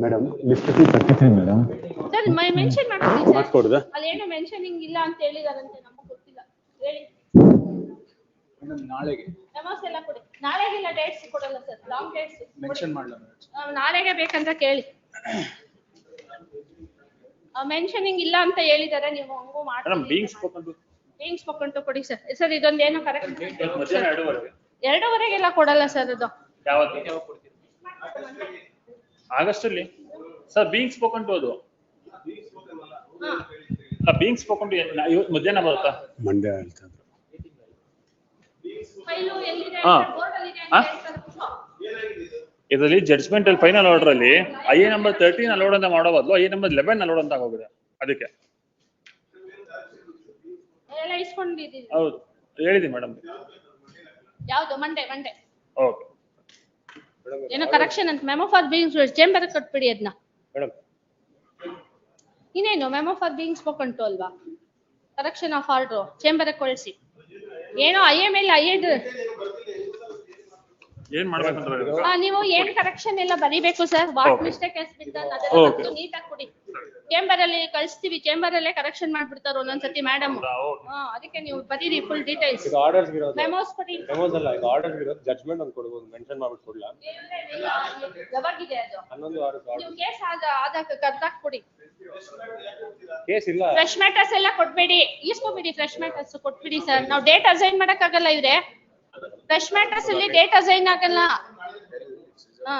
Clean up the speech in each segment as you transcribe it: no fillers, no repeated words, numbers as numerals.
Madam list 33 madam. Sir mention ಮಾಡ್ಕೊಡಿ sir. ಮಾಡ್ಕೊಡ್ದಾ? ಅಲ್ಲಿ ಏನೋ ಮೆನ್ಷನಿಂಗ್ ಇಲ್ಲ ಅಂತ ಹೇಳಿದಾರಂತೆ, ನಮಗೆ ಗೊತ್ತಿಲ್ಲ. ಹೇಳಿ ಮೇಡಮ್ ನಾಳೆಗೆ ಮೆಮೋಸ್ ಎಲ್ಲ ಕೊಡಿ. ನಾಳೆಗಿಲ್ಲ, ಡೇಟ್ಸ್ ಕೊಡಲ್ಲ ಸರ್, ಲಾಂಗ್ ಡೇಟ್ಸ್ ಮೆನ್ಷನ್ ಮಾಡಲ್ಲ. ನಾಳೆಗೆ ಬೇಕಂತ ಕೇಳಿ. ಮೆನ್ಷನಿಂಗ್ ಇಲ್ಲ ಅಂತ ಹೇಳಿದಾರೆ, ನೀವು ಹಂಗೂ ಮಾಡಿ. ಮೇಡಮ್ ಬೀಯಿಂಗ್ ಸ್ಪೋಕನ್ ಟು ಕೊಡಿ ಸರ್. ಸರ್ ಇದೊಂದು ಏನೋ ಕರೆಕ್ಟ್. ಮಧ್ಯಾಹ್ನ 2:30 2:30ಗೆಲ್ಲ ಕೊಡಲ್ಲ ಸರ್ ಅದು. ಯಾವಾಗ ಕೊಡ್ತೀರಿ? ಆಗಸ್ಟ್ ಅಲ್ಲಿ ಸರ್ ಬೀಯಿಂಗ್ ಸ್ಪೋಕನ್ ಟು ಅದು. ಬೀಯಿಂಗ್ ಸ್ಪೋಕನ್ ಟು ಮಧ್ಯಾಹ್ನ ಬರುತ್ತಾ? ಮಂಡ್ಯ ಹೇಳ್ತಾರೆ. ಇದರಲ್ಲಿ ಜಡ್ಜ್ಮೆಂಟ್ ಫೈನಲ್ ಆರ್ಡರ್ ಅಲ್ಲಿ ಐಎ ನಂಬರ್ 13 ಅಲೋಡ್ ಅಂತ ಮಾಡೋ ಬದಲು ಐಎ ನಂಬರ್ 11 ಅಲೋಡ್ ಅಂತ ಹೋಗಿದೆ. ಅದಕ್ಕೆ ಹೌದು ಹೇಳಿದಿ ಮೇಡಮ್. ಯಾವುದು? ಮಂಡೇ. ಓಕೆ. ಏನೋ ಕರೆಕ್ಷನ್ ಅಂತ ಮೆಮೊ ಫಾರ್ ಬೀಯಿಂಗ್ ಚೇಂಬರ್ ಕೊಟ್ಬಿಡಿ ಅದನ್ನ. ಮೇಡಮ್ ಇನ್ನೇನು memo for being spoken to ಅಲ್ವಾ? ಕರೆಕ್ಷನ್ ಆಫ್ ಆರ್ಡರ್ ಚೇಂಬರ್ ಕಳಿಸಿ. ಏನೋ ಐಎ ಮೇಲೆ ಏನ್ ಮಾಡ್ಬೇಕಂದ್ರೆ ನೀವು ಏನ್ ಕರೆಕ್ಷನ್ ಎಲ್ಲ ಬರೀಬೇಕು ಸರ್. ವಾಟ್ ಮಿಸ್ಟೇಕ್ ಎಸ್ ಬಿದ್ದ ಅದೆಲ್ಲ ನೀಟಾಗಿ ಕೊಡಿ. ಚೇಂಬರ್ ಅಲ್ಲಿ ಕಳಿಸ್ತೀವಿ, ಚೇಂಬರ್ ಅಲ್ಲೇ ಕರೆಕ್ಷನ್ ಮಾಡ್ಬಿಡ್ತಾರೆ ಒಂದೊಂದ್ಸತಿ ಮೇಡಮ್. ಅದಕ್ಕೆ ನೀವು ಬರೀರಿ ಫುಲ್ ಡೀಟೇಲ್ಸ್. ಇದು ಆರ್ಡರ್ಸ್ ಇರೋದು. ಮೆಮೋಸ್ ಕೊಡಿ. ಮೆಮೋಸ್ ಅಲ್ಲ, ಇದು ಆರ್ಡರ್ಸ್ ಇರೋದು. ಜಡ್ಜ್ಮೆಂಟ್ ಅಂತ ಕೊಡಬಹುದು, ಮೆನ್ಷನ್ ಮಾಡ್ಬಿಟ್ಟು ಕೊಡಲ್ಲ. ಯಾವಾಗಿದೆ ಅದು? 11 ನೀವು ಕೇಸ್ ಆದಾಗ ಕರ್ದಾಕ್ ಕೊಡಿ. ಕೇಸ್ ಇಲ್ಲ. ಫ್ರೆಶ್ ಮ್ಯಾಟರ್ಸ್ ಎಲ್ಲ ಕೊಟ್ಬೇಡಿ, ಈಸ್ಕೊಬಿಡಿ. ಫ್ರೆಶ್ ಮ್ಯಾಟರ್ಸ್ ಕೊಟ್ಬಿಡಿ ಸರ್. ನಾವು ಡೇಟ್ ಅಸೈನ್ ಮಾಡಕ್ ಆಗಲ್ಲ ಇವ್ರೆ. ಫ್ರೆಶ್ ಮ್ಯಾಟರ್ಸ್ ಅಲ್ಲಿ ಡೇಟ್ ಅಸೈನ್ ಆಗಲ್ಲ. ಹಾ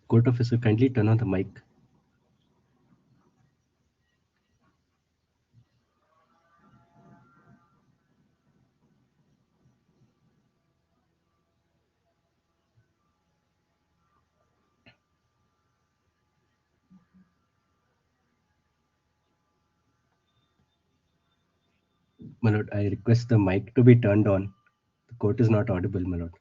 Court officer, kindly turn on the mic. My lord, I request the mic to be turned on. The court is not audible, my lord.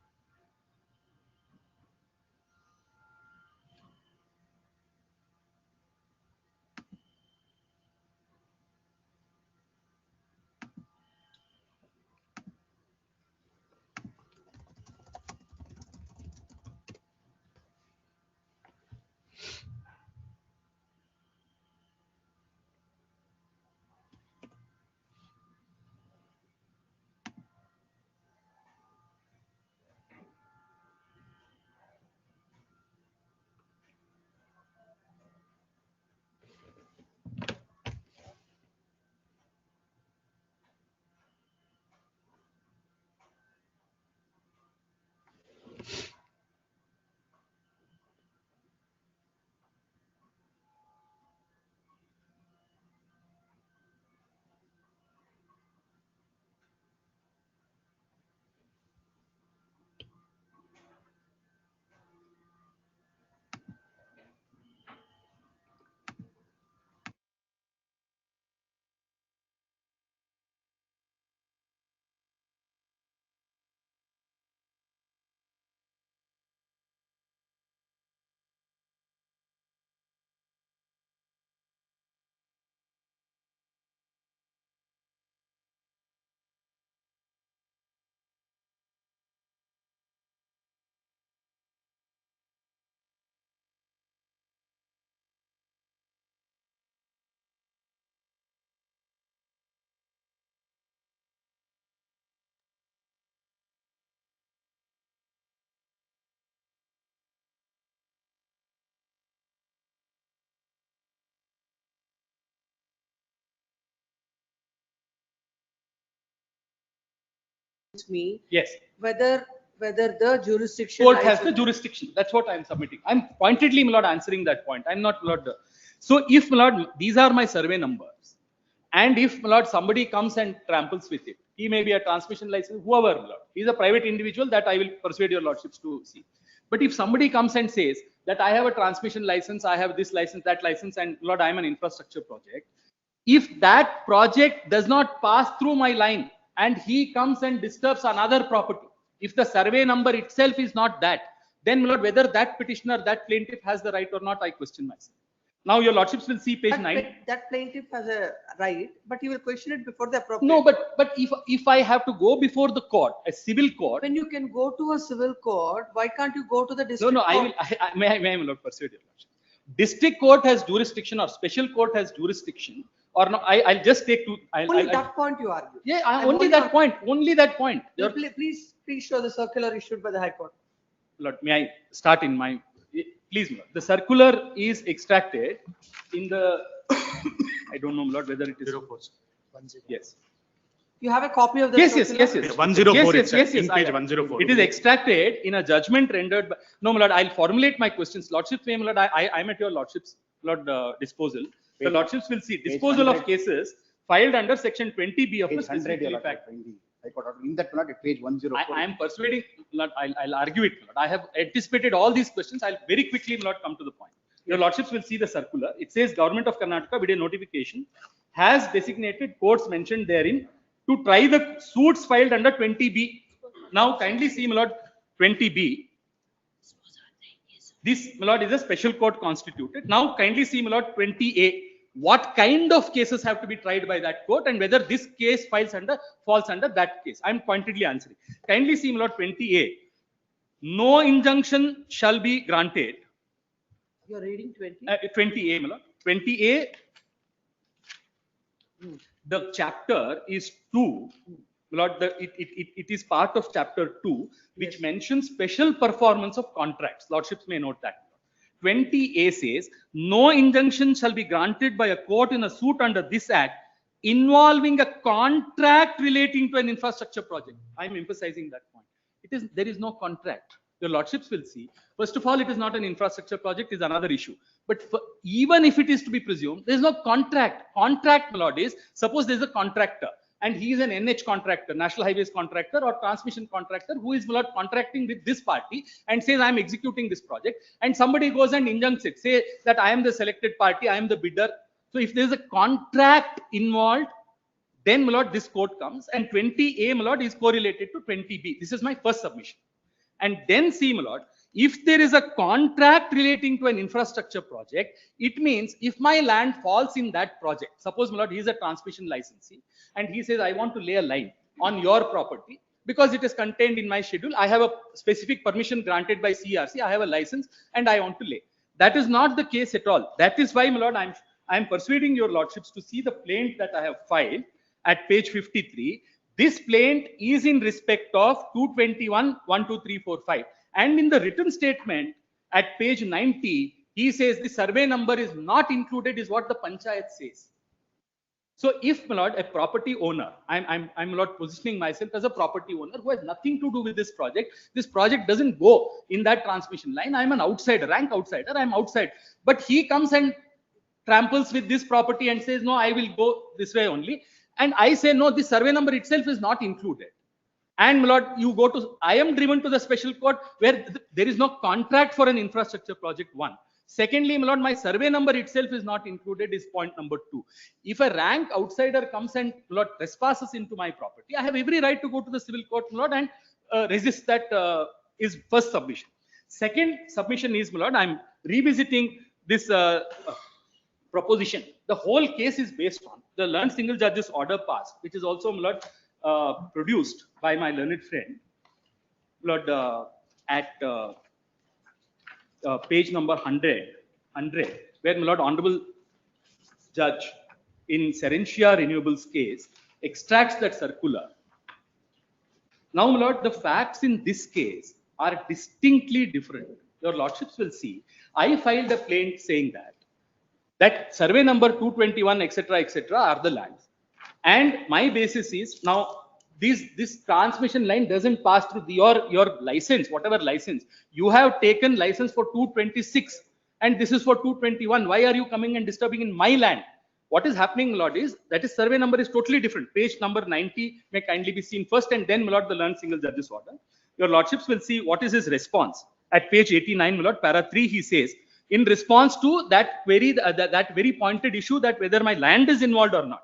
Me Yes, whether the jurisdiction court lies has the with- jurisdiction. That's what I'm submitting. I'm pointedly, my lord, answering that point. I'm not, my lord. So if, my lord, these are my survey numbers, and if, my lord, somebody comes and tramples with it, he may be a transmission license, whoever, my lord. He's a private individual that I will persuade your lordships to see. But if somebody comes and says that I have a transmission license, I have this license, that license, and Lord, I'm an infrastructure project. If that project does not pass through my line and he comes and disturbs another property, if the survey number itself is not that, then my lord, whether that petitioner, that plaintiff has the right or not, I question myself. Now your lordships will see page 9. that plaintiff has a right, but you will question it before the appropriate. No, but if I have to go before the court, a civil court. When you can go to a civil court, why can't you go to the No, district no, court? may I, my lord, persuade your lordship. District court has jurisdiction or special court has jurisdiction or no, I'll just take two. Only that point you argue. Yeah, I'm only that point. Only that point. Your- Please show the circular issued by the High Court. Lord, may I start in my, please, Lord. The circular is extracted in the, I don't know, Lord, whether it is. 04. Yes. You have a copy of the Yes, circular? yes, yes, yes. 104 Yes, yes, yes, in page 104. It is extracted in a judgment rendered by, no, my lord, I'll formulate my questions. Lordship, my lord, I'm at your lordship's, lord, disposal. The lordships will see disposal of cases filed under section 20B of the Page 100, specific your fact. lordship, in the High Court order. In that plot, at page 104. I am persuading, Lord, I'll argue it. Lord. I have anticipated all these questions. I'll very quickly, Lord, come to the point. Your lordships will see the circular. It says Government of Karnataka, with a notification, has designated courts mentioned therein to try the suits filed under 20B. Now, kindly see, my lord, 20B. This, my lord, is a special court constituted. Now, kindly see, my lord, 20A. What kind of cases have to be tried by that court and whether this case falls under that case. I'm pointedly answering. Kindly see, my lord, 20A. No injunction shall be granted. You're reading 20? 20A, my lord. 20A. The chapter is 2. Lord, it is part of chapter 2, which Yes. mentions special performance of contracts. Lordships may note that. 20A says, no injunction shall be granted by a court in a suit under this act involving a contract relating to an infrastructure project. I'm emphasizing that point. There is no contract. Your lordships will see, first of all, it is not an infrastructure project, is another issue. But even if it is to be presumed, there is no contract. Contract, my lord, is, suppose there is a contractor and he is an NH contractor, National Highways contractor or transmission contractor, who is, my lord, contracting with this party and says, I am executing this project, and somebody goes and injuncts it, say that I am the selected party, I am the bidder. So if there is a contract involved, then, my lord, this code comes, and 20A, my lord, is correlated to 20B. This is my first submission. And then see, my lord, if there is a contract relating to an infrastructure project, it means if my land falls in that project, suppose, my lord, he is a transmission licensee and he says, I want to lay a line on your property because it is contained in my schedule. I have a specific permission granted by CRC. I have a license and I want to lay. That is not the case at all. That is why, my lord, I am persuading your lordships to see the plaint that I have filed at page 53. This plaint is in respect of 221, 1, 2, 3, 4, 5. And in the written statement at page 90, he says the survey number is not included, is what the panchayat says. So if, my lord, a property owner, I'm my lord, positioning myself as a property owner who has nothing to do with this project doesn't go in that transmission line. I'm an outsider, rank outsider, I'm outside. But he comes and tramples with this property and says, no, I will go this way only. And I say, no, the survey number itself is not included. And, my lord, you go to, I am driven to the special court where there is no contract for an infrastructure project, one. Secondly, my lord, my survey number itself is not included, is point number 2. If a rank outsider comes and, my lord, trespasses into my property, I have every right to go to the civil court, my lord, and resist that is first submission. Second submission is, my lord, I'm revisiting this proposition. The whole case is based on the learned single judge's order passed, which is also, my lord, produced by my learned friend, my lord, at page number 100, where, my lord, honorable judge in Serentia Renewables case extracts that circular. Now, my lord, the facts in this case are distinctly different. Your lordships will see. I filed a plaint saying that survey number 221, etc., are the lands. And my basis is, now, this transmission line doesn't pass through your license, whatever license. You have taken license for 226 and this is for 221. Why are you coming and disturbing in my land? What is happening, my lord, is that is survey number is totally different. Page number 90 may kindly be seen first, and then, my lord, the learned single judge's order. Your lordships will see what is his response. At page 89, my lord, para 3, he says, in response to that query, that very pointed issue that whether my land is involved or not,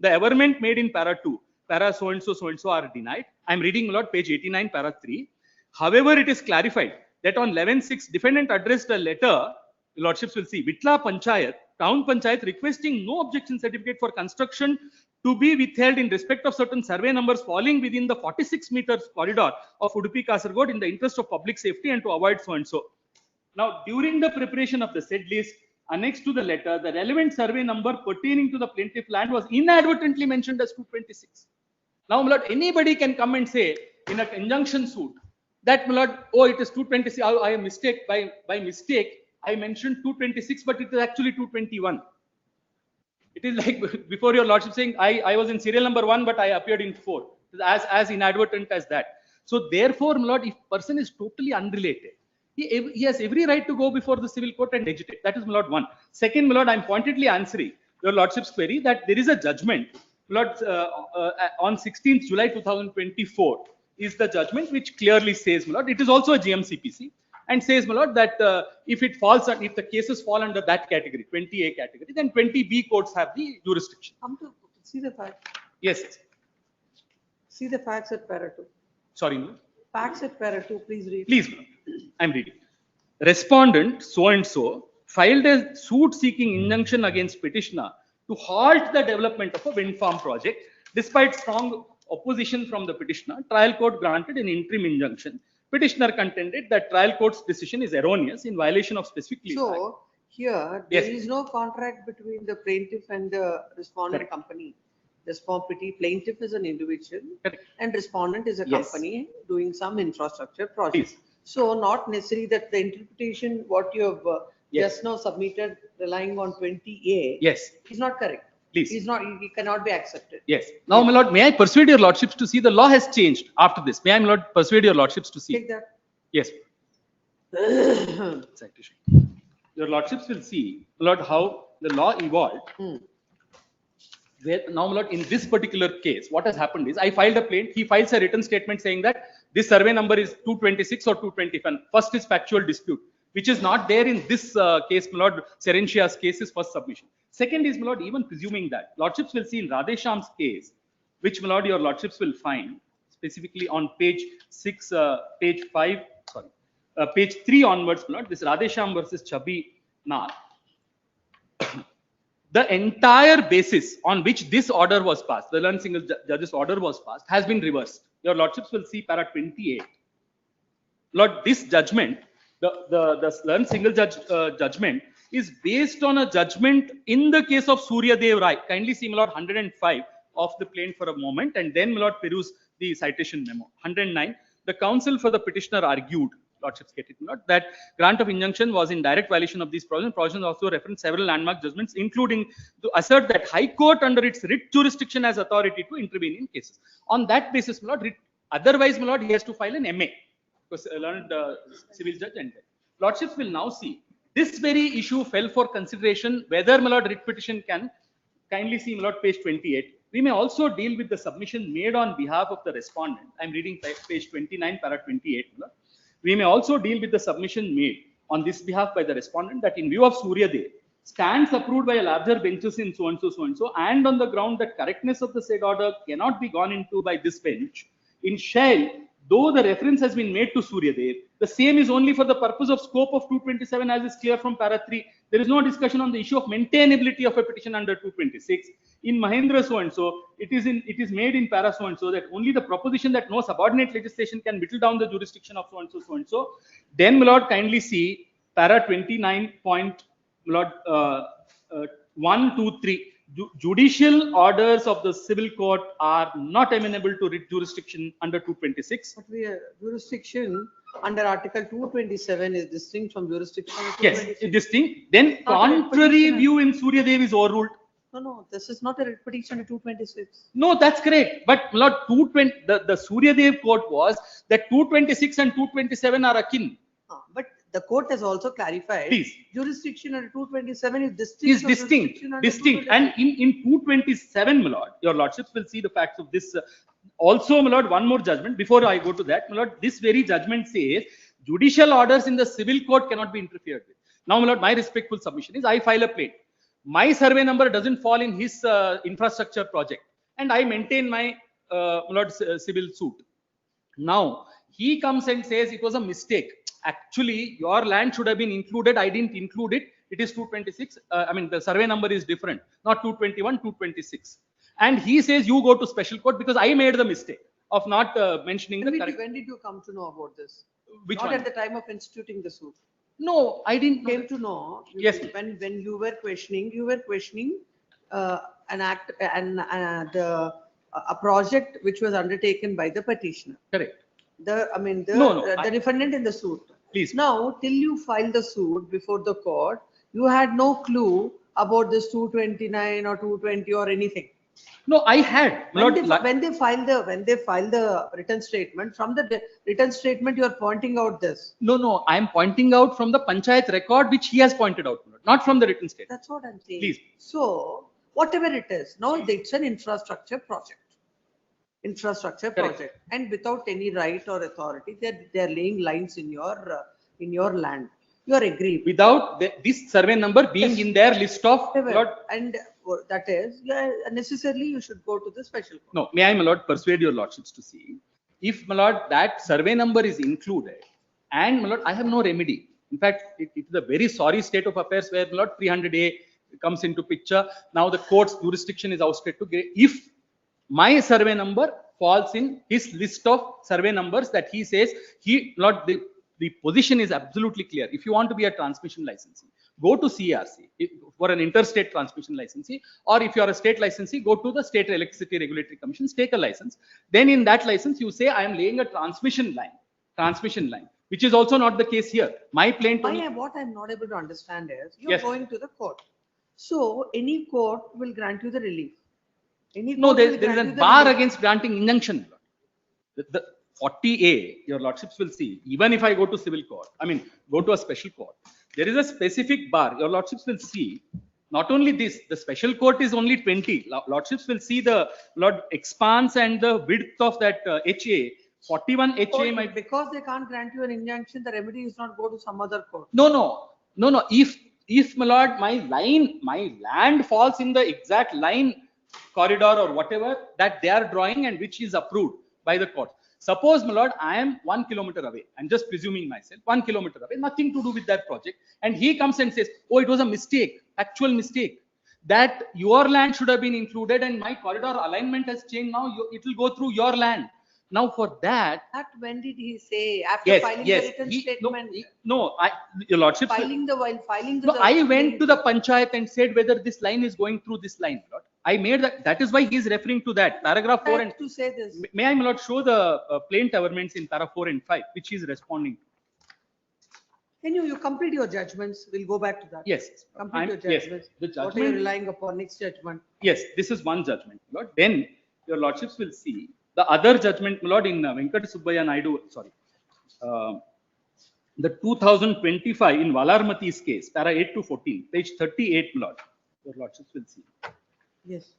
the averment made in para 2, para so and so are denied. I'm reading, my lord, page 89, para 3. However, it is clarified that on 11/6, defendant addressed a letter, the lordships will see, Vitla Panchayat, town panchayat, requesting no objection certificate for construction to be withheld in respect of certain survey numbers falling within the 46 meters corridor of Udupi Kasaragod in the interest of public safety and to avoid so and so. Now, during the preparation of the said list, annexed to the letter, the relevant survey number pertaining to the plaintiff land was inadvertently mentioned as 226. Now, my lord, anybody can come and say in a conjunction suit that, my lord, oh, it is 226. I am mistake by mistake. I mentioned 226, but it is actually 221. It is like before your lordship saying I was in serial number 1, but I appeared in 4. As inadvertent as that. So therefore, my lord, if person is totally unrelated, he has every right to go before the civil court and agitate. That is, my lord, 1. Second, my lord, I'm pointedly answering your lordship's query that there is a judgment, my lord, on 16th July 2024 is the judgment which clearly says, my lord, it is also a GMCPC and says, my lord, that if the cases fall under that category, 20A category, then 20B courts have the jurisdiction. Come to see the facts. Yes. See the facts at para 2. Sorry, no. Facts at para 2, please read. Please, I'm reading. Respondent so and so filed a suit seeking injunction against petitioner to halt the development of a wind farm project. Despite strong opposition from the petitioner, trial court granted an interim injunction. Petitioner contended that trial court's decision is erroneous in violation of specific legal act. So here there is no contract between the plaintiff and the respondent Correct. company. The plaintiff is an individual Correct. and respondent is a Yes. company doing some infrastructure project. Please. So not necessarily that the interpretation what you have Yes. just now submitted relying on 20A Yes, is not correct. please. It cannot be accepted. Yes. Now, my lord, may I persuade your lordships to see the law has changed after this? May I, my lord, persuade your lordships to see? Take that. Yes. Citation. Your lordships will see, my lord, how the law evolved. Where now, my lord, in this particular case, what has happened is I filed a plaint. He files a written statement saying that this survey number is 226 or 225. First is factual dispute, which is not there in this case, my lord. Serencia's case is first submission. Second is, my lord, even presuming that lordships will see in Radhesham's case, which, my lord, your lordships will find specifically on page 6, page 5, sorry, page 3 onwards, my lord, this Radhesham versus Chabi Nath. The entire basis on which this order was passed, the learned single judge's order was passed, has been reversed. Your lordships will see para 28. Lord, this judgment, the learned single judge judgment is based on a judgment in the case of Surya Dev Rai. Kindly see, my lord, 105 of the plaint for a moment, and then, my lord, peruse the citation memo. 109. The counsel for the petitioner argued, lordships get it, my lord, that grant of injunction was in direct violation of these provisions. Provisions also reference several landmark judgments, including to assert that High Court under its writ jurisdiction has authority to intervene in cases. On that basis, my lord, otherwise, my lord, he has to file an MA, because learned civil judge and lordships will now see this very issue fell for consideration whether, my lord, writ petition can. Kindly see, my lord, page 28. We may also deal with the submission made on behalf of the respondent. I'm reading page 29, para 28. My lord. We may also deal with the submission made on this behalf by the respondent that in view of Surya Dev stands approved by a larger benches in so and so, and on the ground that correctness of the said order cannot be gone into by this bench. In shell, though the reference has been made to Surya Dev, the same is only for the purpose of scope of 227 as is clear from para 3. There is no discussion on the issue of maintainability of a petition under 226. In Mahendra so and so, it is made in para so and so that only the proposition that no subordinate legislation can whittle down the jurisdiction of so and so, so and so. Then, my lord, kindly see para 29 point, my lord, 1, 2, 3. Judicial orders of the civil court are not amenable to writ jurisdiction under 226. But jurisdiction under Article 227 is distinct from jurisdiction under Yes, 226. distinct. Then contrary view in Surya Dev is overruled. No, this is not a writ petition under 226. No, that's correct. But, my lord, 220, the Surya Dev court was that 226 and 227 are akin. But the court has also clarified. Please. Jurisdiction under 227 is distinct. Is from distinct, jurisdiction under distinct. 226. And in 227, my lord, your lordships will see the facts of this. Also, my lord, one more judgment before I go to that, my lord, this very judgment says judicial orders in the civil court cannot be interfered with. Now, my lord, my respectful submission is I file a plaint. My survey number doesn't fall in his infrastructure project, and I maintain my my lord, civil suit. Now, he comes and says it was a mistake. Actually, your land should have been included. I didn't include it. It is 226. I mean, the survey number is different, not 221, 226. And he says you go to special court because I made the mistake of not mentioning the correct. When did you come to know about this? Which Not one? at the time of instituting the suit. No, I didn't Came to know. Yes. When you were questioning an act and a project which was undertaken by the petitioner. Correct. The defendant in the suit. Please. Now, till you filed the suit before the court, you had no clue about this 229 or 220 or anything. No, I had. When they filed the written statement, from the written statement, you are pointing out this. No, I am pointing out from the panchayat record which he has pointed out, not from the written statement. That's what I'm saying. Please. So, whatever it is, now it's an infrastructure project. Correct. And without any right or authority, they're laying lines in your land. You are aggrieved. Without this survey number being in their list of Whatever. And that is, necessarily you should go to the special court. No, may I, my lord, persuade your lordships to see if, my lord, that survey number is included, and, my lord, I have no remedy. In fact, it is a very sorry state of affairs where, my lord, 300A comes into picture. Now the court's jurisdiction is ousted to grey. If my survey number falls in his list of survey numbers that he says the position is absolutely clear. If you want to be a transmission licensee, go to CRC for an interstate transmission licensee, or if you are a state licensee, go to the State Electricity Regulatory Commission, take a license. Then in that license, you say, I am laying a transmission line, which is also not the case here. My plaint. What I'm not able to understand is, you're Yes. going to the court. So, any court will grant you the relief. No, there is a bar against granting injunction. 40A, your lordships will see, even if I go to civil court, I mean, go to a special court, there is a specific bar, your lordships will see, not only this, the special court is only 20, lordships will see the expanse and the width of that HA, 41 HA So might be. because they can't grant you an injunction, the remedy is not go to some other court. No. If my lord, my land falls in the exact line corridor or whatever that they are drawing and which is approved by the court. Suppose, my lord, I am 1 kilometer away. I'm just presuming myself 1 kilometer away, nothing to do with that project. And he comes and says, oh, it was a mistake, actual mistake, that your land should have been included and my corridor alignment has changed. Now it will go through your land. Now for that. When did he say? After filing the written statement? Your lordship. Filing the. No, I went to the panchayat and said whether this line is going through this line. Lord. I made that. That is why he is referring to that paragraph 4 and. To say this. May I, my lord, show the plaint governments in para 4 and 5, which he is responding to. Can you complete your judgments? We'll go back to that. Yes. Complete your judgments. Yes, the judgment. What are you relying upon? Next judgment. Yes, this is one judgment, Lord. Then your lordships will see the other judgment, my lord, in Venkat Subbaya Naidu, sorry. The 2025 in Valarmati's case, para 8 to 14, page 38, my lord. Your lordships will see. Yes.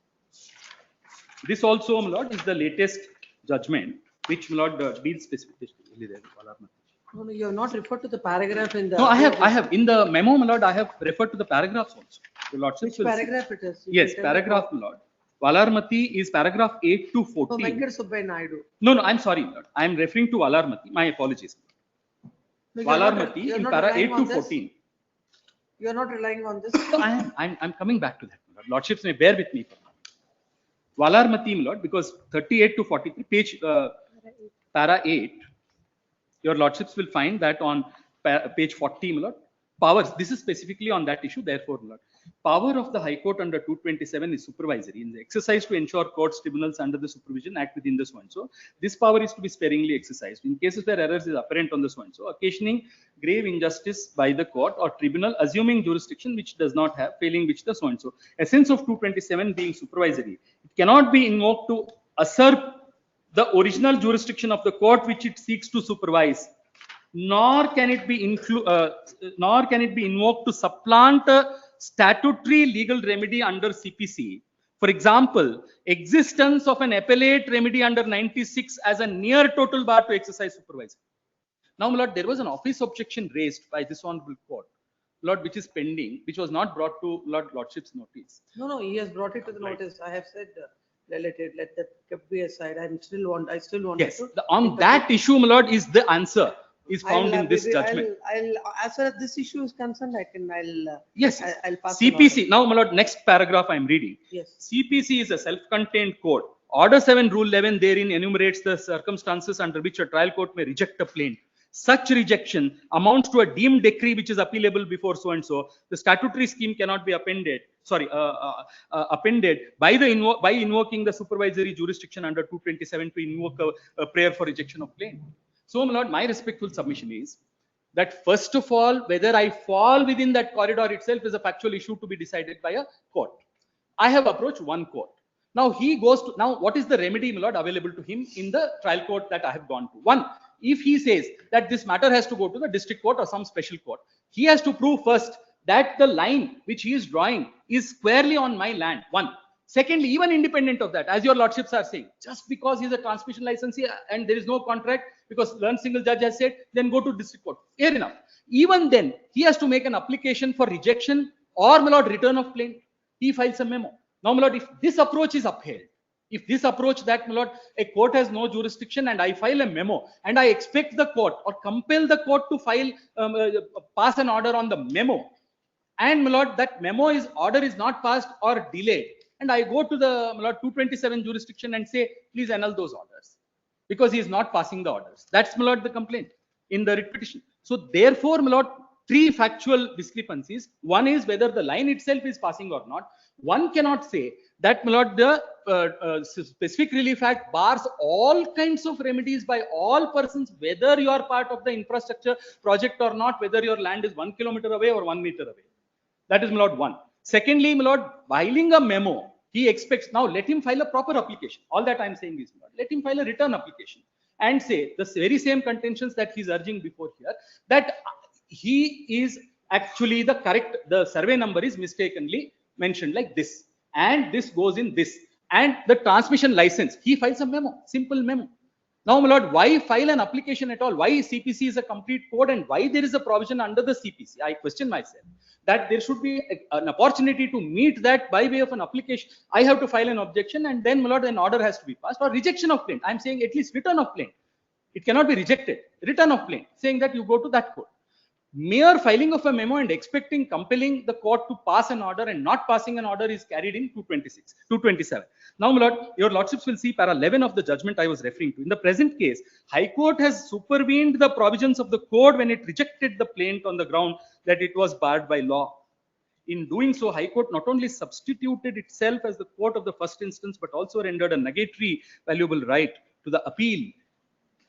This also, my lord, is the latest judgment, which, my lord, deals specifically with Valarmati. No, you have not referred to the paragraph in the. No, I have. In the memo, my lord, I have referred to the paragraphs also. Your lordships Which will paragraph see. it is? Yes, paragraph, my lord. Valarmati is paragraph 8 to 14. No, Venkat Subbaya Naidu. No, I'm sorry, Lord. I am referring to Valarmati. My apologies. No, Valarmati you're in not para relying 8 to on this? 14. You are not relying on this. No, I'm coming back to that, Lord. Lordships may bear with me for now. Valarmati, my lord, because 38 to 43, page para 8, your lordships will find that on page 40, my lord. Powers, this is specifically on that issue, therefore, my lord. Power of the High Court under 227 is supervisory. In the exercise to ensure courts, tribunals under the supervision act within the so-and-so. This power is to be sparingly exercised. In cases where errors is apparent on the so-and-so, occasioning grave injustice by the court or tribunal, assuming jurisdiction which does not have, failing which the so-and-so. Essence of 227 being supervisory. It cannot be invoked to usurp the original jurisdiction of the court which it seeks to supervise. Nor can it be invoked to supplant a statutory legal remedy under CPC. For example, existence of an appellate remedy under 96 as a near total bar to exercise supervision. Now, my lord, there was an office objection raised by this honorable court, lord, which is pending, which was not brought to lordship's notice. No, he has brought it to the notice. I have said, let that kept be aside. I still want Yes, to. on that issue, my lord, is the answer. Is found in this judgment. As far as this issue is concerned, Yes. I'll pass. CPC. Now, my lord, next paragraph I am reading. Yes. CPC is a self-contained code. Order 7, Rule 11 therein enumerates the circumstances under which a trial court may reject a plaint. Such rejection amounts to a deemed decree which is appealable before so and so. The statutory scheme cannot be appended by invoking the supervisory jurisdiction under 227 to invoke a prayer for rejection of plaint. So, my lord, my respectful submission is that first of all, whether I fall within that corridor itself is a factual issue to be decided by a court. I have approached one court. Now he goes to, now what is the remedy, my lord, available to him in the trial court that I have gone to? One, if he says that this matter has to go to the district court or some special court, he has to prove first that the line which he is drawing is squarely on my land. One. Secondly, even independent of that, as your lordships are saying, just because he is a transmission licensee and there is no contract, because learned single judge has said, then go to district court. Fair enough. Even then, he has to make an application for rejection or, my lord, return of plaint. He files a memo. Now, my lord, if this approach is upheld, if this approach that, my lord, a court has no jurisdiction and I file a memo and I expect the court or compel the court to file, pass an order on the memo, and, my lord, that order is not passed or delayed, and I go to the, my lord, 227 jurisdiction and say, please annul those orders, because he is not passing the orders. That's, my lord, the complaint in the writ petition. So therefore, my lord, three factual discrepancies. One is whether the line itself is passing or not. One cannot say that, my lord, the specific relief act bars all kinds of remedies by all persons, whether you are part of the infrastructure project or not, whether your land is 1 kilometer away or 1 meter away. That is, my lord, one. Secondly, my lord, filing a memo, he expects, now let him file a proper application. All that I am saying is, my lord, let him file a return application and say the very same contentions that he's urging before here, that he is actually the survey number is mistakenly mentioned like this, and this goes in this, and the transmission license, he files a memo, simple memo. Now, my lord, why file an application at all? Why CPC is a complete code, and why there is a provision under the CPC? I question myself that there should be an opportunity to meet that by way of an application. I have to file an objection, and then, my lord, an order has to be passed, or rejection of plaint. I'm saying at least return of plaint. It cannot be rejected. Return of plaint, saying that you go to that court. Mere filing of a memo and compelling the court to pass an order and not passing an order is carried in 227. Now, my lord, your lordships will see para 11 of the judgment I was referring to. In the present case, High Court has supervened the provisions of the code when it rejected the plaint on the ground that it was barred by law. In doing so, High Court not only substituted itself as the court of the first instance, but also rendered a nugatory valuable right to the appeal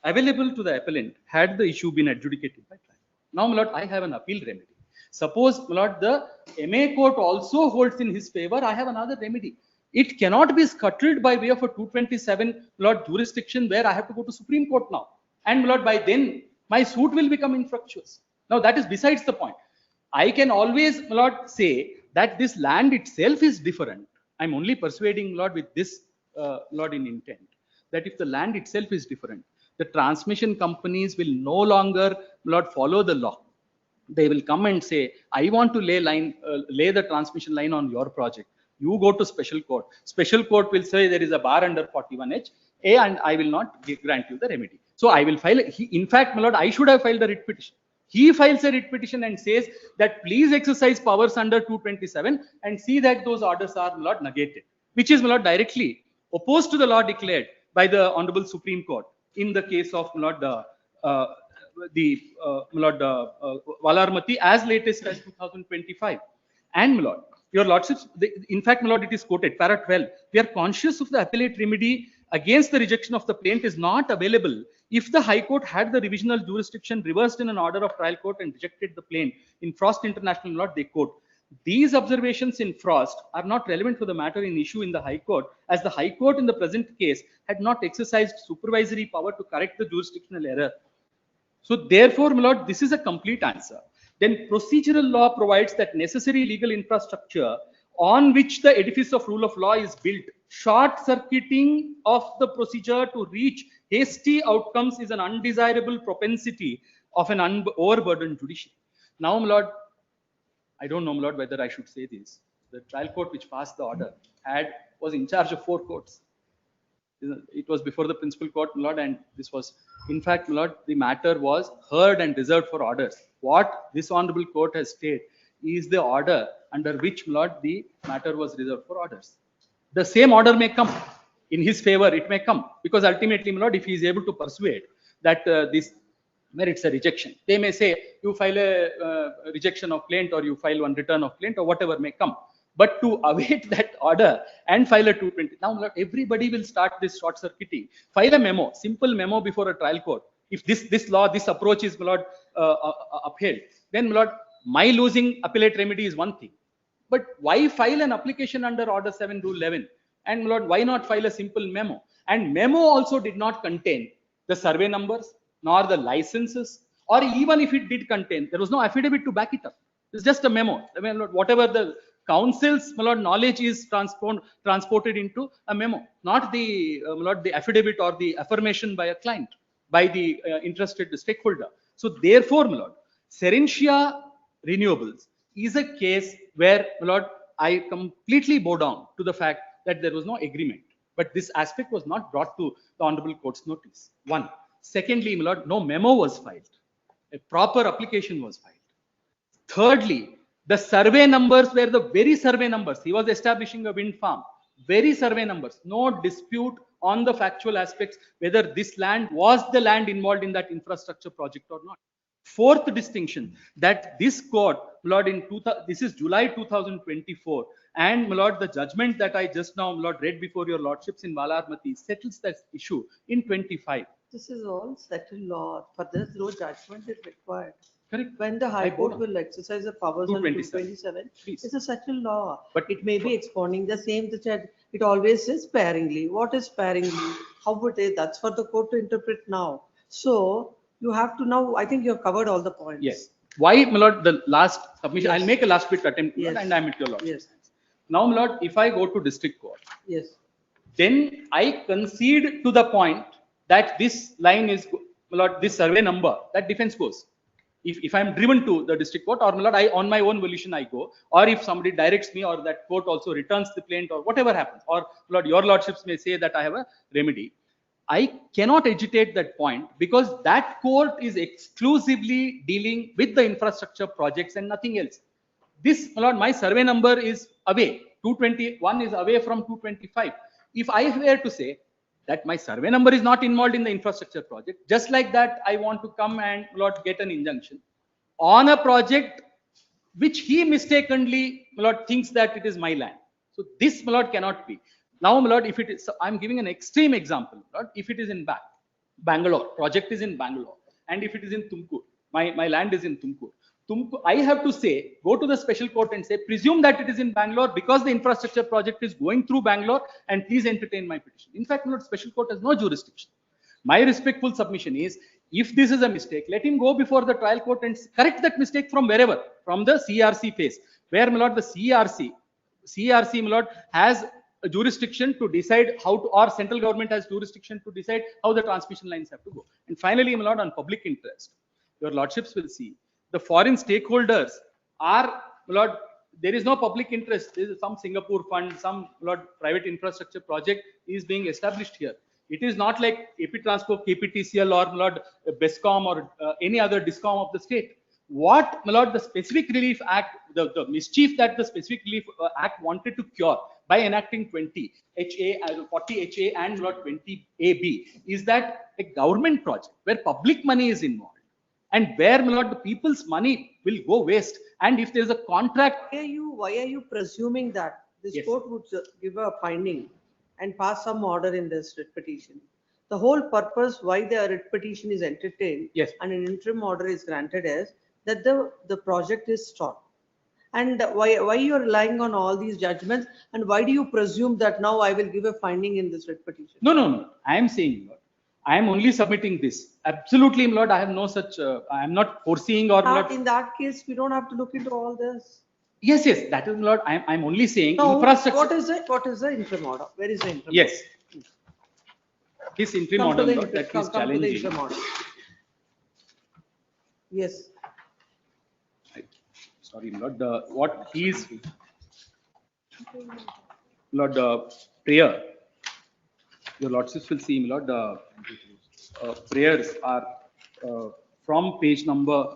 available to the appellant had the issue been adjudicated by trial. Now, my lord, I have an appeal remedy. Suppose, my lord, the MA court also holds in his favor, I have another remedy. It cannot be scuttled by way of a 227 lord jurisdiction where I have to go to Supreme Court now. And, my lord, by then my suit will become infructuous. Now, that is besides the point. I can always, my lord, say that this land itself is different. I'm only persuading, lord, with this, lord, in intent, that if the land itself is different, the transmission companies will no longer, lord, follow the law. They will come and say, I want to lay the transmission line on your project. You go to special court. Special court will say there is a bar under 41H, and I will not grant you the remedy. So I will file. In fact, my lord, I should have filed a writ petition. He files a writ petition and says that please exercise powers under 227 and see that those orders are, my lord, negated, which is, my lord, directly opposed to the law declared by the Honorable Supreme Court in the case of, my lord, Valarmati as latest as 2025. And, my lord, your lordships, in fact, my lord, it is quoted, para 12. We are conscious of the appellate remedy against the rejection of the plaint is not available if the High Court had the revisional jurisdiction reversed in an order of trial court and rejected the plaint. In Frost International, my lord, they quote, these observations in Frost are not relevant to the matter in issue in the High Court, as the High Court in the present case had not exercised supervisory power to correct the jurisdictional error. So therefore, my lord, this is a complete answer. Then procedural law provides that necessary legal infrastructure on which the edifice of rule of law is built. Short-circuiting of the procedure to reach hasty outcomes is an undesirable propensity of an overburdened judiciary. Now, my lord, I don't know, my lord, whether I should say this. The trial court which passed the order was in charge of 4 courts. It was before the principal court, my lord, and this was, in fact, my lord, the matter was heard and reserved for orders. What this honorable court has stated is the order under which, my lord, the matter was reserved for orders. The same order may come in his favor. It may come because ultimately, my lord, if he is able to persuade that this merits a rejection, they may say you file a rejection of plaint or you file one return of plaint or whatever may come. But to await that order and file a 220, now, my lord, everybody will start this short circuiting. File a memo, simple memo before a trial court. If this approach is, my lord, upheld, then, my lord, my losing appellate remedy is one thing. But why file an application under Order 7, Rule 11? And, my lord, why not file a simple memo? And memo also did not contain the survey numbers, nor the licenses, or even if it did contain, there was no affidavit to back it up. It's just a memo. I mean, whatever the counsel's, my lord, knowledge is transported into a memo, not the, my lord, the affidavit or the affirmation by a client, by the interested stakeholder. So therefore, my lord, Serentia Renewables is a case where, my lord, I completely bow down to the fact that there was no agreement. But this aspect was not brought to the Honorable Court's notice. One. Secondly, my lord, no memo was filed. A proper application was filed. Thirdly, the survey numbers were the very survey numbers. He was establishing a wind farm. Very survey numbers. No dispute on the factual aspects whether this land was the land involved in that infrastructure project or not. Fourth distinction, that this court, my lord, this is July 2024, and, my lord, the judgment that I just now, my lord, read before your lordships in Valarmati settles that issue in 25. This is all settled law. For this, no judgment is required. Correct. When the High Court will exercise the powers on 227. 227, Please. it's a settled law. But- It may be expounding the same, it always says sparingly. What is sparingly? How would it, that's for the court to interpret now. So you have to now, I think you have covered all the points. Yes. Why, my lord, the last submission, Yes. I'll make a last bit attempt, my lord, Yes. and I'm at your lord. Yes, Now, my lord, if I go to district court, yes, then I concede to the point that this line is, my lord, this survey number, that defense goes. If I'm driven to the district court, or my lord, I on my own volition I go, or if somebody directs me, or that court also returns the plaint, or whatever happens, or my lord, your lordships may say that I have a remedy. I cannot agitate that point because that court is exclusively dealing with the infrastructure projects and nothing else. This, my lord, my survey number is away. 221 is away from 225. If I were to say that my survey number is not involved in the infrastructure project, just like that, I want to come and, my lord, get an injunction on a project which he mistakenly, my lord, thinks that it is my land. So this, my lord, cannot be. Now, my lord, if it is, I'm giving an extreme example, my lord, if it is in Bangalore, project is in Bangalore, and if it is in Tumkur, my land is in Tumkur. I have to say, go to the special court and say, presume that it is in Bangalore because the infrastructure project is going through Bangalore, and please entertain my petition. In fact, my lord, special court has no jurisdiction. My respectful submission is, if this is a mistake, let him go before the trial court and correct that mistake from wherever, from the CRC phase, where, my lord, the CRC, my lord, has a jurisdiction to decide how to, or central government has jurisdiction to decide how the transmission lines have to go. And finally, my lord, on public interest, your lordships will see the foreign stakeholders are, my lord, there is no public interest. There is some Singapore fund, some, my lord, private infrastructure project is being established here. It is not like AP Transco, KPTCL, or, my lord, BESCOM, or any other DISCOM of the state. What, my lord, the Specific Relief Act, the mischief that the Specific Relief Act wanted to cure by enacting 20 HA, 40 HA, and, my lord, 20 AB is that a government project where public money is involved, and where, my lord, the people's money will go waste. And if there's a contract, why are you presuming that this Yes. court would give a finding and pass some order in this writ petition? The whole purpose why the writ petition is entertained, Yes. and an interim order is granted is that the project is stopped. And why you are relying on all these judgments, and why do you presume that now I will give a finding in this writ petition? no. I am saying, Lord, I am only submitting this. Absolutely, my lord, I have no such, I am not foreseeing or not. In that case, we don't have to look into all this. Yes, that is, my lord, I'm only saying Now, infrastructure. what is the interim order? Where is the interim? Yes. This interim Come to order, the Lord, inter- that come- is come to the challenging. interim order. Yes. Sorry, my lord, what he is, Lord, prayer. Your lordships will see, my lord, prayers are from page number,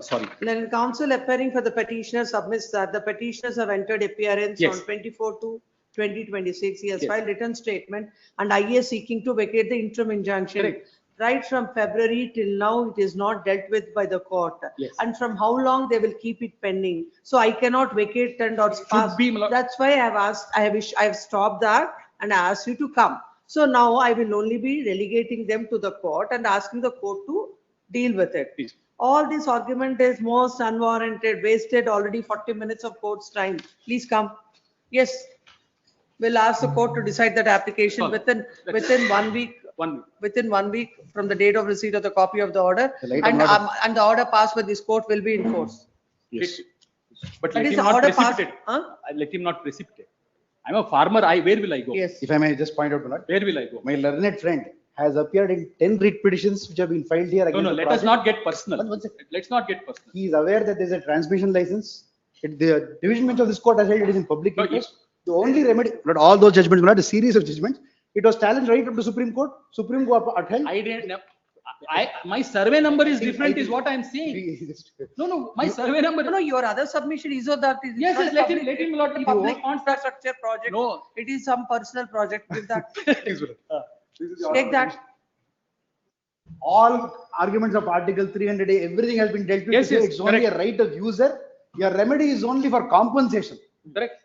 sorry. Then counsel appearing for the petitioner submits that the petitioners have entered appearance Yes. on 24/2/2026. He has Yes. filed written statement and IA seeking to vacate the interim injunction. Correct. Right from February till now, it is not dealt with by the court. Yes. And from how long they will keep it pending. So I cannot vacate and or pass. be, my lord. That's why I have asked, I have stopped that and asked you to come. So now I will only be relegating them to the court and asking the court to deal with it. Please. All this argument is most unwarranted, wasted already 40 minutes of court's time. Please come. Yes. We'll ask the court to decide that application Okay. within 1 week. 1 week. Within 1 week from the date of receipt of the copy of the order, The light and, order. and the order passed by this court will be enforced. Yes. But That let is him the not order passed. precipitate. Huh? Let him not precipitate. I'm a farmer. Where will I go? Yes. If I may just point out, my lord, Where will I go? my learned friend has appeared in 10 writ petitions which have been filed here. No, against the let us project. not get personal. One second. Let's not get personal. He is aware that there is a transmission license. The division bench of this court has held it is in public No, interest. The only remedy, not all those judgments, not a series of judgments. It was challenged right up to Supreme Court. Supreme Court upheld. I didn't. My survey number is I think- different, I is think- what I'm saying. No, my survey number. No, your other submission is that. It's Yes, not yes, a let him- public- let him not- a if Public you want- infrastructure project. No. It is some personal project. Give that. This is the Take order. that. All arguments of Article 300A, everything has been dealt with. Yes, Today yes, It's only a correct. right of user. Your remedy is only for compensation. Correct.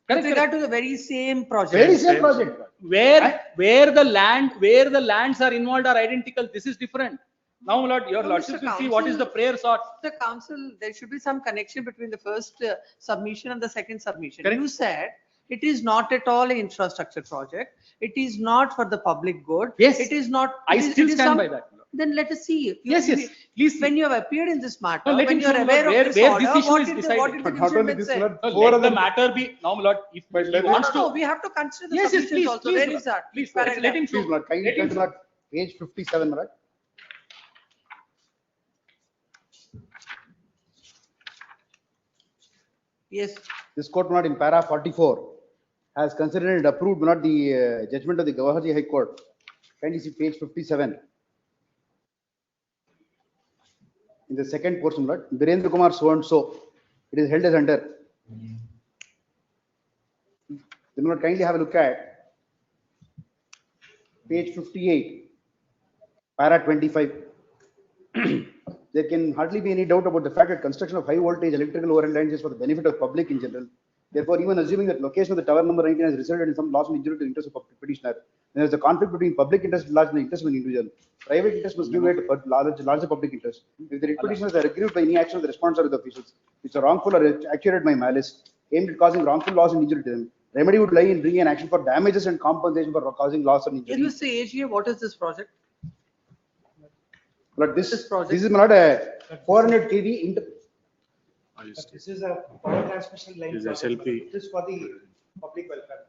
With regard to the very same project. Very same project. Where the lands are involved are identical. This is different. Now, my lord, your No, lordships Mr. will see what is the Counsel. prayer sought. The council, there should be some connection between the first submission and the second submission. Correct. You said it is not at all an infrastructure project. It is not for the public good. Yes. It is not. I it is- still it is stand some- by that, my lord. Then let us see. Yes, yes, please see. When you have appeared in this matter, No, let when him you are show, aware where- of this where order, this issue what is did the decided. what did the But not only judgment this, say? my lord, No, four let the other. matter be, now, my lord, if But he let wants No, to. we have to consider the Yes, yes, submissions please, also. please, Where my is that? please, Paragraph. let him show. Please, my lord, kindly Let him turn to show. my lord, page 57, my lord. Yes. This court, my lord, in para 44, has considered and approved, my lord, the judgment of the Guwahati High Court. Kindly see page 57. In the second portion, my lord, Birendra Kumar so and so, it is held as under. Then, my lord, kindly have a look at page 58, para 25. There can hardly be any doubt about the fact that construction of high voltage electrical overhead lines is for the benefit of public in general. Therefore, even assuming that location of the tower number 19 has resulted in some loss and injury to the interest of petitioner, then there is a conflict between public interest at large and the interest of an individual. Private interest must give way to larger public interest. If the petitioners are aggrieved by any action of the response or of the officials, which are wrongful or actuated by malice, aimed at causing wrongful loss and injury to them, remedy would lie in bringing an action for damages and compensation for causing loss and Can injury. you say AGA, what is this project? But this This project- is not a 400 kV inter. But this is a power transmission line. This is project, SLP. It is for the public welfare.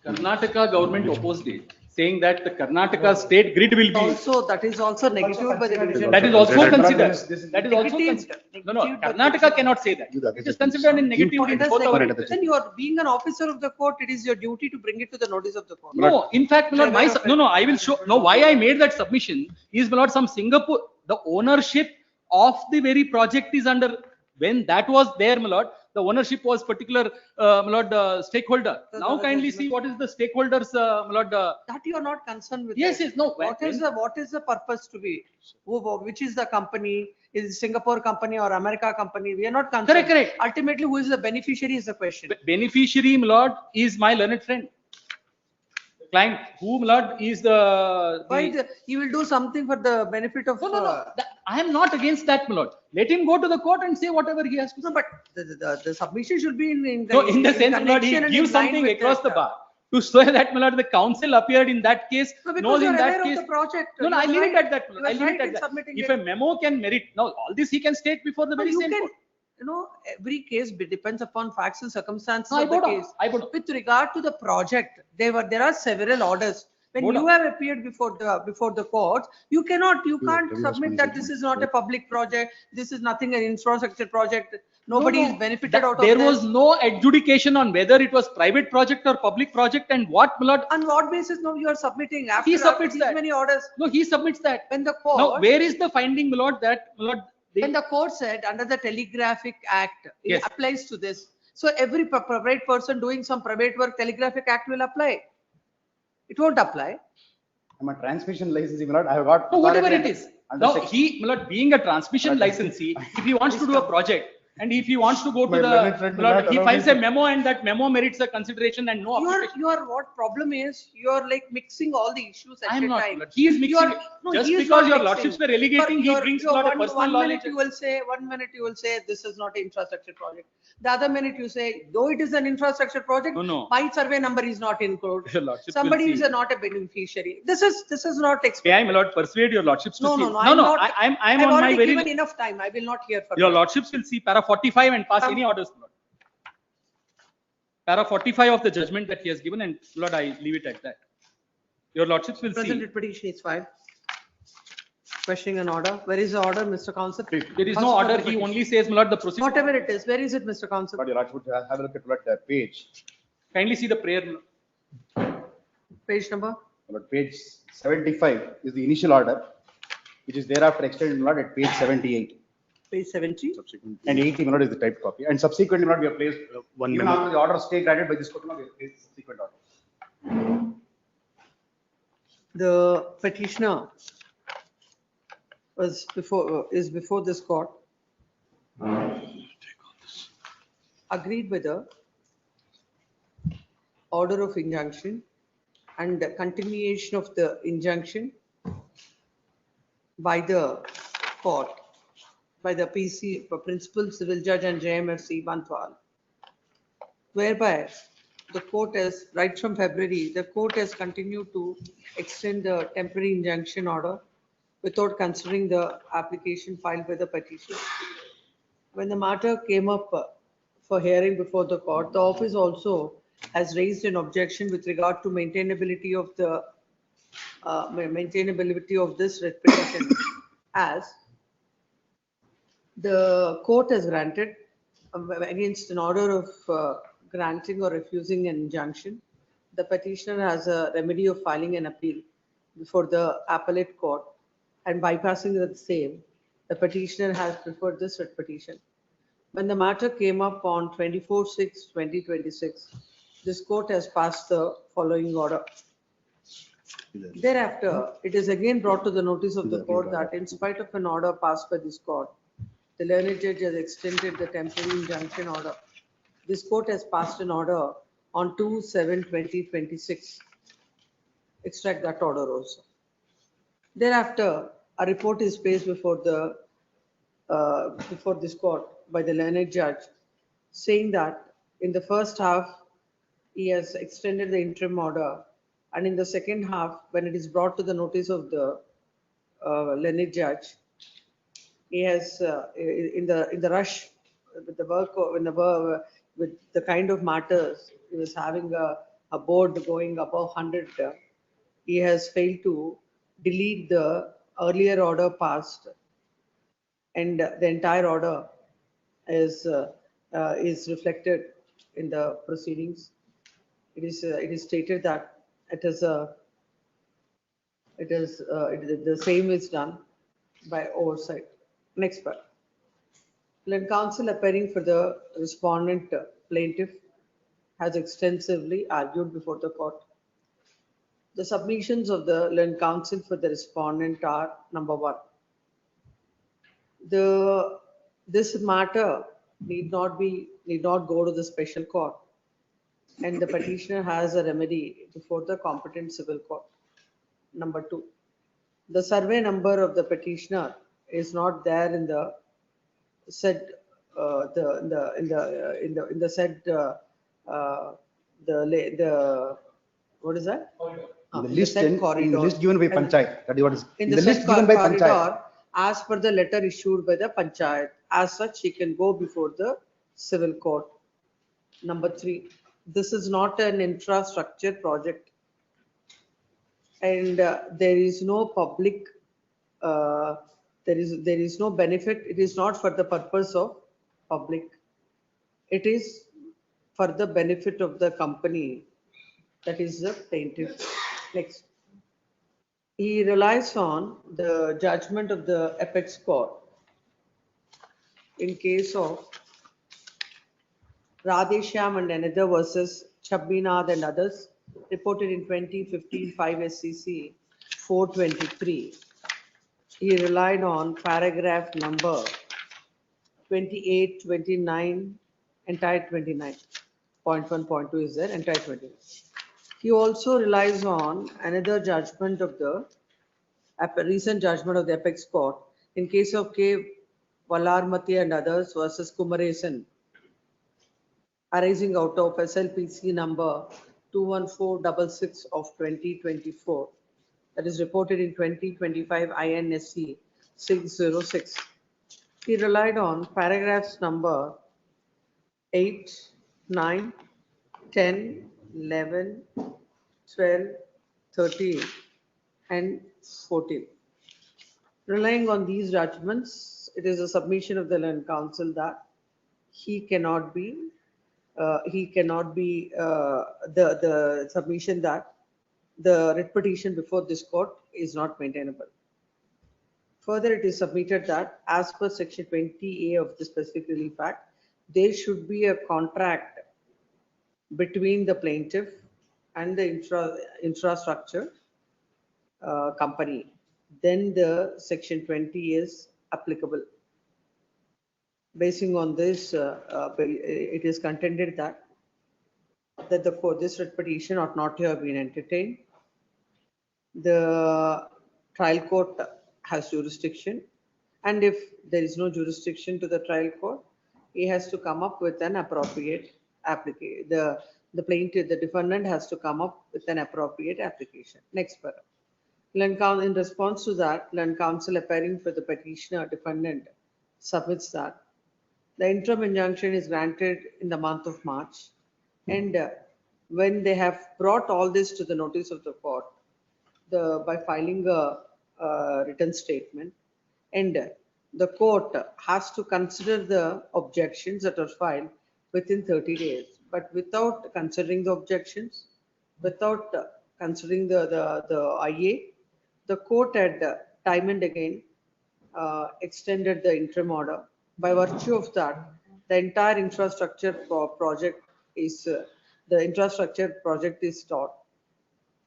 Karnataka government opposed it, saying that the Karnataka state grid will be. Also, that is also negative by the division. That is also Considered. considered. This is That is also negative. considered. No, Negative, but Karnataka cannot say that. It is considered in negative in It is both our negative. interests. Then you are being an officer of the court, it is your duty to bring it to the notice of the court. No, in fact, my lord, Aware of it. no, I will show, no, why I made that submission is, my lord, some Singapore, the ownership of the very project is under, when that was there, my lord, the ownership was particular, my lord, stakeholder. The- Now the kindly judgment. see what is the stakeholders, my lord, That you are not concerned with. yes, that. yes, no. What is the purpose to be? Which is the company? Is it Singapore company or America company? We are not concerned. Correct. Ultimately, who is the beneficiary is the question. Beneficiary, my lord, is my learned friend. Client, who, my lord, is Why you will do something for the benefit of. No. I am not against that, my lord. Let him go to the court and say whatever he has to say. No, but the submission should be in. No, in the sense, my lord, he connection and in gives line something with across the that. bar. To show that, my lord, the council appeared in that case, No, because knows you are in that aware of case. the project. No, You I are leave it right. at that. You I are leave right it at in that. submitting If it. a memo can merit, now all this he can state before the No, very you same can, court. every case depends upon facts and circumstances No, I of the brought up, case. I brought up. With regard to the project, there are several orders. When Hold you on. have appeared before the court, you can't submit that this is not a public project, this is nothing an infrastructure project. Nobody is benefited out of this. There was no adjudication on whether it was private project or public project and what, my lord. On what basis now you are submitting after He submits these that. many orders? No, he submits that. When the Now, court, where is the finding, my lord, that, my lord, when the court said under the Telegraphic Act, it Yes. applies to this. So every private person doing some private work, Telegraphic Act will apply. It won't apply. I'm a transmission licensee, my lord. I have got. no, whatever authority it is. under Now, section- he, my lord, being a transmission licensee, if he wants to do a project, and if he wants to go to My learned friend the, will my lord, not he allow files me a to- memo and that memo merits a consideration and no application. What problem is, you are like mixing all the issues at I am a not, time. my lord. He is You are- mixing. no, Just he is because not your mixing. lordships were relegating, he But brings a your lot of one personal minute knowledge. you will say, 1 minute you will say, this is not an infrastructure project. The other minute you say, though it is an infrastructure project, No. my survey number is not included. Your lordships will Somebody is see. not a beneficiary. This is not May expected. I, my lord, persuade your lordships to No, see? no, no, I'm not. I'm I've on my already very. given enough time. I will not hear further. Your lordships will see para 45 and pass any orders, my lord. Para 45 of the judgment that he has given, and Lord, I leave it at that. Your lordships will Present see. petition is filed. Questioning an order. Where is the order, Mr. Counsel? There is no First order. order He petition. only says, my lord, the proceeding. Whatever it is, where is it, Mr. Counsel? Lord, your lordship, have a look at what page. Kindly see the prayer. Page number? Lord, page 75 is the initial order, which is thereafter extended, Lord, at page 78. Page 70? And 80, Lord, is the typed copy. And subsequently, Lord, we have placed one even minute. after the order of stay granted by this court, Lord, we have placed subsequent order. The petitioner is before this court. Agreed with the order of injunction and the continuation of the injunction by the court, by the PC, Principal Civil Judge and JMFC Bantwal, whereby the court has, right from February, the court has continued to extend the temporary injunction order without considering the application filed by the petitioner. When the matter came up for hearing before the court, the office also has raised an objection with regard to maintainability of this writ petition, as the court has granted against an order of granting or refusing an injunction. The petitioner has a remedy of filing an appeal before the appellate court, and bypassing the same, the petitioner has preferred this writ petition. When the matter came up on 24/6/2026, this court has passed the following order. Thereafter, it is again brought to the notice of the court that in spite of an order passed by this court, the learned judge has extended the temporary injunction order. This court has passed an order on 2/7/2026. Extract that order also. Thereafter, a report is placed before this court by the learned judge, saying that in the first half, he has extended the interim order, and in the second half, when it is brought to the notice of the learned judge, he has in the rush with the work with the kind of matters he was having a board going above 100, he has failed to delete the earlier order passed, and the entire order is reflected in the proceedings. It is stated that the same is done by oversight. Next part. Learned counsel appearing for the respondent plaintiff has extensively argued before the court. The submissions of the learned counsel for the respondent are: number one, this matter need not go to the special court, and the petitioner has a remedy before the competent civil court. Number two, the survey number of the petitioner is not there in the said what is that? In the In list, said in the corridor. list given by panchayat, that is what is, In in the the list said given by panchayat. corridor, as per the letter issued by the panchayat. As such, he can go before the civil court. Number three, this is not an infrastructure project, and there is no public, there is no benefit. It is not for the purpose of public. It is for the benefit of the company, that is the plaintiff. Next. He relies on the judgment of the apex court in case of Radheshyam and another versus Chabbinath and others, reported in 2015 5 SCC 423. He relied on paragraph number 28, 29, entire 29. Point 1, point 2 is there, entire 29. He also relies on another judgment of the recent judgment of the apex court in case of K. Valarmati and others versus Kumaresan, arising out of SLPC number 21466 of 2024, that is reported in 2025 INSC 606. He relied on paragraphs number 8, 9, 10, 11, 12, 13, and 14. Relying on these judgments, it is a submission of the learned counsel that the submission that the writ petition before this court is not maintainable. Further, it is submitted that as per section 20A of the specific relief act, there should be a contract between the plaintiff and the infrastructure company. Then the section 20 is applicable. Basing on this, it is contended that this writ petition ought not to have been entertained. The trial court has jurisdiction. And if there is no jurisdiction to the trial court, he has to come up with an appropriate application. The plaintiff, the defendant has to come up with an appropriate application. Next paragraph. In response to that, Land Counsel appearing for the petitioner defendant submits that the interim injunction is granted in the month of March. And when they have brought all this to the notice of the court, by filing a written statement, and the court has to consider the objections that are filed within 30 days. But without considering the objections, without considering the IA, the court had time and again extended the interim order. By virtue of that, the entire infrastructure project is stopped,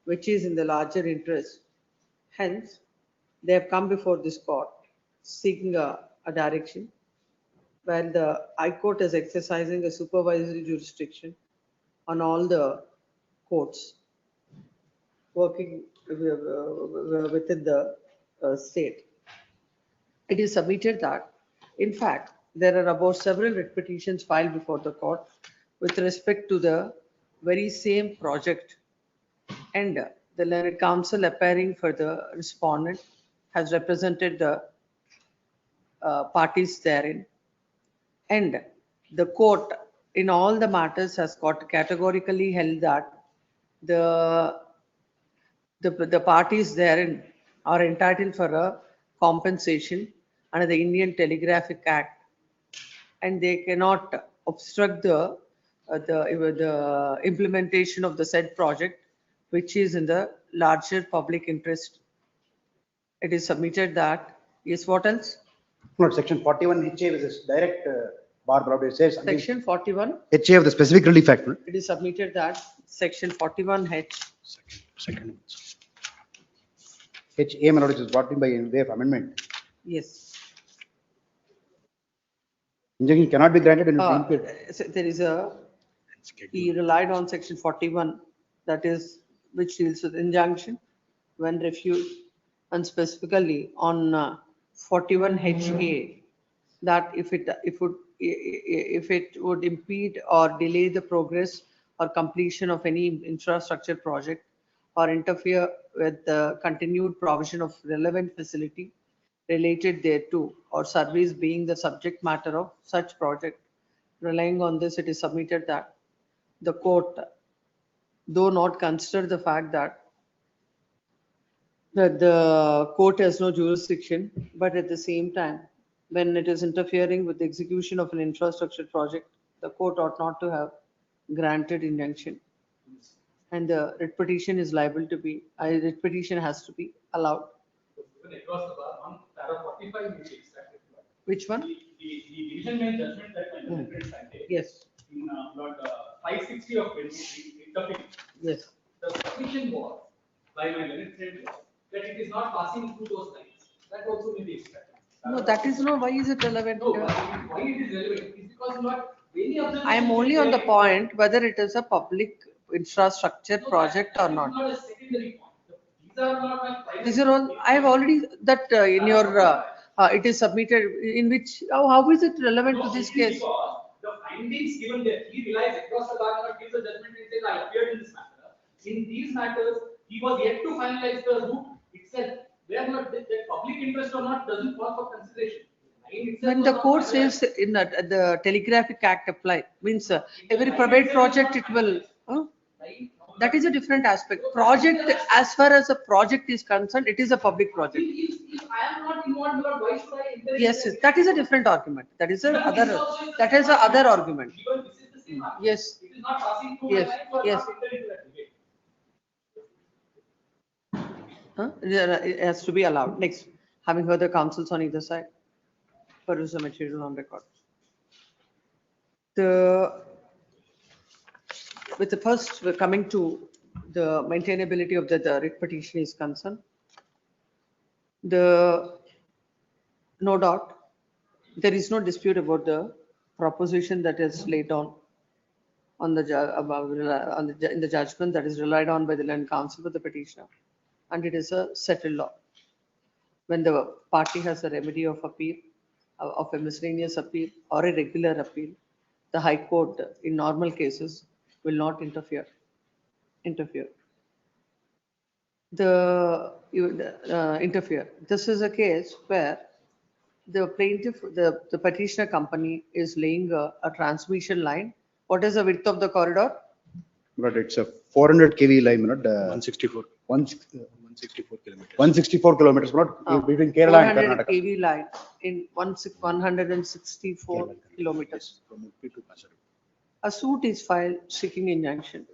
which is in the larger interest. Hence, they have come before this court seeking a direction where the High Court is exercising a supervisory jurisdiction on all the courts working within the state. It is submitted that, in fact, there are about several writ petitions filed before the court with respect to the very same project, and the learned counsel appearing for the respondent has represented the parties therein, and the court in all the matters has categorically held that the parties therein are entitled for a compensation under the Indian Telegraphic Act, and they cannot obstruct the implementation of the said project, which is in the larger public interest. It is submitted that, yes, what else? Not section 41 HA with this direct bar brought. It says Section 41, HA of the specific relief act. it is submitted that section 41H. Second. HA, my lord, which is brought in by way of amendment. Yes. Injunction cannot be granted in a time period. So there is he relied on section 41, that is, which deals with injunction when refused, and specifically on 41HA, that if it would impede or delay the progress or completion of any infrastructure project or interfere with the continued provision of relevant facility related thereto or service being the subject matter of such project. Relying on this, it is submitted that the court, though not consider the fact that the court has no jurisdiction, but at the same time, when it is interfering with the execution of an infrastructure project, the court ought not to have granted injunction. And the writ petition is liable to be, writ petition has to be allowed. Even across the bar, on para 45 may be extracted. Which one? The division main judgment that my learned cited Yes, in Lord 560 of 20, yes. the submission was by my learned friend was that it is not passing through those lines. That also may be extracted. No, that is no, why is it relevant? No, why it is relevant is because not many of them. I am only on the point whether it is a public infrastructure project or not. Not a secondary point. These are not my primary. These are all, I have already, that in your, it is submitted, in which, how is it relevant to this case? Because the findings given there, he relies across the bar and gives a judgment and says, I appeared in this matter. In these matters, he was yet to finalize the route itself. Where not that public interest or not doesn't call for consideration. When the court says in the Telegraphic Act apply, means every private project it will, that is a different aspect. Project, as far as a project is concerned, it is a public project. If I am not involved, why should I intervene? Yes, yes, that is a different argument. That is a other argument. Even this is the same argument. Yes. It is not passing through Yes, my life or yes. not entering into that debate. It has to be allowed. Next, having heard the counsels on either side, peruse the material on record. With the first, we're coming to the maintainability of the writ petition is concerned. No doubt, there is no dispute about the proposition that is laid down on the in the judgment that is relied on by the land counsel for the petitioner, and it is a settled law. when the party has a remedy of appeal, of a miscellaneous appeal or a regular appeal, the High Court in normal cases will not interfere. Interfere. This is a case where the plaintiff, the petitioner company is laying a transmission line. What is the width of the corridor? But it's a 400 kV line, not 164. 164 kilometers. 164 kilometers, not between Kerala and 400 Karnataka. kV line in 164 kilometers. From Udupi to Kasaragod. A suit is filed seeking injunction.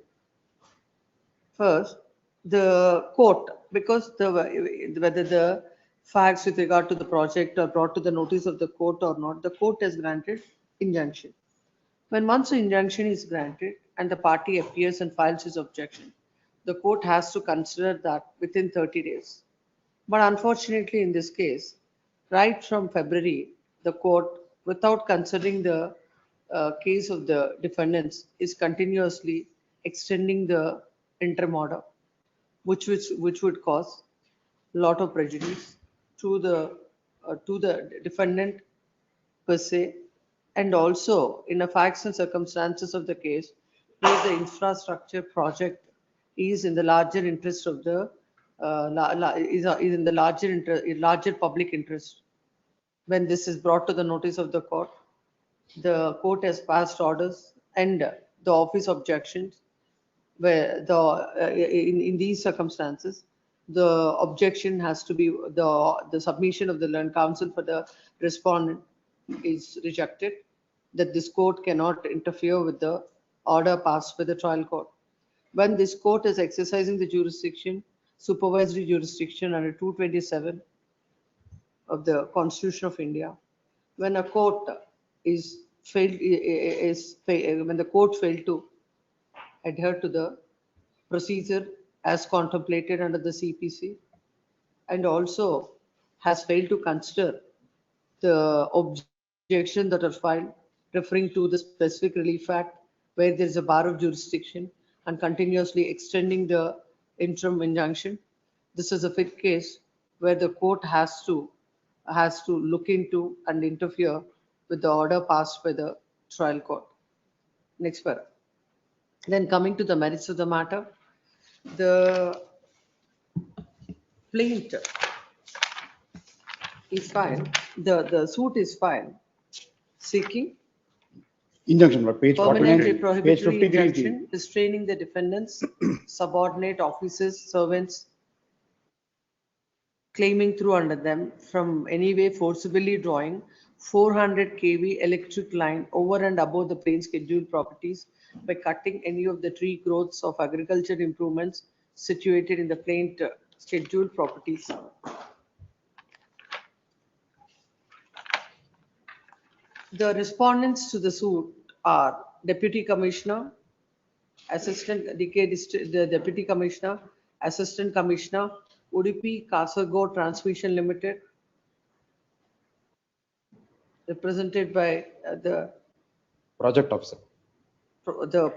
First, the court, because whether the facts with regard to the project are brought to the notice of the court or not, the court has granted injunction. When once the injunction is granted and the party appears and files his objection, the court has to consider that within 30 days. But unfortunately, in this case, right from February, the court, without considering the case of the defendants, is continuously extending the interim order, which would cause a lot of prejudice to the defendant per se, and also in the facts and circumstances of the case, where the infrastructure project is in the larger interest of the is in the larger public interest. When this is brought to the notice of the court has passed orders and the office objections, where in these circumstances, the objection has to be the submission of the learned counsel for the respondent is rejected, that this court cannot interfere with the order passed by the trial court. When this court is exercising the jurisdiction, supervisory jurisdiction under 227 of the Constitution of India, when a court when the court failed to adhere to the procedure as contemplated under the CPC, and also has failed to consider the objection that are filed referring to the specific relief act where there is a bar of jurisdiction and continuously extending the interim injunction. This is a fit case where the court has to look into and interfere with the order passed by the trial court. Next paragraph. Then coming to the merits of the matter, the plaintiff is filed, the suit is filed seeking Injunction, but page permanently 49, page prohibitory 53. injunction restraining the defendants, subordinate officers, servants, claiming through under them from any way forcibly drawing 400 kV electric line over and above the plain scheduled properties by cutting any of the tree growths of agriculture improvements situated in the plain scheduled properties. The respondents to the suit are Deputy Commissioner, the Deputy Commissioner, Assistant Commissioner, Udupi Kasaragod Transmission Limited, represented by the Project officer,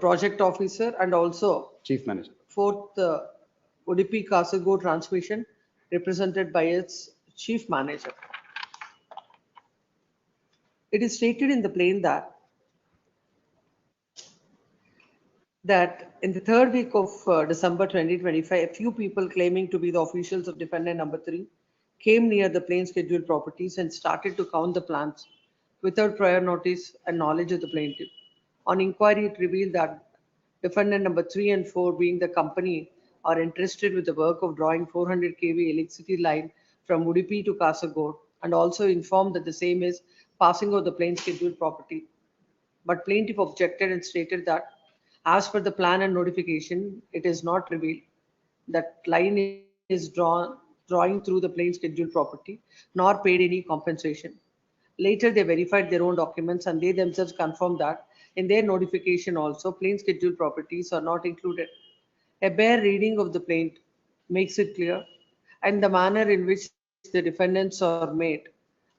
project officer, and also chief manager. fourth, Udupi Kasaragod Transmission, represented by its chief manager. It is stated in the plain that in the third week of December 2025, a few people claiming to be the officials of defendant number 3 came near the plain scheduled properties and started to count the plants without prior notice and knowledge of the plaintiff. On inquiry, it revealed that defendant number 3 and 4, being the company, are interested with the work of drawing 400 kV electricity line from Udupi to Kasaragod, and also informed that the same is passing over the plain scheduled property. But plaintiff objected and stated that as per the plan and notification, it is not revealed that line is drawing through the plain scheduled property, nor paid any compensation. Later, they verified their own documents and they themselves confirmed that in their notification also, plain scheduled properties are not included. A bare reading of the plaint makes it clear, and the manner in which the defendants are made,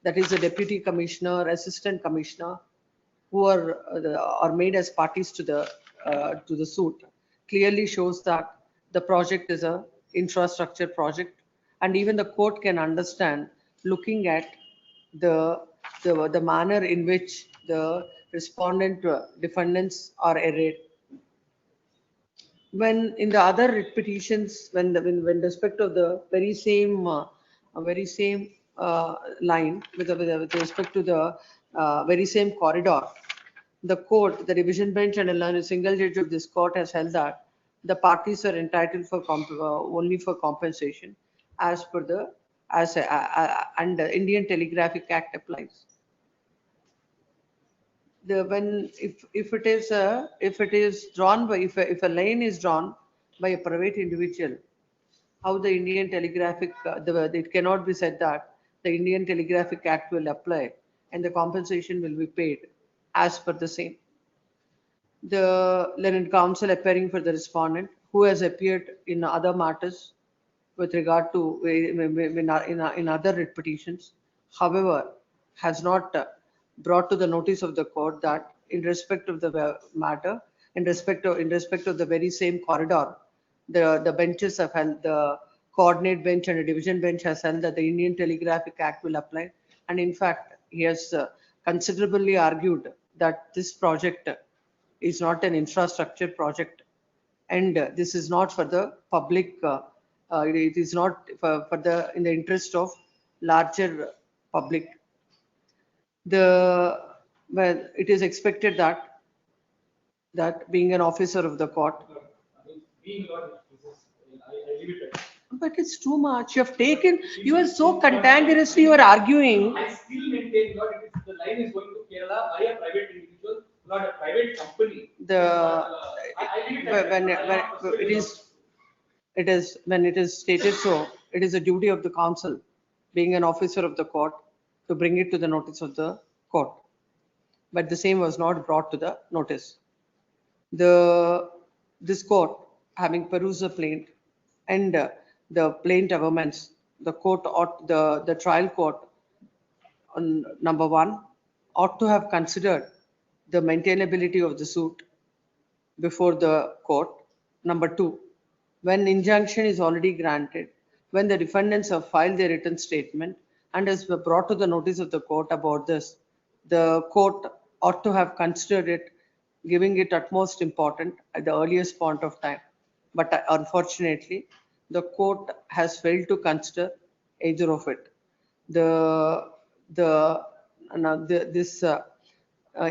that is the Deputy Commissioner, Assistant Commissioner, who are made as parties to the suit, clearly shows that the project is a infrastructure project, and even the court can understand looking at the manner in which the respondent defendants are arrayed. When in the other writ petitions, when respect of the very same line with respect to the very same corridor, the court, the division bench and a single judge of this court has held that the parties are entitled for only for compensation as per the and the Indian Telegraphic Act applies. When if it is drawn by if a line is drawn by a private individual, how the Indian Telegraphic it cannot be said that the Indian Telegraphic Act will apply and the compensation will be paid as per the same. The learned counsel appearing for the respondent, who has appeared in other matters with regard to in other writ petitions, however, has not brought to the notice of the court that in respect of the matter, in respect of the very same corridor, the benches have held, the coordinate bench and a division bench has held that the Indian Telegraphic Act will apply, and in fact, he has considerably argued that this project is not an infrastructure project, and this is not for the public. It is not for the in the interest of larger public. Well, it is expected that being an officer of the court. But it's too much. You have taken. You are so cantankerously. You are arguing. I still maintain, Lord, the line is going to Kerala by a private individual, not a private company. When it is stated so, it is a duty of the counsel, being an officer of the court, to bring it to the notice of the court. But the same was not brought to the notice. This court, having perused the plaint and the plaint amendments, the trial court, on number one, ought to have considered the maintainability of the suit before the court. Number two, when injunction is already granted, when the defendants have filed their written statement and has brought to the notice of the court about this, the court ought to have considered it, giving it utmost importance at the earliest point of time. But unfortunately, the court has failed to consider either of it. In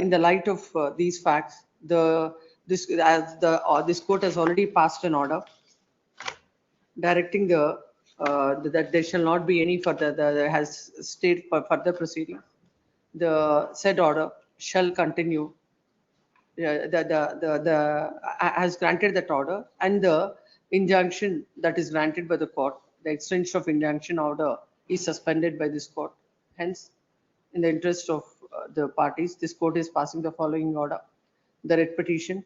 the light of these facts, this court has already passed an order directing that there shall not be any further, has stated for further proceeding. The said order shall continue. Has granted that order, and the injunction that is granted by the court, the extension of injunction order, is suspended by this court. Hence, in the interest of the parties, this court is passing the following order: the writ petition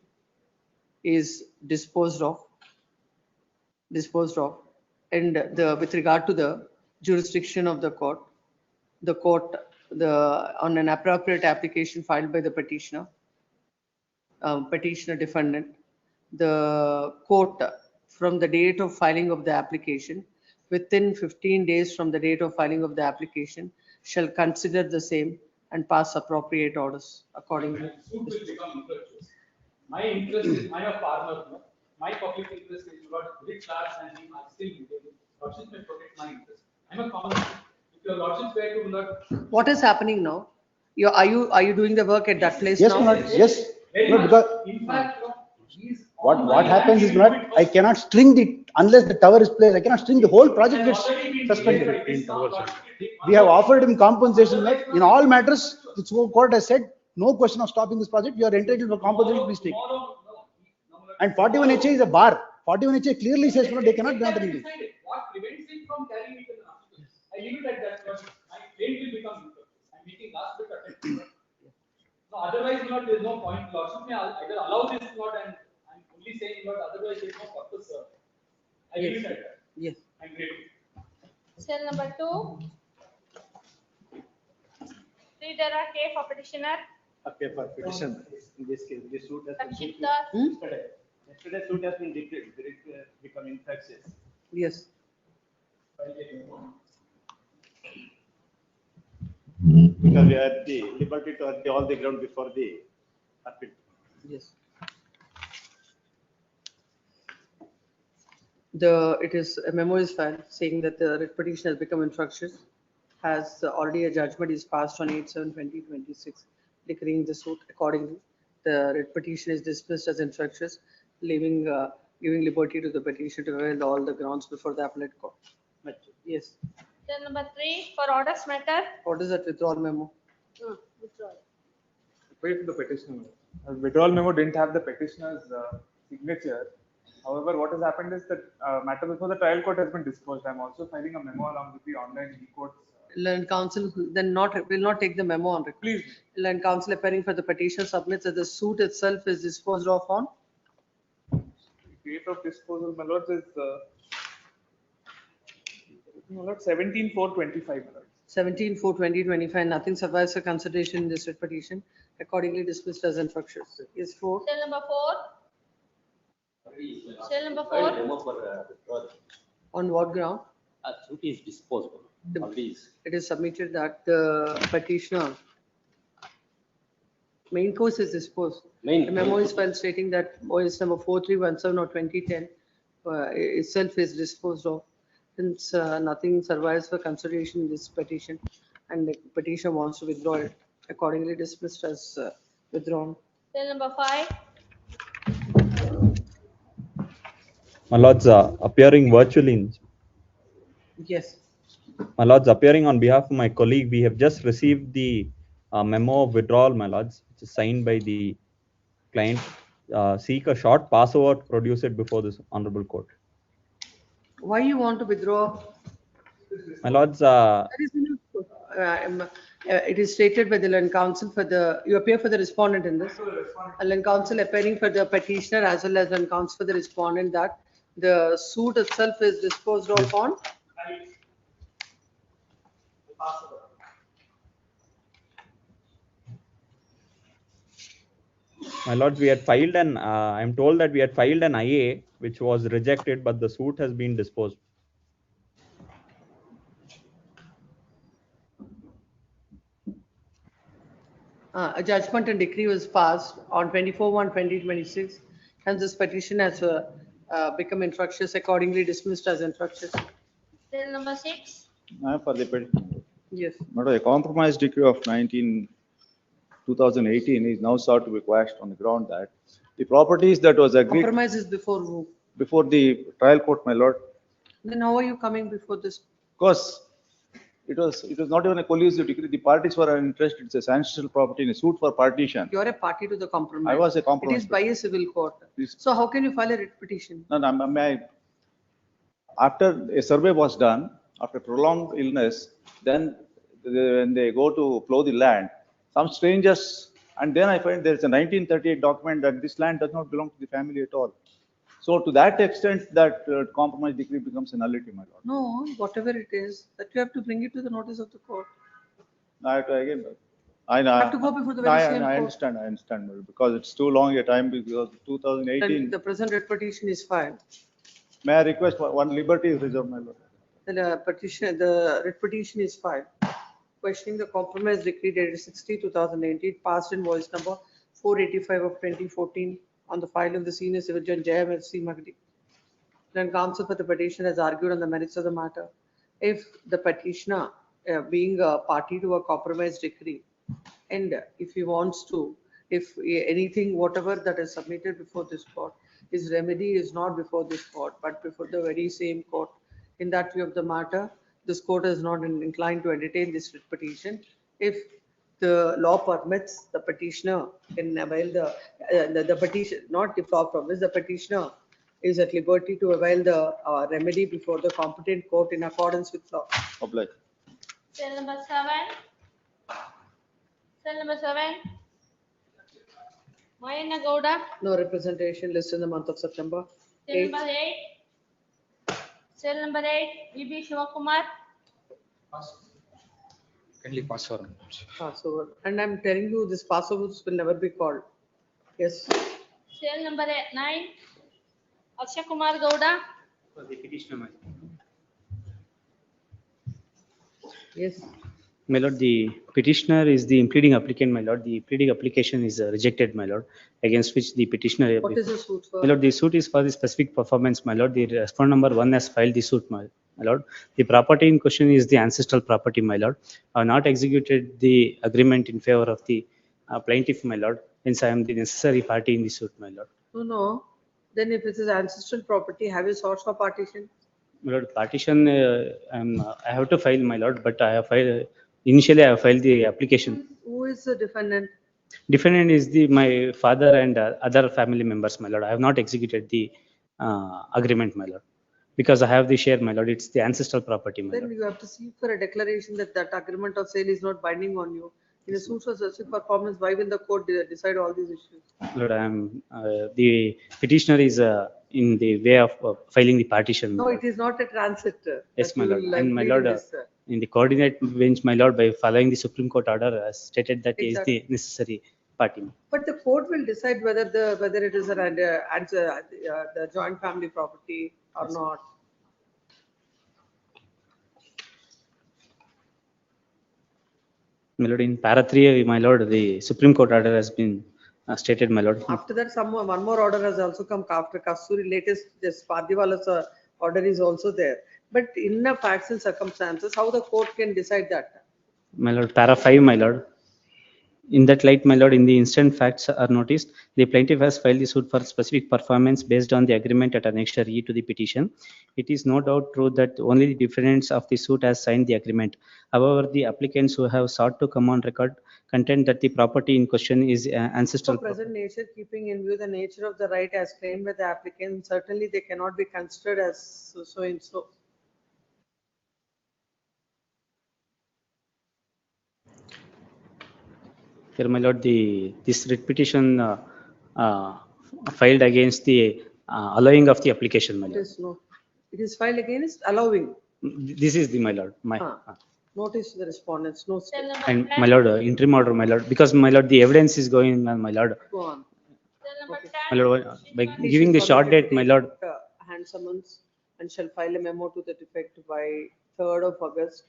is disposed of, and with regard to the jurisdiction of the court, on an appropriate application filed by the petitioner defendant, the court, from the date of filing of the application, within 15 days from the date of filing of the application, shall consider the same and pass appropriate orders accordingly. Suit will become infructuous. My interest is, I'm a farmer. My public interest is not rich large and I'm still living. Lordships may protect my interest. I'm a common man. If your lordships were to not. What is happening now? Are you doing the work at that place Yes, now? Lord, yes. No, because In fact, what happens is not, I cannot string unless the tower is placed, I cannot string the whole project gets suspended. We have offered him compensation, like, in all matters, the court has said, no question of stopping this project, you are entitled for compensation, please take. And 41HA is a bar. 41HA clearly says, no, they cannot grant anything. What prevents it from carrying it in the hospital? I leave it at that. My claim will become infructuous. I'm making last bit attempt. No, otherwise, there is no point. Lordship may either allow this and I'm only saying otherwise there is no purpose, sir. I leave it at that. Yes. I'm grateful. Cell number 2. Reader K for petitioner. Okay, for petition. In this case, this suit has been Rakshit Das. yesterday suit has been become infectious. Yes. because we had the liberty to have all the ground before the appeal. Yes. It is, a memo is filed saying that the writ petition has become infructuous, has already a judgment is passed on 8/7/2026, declaring the suit accordingly. The writ petition is dismissed as infructuous, leaving, giving liberty to the petition to avail all the grounds before the appellate court. Yes. Cell number 3 for orders matter. What is that withdrawal memo? Withdrawal. Wait for the petitioner. Withdrawal memo didn't have the petitioner's signature. However, what has happened is that matter before the trial court has been disposed. I'm also filing a memo along with the online e-courts. Learned counsel then will not take the memo on record. Please. Learned counsel appearing for the petition submits that the suit itself is disposed of on Date of disposal, my lords, is 17/4/25, my lords. 17/4/2025. Nothing survives for consideration in this writ petition. Accordingly dismissed as infructuous. Is 4. Cell number 4. Cell number 4. On what ground? Suit is disposable. It is submitted that the petitioner main course is disposed. The memo is filed stating that OS number 4317 or 2010 itself is disposed of. Since nothing survives for consideration in this petition and the petitioner wants to withdraw it, accordingly dismissed as withdrawn. Cell number 5. My lords, appearing virtually. Yes. My lords, appearing on behalf of my colleague, we have just received the memo of withdrawal, my lords, which is signed by the client. Seek a short passover, produce it before this honorable court. Why you want to withdraw? My lords, it is stated by the learned counsel for you appear for the respondent in this. Learned counsel appearing for the petitioner as well as learned counsel for the respondent that the suit itself is disposed of on. my lords, we had filed an, I'm told that we had filed an IA, which was rejected, but the suit has been disposed. A judgment and decree was passed on 24/1/2026. Hence, this petition has become infructuous, accordingly dismissed as infructuous. Cell number 6. For the petition. Yes. Madam, a compromise decree of 2018 is now sought to be quashed on the ground that the properties that was agreed Compromise is before who? before the trial court, my lord, Then how are you coming before this? because it was not even a collusive decree. The parties were interested. It's a sanctional property in a suit for partition. You are a party to the compromise. I was a It compromise. is by a civil court. Yes. So how can you file a writ petition? No, after a survey was done, after prolonged illness, then when they go to plow the land, some strangers, and then I find there is a 1938 document that this land does not belong to the family at all. So to that extent, that compromise decree becomes a nullity, my lord. No, whatever it is, that you have to bring it to the notice of the court. I have to again, I know. Have to go before the very same I court. understand, because it's too long a time because Then 2018. the present writ petition is filed. May I request one liberty is reserved, my lord. The writ petition is filed, questioning the compromise decree dated 60/2018, passed in voice number 485 of 2014 on the file of the senior civil judge J.M.F.C. Magdi. Then counsel for the petition has argued on the merits of the matter. If the petitioner, being a party to a compromise decree, and if he wants to, if anything, whatever that is submitted before this court, his remedy is not before this court, but before the very same court. In that view of the matter, this court is not inclined to entertain this writ petition. If the law permits, the petitioner can avail the petition, not if law permits, the petitioner is at liberty to avail the remedy before the competent court in accordance with law. Oblige. Cell number 7. Cell number 7. Mayana Gowda. No representation list in the month of September. Cell number 8. Cell number 8. B.B. Shivakumar. Kindly pass for. Passover. And I'm telling you, this Passovers will never be called. Yes. Cell number 9. Akshay Kumar Gowda. For the petitioner. Yes. My lord, the petitioner is the pleading applicant, my lord. The pleading application is rejected, my lord, against which the petitioner. What is the suit for? My lord, the suit is for the specific performance, my lord. The respondent number 1 has filed the suit, my lord. The property in question is the ancestral property, my lord. I have not executed the agreement in favor of the plaintiff, my lord. Hence, I am the necessary party in the suit, my lord. No. Then if it is ancestral property, have you sought for partition? My lord, partition, I have to file, my lord, but I have filed, initially I have filed the application. Who is the defendant? Defendant is my father and other family members, my lord. I have not executed the agreement, my lord, because I have the share, my lord. It's the ancestral property, my Then lord. you have to seek for a declaration that that agreement of sale is not binding on you. In a suit for specific performance, why will the court decide all these issues? Lord, the petitioner is in the way of filing the partition. No, it is not a transit. Yes, that my you lord. will, And my plead lord, in this, in the coordinate bench, my lord, by following the Supreme Court order, has stated that he is Exactly. the necessary party. But the court will decide whether it is the joint family property or not. My lord, in para 3, my lord, the Supreme Court order has been stated, my lord. After that, one more order has also come after Kasturi. Latest, this Pardiwala's order is also there. But in the facts and circumstances, how the court can decide that? My lord, para 5, my lord. In that light, my lord, in the instant facts are noticed, the plaintiff has filed the suit for specific performance based on the agreement at Annexure E to the petition. It is no doubt true that only the defendants of the suit has signed the agreement. However, the applicants who have sought to come on record contend that the property in question is ancestral. For present nature, keeping in view the nature of the right as claimed by the applicant, certainly they cannot be considered as so and so. Here, my lord, this writ petition filed against the allowing of the application, my lord. It is filed against allowing. This is the, my lord, Notice to the respondents, no stay. and my lord, interim order, my lord, because my lord, the evidence is going on, my lord. Go on. My lord, by giving the short date, my lord. Hand summons and shall file a memo to that effect by 3rd of August.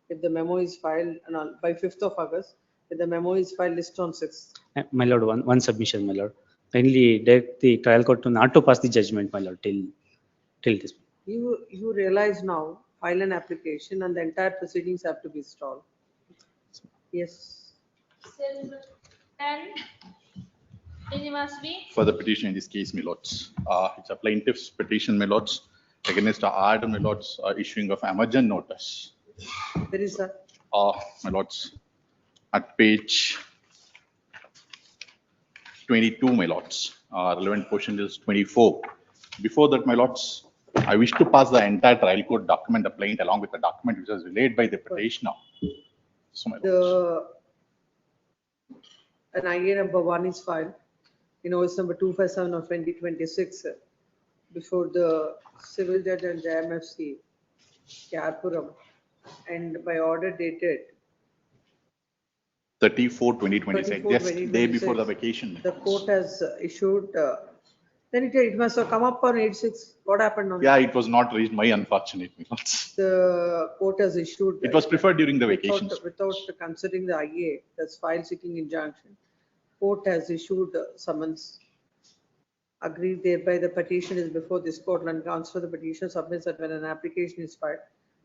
If the memo is filed by 5th of August, if the memo is filed list on 6th. My lord, one submission, my lord. Kindly direct the trial court to not to pass the judgment, my lord, till this. You realize now, file an application and the entire proceedings have to be stalled. Yes. For the petition in this case, my lords, it's a plaintiff's petition, my lords, against the order, my lords, issuing of emergent notice. There is a. My lords, at page 22, my lords, relevant portion is 24. Before that, my lords, I wish to pass the entire trial court document, the plaint, along with the document which was relayed by the petitioner. So, my lords. An IA number 1 is filed. It's number 257 of 2026 before the civil judge and the MFC, Kyapuram, and by order dated 34/2026, just day before the vacation. The court has issued. Then it must have come up on 8/6. What happened on? Yeah, it was not reached. My unfortunate. The court has issued. It was preferred during the vacation. Without considering the IA, that's file seeking injunction. Court has issued summons. Agreed thereby the petition is before this court and counsel the petition submits that when an application is filed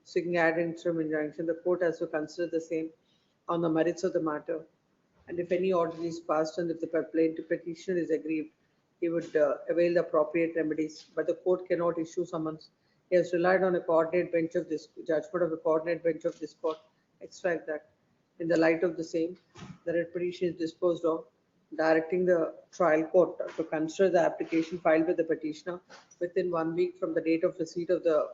seeking ad interim injunction, the court has to consider the same on the merits of the matter. And if any order is passed and if the plaintiff petitioner is aggrieved, he would avail the appropriate remedies. But the court cannot issue summons. He has relied on a coordinate bench of this judgment of a coordinate bench of this court. Extract that. In the light of the same, the writ petition is disposed of, directing the trial court to consider the application filed with the petitioner within 1 week from the date of receipt of the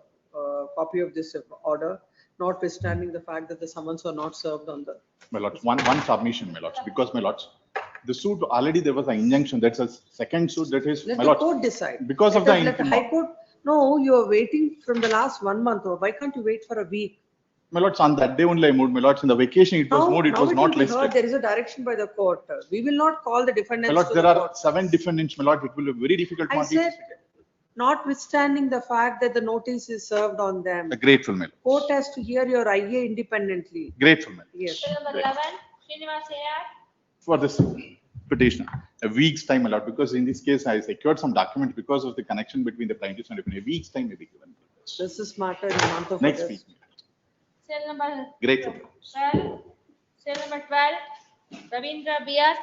copy of this order, notwithstanding the fact that the summons were not served on the. My lords, one submission, my lords, because my lords, the suit already there was an injunction. That's a second suit that is. Let my the lords, court decide. Because of Let the High Court. No, you are waiting from the last 1 month. Why can't you wait for a week? My lords, on that day only I moved. My lords, in the vacation it was moved. It was not listed. There is a direction by the court. We will not call the defendants. My lords, there are 7 defendants. My lord, it will be very difficult. I said, Notwithstanding the fact that the notice is served on them, Grateful, my lord. court has to hear your IA independently. Grateful, my lord. Yes. Question number 11, Srinivas AR. For this petitioner, a week's time allowed, because in this case I secured some documents because of the connection between the plaintiffs and defendant. A week's time may be given. This is matter in the month of Next August. week. Cell number Grateful. 12, cell number 12, Ravindra BR.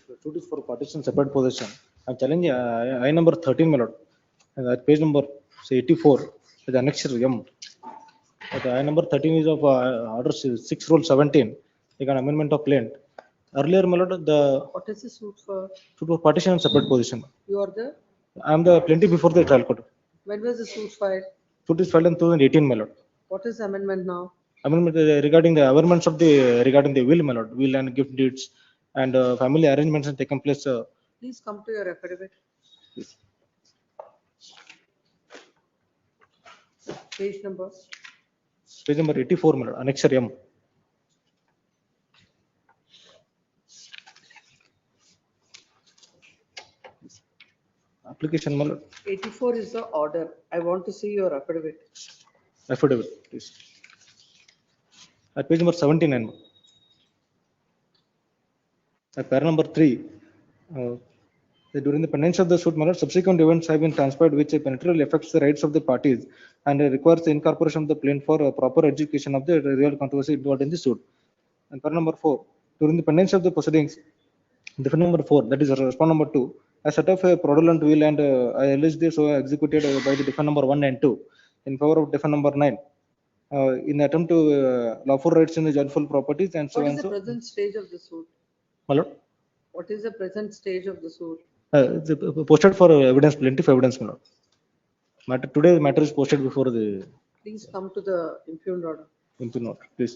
The suit is for partition separate possession. I'm challenging I number 13, my lord. And at page number say 84, the annexure M. The I number 13 is of order 6 rule 17. You can amendment of plaint. Earlier, my lord, the What is the suit for? suit was partition and separate possession. You are the, I am the plaintiff before the trial court. when was the suit filed? Suit is filed in 2018, my lord. What is the amendment now? Amendment regarding the amendments of the regarding the will, my lord, will and gift deeds and family arrangements have taken place. Please come to your affidavit. Page number. Page number 84, my lord, annexure M. Application, my lord. 84 is the order. I want to see your affidavit. Affidavit, please. At page number 79. At para number 3, that during the pendency of the suit, my lord, subsequent events have been transpired which penetrally affects the rights of the parties and requires the incorporation of the plaintiff for proper education of the real controversy involved in the suit. And para number 4, during the pendency of the proceedings, defendant number 4, that is respond number 2, I set off a fraudulent will and I allege this so executed by the defendant number 1 and 2 in favor of defendant number 9. In attempt to lawful rights in the joyful properties and so What and is the so. present stage of the suit? My lord, What is the present stage of the suit? it's posted for evidence, plaintiff evidence, my lord. Matter today, the matter is posted before the Please come to the impugned order. impugned order, please.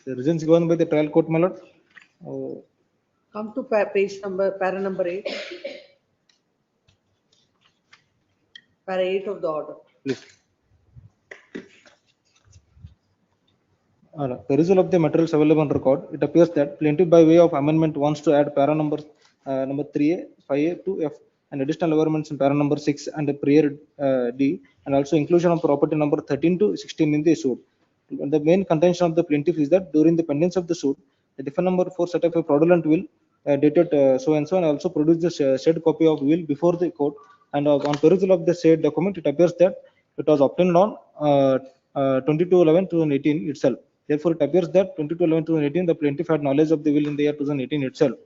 The reasons given by the trial court, my lord. Come to page number, para number 8. Para 8 of the order. Please. The result of the materials available on record, it appears that plaintiff by way of amendment wants to add para number 3A, 5A to F and additional amendments in para number 6 and prior D and also inclusion of property number 13 to 16 in the suit. The main contention of the plaintiff is that during the pendency of the suit, the defendant number 4 set up a fraudulent will dated so and so and also produced the said copy of will before the court and on perusal of the said document, it appears that it was obtained on 22/11/2018 itself. Therefore, it appears that 22/11/2018, the plaintiff had knowledge of the will in the year 2018 itself.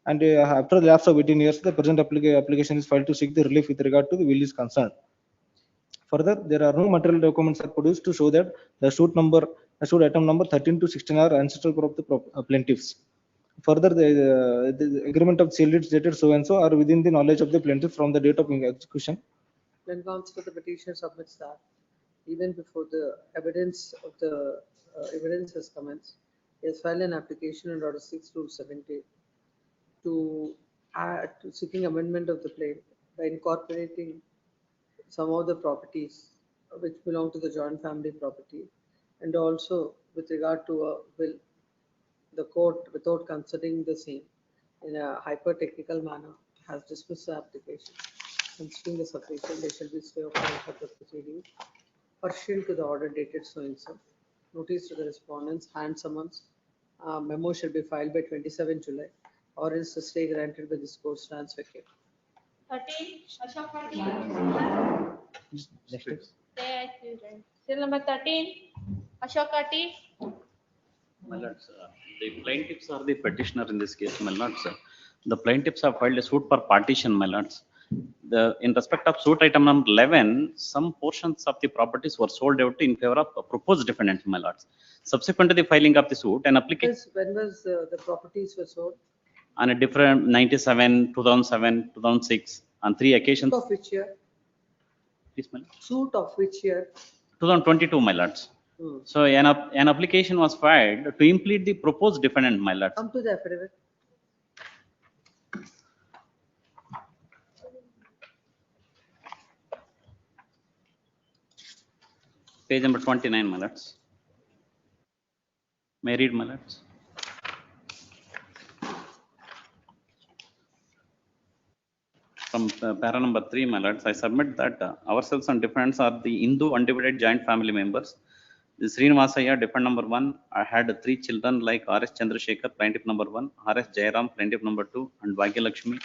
And after the lapse of 18 years, the present application is filed to seek the relief with regard to the will is concerned. Further, there are no material documents are produced to show that the suit item number 13 to 16 are ancestral of the plaintiffs. Further, the agreement of seal deeds dated so and so are within the knowledge of the plaintiff from the date of execution. When counsel the petitioner submits that, even before the evidence of the evidence has commenced, he has filed an application in order 6 to 70 to add to seeking amendment of the claim by incorporating some of the properties which belong to the joint family property, and also with regard to a will, the court, without considering the same in a hyper-technical manner, has dismissed the application. Considering the suppression, there shall be stay of the proceeding pursuant to the order dated so and so. Notice to the respondents, hand summons, memo shall be filed by 27 July, or else the stay granted by this court stands vacant. 13, Ashok Kati. Still number 13, Ashok Kati. My lords, the plaintiffs are the petitioner in this case, my lords. The plaintiffs have filed a suit for partition, my lords. In respect of suit item number 11, some portions of the properties were sold out in favor of a proposed defendant, my lords. Subsequent to the filing of the suit, an application. When was the properties were sold? On a different 97, 2007, 2006, on 3 occasions. Suit of which year? Please, my lord. Suit of which year? 2022, my lords. So an application was filed to implead the proposed defendant, my lords. Come to the affidavit. Page number 29, my lords. May I read, my lords? from para number 3, my lords, I submit that ourselves and defendants are the Hindu undivided joint family members. The Srinivasaya, defendant number 1, I had 3 children like R.S. Chandrasekhar, plaintiff number 1, R.S. Jairam, plaintiff number 2, and Bhagyalakshmi,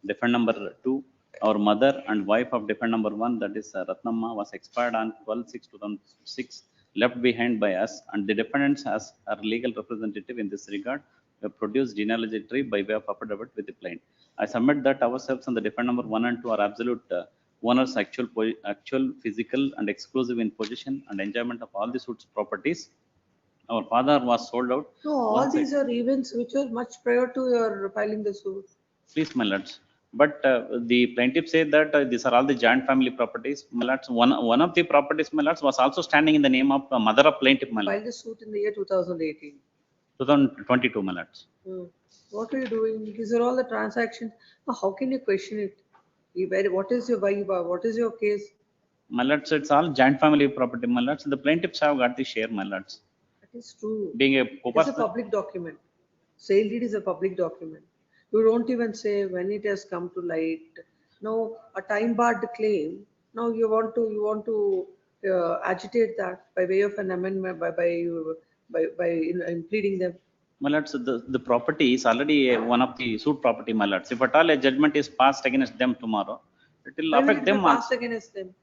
defendant number 2. Our mother and wife of defendant number 1, that is Ratnamma, was expired on 12/6/2006, left behind by us, and the defendants as our legal representative in this regard have produced genealogy by way of affidavit with the plaintiff. I submit that ourselves and the defendant number 1 and 2 are absolute owners, actual, physical, and exclusive in possession and enjoyment of all the suit's properties. Our father was sold out. No, all these are events which are much prior to your filing the suit. Please, my lords. But the plaintiff said that these are all the joint family properties. My lords, one of the properties, my lords, was also standing in the name of mother of plaintiff, my lords. Filed the suit in the year 2018. 2022, my lords. What are you doing? These are all the transactions. Now, how can you question it? What is your vibe? What is your case? My lords, it's all joint family property, my lords. The plaintiffs have got the share, my lords. That is true. Being a It's a public document. Sale deed is a public document. You don't even say when it has come to light. Now, a time barred claim. Now you want to agitate that by way of an amendment by pleading them. My lords, the property is already one of the suit property, my lords. If at all a judgment is passed against them tomorrow, it will affect them. Passed against them.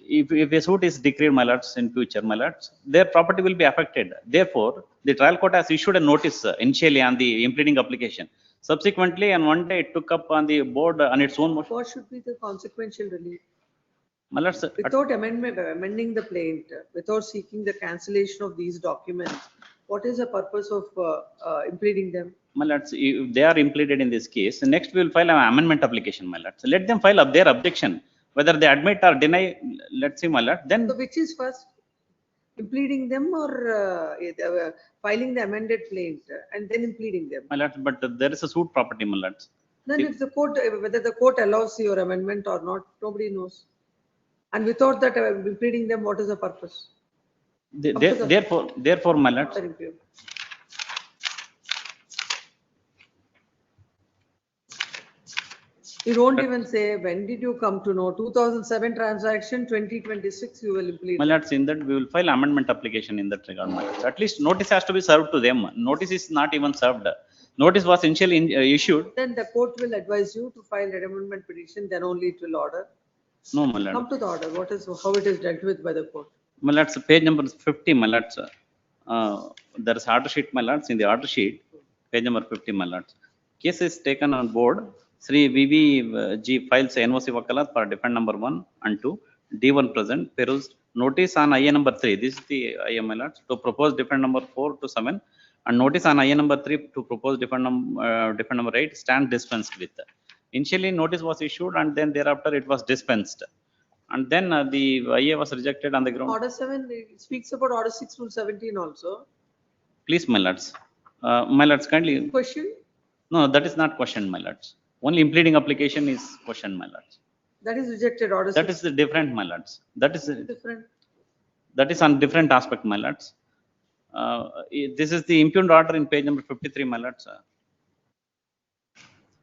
If a suit is decreed, my lords, in future, my lords, their property will be affected. Therefore, the trial court has issued a notice initially on the impleading application. Subsequently, and one day it took up on the board on its own motion. What should be the consequential relief? My lords, without amending the plaint, without seeking the cancellation of these documents, what is the purpose of impleading them? My lords, if they are impleaded in this case, next we will file an amendment application, my lords. Let them file up their objection. Whether they admit or deny, let's see, my lord. Then, so which is first, impleading them or filing the amended plaint and then impleading them? My lord, but there is a suit property, my lords. Then if the court, whether the court allows your amendment or not, nobody knows. And without that impleading them, what is the purpose? Therefore, my lords. You don't even say, when did you come to know? 2007 transaction, 2026, you will implement. My lords, in that we will file amendment application in that regard, my lords. At least notice has to be served to them. Notice is not even served. Notice was initially issued. Then the court will advise you to file an amendment petition, then only it will order. No, my lord. Come to the order. How it is dealt with by the court? My lords, page number 50, my lords. There is order sheet, my lords. In the order sheet, page number 50, my lords. Case is taken on board. Sri VVG files NOC Vakalat for defendant number 1 and 2. D1 present. Perused notice on IA number 3. This is the IA, my lords. To propose defendant number 4 to 7. And notice on IA number 3 to propose defendant number 8 stand dispensed with. Initially, notice was issued and then thereafter it was dispensed. And then the IA was rejected on the ground. Order 7 speaks about order 6 rule 17 also. Please, my lords. My lords, kindly. Question? No, that is not questioned, my lords. Only impleading application is questioned, my lords. That is rejected order. That is the different, my lords. That is different. That is on different aspect, my lords. This is the impugned order in page number 53, my lords.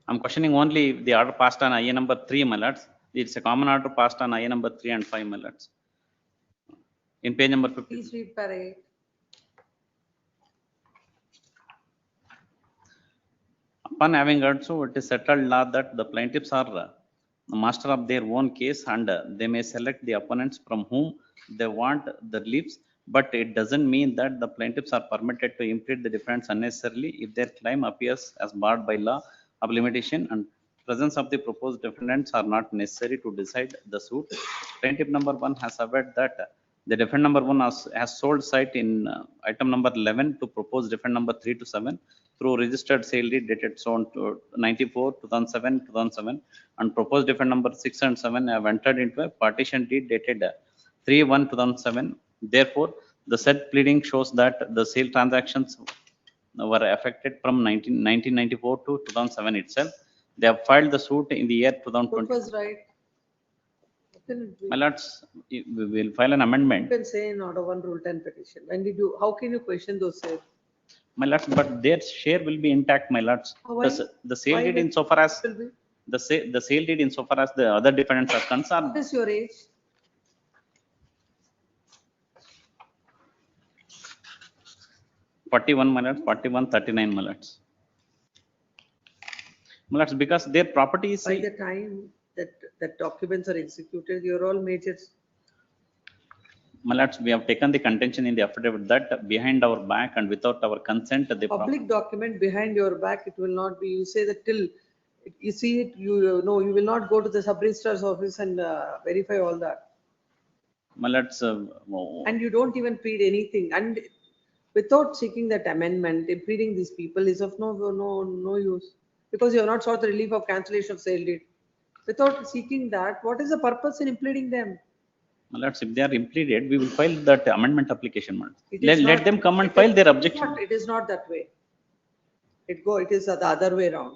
I'm questioning only the order passed on IA number 3, my lords. It's a common order passed on IA number 3 and 5, my lords. In page number 50. Please read para 8. Upon having heard so, it is settled law that the plaintiffs are the master of their own case and they may select the opponents from whom they want the reliefs, but it doesn't mean that the plaintiffs are permitted to impede the defendants unnecessarily if their claim appears as barred by law of limitation and presence of the proposed defendants are not necessary to decide the suit. Plaintiff number 1 has averred that the defendant number 1 has sold site in item number 11 to propose defendant number 3 to 7 through registered sale deed dated so on to 94, 2007, 2007 and proposed defendant number 6 and 7 have entered into a partition deed dated 3/1/2007. Therefore, the said pleading shows that the sale transactions were affected from 1994 to 2007 itself. They have filed the suit in the year 2020. What was right? My lords, we will file an amendment. You can say in order 1 rule 10 petition. When did you? How can you question those sales? My lords, but their share will be intact, my lords. Why? The sale deed insofar as The sale deed insofar as the other defendants are concerned. What is your age? 41, my lords, 41, 39, my lords. My lords, because their property is. By the time that documents are executed, you're all majors. My lords, we have taken the contention in the affidavit that behind our back and without our consent, the Public document behind your back, it will not be, you say that till you see it, you know, you will not go to the sub-registrar's office and verify all that. My lords, And you don't even plead anything. And without seeking that amendment, pleading these people is of no use. Because you have not sought the relief of cancellation of sale deed. Without seeking that, what is the purpose in impleading them? my lords, if they are impleaded, we will file that amendment application. My lords. It is Let not- them come and it file is- their it is objection. not- It is not that way. It is the other way around.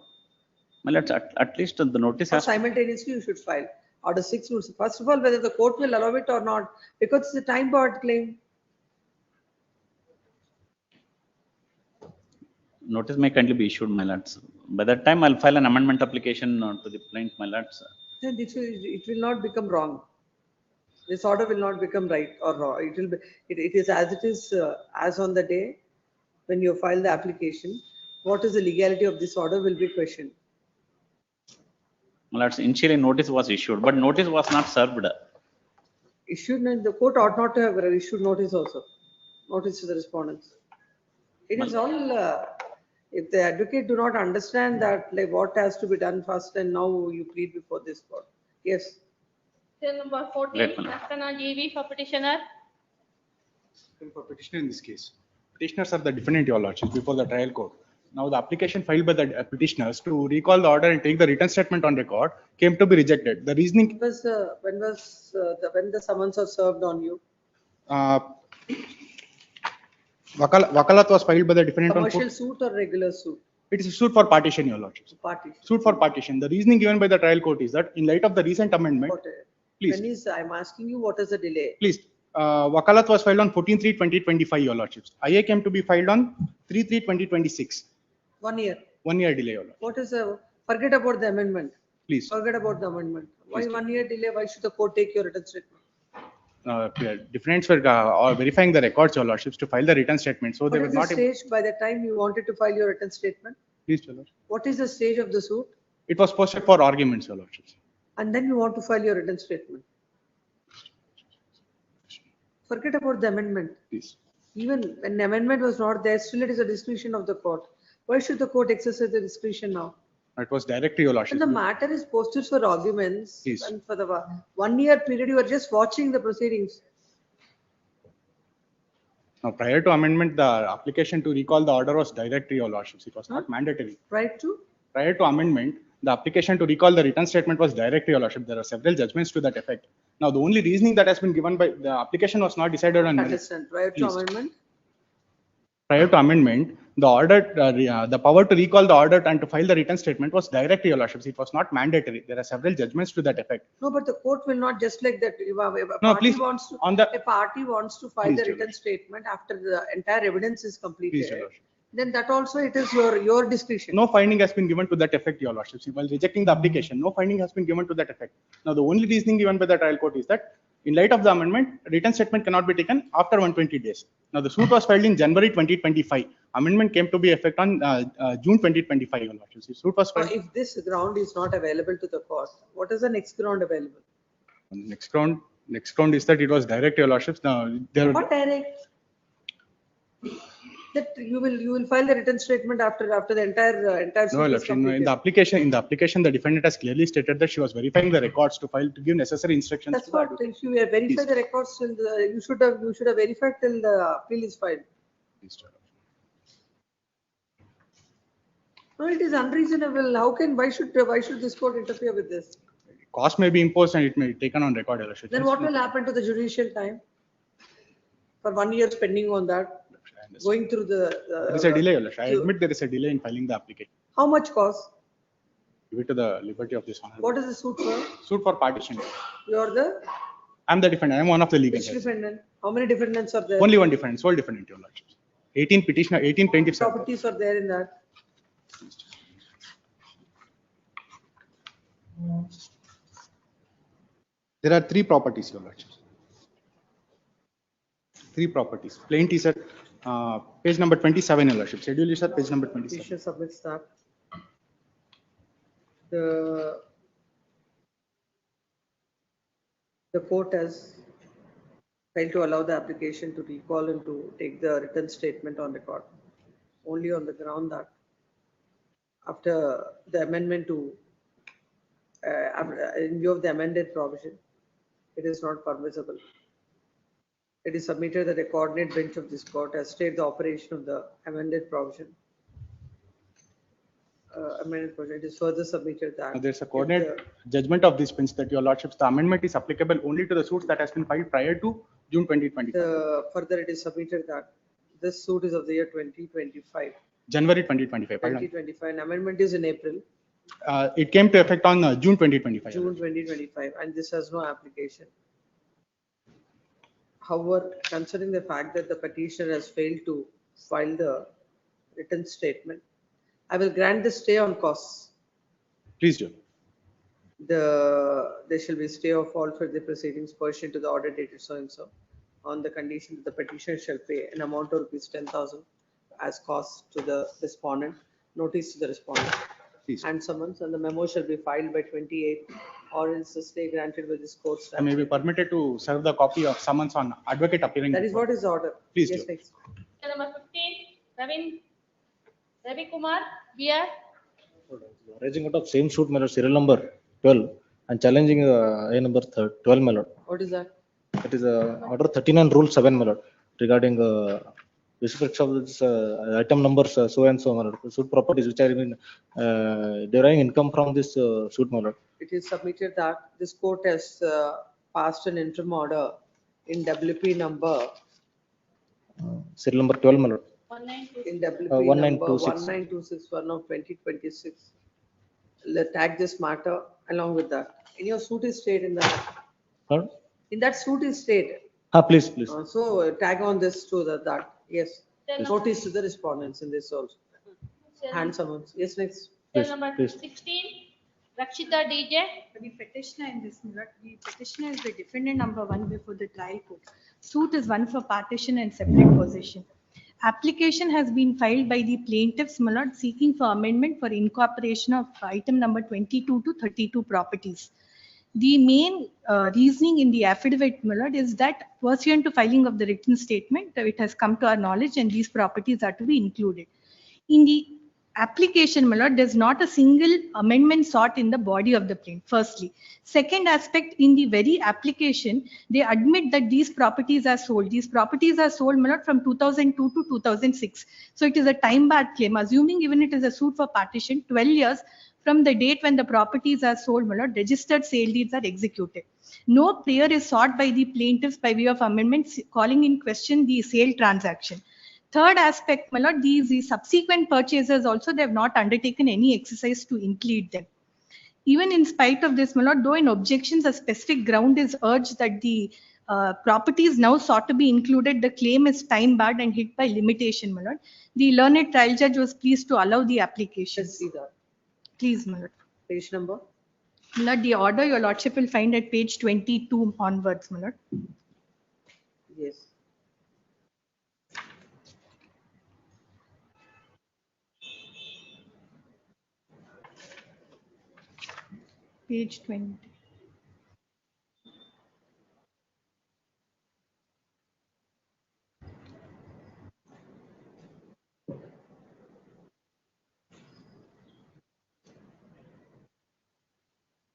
My lords, at least the notice Or has. simultaneously you should file. Order 6 rules. First of all, whether the court will allow it or not, because it's a time barred claim. Notice may kindly be issued, my lords. By that time, I'll file an amendment application to the plaintiff, my lords. Then it will not become wrong. This order will not become right or wrong. It will be, it is as on the day when you file the application. What is the legality of this order will be questioned. My lords, initially notice was issued, but notice was not served. Issued, and the court ought not to have issued notice also. Notice to the respondents. It is all, if the advocate do not understand that, like what has to be done first and now you plead before this court. Yes. Till number 14, Right, madam. Laksana GV for petitioner. For petitioner in this case, petitioners are the defendant, your lordships, before the trial court. Now the application filed by the petitioners to recall the order and take the written statement on record came to be rejected. The reasoning. When the summons are served on you? Wakalat was filed by the defendant on. Commercial suit or regular suit? It is a suit for partition, your lordships. Partition. Suit for partition. The reasoning given by the trial court is that in light of the recent amendment. Please. I'm asking you, what is the delay? Please. Wakalat was filed on 14/3/2025, your lordships. IA came to be filed on 3/3/2026. 1 year. 1 year delay, your lordship. What is forget about the amendment. Please. Forget about the amendment. Why Please. 1 year delay? Why should the court take your written statement? Defendants were verifying the records, your lordships, to file the written statement. So they What were is the not. stage by the time you wanted to file your written statement? Please, your lordship. What is the stage of the suit? It was posted for arguments, your lordships. And then you want to file your written statement. Forget about the amendment. Please. Even when the amendment was not there, still it is a discretion of the court. Why should the court exercise the discretion now? It was directly, your lordship. And the matter is posted for arguments. Please. And for the 1 year period, you are just watching the proceedings. Now, prior to amendment, the application to recall the order was directly, your lordships. It was not mandatory. Right to? Prior to amendment, the application to recall the written statement was directly, your lordship. There are several judgments to that effect. Now, the only reasoning that has been given by the application was not decided on merits. Understand. Prior to Please. amendment? Prior to amendment, the order, the power to recall the order and to file the written statement was directly, your lordships. It was not mandatory. There are several judgments to that effect. No, but the court will not just like that. If a No, party please, wants to, on the- a party wants to file Please, the Your written statement after the entire evidence is Please, completed, your lordship. then that also it is your discretion. No finding has been given to that effect, your lordships. While rejecting the application, no finding has been given to that effect. Now, the only reasoning given by the trial court is that in light of the amendment, written statement cannot be taken after 120 days. Now, the suit was filed in January 2025. Amendment came to be effect on June 2025, your lordships. The suit was Now, filed. if this ground is not available to the court, what is the next ground available? Next ground is that it was direct, your lordships. Now, there. What direct? That you will file the written statement after the entire No, suit is lordship. In completed. the application, the defendant has clearly stated that she was verifying the records to file to give necessary instructions. That's to the what, advocate. if you verify the records till you should have verified till the appeal is filed. No, it is unreasonable. Why should this court interfere with this? Cost may be imposed and it may be taken on record, your lordship. Then what will happen to the judicial time? For 1 year spending on that, going through There is a delay, your lordship. I admit there is a delay in filing the application. How much cost? Give it to the liberty of this honor. What is the suit for? Suit for partition. You are the I'm the defendant. I'm one of the legal which heads. defendant? How many defendants are there? Only one defendant, sole defendant, your lordship. 18 petitioner, 18 plaintiffs. are there. Properties are there in that. There are three properties, Your Lordship. Three properties. Plaintiff is at page number 27, Your Lordship. Schedule is at page number 27. Petitioner submits that the court has failed to allow the application to recall and to take the written statement on record, only on the ground that after the amendment to, in view of the amended provision, it is not permissible. It is submitted that a coordinate bench of this court has stayed the operation of the amended provision. It is further submitted that There's a coordinate judgment of this bench that, Your Lordship, the amendment is applicable only to the suits that has been filed prior to June 2025. Further, it is submitted that this suit is of the year 2025. January 2025. 2025. An amendment is in April. It came to effect on June 2025. June 2025, and this has no application. However, considering the fact that the petitioner has failed to file the written statement, I will grant the stay on costs. Please do. There shall be stay of all further proceedings pursuant to the order dated so and so, on the condition that the petitioner shall pay an amount of rupees 10,000 as cost to the respondent, notice to the respondent, and summons, and the memo shall be filed by 28th, or else the stay granted by this court. I may be permitted to serve the copy of summons on advocate appearing. That is what is the order. Please Yes, do. next. Number 15, Ravi Kumar, BR. Raising out of same suit, my lord, serial number 12, and challenging A number 12, my lord. What is that? That is order 39, rule 7, my lord, regarding respect of this item numbers so and so, my lord, suit properties which are even deriving income from this suit, my lord. It is submitted that this court has passed an interim order in WP number. Serial number 12, my lord. In WP 1926. 1926 of 2026. Let's tag this matter along with that. In your suit is stated in that. Pardon? In that suit is stated. Please, please. So tag on this to that. Yes. Yes. Notice to the respondents in this also. Hand summons. Yes, next. Cell number 16, Rakshita DJ. The petitioner in this matter, the petitioner is the defendant number 1 before the trial court. Suit is one for partition and separate possession. Application has been filed by the plaintiffs, my lord, seeking for amendment for incorporation of item number 22 to 32 properties. The main reasoning in the affidavit, my lord, is that pursuant to filing of the written statement, it has come to our knowledge and these properties are to be included. In the application, my lord, there's not a single amendment sought in the body of the plaint, firstly. Second aspect, in the very application, they admit that these properties are sold. These properties are sold, my lord, from 2002 to 2006. So it is a time-barred claim. Assuming even it is a suit for partition, 12 years from the date when the properties are sold, my lord, registered sale deeds are executed. No prayer is sought by the plaintiffs by way of amendments calling in question the sale transaction. Third aspect, my lord, these subsequent purchasers also, they have not undertaken any exercise to include them. Even in spite of this, my lord, though in objections, a specific ground is urged that the properties now sought to be included, the claim is time barred and hit by limitation, my lord. The learned trial judge was pleased to allow the application. Let's see that. Please, my lord. Page number? My lord, the order your lordship will find at page 22 onwards, my lord. Yes. Page 20.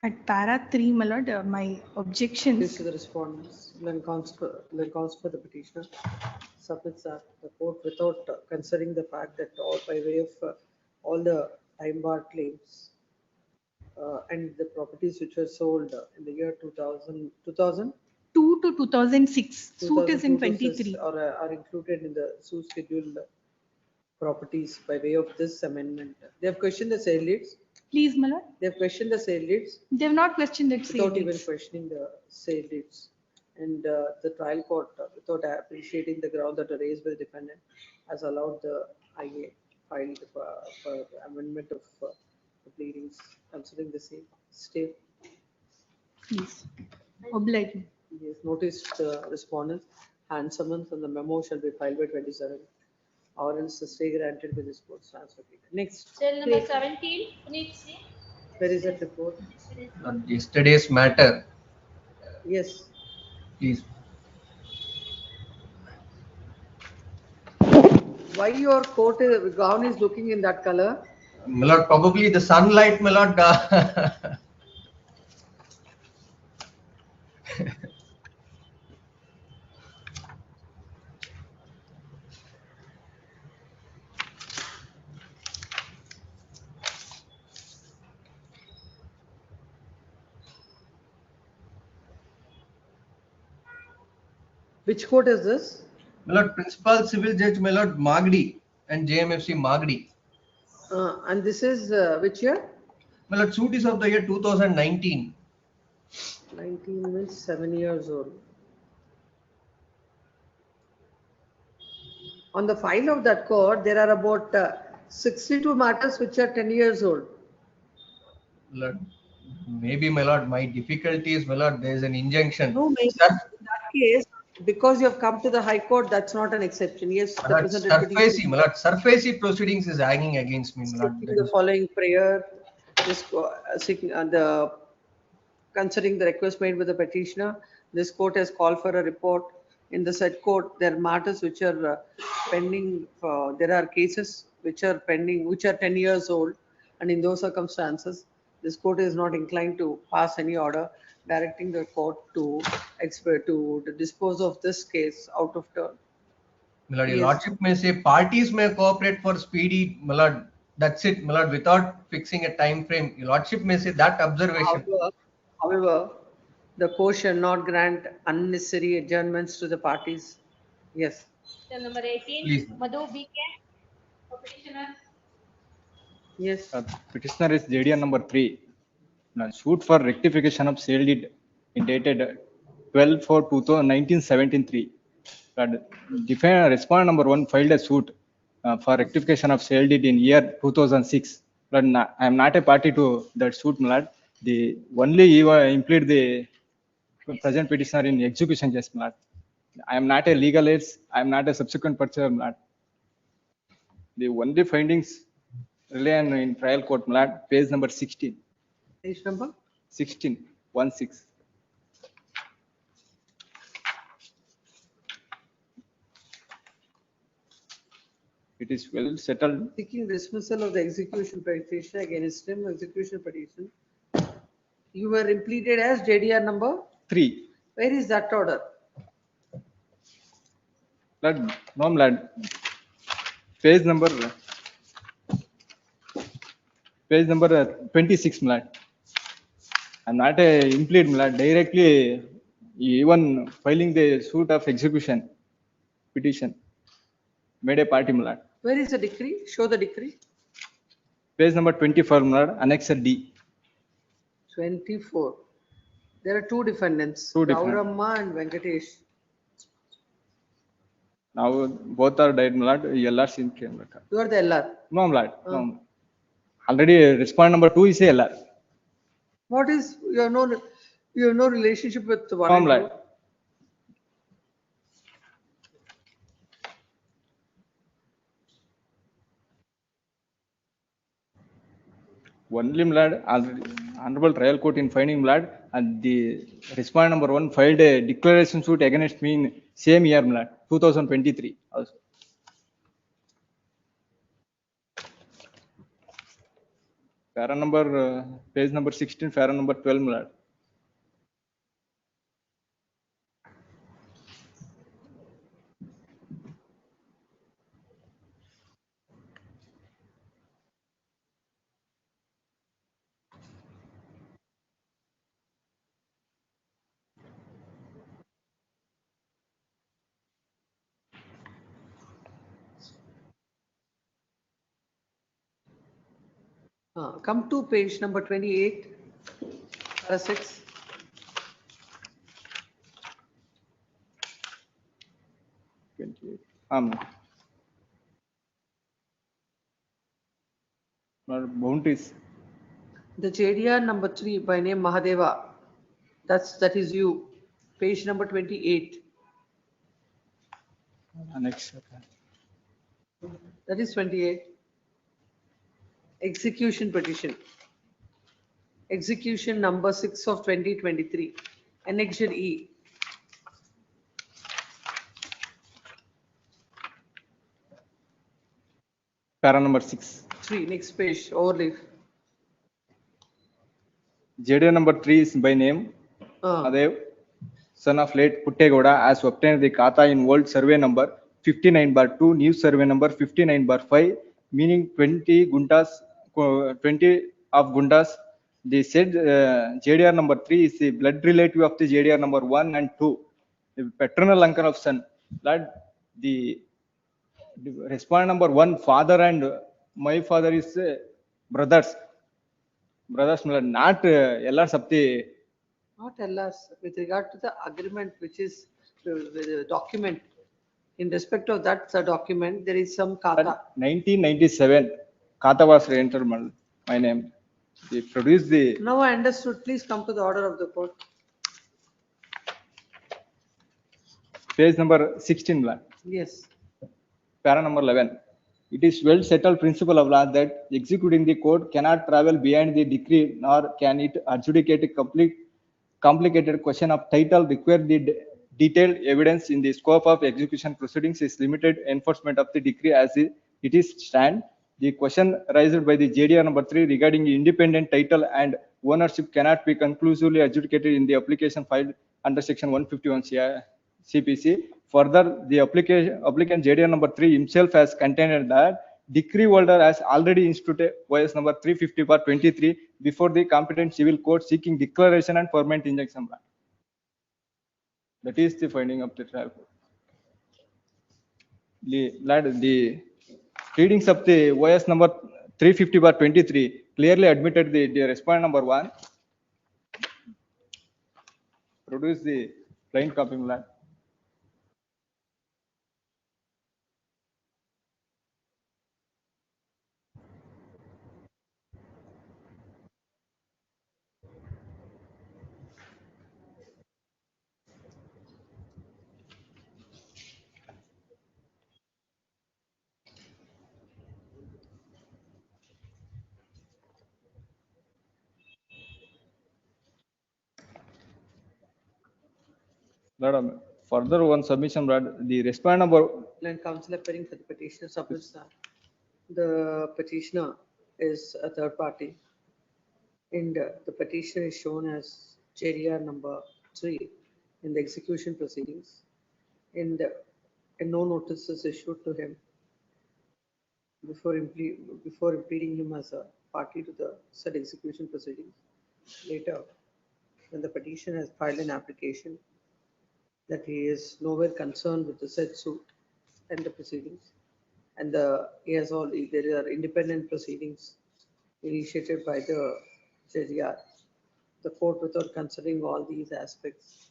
At para 3, my lord, my objections. This is the respondents. Then consider the petitioner submits that the court, without considering the fact that all by way of all the time bar claims and the properties which were sold in the year 2000 2 to 2006. Suit is in 23. Are included in the suit scheduled properties by way of this amendment. They have questioned the sale deeds. Please, my lord. They have questioned the sale deeds. They have not questioned the sale Without even deeds. questioning the sale deeds. And the trial court, without appreciating the ground that are raised by the defendant, has allowed the IA filed for amendment of the pleadings, considering the same stay. Please. Obliged. Yes, notice the respondents and summons on the memo shall be filed by 27, or else the stay granted with this court transfer. Next, Cell number 17, Puneet C. where is that report? Yesterday's matter, Yes. please. Why your coat gown is looking in that color? My lord, probably the sunlight, my lord. Which court is this? My lord, Principal Civil Judge, my lord, Magdi and JMFC Magdi. And this is which year? My lord, suit is of the year 2019. 19 means 7 years old. On the file of that court, there are about 62 matters which are 10 years old. My lord, maybe, my lord, my difficulty is, my lord, there is an injunction. No, maybe Sir, in that case, because you have come to the High Court, that's not an exception. Yes, my lord, Representative surface, my lord, surface proceedings is hanging against me, my lord. Seeking the following prayer, considering the request made with the petitioner, this court has called for a report. In the said court, there are matters which are pending. There are cases which are pending, which are 10 years old, and in those circumstances, this court is not inclined to pass any order directing the court to dispose of this case out of turn. My lord, your Yes. lordship may say parties may cooperate for speedy, my lord. That's it, my lord, without fixing a time frame. Your lordship may say that observation. However, the court shall not grant unnecessary adjournments to the parties. Yes. Cell number 18, Please. Madhu BK. For petitioner. Yes. Petitioner is JDR number 3. Now, suit for rectification of sale deed dated 12/4/1973. Respondent number 1 filed a suit for rectification of sale deed in year 2006. But I am not a party to that suit, my lord. The only implead the present petitioner in execution, just my lord. I am not a legal aid. I am not a subsequent purchaser, my lord. The only findings rely on in trial court, my lord, page number 16. Page number? 16, 16. It is well settled. Seeking dismissal of the execution petition against him, execution petition. You were impleaded as JDR number? 3. Where is that order? Lord, no, lord. Page number 26, lord. I'm not a implead, lord. Directly, even filing the suit of execution petition, made a party, lord. Where is the decree? Show the decree. Page number 24, lord. Annex D. 24. There are two defendants, Two defendants. Gauramma and Venkatesh. Now both are died, lord. LR in came. You are the LR. No, lord. No. Already respondent number 2 is a LR. What is you have no relationship with one No, and lord. two? Only lord, honorable trial court in finding lord, and the respondent number 1 filed a declaration suit against me in same year, lord, 2023 also. Para number, page number 16, para number 12, lord. Come to page number 28, para 6. Bounties. The JDR number 3 by name Mahadeva. That is you. Page number 28. Next. That is 28. Execution petition. Execution number 6 of 2023. Annexure E. Para number 6. 3. Next page. Overleaf. JDA number 3 is by name Adev, son of late Puttegoda, has obtained the Kata in old survey number 59/2, new survey number 59/5, meaning 20 guntas, 20 of guntas. The said JDR number 3 is the blood relative of the JDR number 1 and 2, the paternal uncle of son. That the respondent number 1, father and my father is brothers. Brothers, not LR Sapti. Not LS. With regard to the agreement, which is the document. In respect of that document, there is some Kata. 1997, Kata was entered my name. They produced the. Now I understood. Please come to the order of the court. Page number 16, land. Yes. Para number 11. It is well settled principle of law that executing the code cannot travel beyond the decree, nor can it adjudicate a complicated question of title require the detailed evidence in the scope of execution proceedings is limited enforcement of the decree as it is stand. The question raised by the JDR number 3 regarding independent title and ownership cannot be conclusively adjudicated in the application filed under section 151 CPC. Further, the applicant JDR number 3 himself has contended that decree holder has already instituted OS number 350/23 before the competent civil court seeking declaration and permanent injunction. That is the finding of the trial court. The readings of the OS number 350/23 clearly admitted the respondent number 1 produce the plain copy. Further one submission, the respondent number. Land counsel appearing for the petitioner submits that the petitioner is a third party and the petitioner is shown as JDR number 3 in the execution proceedings and no notice is issued to him before impeding him as a party to the said execution proceedings. Later, when the petitioner has filed an application that he is nowhere concerned with the said suit and the proceedings, and there are independent proceedings initiated by the JDR. The court, without considering all these aspects,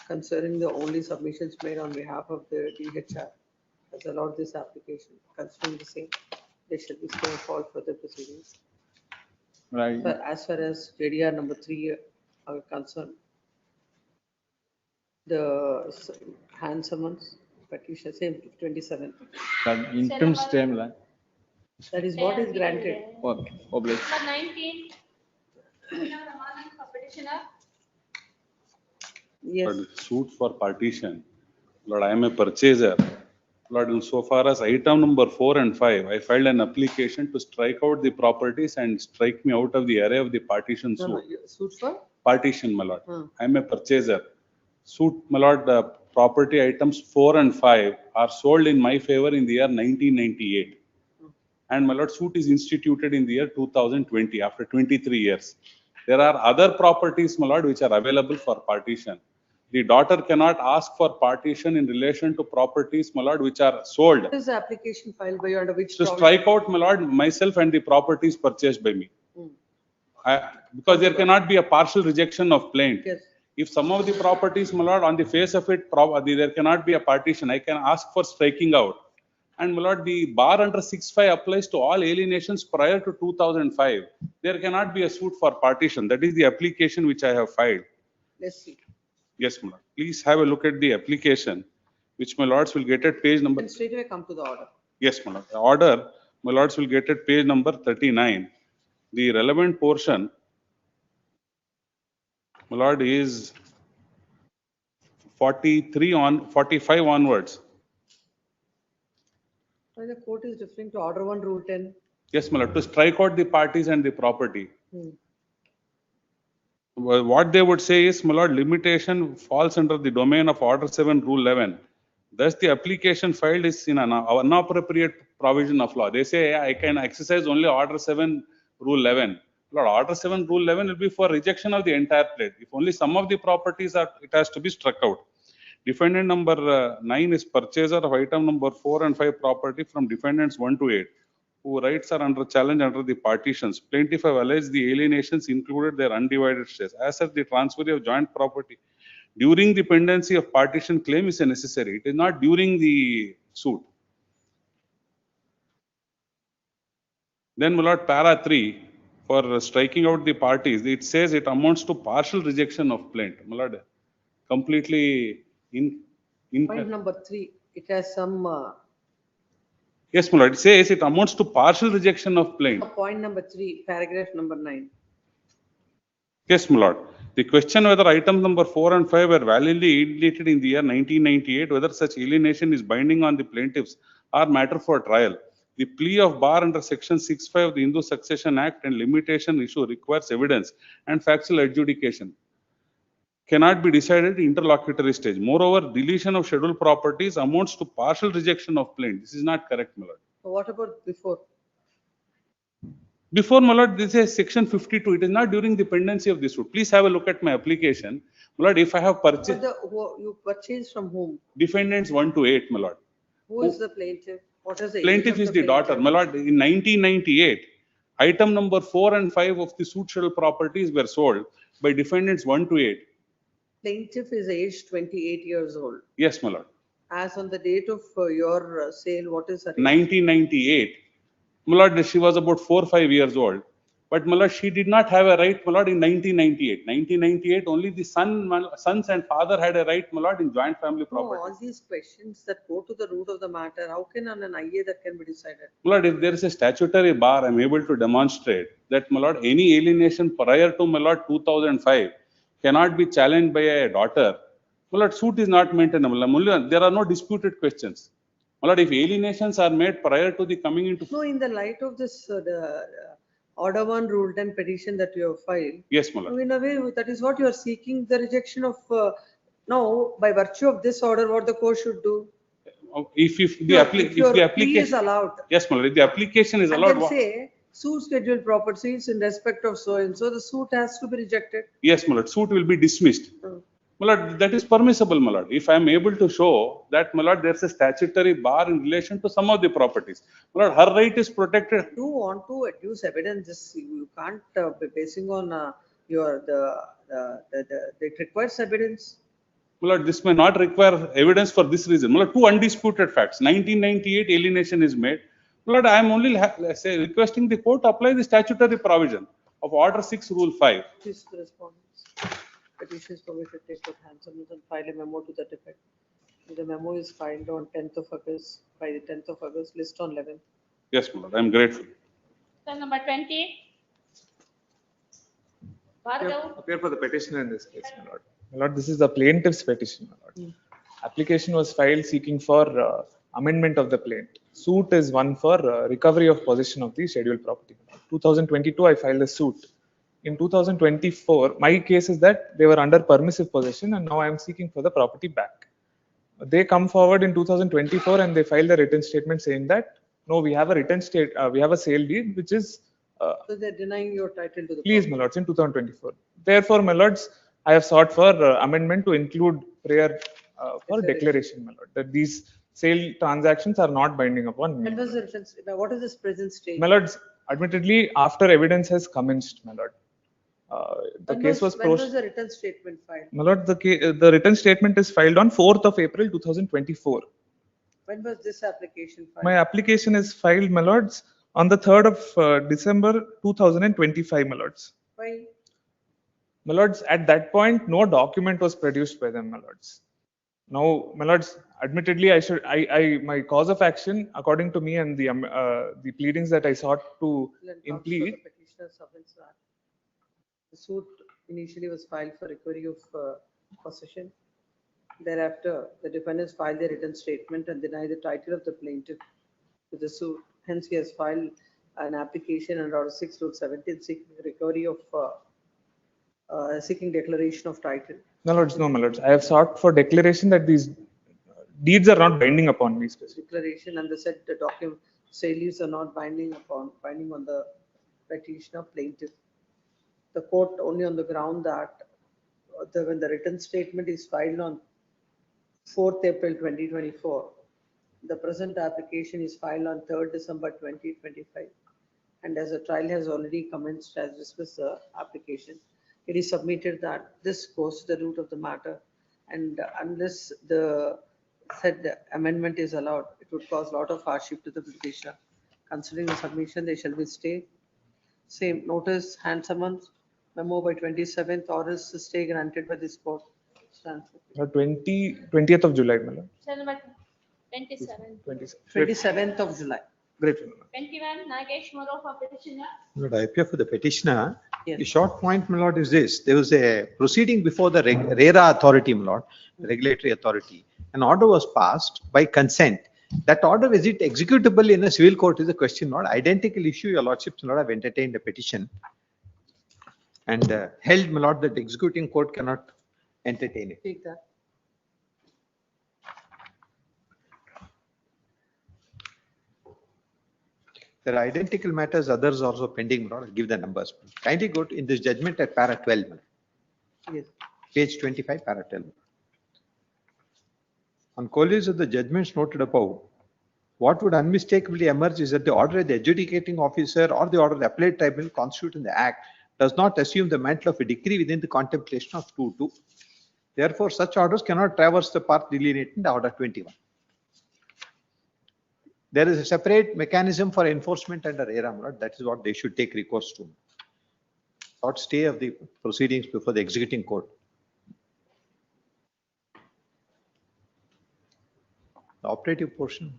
considering the only submissions made on behalf of the DHR, has allowed this application. Considering the same, there shall be stay for further proceedings. Right. But as far as JDR number 3 are concerned, the hand summons petition same 27. Interim stay. That is what is granted. Okay. Number 19. Petitioner. Yes. Lord, suit for partition. Lord, I am a purchaser. Lord, insofar as item number 4 and 5, I filed an application to strike out the properties and strike me out of the array of the partition suit. Suit for? Partition, my lord. I am a purchaser. Suit, my lord, the property items 4 and 5 are sold in my favor in the year 1998. And my lord, suit is instituted in the year 2020, after 23 years. There are other properties, my lord, which are available for partition. The daughter cannot ask for partition in relation to properties, my lord, which are sold. What is the application filed by you under which? To strike out, my lord, myself and the properties purchased by me. Because there cannot be a partial rejection of plaint. Yes. If some of the properties, my lord, on the face of it, there cannot be a partition, I can ask for striking out. And my lord, the bar under 6.5 applies to all alienations prior to 2005. There cannot be a suit for partition. That is the application which I have filed. Let's see. Yes, my lord. Please have a look at the application, which my lords will get at page number. And straight away come to the order. Yes, my lord. The order, my lords will get at page number 39. The relevant portion, my lord, is 45 onwards. Why the court is referring to order 1, rule 10? Yes, my lord, to strike out the parties and the property. Hmm. Well, what they would say is, my lord, limitation falls under the domain of order 7, rule 11. Thus, the application filed is in an inappropriate provision of law. They say I can exercise only order 7, rule 11. Lord, order 7, rule 11 will be for rejection of the entire plate. If only some of the properties are, it has to be struck out. Defendant number 9 is purchaser of item number 4 and 5 property from defendants 1 to 8, whose rights are under challenge under the partitions. Plaintiff have alleged the alienations included their undivided shares. As such, the transfer of joint property during the pendency of partition claim is necessary. It is not during the suit. Then, my lord, para 3, for striking out the parties, it says it amounts to partial rejection of plaint. My lord, completely in Point number 3, it has some. Yes, my lord, it says it amounts to partial rejection of plaint. Point number 3, paragraph number 9. Yes, my lord. The question whether items number 4 and 5 were validly alienated in the year 1998, whether such alienation is binding on the plaintiffs, are matter for trial. The plea of bar under section 6(5) of the Hindu Succession Act and limitation issue requires evidence and factual adjudication. Cannot be decided in interlocutory stage. Moreover, deletion of scheduled properties amounts to partial rejection of plaint. This is not correct, my lord. So what about before? Before, my lord, this is section 52. It is not during the pendency of the suit. Please have a look at my application. My lord, if I have purchased. You purchased from whom? Defendants 1 to 8, my lord. Who is the plaintiff? What is the age Plaintiff of is the daughter. My lord, in 1998, item number 4 and 5 of the suit scheduled properties were sold by defendants 1 to 8. Plaintiff is aged 28 years old. Yes, my lord. As on the date of your sale, what is her age? 1998. My lord, she was about 4 or 5 years old. But my lord, she did not have a right, my lord, in 1998. 1998, only the sons and father had a right, my lord, in joint family property. No, all these questions that go to the root of the matter, how can on an IA that can be decided? My lord, if there is a statutory bar, I am able to demonstrate that, my lord, any alienation prior to, my lord, 2005 cannot be challenged by a daughter. My lord, suit is not maintainable. There are no disputed questions. My lord, if alienations are made prior to the coming into. No, in the light of this, order 1, rule 10 petition that you have filed. Yes, my lord. In a way, that is what you are seeking, the rejection of, now, by virtue of this order, what the court should do? If the application is allowed. Yes, my lord, if the application is allowed. And then say, suit scheduled properties in respect of so and so, the suit has to be rejected. Yes, my lord, suit will be dismissed. My lord, that is permissible, my lord. If I am able to show that, my lord, there is a statutory bar in relation to some of the properties. My lord, her right is protected. You want to adduce evidence, this, you can't be basing on it requires evidence. My lord, this may not require evidence for this reason. My lord, two undisputed facts. 1998 alienation is made. My lord, I am only requesting the court to apply the statutory provision of order 6, rule 5. This correspondence. Petitions permitted take with handsome and file a memo to that effect. The memo is filed on 10th of August, by the 10th of August, list on 11th. Yes, my lord, I am grateful. Then number 20. Bhargav. Appear for the petitioner in this case, my lord. My lord, this is the plaintiff's petition, my lord. Application was filed seeking for amendment of the plaint. Suit is one for recovery of possession of the scheduled property. 2022, I filed a suit. In 2024, my case is that they were under permissive possession and now I am seeking for the property back. They come forward in 2024 and they filed a written statement saying that, no, we have a we have a sale deed, which is. So they're denying your title to the. Please, my lords, in 2024. Therefore, my lords, I have sought for amendment to include prayer for declaration, my lord, that these sale transactions are not binding upon me. And what is this present state? My lords, admittedly, after evidence has commenced, my lord. The case was. When was the written statement filed? My lord, the written statement is filed on 4th of April 2024. When was this application filed? My application is filed, my lords, on the 3rd of December 2025, my lords. Why? My lords, at that point, no document was produced by them, my lords. Now, my lords, admittedly, my cause of action, according to me and the pleadings that I sought to implead. The suit initially was filed for recovery of possession. Thereafter, the defendants filed their written statement and denied the title of the plaintiff to the suit. Hence, he has filed an application under Order 6, Rule 17, seeking recovery of seeking declaration of title. No, lords, no, my lords. I have sought for declaration that these deeds are not binding upon me. Declaration and the said the document say leaves are not binding on the petitioner plaintiff. The court only on the ground that when the written statement is filed on 4th April 2024, the present application is filed on 3rd December 2025, and as a trial has already commenced as discussed the application, it is submitted that this goes to the root of the matter, and unless the said amendment is allowed, it would cause a lot of hardship to the petitioner. Considering the submission, they shall be stay. Same notice, hand summons, memo by 27th, or is the stay granted by this court. 20th of July, my lord. 27. 27th of July. Great. 21, Nagesh Moro for petitioner. Lord, I appear for the petitioner. Yes. The short point, my lord, is this. There was a proceeding before the RERA authority, my lord, the regulatory authority. An order was passed by consent. That order, is it executable in a civil court is a question, not identical issue. Your lordships, my lord, have entertained a petition and held, my lord, that the executing court cannot entertain it. Take that. There are identical matters, others also pending, my lord. I'll give the numbers. Kindly go to, in this judgment at para 12, my lord. Yes. Page 25, para 12. On colliers of the judgments noted above, what would unmistakably emerge is that the order of the adjudicating officer or the order of the appellate tribunal constituted in the Act does not assume the mantle of a decree within the contemplation of 2.2. Therefore, such orders cannot traverse the path delineated in the Order 21. There is a separate mechanism for enforcement under RERA. That is what they should take recourse to. Not stay of the proceedings before the executing court. The operative portion.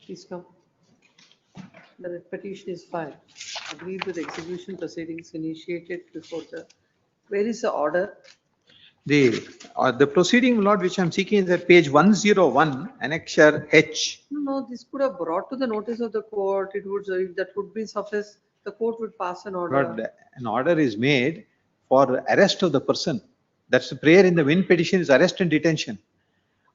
Please come. The petition is filed. Agreed with execution proceedings initiated before the. Where is the order? The proceeding, Lord, which I'm seeking is at page 101, annexure H. No, this could have brought to the notice of the court. It would, that would be suffice. The court would pass an order. Lord, an order is made for arrest of the person. That's the prayer in the Win petition is arrest and detention.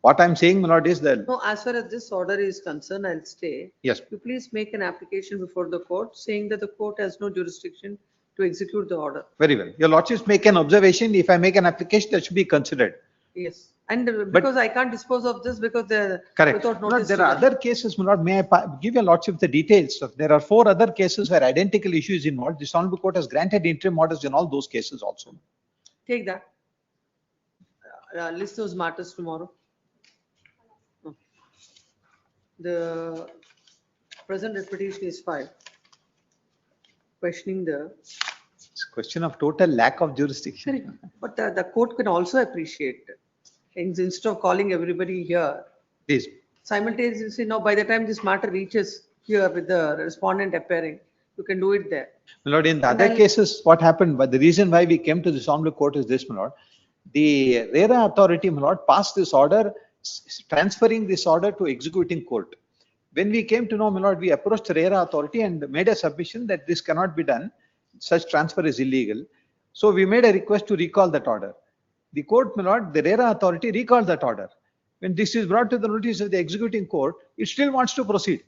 What I'm saying, my lord, is that. No, as far as this order is concerned, I'll stay. Yes. You please make an application before the court saying that the court has no jurisdiction to execute the order. Very well. Your lordships make an observation. If I make an application, that should be considered. Yes. And because I can't dispose of this because they're correct. without Lord, notice. there are other cases, my lord. May I give your lordship the details? There are 4 other cases where identical issues involved. This honorable court has granted interim orders in all those cases also. Take that. List those matters tomorrow. The present petition is filed. Questioning the. It's a question of total lack of jurisdiction. But the court can also appreciate instead of calling everybody here. Please. Simultaneously, now by the time this matter reaches here with the respondent appearing, you can do it there. My lord, in the other cases, what happened? But the reason why we came to this honorable court is this, my lord. The RERA authority, my lord, passed this order, transferring this order to executing court. When we came to know, my lord, we approached the RERA authority and made a submission that this cannot be done. Such transfer is illegal. So we made a request to recall that order. The court, my lord, the RERA authority recalled that order. When this is brought to the notice of the executing court, it still wants to proceed.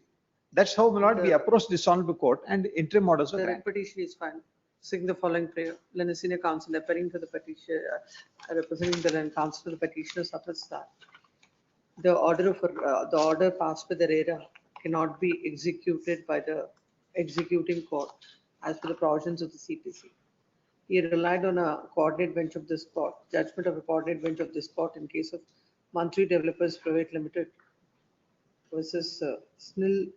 That's how, my lord, we approached this honorable court and interim orders. The petition is filed. Sing the following prayer. Then the senior counsel appearing to the petition, representing the counsel to the petitioner suffers that the order passed by the RERA cannot be executed by the executing court as per the provisions of the CPC. He relied on a coordinate bench of this court, judgment of a coordinate bench of this court in case of Mantri Developers Private Limited versus Snil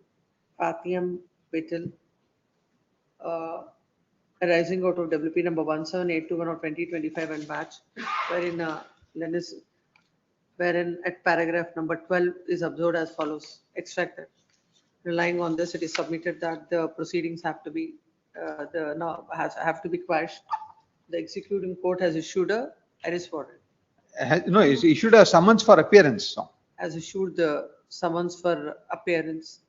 Pathiam Betel, arising out of WP number 17821 of 2025 and batch, wherein at paragraph number 12 is observed as follows, extracted. Relying on this, it is submitted that the proceedings have to be have to be quashed. The executing court has issued a arrest warrant. No, it's issued a summons for appearance. No. Has issued the summons for appearance.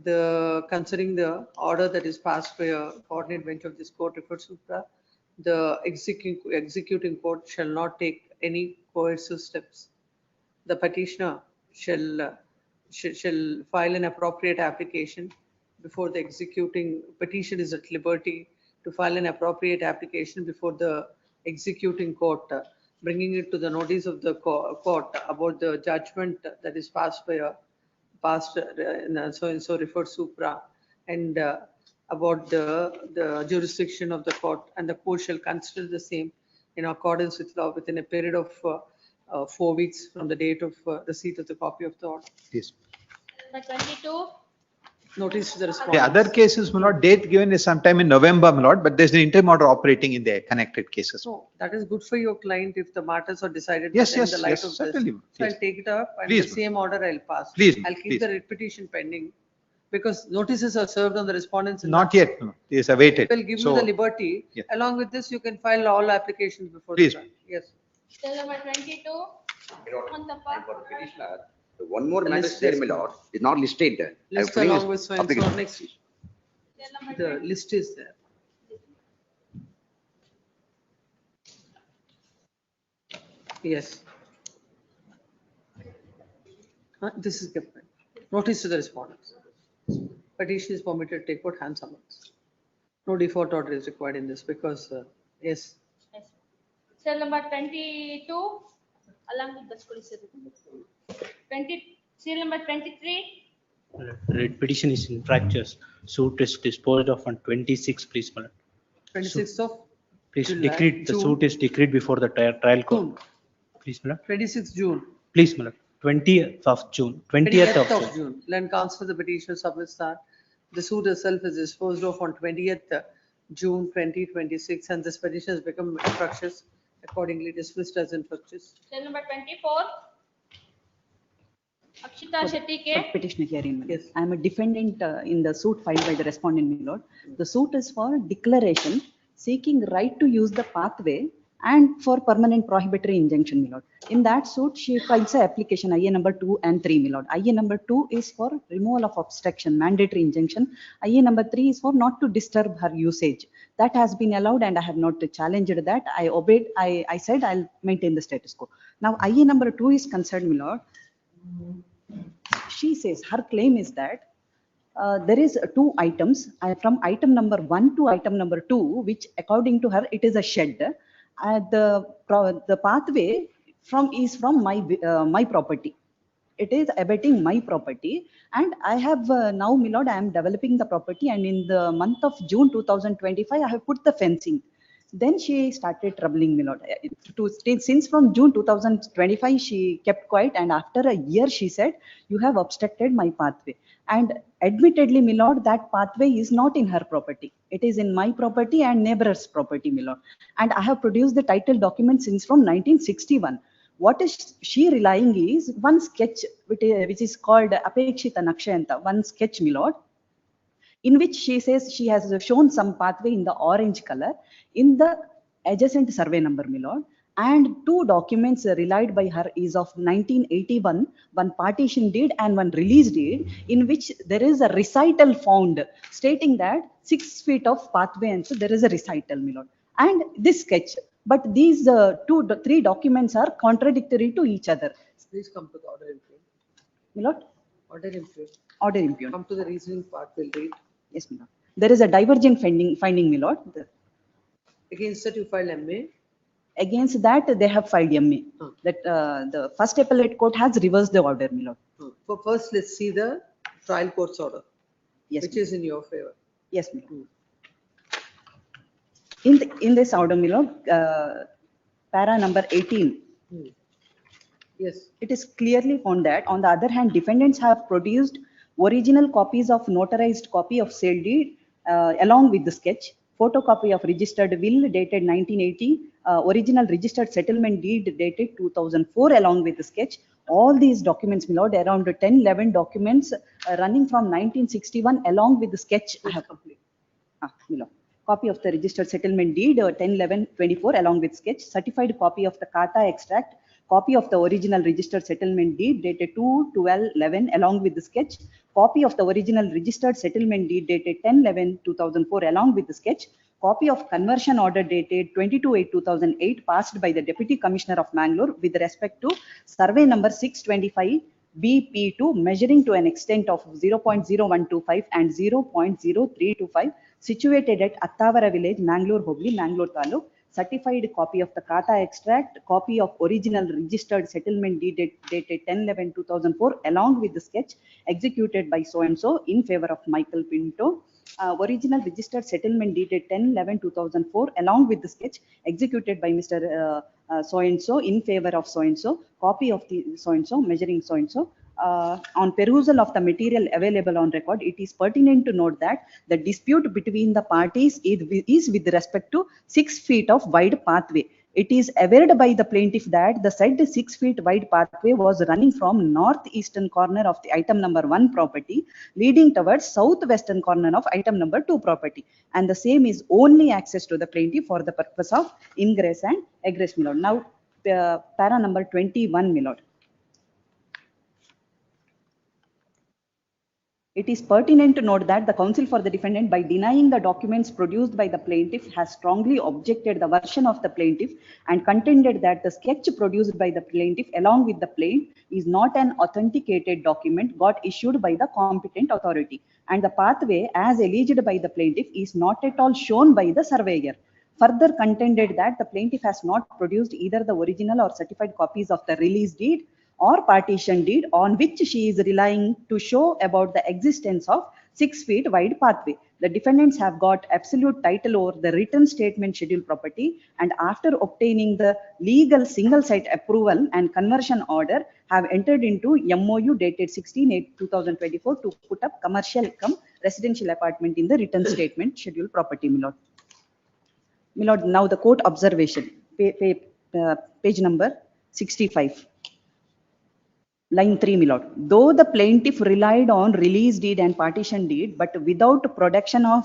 Considering the order that is passed by a coordinate bench of this court referred supra, the executing court shall not take any coercive steps. The petitioner shall file an appropriate application before the executing petition is at liberty to file an appropriate application before the executing court, bringing it to the notice of the court about the judgment that is passed by a so and so referred supra, and about the jurisdiction of the court, and the court shall consider the same in accordance with law within a period of 4 weeks from the date of receipt of the copy of the order. Yes. Number 22. Notice to the The respondents. other cases, my lord, date given is sometime in November, my lord, but there's an interim order operating in the connected cases. So that is good for your client if the matters are decided Yes, within yes, the light yes, of this. certainly, So I'll please. take it up and Please, the same order I'll pass. Please, I'll keep please. the writ petition pending because notices are served on the respondents. Not yet, no, it is awaited. We'll give you So, the liberty. yeah. Along with this, you can file all applications before. Please. The trial. Yes. Cell number 22. Montappa. Petitioner, one more The matter list there, is- my lord, is not listed. List I've along with so and so application. next. The list is there. Yes. This is different. Notice to the respondents. Petition is permitted to take out hand summons. No default order is required in this because, yes. Cell number 22. Along with the school service. 20. Serial number 23. Writ petition is in fractures. Suit is disposed of on 26, please, my lord. 26th of Please July, decreed, the June. suit is decreed before the trial court. Please, my lord. 26th June. Please, my lord. 20th of June. 20th of June. June. Land counsel, the petitioner submits that the suit itself is disposed of on 20th June 2026 and this petition has become infructuous, accordingly dismissed as infructuous. Cell number 24. Akshita Shetty K. Petitioner hearing. Yes. I am a defendant in the suit filed by the respondent, my lord. The suit is for declaration seeking right to use the pathway and for permanent prohibitory injunction, my lord. In that suit, she files a application IA number 2 and 3, my lord. IA number 2 is for removal of obstruction, mandatory injunction. IA number 3 is for not to disturb her usage. That has been allowed and I have not challenged that. I obeyed, I said I'll maintain the status quo. Now IA number 2 is concerned, my lord. She says her claim is that there is 2 items from item number 1 to item number 2, which according to her, it is a shed. The pathway is from my property. It is abetting my property, and I have now, my lord, I am developing the property, and in the month of June 2025, I have put the fencing. Then she started troubling me, lord. Since from June 2025, she kept quiet, and after a year, she said, "You have obstructed my pathway." And admittedly, my lord, that pathway is not in her property. It is in my property and neighbor's property, my lord. And I have produced the title document since from 1961. What is she relying is one sketch, which is called Apekshita Nakshayanta, one sketch, my lord, in which she says she has shown some pathway in the orange color in the adjacent survey number, my lord. And 2 documents relied by her is of 1981, one partition deed and one release deed, in which there is a recital found stating that 6 feet of pathway, and so there is a recital, my lord. And this sketch, but these 3 documents are contradictory to each other. Please come to the order impugned. My lord, Order impugned. order impugned. Come to the reasoning part, we'll read. Yes, my lord. There is a divergent finding, my lord. Against that you file MA. Against that, they have filed MA. That the first appellate court has reversed the order, my lord. So first, let's see the trial court's order. Yes, which is in your favor. Yes, my lord. in this order, my lord, para number 18. Yes. It is clearly found that, on the other hand, defendants have produced original copies of notarized copy of sale deed along with the sketch, photocopy of registered will dated 1980, original registered settlement deed dated 2004 along with the sketch. All these documents, my lord, around 10, 11 documents running from 1961 along with the sketch. I have complete. My lord. Copy of the registered settlement deed 10/11/24 along with sketch, certified copy of the Kata extract, copy of the original registered settlement deed dated 2/12/11 along with the sketch, copy of the original registered settlement deed dated 10/11/2004 along with the sketch, copy of conversion order dated 22/8/2008 passed by the Deputy Commissioner of Mangalore with respect to survey number 625 BP2 measuring to an extent of 0.0125 and 0.0325 situated at Attavara village, Mangalore Hubli, Mangalore Taluk. Certified copy of the Kata extract, copy of original registered settlement deed dated 10/11/2004 along with the sketch executed by so and so in favor of Michael Pinto. Original registered settlement dated 10/11/2004 along with the sketch executed by Mr. So and so in favor of so and so. Copy of the so and so measuring so and so. On perusal of the material available on record, it is pertinent to note that the dispute between the parties is with respect to 6 feet of wide pathway. It is averred by the plaintiff that the said 6 feet wide pathway was running from northeastern corner of the item number 1 property, leading towards southwestern corner of item number 2 property, and the same is only access to the plaintiff for the purpose of ingress and egress, my lord. Now, para number 21, my lord. It is pertinent to note that the counsel for the defendant, by denying the documents produced by the plaintiff, has strongly objected the version of the plaintiff and contended that the sketch produced by the plaintiff along with the plaint is not an authenticated document got issued by the competent authority, and the pathway as alleged by the plaintiff is not at all shown by the surveyor. Further contended that the plaintiff has not produced either the original or certified copies of the release deed or partition deed on which she is relying to show about the existence of 6 feet wide pathway. The defendants have got absolute title over the written statement schedule property, and after obtaining the legal single site approval and conversion order, have entered into MOU dated 16/8/2024 to put up commercial residential apartment in the written statement schedule property, my lord. My lord, now the court observation, page number 65. Line 3, my lord. Though the plaintiff relied on release deed and partition deed, but without production of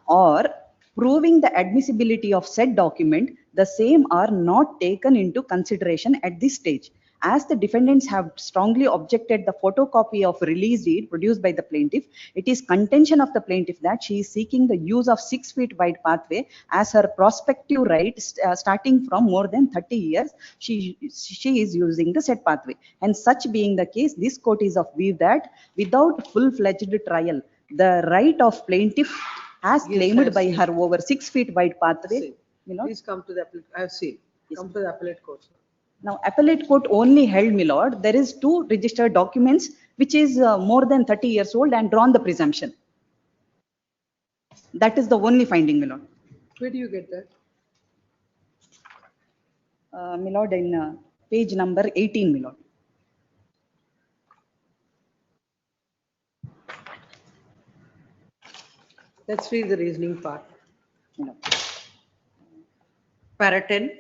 or proving the admissibility of said document, the same are not taken into consideration at this stage. As the defendants have strongly objected the photocopy of release deed produced by the plaintiff, it is contention of the plaintiff that she is seeking the use of 6 feet wide pathway as her prospective right starting from more than 30 years. She is using the said pathway. And such being the case, this court is of view that without full-fledged trial, the right of plaintiff as claimed by her over 6 feet wide pathway. Please come to the appellate. I have seen. Come to the appellate court. Now, appellate court only held, my lord, there is 2 registered documents which is more than 30 years old and drawn the presumption. That is the only finding, my lord. Where do you get that? My lord, in page number 18, my lord. Let's read the reasoning part. Para 10.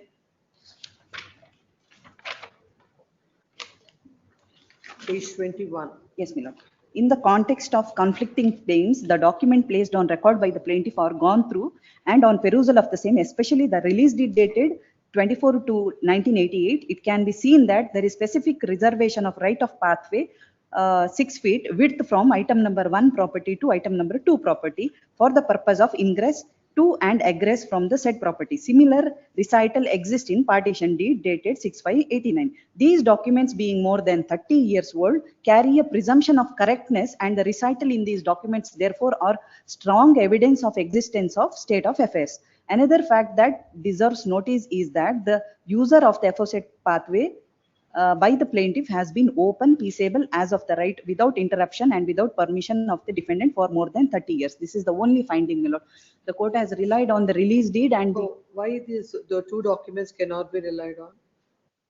Page 21. Yes, my lord. In the context of conflicting claims, the document placed on record by the plaintiff are gone through, and on perusal of the same, especially the release date dated 24/2/1988, it can be seen that there is specific reservation of right of pathway 6 feet width from item number 1 property to item number 2 property for the purpose of ingress to and egress from the said property. Similar recital exists in partition deed dated 6/5/89. These documents being more than 30 years old carry a presumption of correctness, and the recital in these documents therefore are strong evidence of existence of state of affairs. Another fact that deserves notice is that the user of the aforesaid pathway by the plaintiff has been open, peaceable as of the right without interruption and without permission of the defendant for more than 30 years. This is the only finding, my lord. The court has relied on the release deed and the, So why the two documents cannot be relied on?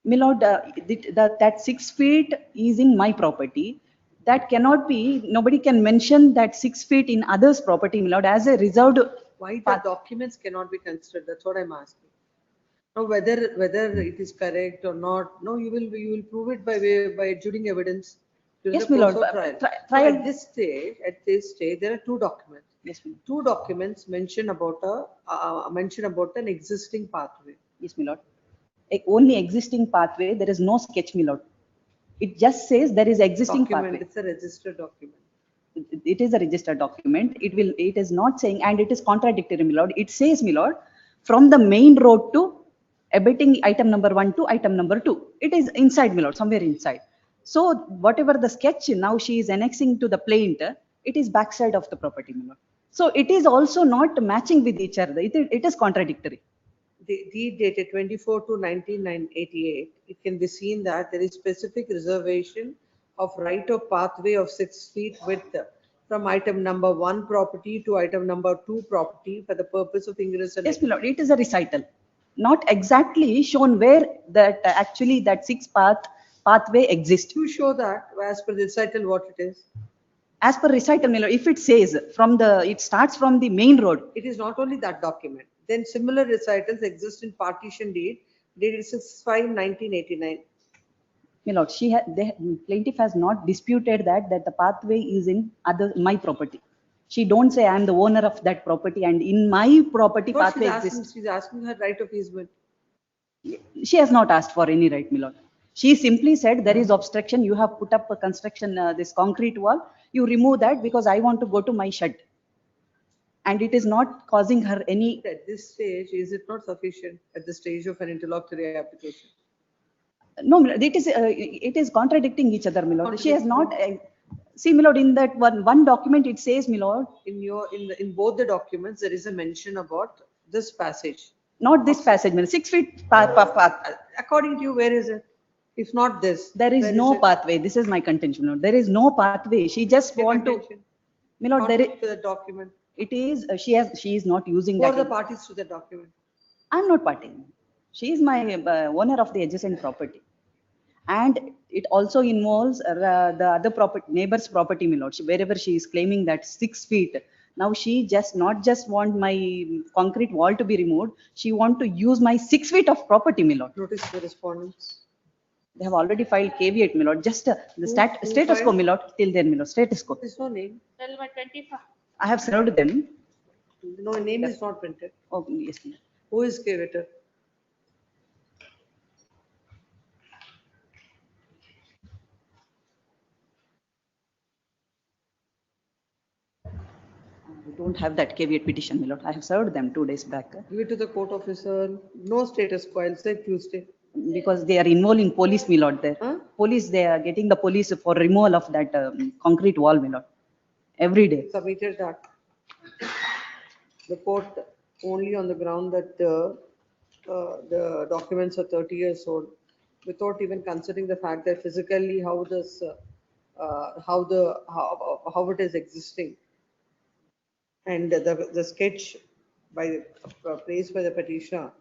my lord, that 6 feet is in my property. That cannot be, nobody can mention that 6 feet in others' property, my lord, as a reserved. Why the documents cannot be considered? That's what I'm asking. Now, whether it is correct or not, no, you will prove it by adjudicating evidence. during Yes, the my course lord, of trial. So trial. at this stage, there are two documents. Yes, my lord. Two documents mention about an existing pathway. Yes, my lord. Only existing pathway, there is no sketch, my lord. It just says there is existing Document, pathway. it's a registered document. It is a registered document. It is not saying, and it is contradictory, my lord. It says, my lord, from the main road to abetting item number 1 to item number 2. It is inside, my lord, somewhere inside. So whatever the sketch now she is annexing to the plaint, it is backside of the property, my lord. So it is also not matching with each other. It is contradictory. The deed dated 24 to 1988, it can be seen that there is specific reservation of right of pathway of 6 feet width from item number 1 property to item number 2 property for the purpose of ingress and Yes, my lord, it is a recital. Not exactly shown where that actually that 6 pathway exists. To show that as per the recital what it is. As per recital, my lord, if it says it starts from the main road. It is not only that document. Then similar recitals exist in partition deed dated 6/5/1989. My lord, the plaintiff has not disputed that the pathway is in my property. She don't say I am the owner of that property and in my property No, pathway exists. she's asking her right of easement. She has not asked for any right, my lord. She simply said there is obstruction. You have put up a construction, this concrete wall. You remove that because I want to go to my shed. And it is not causing her any. At this stage, is it not sufficient at the stage of an interlocutory application? No, it is contradicting each other, my lord. She has not. See, my lord, in that one document it says, my lord. In both the documents, there is a mention about this passage. Not this passage, my lord. 6 feet path. According to you, where is it? If not this, there is no pathway. This is my contention, my lord. There is no pathway. She just want to. My lord, there is. To the document. It is. She is not using Who that. are the parties to the document? I'm not party. She is my owner of the adjacent property. And it also involves the other property, neighbor's property, my lord. Wherever she is claiming that 6 feet. Now she not just want my concrete wall to be removed. She want to use my 6 feet of property, my lord. Notice the respondents. They have already filed caveat, my lord. Just the status quo, my lord. Till then, my lord. Status quo. There is no name. Tell number 25. I have served them. No name is not printed. Oh, yes, my lord. Who is caveator? We don't have that caveat petition, my lord. I have served them 2 days back. Give it to the court officer. No status quo. I'll say Tuesday. Because they are involving police, my lord. There, police. They are getting the police for removal of that concrete wall, my lord. Every day. Submitted that. The court only on the ground that the documents are 30 years old, without even considering the fact that physically how it is existing, and the sketch placed by the petitioner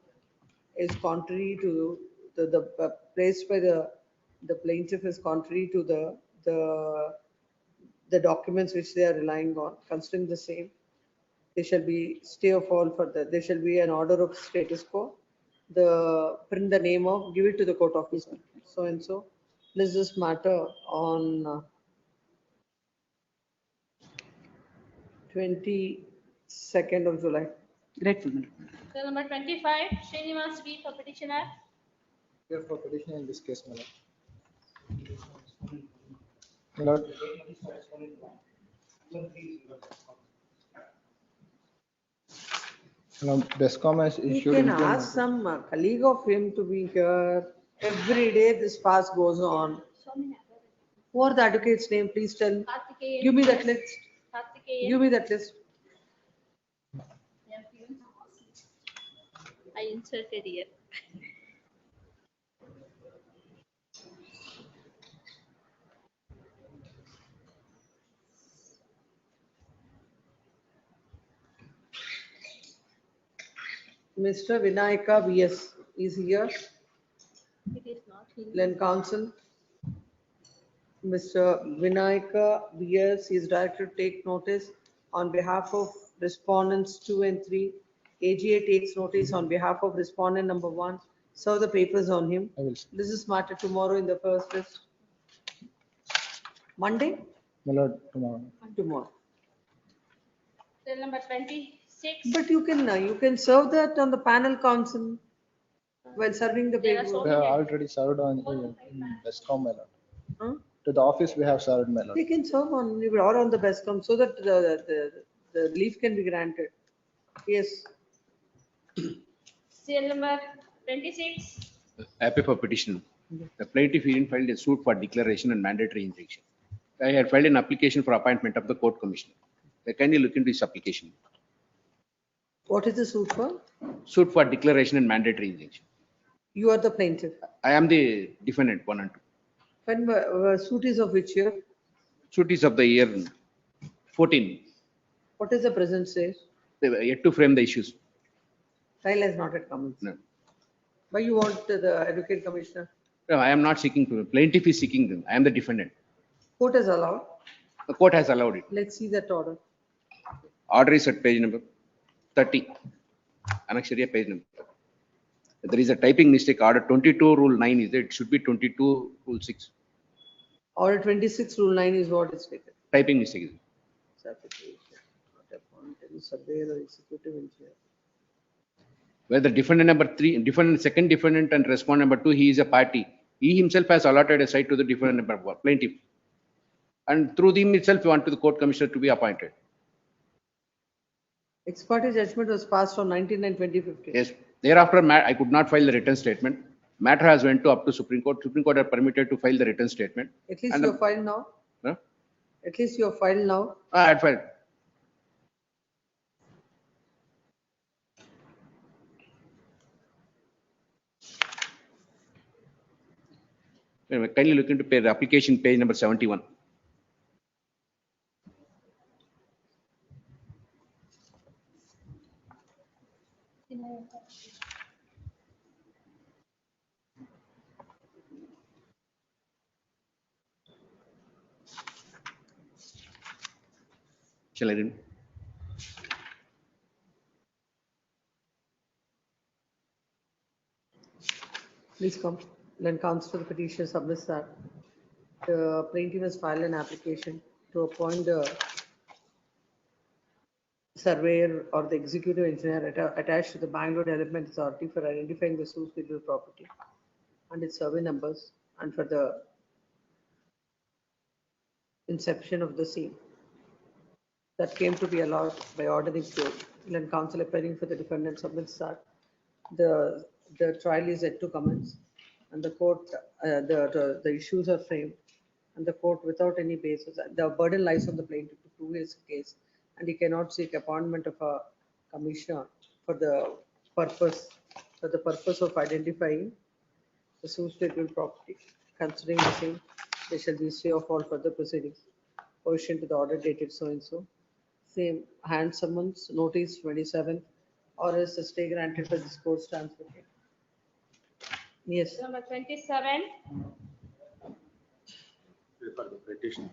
is contrary to the placed by the plaintiff is contrary to the documents which they are relying on. Considering the same, there shall be stay of all further. There shall be an order of status quo. Print the name of, give it to the court officer. So and so. List this matter on 22nd of July. Grateful. Tell number 25. Srinivas V for petitioner. Here for petitioner in this case, my lord. Now, BESCOM has You issued. can ask some colleague of him to be here. Every day this fast goes on. Who are the advocate's name? Please tell. Give me that list. Give me that list. I inserted here. Mr. Vinayaka VS is here. It is not here. Land Council. Mr. Vinayaka VS is directed to take notice on behalf of respondents 2 and 3. AGA takes notice on behalf of respondent number 1. Serve the papers on him. I will. This is matter tomorrow in the first list. Monday? My lord, tomorrow. Tomorrow. Cell number 26. But you can serve that on the panel council while serving the There are paper. We have already served on Bestcom, my lord. Huh? To the office we have served, my lord. They can serve on, or on the Bestcom so that the leave can be granted. Yes. Cell number 26. Happy for petition. The plaintiff herein filed a suit for declaration and mandatory injunction. I had filed an application for appointment of the court commissioner. Kindly look into this application. What is the suit for? Suit for declaration and mandatory injunction. You are the plaintiff. I am the defendant 1 and 2. When suit is of which year? Suit is of the year 14. What is the present stage? They were yet to frame the issues. Trial has not yet commenced. No. Why you want the advocate commissioner? No, I am not seeking to. Plaintiff is seeking them. I am the defendant. Court has allowed. The court has allowed it. Let's see that order. Order is at page number 30. Annexuria page number. There is a typing mistake. Order 22 rule 9 is there. It should be 22 rule 6. Order 26 rule 9 is what is taken. Typing mistake. Application, not appointed, surveyor or executive engineer. Where the defendant number 3, defendant, second defendant and respondent number 2, he is a party. He himself has allotted a site to the defendant number 1, plaintiff. And through him itself, we want to the court commissioner to be appointed. Ex parte judgment was passed on 19 and 2015. Yes. Thereafter, I could not file the written statement. Matter has went to up to Supreme Court. Supreme Court had permitted to file the written statement. At least you have filed now. Huh? At least you have filed now. I had filed. Anyway, kindly look into the application page number 71. Shall I read? Please come. Then counsel the petitioner submits that the plaintiff has filed an application to appoint the surveyor or the executive engineer attached to the Bangalore Development Authority for identifying the suitable property and its survey numbers and for the inception of the scene. That came to be allowed by order in court. Then counsel appearing for the defendant submits that the trial is yet to commence and the court, the issues are framed and the court without any basis, the burden lies on the plaintiff to prove his case and he cannot seek appointment of a commissioner for the purpose of identifying the suitable property. Considering the same, there shall be stay of all further proceedings. Portion to the order dated so and so. Same hand summons, notice 27, or else the stay granted for this court stands for it. Yes. Number 27. For the petition,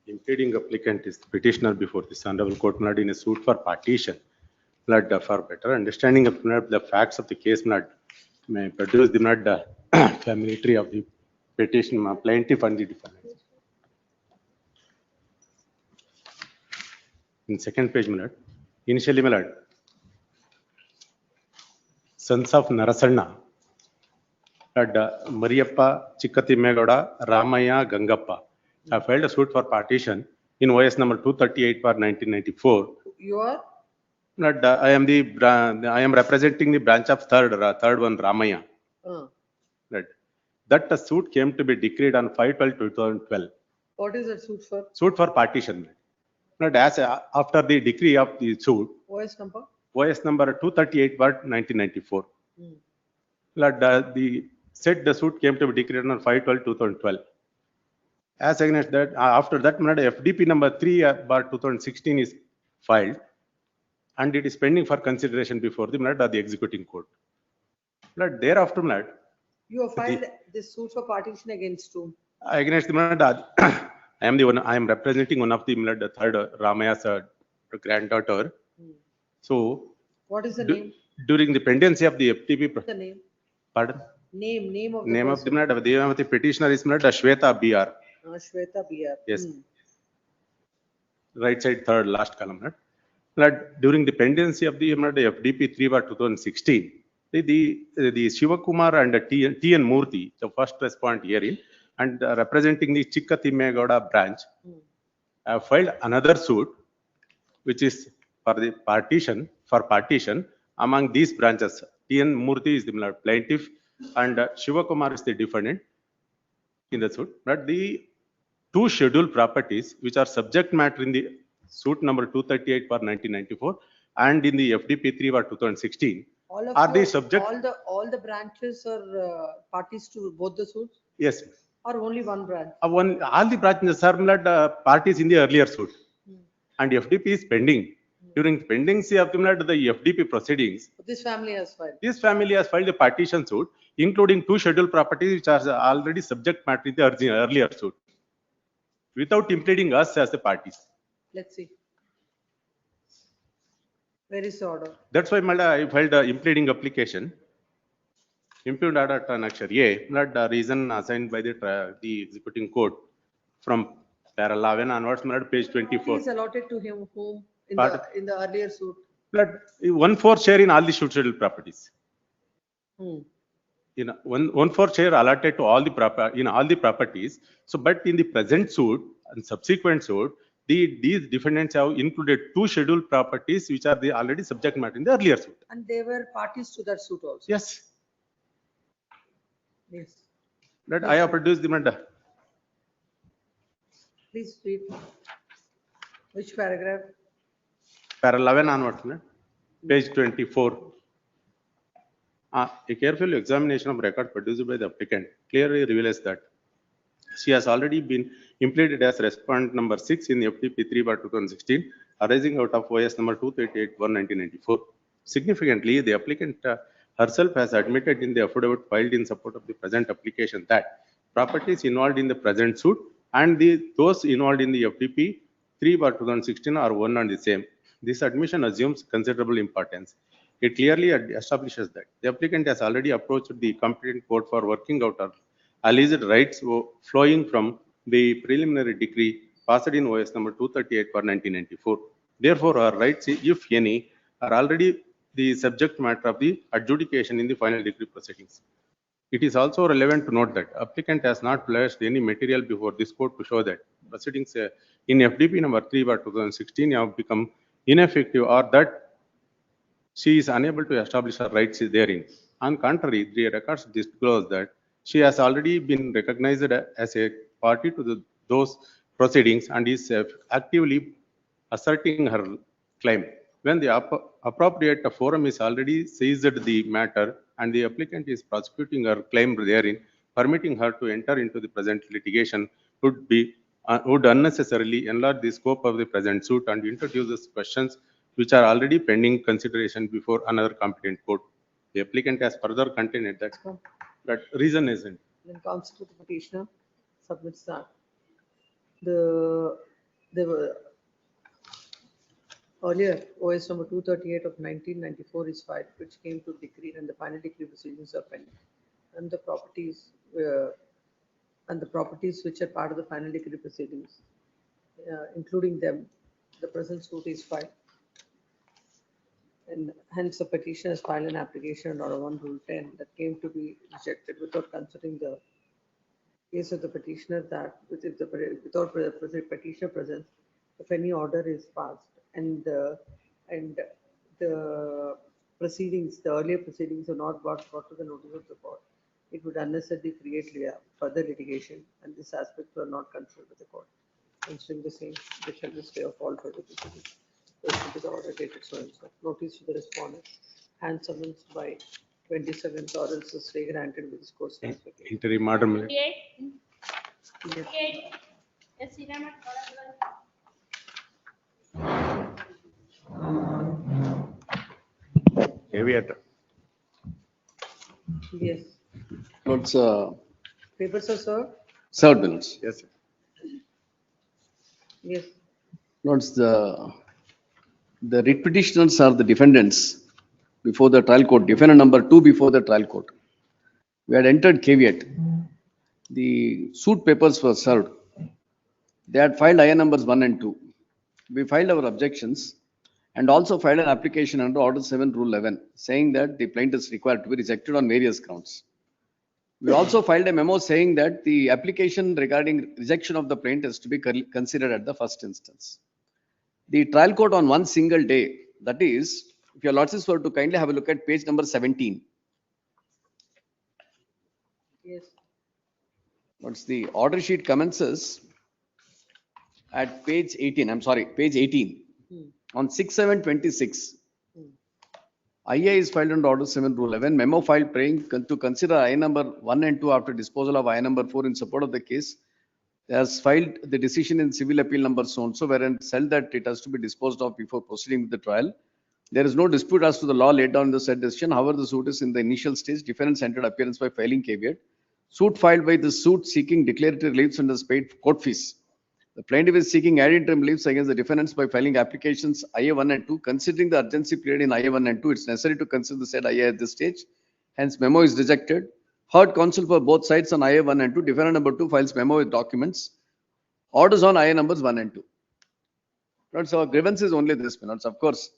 impeding applicant is the petitioner before this honorable court in a suit for partition. For better understanding of the facts of the case, may produce the familiarity of the petition, plaintiff and the defendant. In second page, initially, sons of Narasanna, Mariappa, Chikkatimegoda, Ramaya, Gangappa have filed a suit for partition in OS number 238 for 1994. You are? I am representing the branch of third one, Ramaya. That suit came to be decreed on 5/12/2012. What is that suit for? Suit for partition. As after the decree of the suit, OS number? OS number 238 for 1994. The suit came to be decreed on 5/12/2012. As against that, after that, FDP number 3 bar 2016 is filed. and it is pending for consideration before the the executing court. Thereafter, You have filed this suit for partition against whom? against the I am the one. I am representing one of the third Ramaya's granddaughter. So What is the du- name? during the pendency of the FTP, The name? pardon, Name of the name of person. the name of the petitioner is Shweta BR. Shweta BR. Yes. Right side third last column. During the pendency of the FDP 3/2016, the Shivakumar and T.N. Murthy, the first respondent herein, and representing the Chikkatimmegowda branch, have filed another suit, which is for the partition among these branches. T.N. Murthy is the plaintiff and Shivakumar is the defendant in the suit. But the two scheduled properties which are subject matter in the suit number 238/1994 and in the FDP 3/2016 All of are the you, subject. all the branches are parties to both the suits, Yes. or only one branch? All the branches are parties in the earlier suit, and FDP is pending. During pendency of the FDP proceedings, This family has filed. this family has filed a partition suit, including two scheduled properties which are already subject matter in the earlier suit, without impeding us as the parties. Let's see. Where is the order? That's why I filed a impleading application. Impugned order annexure A, the reason assigned by the executing court from para 11 onwards, page 24. Is allotted to him whom Pardon? in the earlier suit? 1/4 share in all the scheduled properties. Hmm. In 1/4 share allotted to all the properties. So, but in the present suit and subsequent suit, these defendants have included two scheduled properties which are the already subject matter in the earlier suit. And they were parties to that suit also? Yes. Yes. That I have produced the matter. Please read. Which paragraph? Para 11 onwards, page 24. A careful examination of record produced by the applicant clearly reveals that she has already been impleaded as respondent number 6 in the FTP 3/2016, arising out of OS number 238/1994. Significantly, the applicant herself has admitted in the affidavit filed in support of the present application that properties involved in the present suit and those involved in the FTP 3/2016 are one and the same. This admission assumes considerable importance. It clearly establishes that the applicant has already approached the competent court for working out her alleged rights flowing from the preliminary decree passed in OS number 238/1994. Therefore, her rights, if any, are already the subject matter of the adjudication in the final decree proceedings. It is also relevant to note that applicant has not placed any material before this court to show that proceedings in FDP number 3/2016 have become ineffective or that she is unable to establish her rights therein. On contrary, the records disclose that she has already been recognized as a party to those proceedings and is actively asserting her claim. When the appropriate forum is already seized the matter and the applicant is prosecuting her claim therein, permitting her to enter into the present litigation would unnecessarily enlarge the scope of the present suit and introduces questions which are already pending consideration before another competent court. The applicant has further contended that reason isn't. Then counsel to the petitioner submits that. The earlier OS number 238 of 1994 is filed, which came to decree, and the final decree proceedings are pending. And the properties which are part of the final decree proceedings, including them, the present suit is filed. And hence the petitioner has filed an application under Order 1 Rule 10 that came to be rejected without considering the case of the petitioner, that without the petitioner present, if any order is passed and the proceedings, the earlier proceedings are not brought to the notice of the court, it would unnecessarily create further litigation, and this aspect were not considered by the court. Considering the same, they shall be stay of all further proceedings. To the order dated so and so. Notice to the respondent and summons by 27th or else a stay granted with this course. Interim order. Yes, Sriram. caveat. Yes. Lords, Papers are served? served, my lords. Yes, sir. Yes. Lords, the writ petitioners are the defendants before the trial court, defendant number 2 before the trial court. We had entered caveat. The suit papers were served. They had filed IN numbers 1 and 2. We filed our objections and also filed an application under Order 7, Rule 11, saying that the plaintiff is required to be rejected on various grounds. We also filed a memo saying that the application regarding rejection of the plaintiff is to be considered at the first instance. The trial court on one single day, that is, if your lordships were to kindly have a look at page number 17. Yes. What's the order sheet commences at page 18, I'm sorry, page 18. On 6/7/26, IA is filed under Order 7, Rule 11, memo filed praying to consider I number 1 and 2 after disposal of I number 4 in support of the case. Has filed the decision in civil appeal number so-and-so, wherein said that it has to be disposed of before proceeding with the trial. There is no dispute as to the law laid down in the said decision. However, the suit is in the initial stage. Defendants entered appearance by filing caveat. Suit filed by the suit seeking declaratory reliefs and has paid court fees. The plaintiff is seeking ad interim reliefs against the defendants by filing applications IA 1 and 2. Considering the urgency period in IA 1 and 2, it's necessary to consider the said IA at this stage. Hence, memo is rejected. Heard counsel for both sides on IA 1 and 2. Defendant number 2 files memo with documents. Orders on IA numbers 1 and 2. But so grievance is only this, minutes. Of course,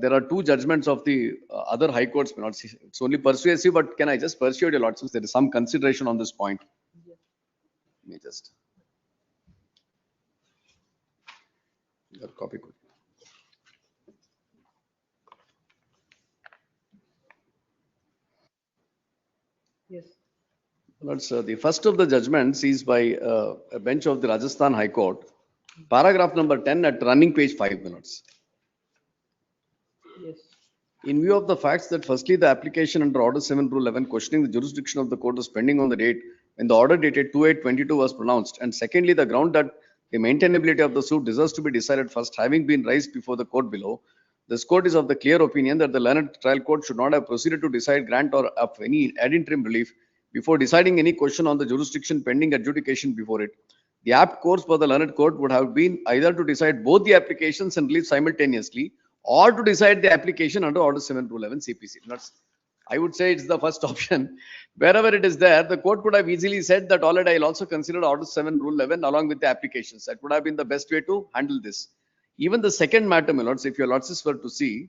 there are 2 judgments of the other high courts, minutes. It's only persuasive, but can I just persuade your lordships? There is some consideration on this point. Let me just. Your copy. Yes. Lords, the first of the judgments is by a bench of the Rajasthan High Court. Paragraph number 10 at running page 5 minutes. Yes. In view of the facts that firstly, the application under Order 7, Rule 11, questioning the jurisdiction of the court was pending on the date when the order dated 2/8/22 was pronounced. And secondly, the ground that the maintainability of the suit deserves to be decided first, having been raised before the court below. This court is of the clear opinion that the learned trial court should not have proceeded to decide grant or of any ad interim relief before deciding any question on the jurisdiction pending adjudication before it. The apt course for the learned court would have been either to decide both the applications and relief simultaneously, or to decide the application under Order 7, Rule 11 CPC. I would say it's the first option. Wherever it is there, the court could have easily said that all right, I'll also consider Order 7, Rule 11 along with the applications. That would have been the best way to handle this. Even the second matter, my lords, if your lordships were to see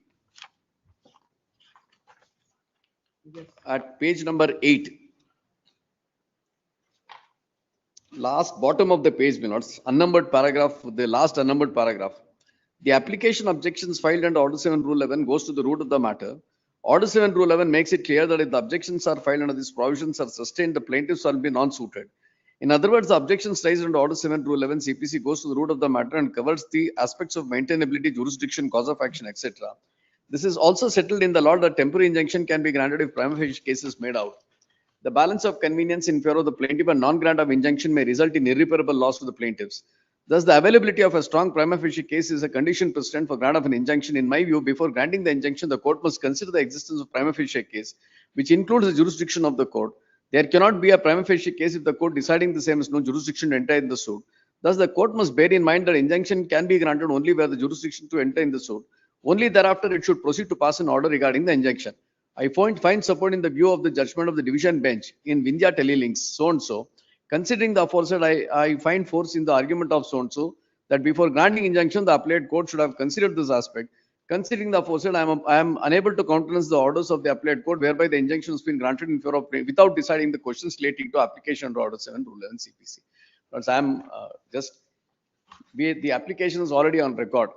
at page number 8, last bottom of the page, my lords, unnumbered paragraph, the last unnumbered paragraph. The application objections filed under Order 7, Rule 11 goes to the root of the matter. Order 7, Rule 11 makes it clear that if the objections are filed under these provisions are sustained, the plaintiffs will be non-suited. In other words, the objections raised under Order 7, Rule 11 CPC goes to the root of the matter and covers the aspects of maintainability, jurisdiction, cause of action, etc. This is also settled in the law that temporary injunction can be granted if prima facie case is made out. The balance of convenience in favor of the plaintiff and non-grant of injunction may result in irreparable loss to the plaintiffs. Thus, the availability of a strong prima facie case is a condition precedent for grant of an injunction. In my view, before granting the injunction, the court must consider the existence of prima facie case, which includes the jurisdiction of the court. There cannot be a prima facie case if the court deciding the same has no jurisdiction to enter in the suit. Thus, the court must bear in mind that injunction can be granted only where the jurisdiction to enter in the suit. Only thereafter it should proceed to pass an order regarding the injunction. I find support in the view of the judgment of the division bench in Vindhya Telelinks, so-and-so. Considering the aforesaid, I find force in the argument of so-and-so that before granting injunction, the appellate court should have considered this aspect. Considering the aforesaid, I am unable to countenance the orders of the appellate court whereby the injunction has been granted in favor of without deciding the questions relating to application under Order 7, Rule 11 CPC. Because I am the application is already on record.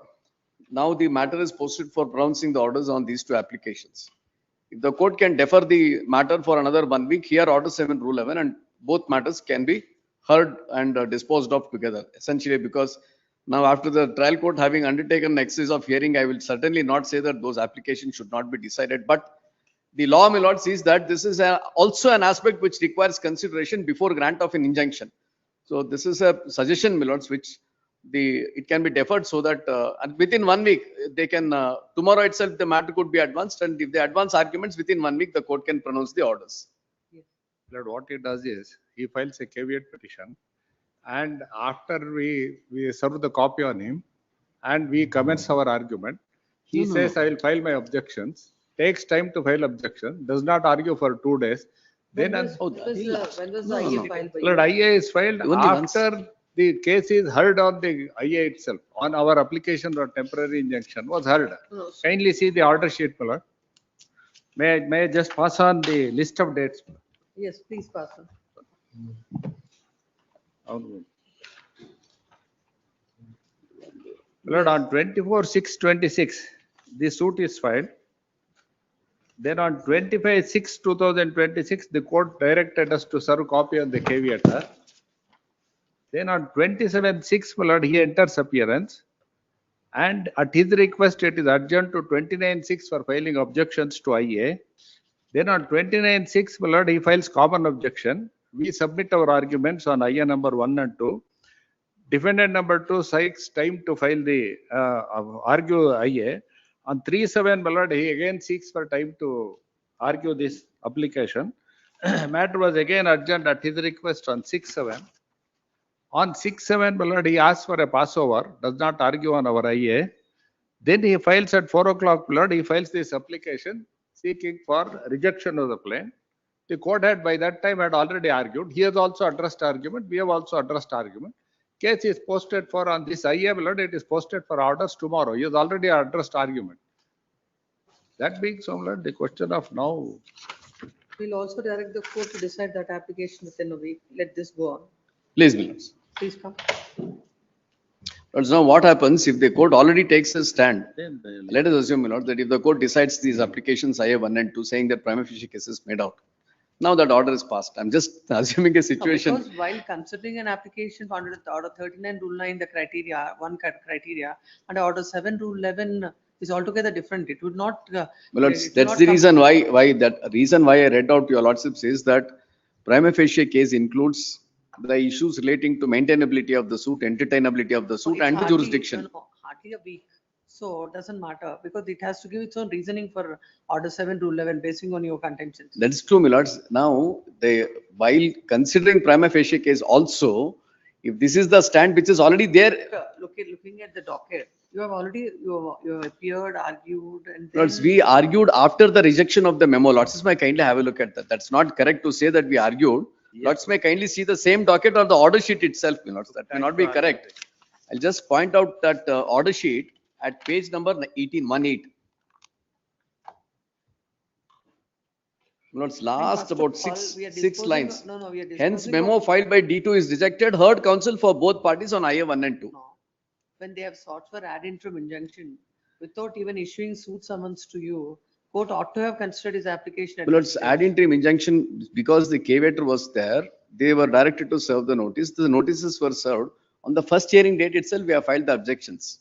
Now the matter is posted for pronouncing the orders on these 2 applications. If the court can defer the matter for another 1 week, here Order 7, Rule 11, and both matters can be heard and disposed of together. Essentially, because now after the trial court having undertaken an exercise of hearing, I will certainly not say that those applications should not be decided. But the law, my lord, sees that this is also an aspect which requires consideration before grant of an injunction. So this is a suggestion, my lords, which it can be deferred so that and within 1 week, they can, tomorrow itself, the matter could be advanced, and if they advance arguments within 1 week, the court can pronounce the orders. Lord, what he does is, he files a caveat petition, and after we serve the copy on him, and we commence our argument, he No, no, says, no. I will file my objections, takes time to file objection, does not argue for 2 days. Then, When was the No, IA no. filed by Lord, you? IA is filed Only once. after the case is heard on the IA itself, on our application for temporary injunction was heard. No, Kindly see the order sheet, my lord. May I just pass on the list of dates? Yes, please pass on. Lord, on 24/6/26, the suit is filed. Then on 25/6/2026, the court directed us to serve copy on the caveat. Then on 27/6, my lord, he enters appearance. And at his request, it is adjourned to 29/6 for filing objections to IA. Then on 29/6, my lord, he files common objection. We submit our arguments on IA number 1 and 2. Defendant number 2 seeks time to file the argue IA. On 3/7, my lord, he again seeks for time to argue this application. Matter was again adjourned at his request on 6/7. On 6/7, my lord, he asks for a passover, does not argue on our IA. Then he files at 4 o'clock, my lord, he files this application seeking for rejection of the claim. The court had by that time had already argued. He has also addressed argument. We have also addressed argument. Case is posted for on this IA, my lord, it is posted for orders tomorrow. He has already addressed argument. That being so, my lord, the question of now. We'll also direct the court to decide that application within a week. Let this go on. Please, Milords. Please come. Lords, now what happens if the court already takes a stand? Let us assume, my lord, that if the court decides these applications IA 1 and 2, saying that prima facie case is made out, now that order is passed. I'm just assuming a situation. Because while considering an application under the order 39 rule 9, the criteria, criteria, and order 7 rule 11 is altogether different. It would not. My lords, that's the reason why I read out to your lordships is that prima facie case includes the issues relating to maintainability of the suit, entertainability of the suit, and the jurisdiction. Hardly a week. So it doesn't matter because it has to give its own reasoning for order 7 rule 11 basing on your contentions. That's true, my lords. Now, while considering prima facie case also, if this is the stand which is already there. Looking at the docket, you have already, you have appeared, argued, and then. Lords, we argued after the rejection of the memo. Lords, may kindly have a look at that. That's not correct to say that we argued. Yes. Lords, may kindly see the same docket or the order sheet itself, my lords. That may not be correct. I'll just point out that order sheet at page number 1818. Lords, last about six lines. Hence, memo filed by D2 is rejected. Heard counsel for both parties on IA 1 and 2. When they have sought for ad interim injunction without even issuing suit summons to you, court ought to have considered his application. Lords, ad interim injunction, because the caveator was there, they were directed to serve the notice. The notices were served. On the first hearing date itself, we have filed the objections.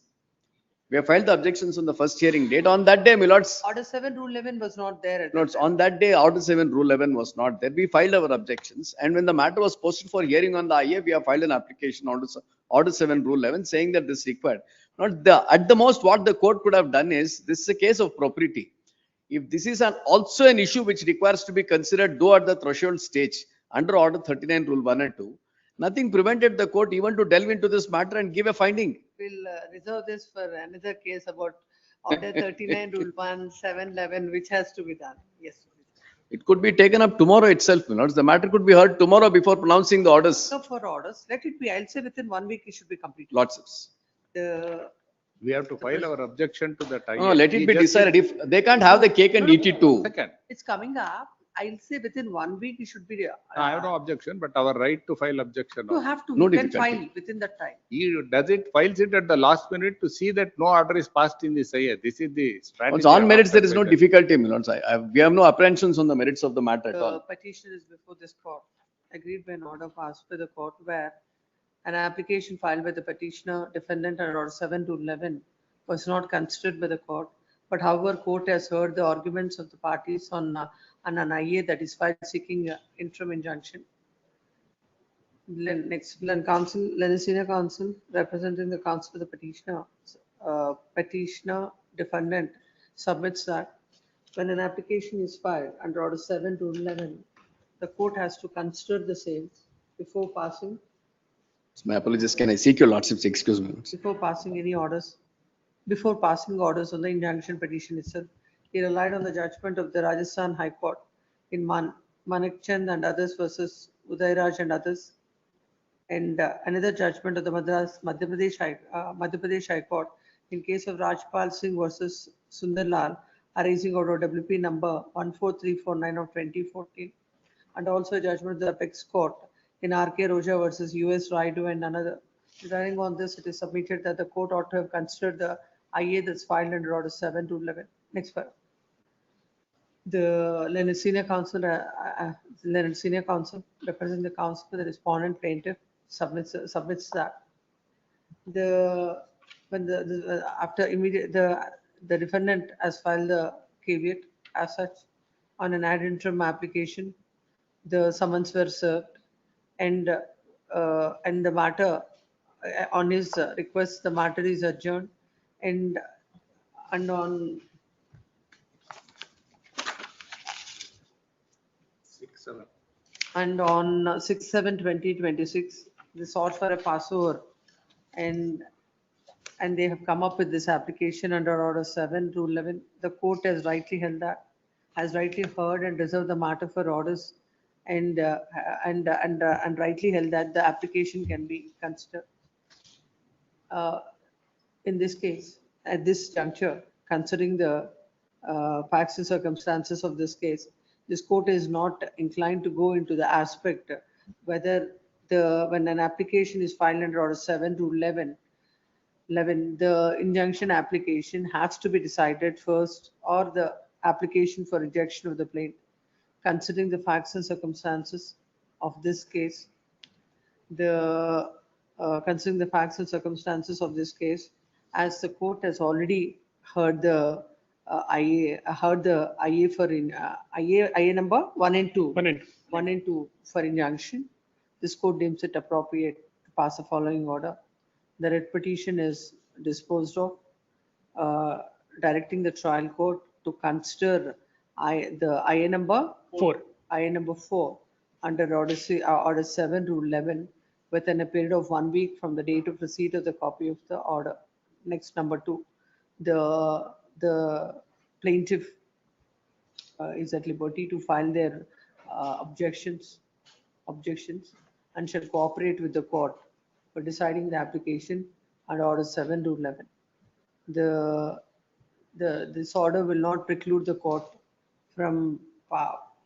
We have filed the objections on the first hearing date. On that day, my lords. Order 7 rule 11 was not there. Lords, on that day, order 7 rule 11 was not there. We filed our objections. And when the matter was posted for hearing on the IA, we have filed an application order 7 rule 11 saying that this required. At the most, what the court could have done is, this is a case of propriety. If this is also an issue which requires to be considered, though at the threshold stage, under order 39 rule 1 and 2, nothing prevented the court even to delve into this matter and give a finding. We'll reserve this for another case about order 39 rule 1, 711, which has to be done. Yes. It could be taken up tomorrow itself, my lords. The matter could be heard tomorrow before pronouncing the orders. So for orders, let it be. I'll say within 1 week it should be completed. Lordships. We have to file our objection to that. No, let it be decided. If they can't have the cake and eat it too. Second. It's coming up. I'll say within 1 week it should be. I have no objection, but our right to file objection. You have to. No You can file within that time. He files it at the last minute to see that no order is passed in this IA. This is the strategy. On merits, there is no difficulty, my lords. We have no apprehensions on the merits of the matter at all. The petition is before this court, agreed by an order passed by the court where an application filed by the petitioner, defendant under order 7 to 11 was not considered by the court. But however, court has heard the arguments of the parties on an IA that is filed seeking interim injunction. Next, Lenin Senior Counsel, representing the counsel of the petitioner, petitioner defendant submits that when an application is filed under Order 7 to 11, the court has to consider the same before passing, My apologies, can I seek your lordship's excuse me? before passing any orders, before passing orders on the injunction petition itself. He relied on the judgment of the Rajasthan High Court in Manekchand and others versus Udairaj and others, and another judgment of the Madhya Pradesh High Court in case of Rajpal Singh versus Sundarlal, arising out of WP number 14349 of 2014, and also a judgment of the Apex Court in RK Roja versus US Raidu and another. Regarding on this, it is submitted that the court ought to have considered the IA that's filed under Order 7 to 11. Next file. The Lenin Senior Counsel, representing the counsel for the respondent plaintiff, submits that the defendant has filed the caveat as such on an ad interim application. The summons were served, and the matter on his request, the matter is adjourned, and on 6/7/2026, they sought for a passover, and they have come up with this application under Order 7 to 11. The court has rightly held that, has rightly heard and reserved the matter for orders, and rightly held that the application can be considered. In this case, at this juncture, considering the facts and circumstances of this case, this court is not inclined to go into the aspect whether when an application is filed under Order 7 to 11, the injunction application has to be decided first, or the application for rejection of the plaint. Considering the facts and circumstances of this case, considering the facts and circumstances of this case, as the court has already heard the IA for IA number 1 and 2. 1 and 2 for injunction. This court deems it appropriate to pass the following order. The writ petition is disposed of, directing the trial court to consider the IA number 4. IA number 4 under Order 7 to 11 within a period of 1 week from the date of receipt of the copy of the order. Next, number 2, the plaintiff is at liberty to file their objections and shall cooperate with the court for deciding the application under Order 7 to 11. This order will not preclude the court from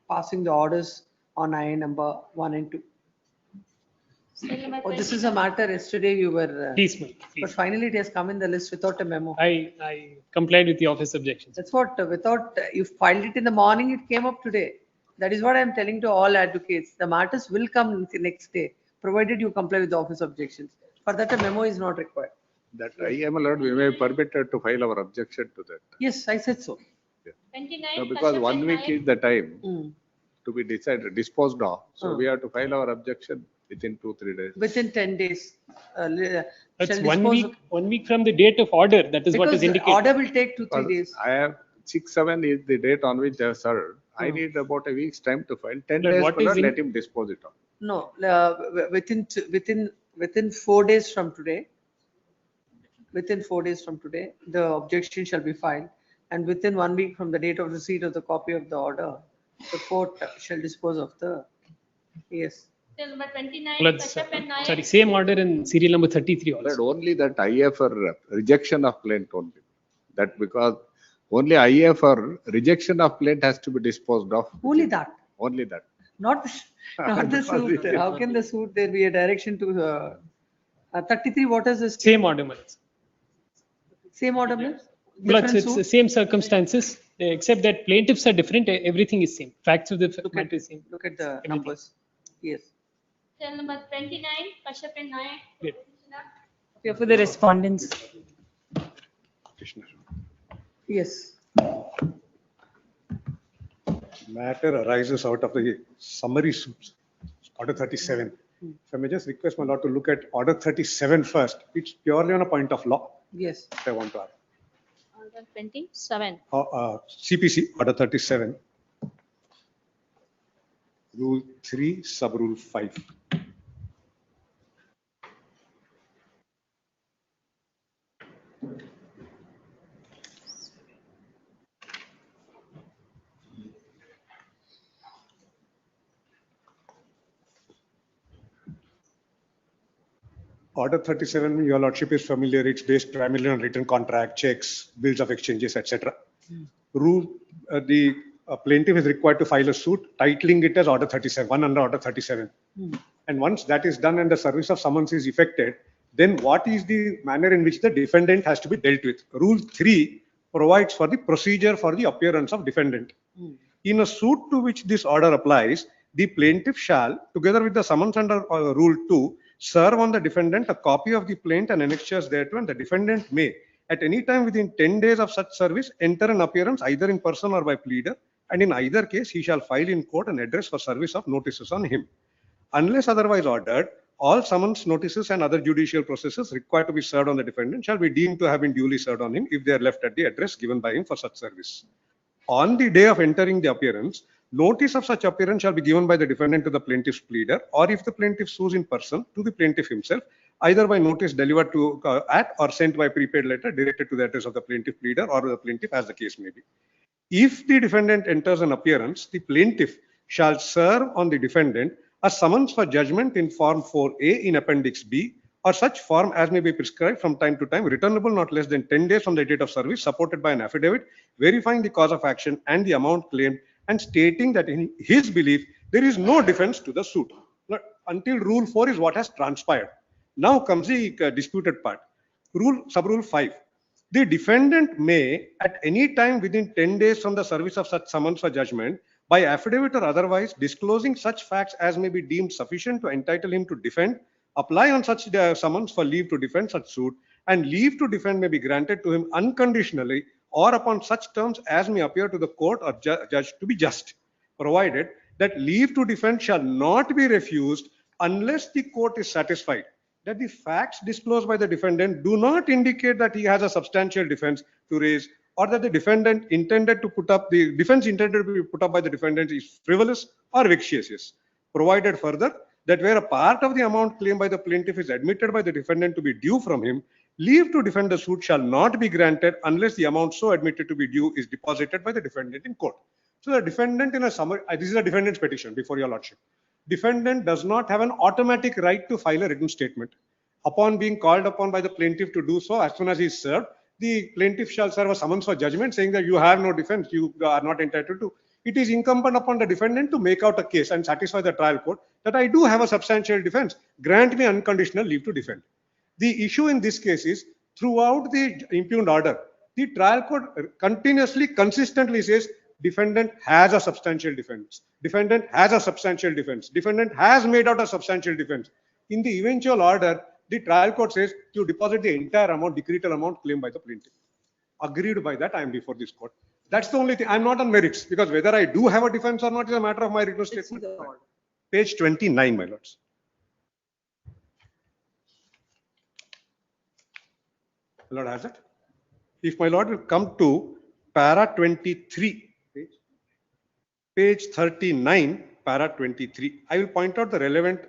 passing the orders on IA number 1 and 2. Oh, this is a matter yesterday you were. Please, ma'am. But finally it has come in the list without a memo. I complied with the office objections. That's what, without, you filed it in the morning, it came up today. That is what I'm telling to all advocates. The matters will come the next day, provided you comply with the office objections. For that, a memo is not required. That I am allowed, we may be permitted to file our objection to that. Yes, I said so. 29. No, because 1 week is the time to be decided, disposed of. So we have to file our objection within 2-3 days. Within 10 days. That's 1 week, 1 week from the date of order. That is what is indicated. Because order will take 2-3 days. I have 6/7 is the date on which they have served. I need about a week's time to file. 10 days, let him dispose it of. No, within 4 days from today, the objection shall be filed, and within 1 week from the date of receipt of the copy of the order, the court shall dispose of the. Yes. Till number 29. Sorry, same order in serial number 33 also. But only that IA for rejection of plaint only. That because only IA for rejection of plaint has to be disposed of. Only that. Only that. Not the suit. How can the suit there be a direction to 33? What is this? Same order, Malad. Same order, Malad? It's the same circumstances, except that plaintiffs are different. Everything is same. Facts of the matter is same. Look at the numbers. Yes. Till number 29, Kashyap and Nayak. Here for the respondents. Yes. Matter arises out of the summary suits, Order 37. If I may just request my lord to look at order 37 first. It's purely on a point of law. Yes. If I want to add. Order 27. CPC, order 37. Rule 3, sub rule 5. Order 37, your lordship is familiar, it's based primarily on written contract, checks, bills of exchanges, etc. Rule, the plaintiff is required to file a suit titling it as order 37, one under order 37. And once that is done and the service of summons is effected, then what is the manner in which the defendant has to be dealt with? Rule 3 provides for the procedure for the appearance of defendant. In a suit to which this order applies, the plaintiff shall, together with the summons under Rule 2, serve on the defendant a copy of the plaint and annexures thereto, and the defendant may, at any time within 10 days of such service, enter an appearance either in person or by pleader, and in either case he shall file in court an address for service of notices on him. Unless otherwise ordered, all summons, notices, and other judicial processes required to be served on the defendant shall be deemed to have been duly served on him if they are left at the address given by him for such service. On the day of entering the appearance, notice of such appearance shall be given by the defendant to the plaintiff's pleader, or if the plaintiff sues in person, to the plaintiff himself, either by notice delivered to at or sent by prepaid letter directed to the address of the plaintiff pleader or the plaintiff, as the case may be. If the defendant enters an appearance, the plaintiff shall serve on the defendant a summons for judgment in Form 4A in Appendix B, or such form as may be prescribed from time to time, returnable not less than 10 days from the date of service, supported by an affidavit verifying the cause of action and the amount claimed, and stating that in his belief there is no defense to the suit. Until Rule 4 is what has transpired. Now comes the disputed part. Sub Rule 5. The defendant may, at any time within 10 days from the service of such summons for judgment, by affidavit or otherwise, disclosing such facts as may be deemed sufficient to entitle him to defend, apply on such summons for leave to defend such suit, and leave to defend may be granted to him unconditionally or upon such terms as may appear to the court or judge to be just, provided that leave to defend shall not be refused unless the court is satisfied that the facts disclosed by the defendant do not indicate that he has a substantial defense to raise, or that the defendant intended to put up, the defense intended to be put up by the defendant is frivolous or vexatious. Provided further that where a part of the amount claimed by the plaintiff is admitted by the defendant to be due from him, leave to defend the suit shall not be granted unless the amount so admitted to be due is deposited by the defendant in court. So the defendant, in a summary, this is a defendant's petition before your lordship. Defendant does not have an automatic right to file a written statement. Upon being called upon by the plaintiff to do so, as soon as he is served, the plaintiff shall serve a summons for judgment saying that you have no defense, you are not entitled to. It is incumbent upon the defendant to make out a case and satisfy the trial court that I do have a substantial defense. Grant me unconditional leave to defend. The issue in this case is, throughout the impugned order, the trial court continuously, consistently says defendant has a substantial defense. Defendant has a substantial defense. Defendant has made out a substantial defense. In the eventual order, the trial court says you deposit the entire amount, decretal amount claimed by the plaintiff. Agreed by that, I am before this court. That's the only thing. I'm not on merits, because whether I do have a defense or not is a matter of my written statement. Page 29, my lords. My lord has it. If my lord will come to para 23, page 39, para 23, I will point out the relevant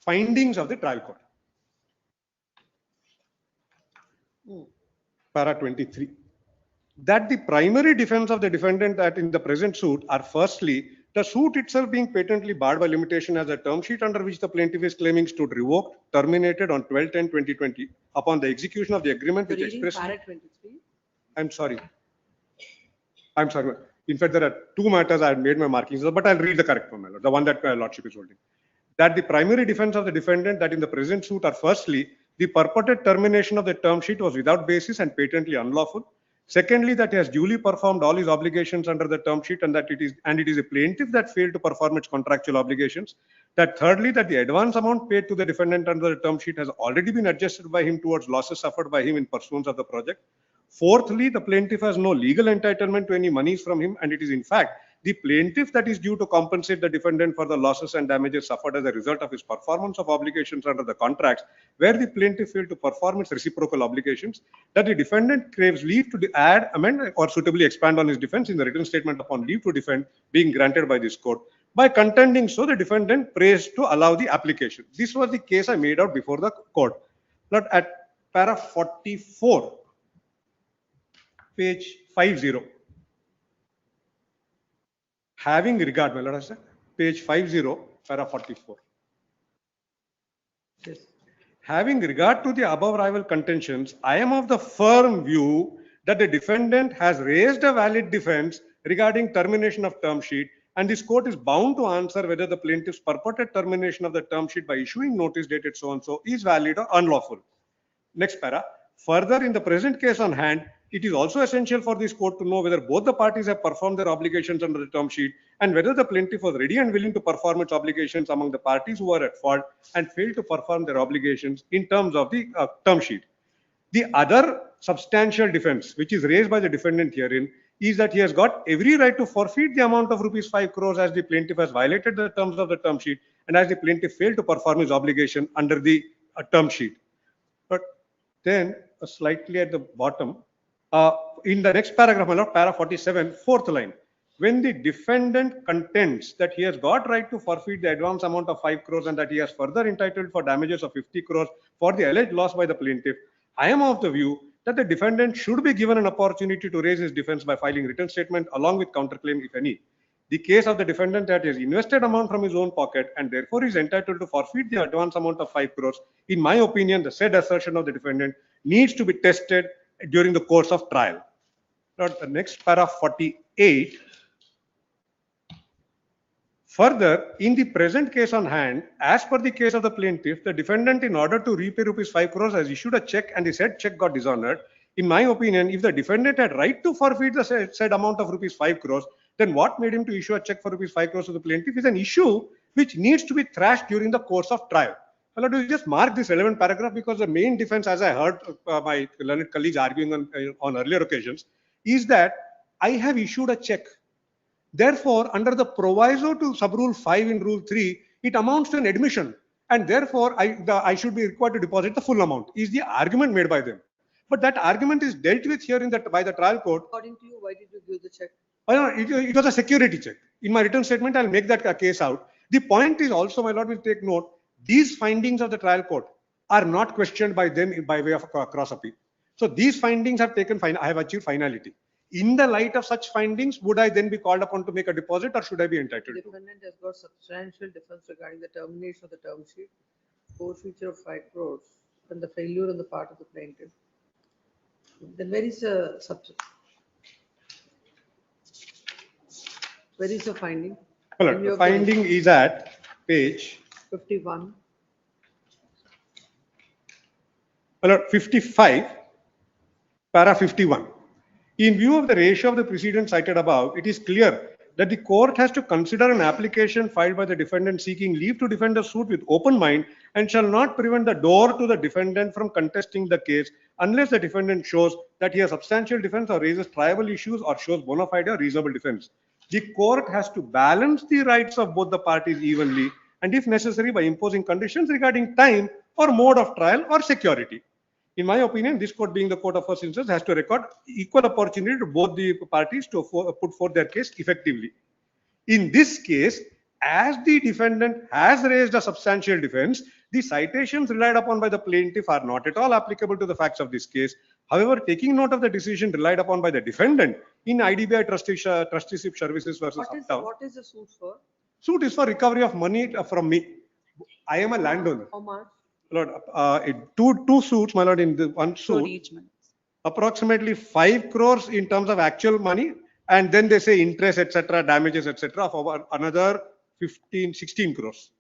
findings of the trial court. Para 23. That the primary defense of the defendant that in the present suit are, firstly, the suit itself being patently barred by limitation as a term sheet under which the plaintiff is claiming stood revoked, terminated on 12/10/2020 upon the execution of the agreement which expressed. Para 23. I'm sorry. In fact, there are two matters I had made my markings, but I'll read the correct one, my lord, the one that my lordship is holding. That the primary defense of the defendant that in the present suit are, firstly, the purported termination of the term sheet was without basis and patently unlawful. Secondly, that he has duly performed all his obligations under the term sheet and that it is a plaintiff that failed to perform its contractual obligations. That thirdly, that the advance amount paid to the defendant under the term sheet has already been adjusted by him towards losses suffered by him in pursuance of the project. Fourthly, the plaintiff has no legal entitlement to any monies from him, and it is in fact the plaintiff that is due to compensate the defendant for the losses and damages suffered as a result of his performance of obligations under the contracts, where the plaintiff failed to perform its reciprocal obligations, that the defendant craves leave to add, amend, or suitably expand on his defense in the written statement upon leave to defend being granted by this court. By contending so, the defendant prays to allow the application. This was the case I made out before the court. But at para 44, page 50. Having regard, my lord, page 50, para 44. Yes. Having regard to the above rival contentions, I am of the firm view that the defendant has raised a valid defense regarding termination of term sheet, and this court is bound to answer whether the plaintiff's purported termination of the term sheet by issuing notice dated so and so is valid or unlawful. Next para. Further, in the present case on hand, it is also essential for this court to know whether both the parties have performed their obligations under the term sheet and whether the plaintiff was ready and willing to perform its obligations among the parties who are at fault and failed to perform their obligations in terms of the term sheet. The other substantial defense which is raised by the defendant herein is that he has got every right to forfeit the amount of rupees 5 crores as the plaintiff has violated the terms of the term sheet and as the plaintiff failed to perform his obligation under the term sheet. But then slightly at the bottom, in the next paragraph, para 47, fourth line, when the defendant contends that he has got right to forfeit the advance amount of 5 crores and that he has further entitled for damages of 50 crores for the alleged loss by the plaintiff, I am of the view that the defendant should be given an opportunity to raise his defense by filing written statement along with counterclaim, if any. The case of the defendant that has invested amount from his own pocket and therefore is entitled to forfeit the advance amount of 5 crores. In my opinion, the said assertion of the defendant needs to be tested during the course of trial. Now, the next para 48. Further, in the present case on hand, as per the case of the plaintiff, the defendant, in order to repay rupees 5 crores, has issued a check and the said check got dishonored. In my opinion, if the defendant had right to forfeit the said amount of rupees 5 crores, then what made him to issue a check for rupees 5 crores to the plaintiff is an issue which needs to be thrashed during the course of trial. Well, do you just mark this relevant paragraph, because the main defense, as I heard my learned colleagues arguing on earlier occasions, is that I have issued a check. Therefore, under the proviso to sub-rule 5 in rule 3, it amounts to an admission, and therefore I should be required to deposit the full amount, is the argument made by them. But that argument is dealt with here by the trial court. According to you, why did you give the check? It was a security check. In my written statement, I'll make that case out. The point is also, my lord will take note, these findings of the trial court are not questioned by them by way of cross appeal. So these findings have taken, I have achieved finality. In the light of such findings, would I then be called upon to make a deposit, or should I be entitled The to? defendant has got substantial defense regarding the termination of the term sheet, forfeiture of 5 crores, and the failure on the part of the plaintiff. Then where is the finding? Well, the finding is at page 51. Well, 55, para 51. In view of the ratio of the precedents cited above, it is clear that the court has to consider an application filed by the defendant seeking leave to defend the suit with open mind and shall not prevent the door to the defendant from contesting the case unless the defendant shows that he has substantial defense or raises triable issues or shows bona fide or reasonable defense. The court has to balance the rights of both the parties evenly, and if necessary, by imposing conditions regarding time or mode of trial or security. In my opinion, this court, being the court of first instance, has to record equal opportunity to both the parties to put forth their case effectively. In this case, as the defendant has raised a substantial defense, the citations relied upon by the plaintiff are not at all applicable to the facts of this case. However, taking note of the decision relied upon by the defendant in IDBI trusteeship services versus Uptown. What is the suit for? Suit is for recovery of money from me. I am a landowner. How much? Lord, two suits, my lord, in the one suit, approximately 5 crores in terms of actual money, and then they say interest, etc., damages, etc., for another 16 crores.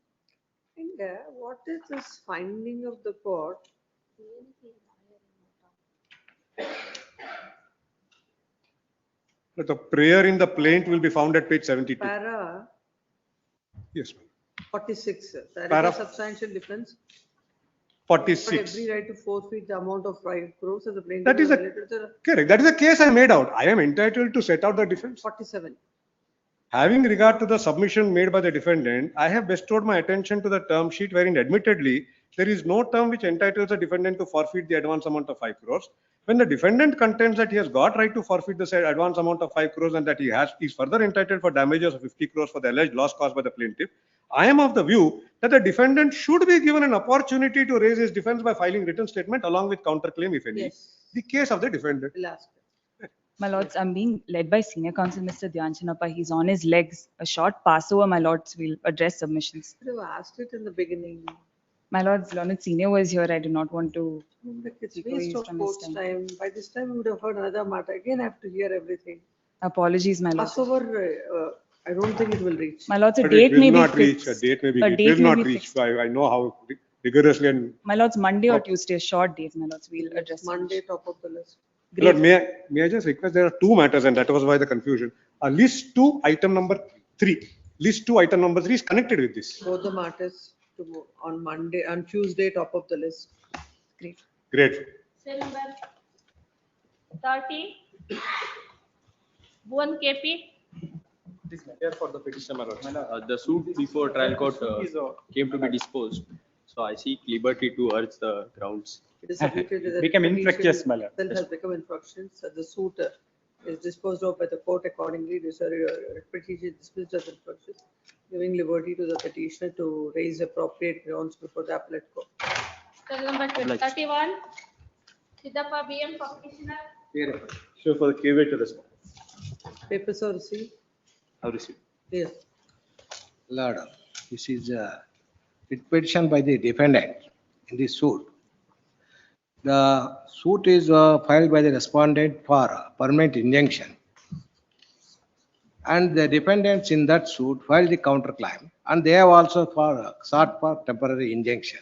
Inga, what is this finding of the court? The prayer in the plaint will be found at page 72. Para Yes, 46. There Para- is a substantial difference. 46. Every right to forfeit the amount of 5 crores as the plaintiff. That is has a violated the correct. That is a case I made out. I am entitled to set out the defense. 47. Having regard to the submission made by the defendant, I have bestowed my attention to the term sheet wherein admittedly there is no term which entitles the defendant to forfeit the advance amount of 5 crores. When the defendant contends that he has got right to forfeit the said advance amount of 5 crores and that is further entitled for damages of 50 crores for the alleged loss caused by the plaintiff, I am of the view that the defendant should be given an opportunity to raise his defense by filing written statement along with counterclaim, if any. Yes. The case of the defendant. Last. My lords, I'm being led by Senior Counsel Mr. Dhyan Chinappa. He's on his legs. A short pass over, my lords. We'll address submissions. You asked it in the beginning. My lords, Learned Senior was here. I do not want to. It's take waste away of from his court's time. By this time, we would have heard another matter. Again, I have to hear everything. Apologies, my lords. Passover, I don't think it will reach. My lords, a But date it may will be not reach, a fixed. date may be, A it date will may not be reach. fixed. I know how rigorously and My lords, Monday or Tuesday, a short date, my lords. We'll address. Monday, top of the list. Lord, may I just request, there are two matters and that was why the confusion. List 2, item number 3. List 2, item number 3 is connected with this. Both the matters on Monday, on Tuesday, top of the list. Great. Great. Cell number 30. Bhuvan KP. This matter for the petitioner, my lord. The suit before trial court came to be disposed. So I seek liberty to urge the grounds. It is submitted to the Become petition infructuous, my lord. itself has become infractions. So the suit is disposed of by the court accordingly. This petition dismissed as infractions, giving liberty to the petitioner to raise appropriate grounds before the appellate court. Cell number 31. Siddhappa BM for petitioner. Sure, for the KVA to respond. Papers are received. Have received. Yes. Lord, this is a writ petition by the defendant in this suit. The suit is filed by the respondent for permanent injunction. And the defendants in that suit filed the counterclaim, and they have also sought for temporary injunction.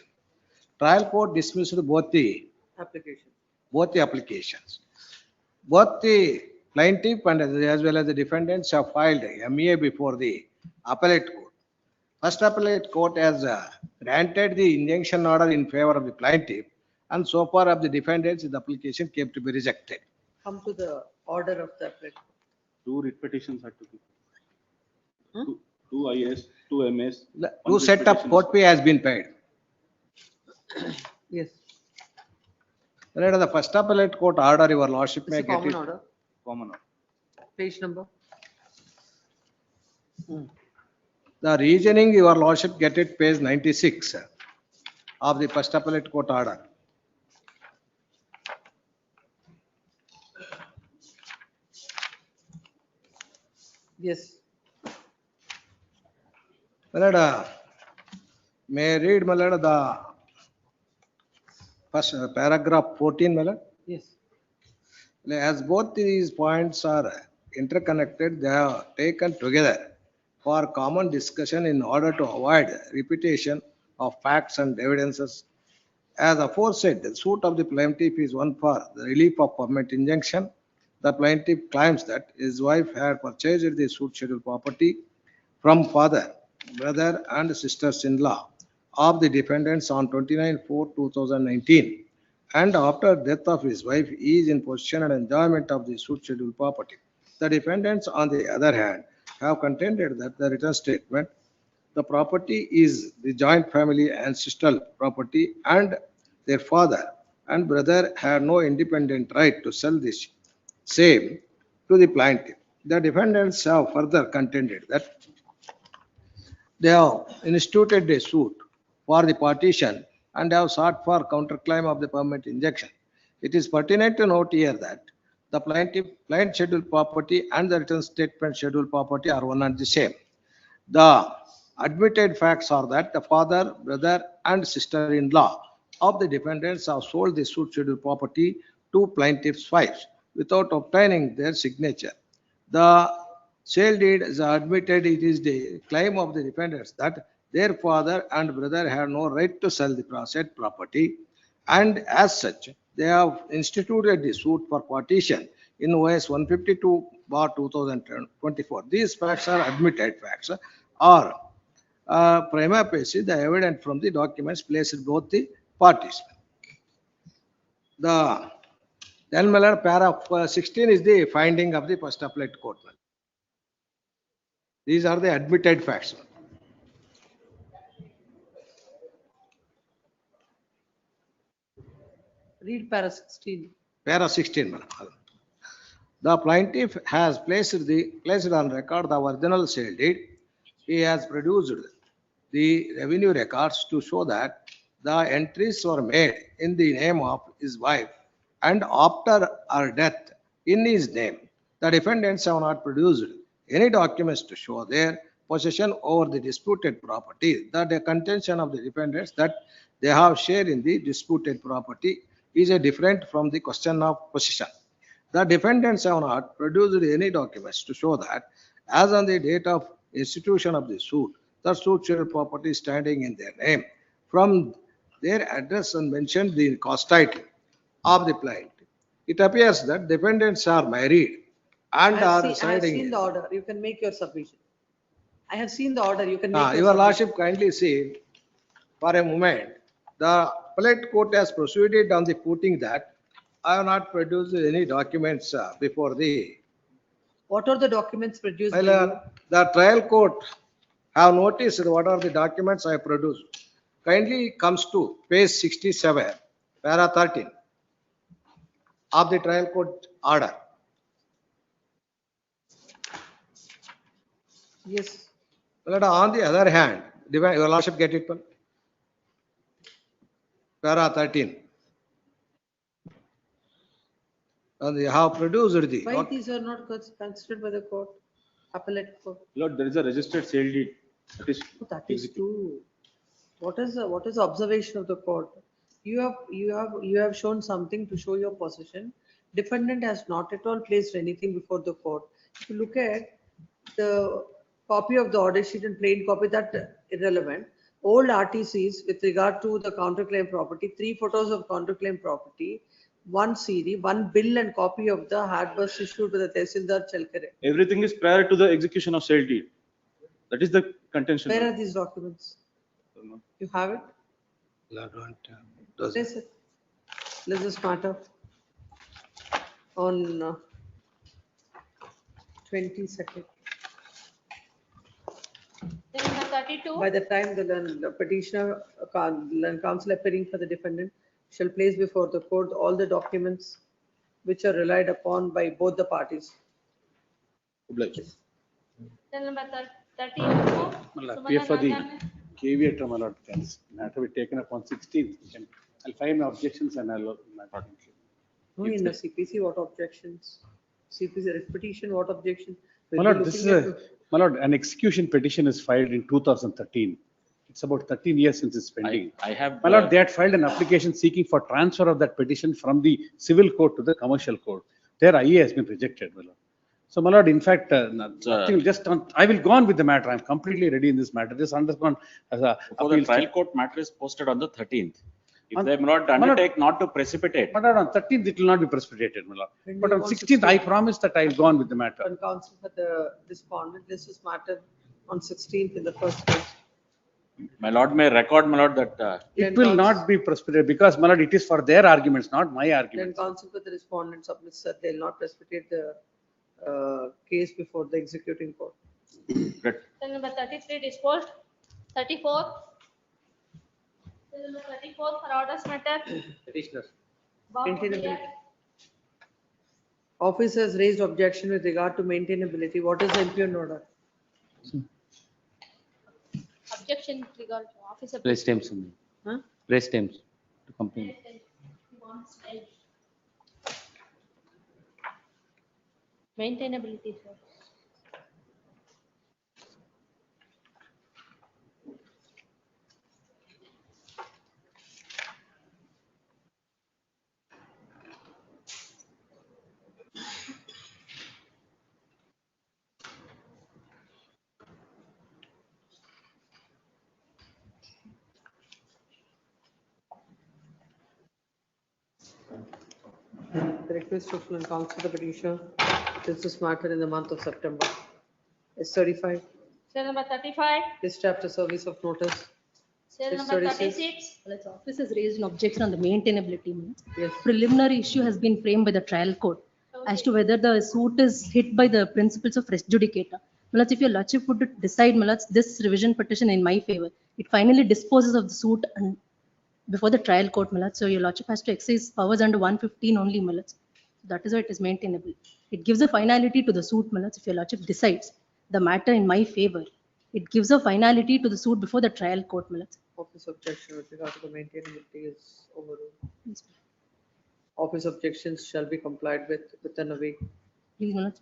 Trial court dismissed both the applications. Both the plaintiff and as well as the defendants have filed MEA before the appellate court. First appellate court has granted the injunction order in favor of the plaintiff, and so far of the defendants, the application came to be rejected. Come to the order of the appellate. 2 writ petitions are to be. 2 IS, 2 MS. Two set of court fee has been paid. Yes. Later, the first appellate court order, your lordship may It's a get common it. order. Common order. Page number. The reasoning, your lordship get it page 96 of the first appellate court order. Yes. Malad, may I read, Malad, the first paragraph 14, Malad? Yes. As both these points are interconnected, they are taken together for common discussion in order to avoid repetition of facts and evidences. As aforesaid, the suit of the plaintiff is one for the relief of permanent injunction. The plaintiff claims that his wife had purchased the suit schedule property from father, brother, and sisters-in-law of the defendants on 29/4/2019. And after death of his wife, he is in possession and enjoyment of the suit schedule property. The defendants, on the other hand, have contended that the written statement, the property is the joint family ancestral property, and their father and brother had no independent right to sell this same to the plaintiff. The defendants have further contended that they have instituted a suit for the partition and have sought for counterclaim of the permanent injunction. It is pertinent to note here that the plaintiff scheduled property and the written statement scheduled property are one and the same. The admitted facts are that the father, brother, and sister-in-law of the defendants have sold the suit scheduled property to plaintiff's wives without obtaining their signature. The sale deed is admitted. It is the claim of the defendants that their father and brother have no right to sell the said property, and as such, they have instituted the suit for partition in OS 152/2024. These facts are admitted facts, or prima facie the evidence from the documents placed both the parties. The then paragraph 16 is the finding of the first appellate court. These are the admitted facts. Read para 16. Para 16, madam. The plaintiff has placed on record the original sale deed. He has produced the revenue records to show that the entries were made in the name of his wife and after her death in his name. The defendants have not produced any documents to show their possession over the disputed property. The contention of the defendants that they have share in the disputed property is a different from the question of possession. The defendants have not produced any documents to show that as on the date of institution of the suit, the suit share property standing in their name. From their address and mentioned the cost title of the plaintiff. It appears that defendants are married and I are have residing seen in. the order. You can make your submission. I have seen the order. You can make your Your submission. Lordship kindly see for a moment, the appellate court has proceeded on the footing that I have not produced any documents before the. What are the documents produced? by you? Well, the trial court have noticed what are the documents I have produced. Kindly comes to page 67, para 13 of the trial court order. Yes. Well, on the other hand, your Lordship get it, para 13. And they have produced the. Why these are not considered by the court, appellate court? Lord, there is a registered sale deed. That is true. What is the observation of the court? You have shown something to show your possession. Defendant has not at all placed anything before the court. If you look at the copy of the order sheet and plain copy, that irrelevant. Old RTCs with regard to the counterclaim property, 3 photos of counterclaim property, 1 CD, 1 bill and copy of the hard bus issued by the Tehsildar Chalkere. Everything is prior to the execution of sale deed. That is the contention. Where are these documents? You have it? Place it. Let's just matter. On 22nd. Then number 32. By the time the petitioner, counsel appearing for the defendant shall place before the court all the documents which are relied upon by both the parties. Then number 32. Appear for the caveat, my lord, matter be taken up on 16th. I'll find my objections and I'll. No, in the CPC, what objections? CPC petition, what objection? My lord, this is my lord, an execution petition is filed in 2013. It's about 13 years since it's pending. I have. My lord, they had filed an application seeking for transfer of that petition from the civil court to the commercial court. Their IA has been rejected, my lord. So, my lord, in fact, nothing, just on, I will go on with the matter. I'm completely ready in this matter. Just understand as a. So the trial court matter is posted on the 13th. If On- they have not My lord- undertake not to precipitate. But on 13th, it will not be precipitated, my lord. When But do you on want to 16th, I speak? promise that I will go on with the matter. And counsel for the respondent, this is matter on 16th in the first case. My lord may record, my lord, that It will not be precipitated because, my lord, it is for their arguments, not my Then arguments. counsel for the respondent submits that they'll not precipitate the case before the executing court. Then number 33 disposed. 34. Then number 34 for orders matter. Petitioner. Maintainability. Office has raised objection with regard to maintainability. What is the impugned order? Objection with regard to officer. Press times only. Huh? Press times to complain. Maintainability, sir. The request of full counsel the petitioner is this matter in the month of September. S35, Cell number 35. discharge the service of notice. Cell Six number 36. 36. Well, its office has raised an objection on the maintainability. Yes. Preliminary issue has been framed by the trial court as to whether the suit is hit by the principles of res judicata. My lords, if your lordship would decide, my lords, this revision petition in my favor, it finally disposes of the suit and before the trial court, my lords. So your lordship has to exercise powers under 115 only, my lords. That is why it is maintainable. It gives a finality to the suit, my lords, if your lordship decides the matter in my favor. It gives a finality to the suit before the trial court, my lords. Office objection with regard to the maintainability is overruled. Office objections shall be complied with within a week. Please, my lords,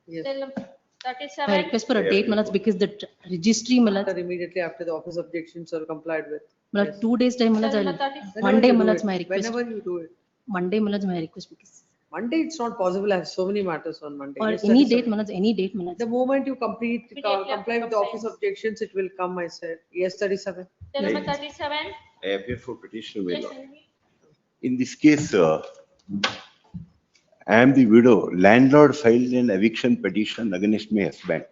Yes. my 37. request for a date, my lords, because the registry, my lords, After immediately after the office objections are complied with. my lords, 2 days time, my lords, Whenever Monday, you my do lords, it. my request. Whenever you do it. Monday, my lords, my request because. Monday, it's not possible. I have so many matters on Monday. Or Yes, any that is date, my lords, any date, my lords. The moment you comply with the office compliance. objections, it will come, I said. Yes, 37. Till number 37. I appear for petitioner, my Yes, lord. Henry. In this case, I am the widow. Landlord filed an eviction petition against my husband.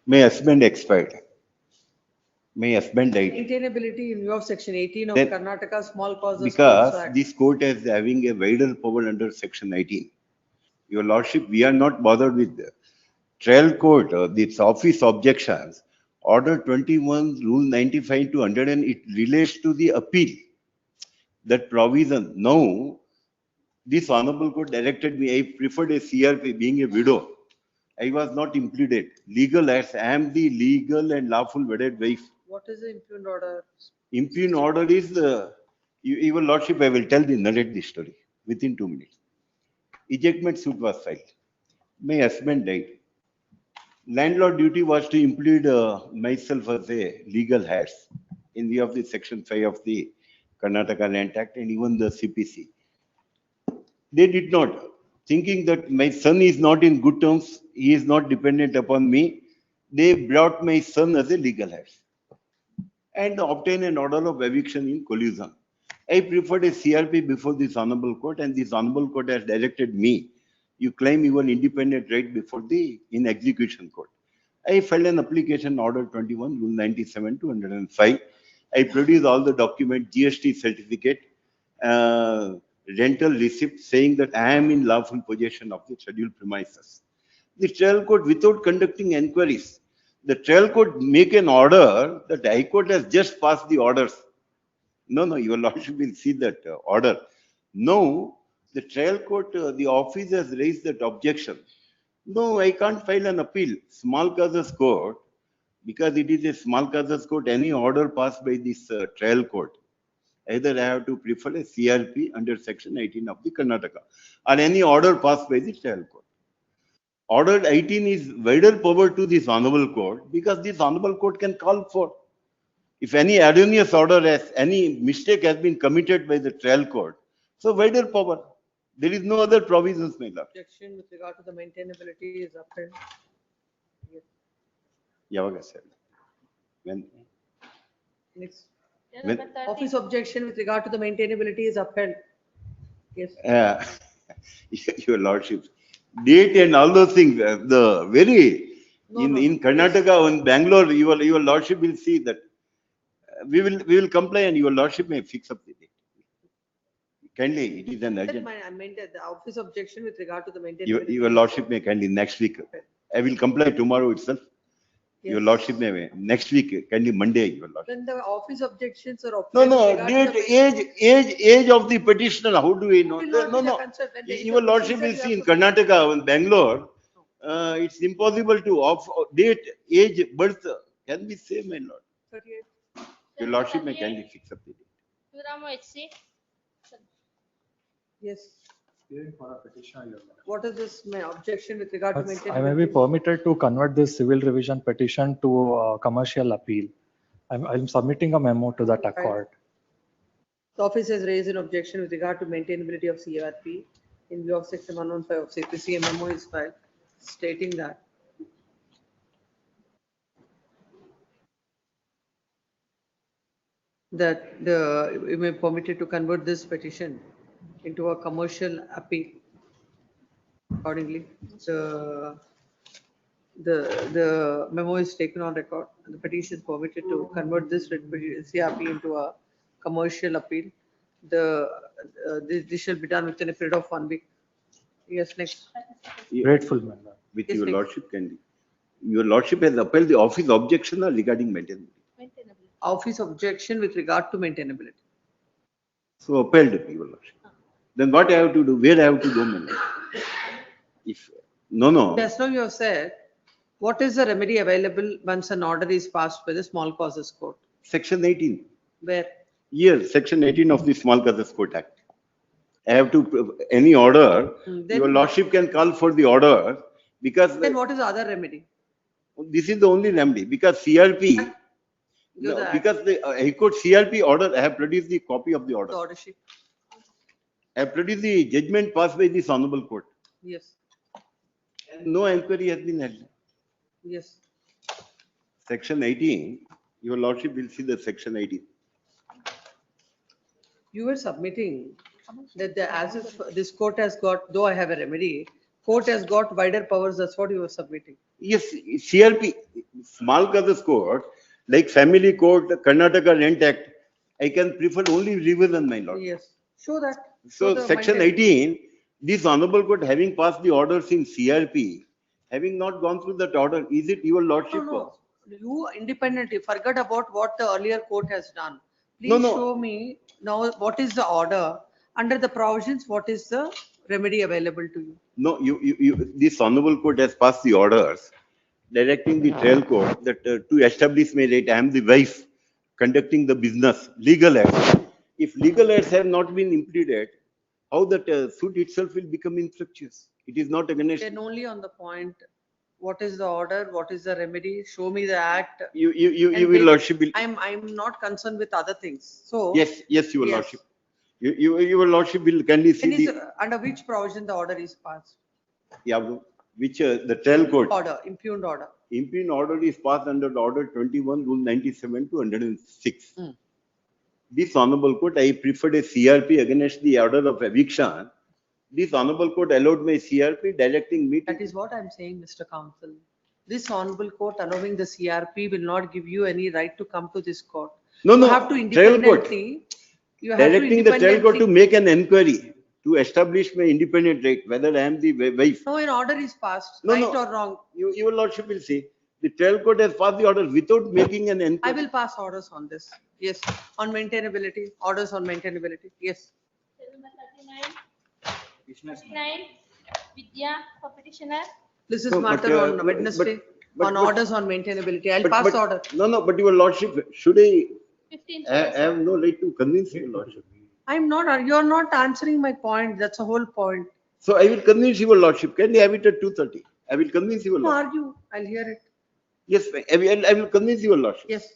My husband expired. My husband died. Maintainability in view of section 18 of Then- Karnataka Small Causes Because Courts Act. this court is having a wider power under section 19. Your lordship, we are not bothered with the trial court, its office objections. Order 21, rule 95 to 100, and it relates to the appeal. That provision. Now, this honorable court directed me, I preferred a CRP being a widow. I was not imputed. Legal as I am the legal and lawful wedded wife. What is the impugned order? Impugned order is, your lordship, I will narrate the story within 2 minutes. Ejectment suit was filed. My husband died. Landlord duty was to implead myself as a legal heir in view of the section 5 of the Karnataka Land Act and even the CPC. They did not, thinking that my son is not in good terms, he is not dependent upon me. They brought my son as a legal heir and obtained an order of eviction in collusion. I preferred a CRP before this honorable court, and this honorable court has directed me. You claim your independent right before the in execution court. I filed an application order 21, rule 97 to 105. I produced all the document, GST certificate, rental receipt saying that I am in lawful possession of the scheduled premises. The trial court, without conducting inquiries, the trial court make an order that the High Court has just passed the orders. No, your lordship will see that order. No, the trial court, the office has raised that objection. No, I can't file an appeal. Small causes court, because it is a small causes court, any order passed by this trial court, either I have to prefer a CRP under section 18 of the Karnataka, or any order passed by the trial court. Order 18 is wider power to this honorable court, because this honorable court can call for. If any erroneous order has, any mistake has been committed by the trial court, so wider power. There is no other provisions, my lord. Objection with regard to the maintainability is upheld. Yavaga said. When? Next. When- Office objection with regard to the maintainability is upheld. Yes. Your lordship, date and all those things, the very, in Karnataka, in Bangalore, your lordship will see that we will comply and your lordship may fix up the date. Kindly, it is an urgent. I meant that the office objection with regard to the maintainability. Your lordship may kindly next week. I will comply tomorrow itself. Your Yes. lordship may next week, kindly Monday, your lordship. When the office objections are. No, upheld no, with regard to date, the age of the petitioner, how do we know? Will not No, be the no. concern. When the Your lordship will see in Karnataka, in Bangalore, it's impossible to date, age, birth, can be same, my lord. 38. Your lordship may kindly fix up the date. Turamo HC. Yes. Hearing for a petitioner, Your Honor. What is this objection with regard to maintainability? I may be permitted to convert this civil revision petition to a commercial appeal. I'm submitting a memo to that accord. The office has raised an objection with regard to maintainability of CRP in view of section 115 of CPC. A memo is filed stating that you may be permitted to convert this petition into a commercial appeal. Accordingly, the memo is taken on record. The petition is permitted to convert this CRP into a commercial appeal. This shall be done within a period of 1 week. Yes, next. Grateful, my lord. With Yes, your next. lordship, kindly. Your lordship has upheld the office objection or regarding maintenance. Office objection with regard to maintainability. So upheld, your lordship. Then what I have to do? Where I have to go, my lord? If, no. Just now you have said, what is the remedy available once an order is passed by the small causes court? Section 18. Where? Yes, section 18 of the Small Causes Court Act. I have to, any order, Then- your lordship can call for the order because Then what is the other remedy? this is the only remedy because CRP, Give the act. because the High Court CRP order, I have produced the copy of the The order. order sheet. I have produced the judgment passed by this honorable court. Yes, No inquiry has been held. yes. Section 18, your lordship will see the section 18. You were submitting that as if this court has got, though I have a remedy, court has got wider powers, that's what you were submitting. Yes, CRP, Small Causes Court, like Family Court, Karnataka Rent Act, I can prefer only revision, my lord. Yes, show that. So Show the section minded- 18, this honorable court having passed the orders in CRP, having not gone through that order, is it your lordship? No. You independently forget about what the earlier court has done. No, Please no. show me now what is the order, under the provisions, what is the remedy available to you? No, this honorable court has passed the orders directing the trial court that to establish my right, I am the wife conducting the business, legal acts. If legal acts have not been implemented, how that suit itself will become infructuous? It is not against. Then only on the point, what is the order, what is the remedy, show me the act. You and will take- lordship will. I'm not concerned with other things, so. Yes, your Yes. lordship. Your lordship will kindly see When is, the, under which provision the order is passed? yeah, which the trial court. Order, impugned order. Impugned order is passed under the order 21 rule 97 to 106. Mm. This honorable court, I preferred a CRP against the order of eviction. This honorable court allowed my CRP directing me to. That is what I'm saying, Mr. Counsel. This honorable court allowing the CRP will not give you any right to come to this court. No, You no, have to trial court. independently. You have to Directing the trial court to independently- make an inquiry to establish my independent right, whether I am the wife. No, an order is passed, No, right no. or wrong. Your lordship will say, the trial court has passed the order without making an I inquiry. will pass orders on this. Yes, on maintainability, orders on maintainability. Yes. 39, Vidya for petitioner. This is No, but, matter on but- Wednesday, but- on but- orders on maintainability. I'll But- pass but- the order. No, but your lordship, should I 15. I have no right to convince your lordship. I'm not, you're not answering my point. That's the whole point. So I will convince your lordship. Can you have it at 2:30? I will convince your No, lordship. argue, I'll hear it. Yes, I will convince your lordship. Yes.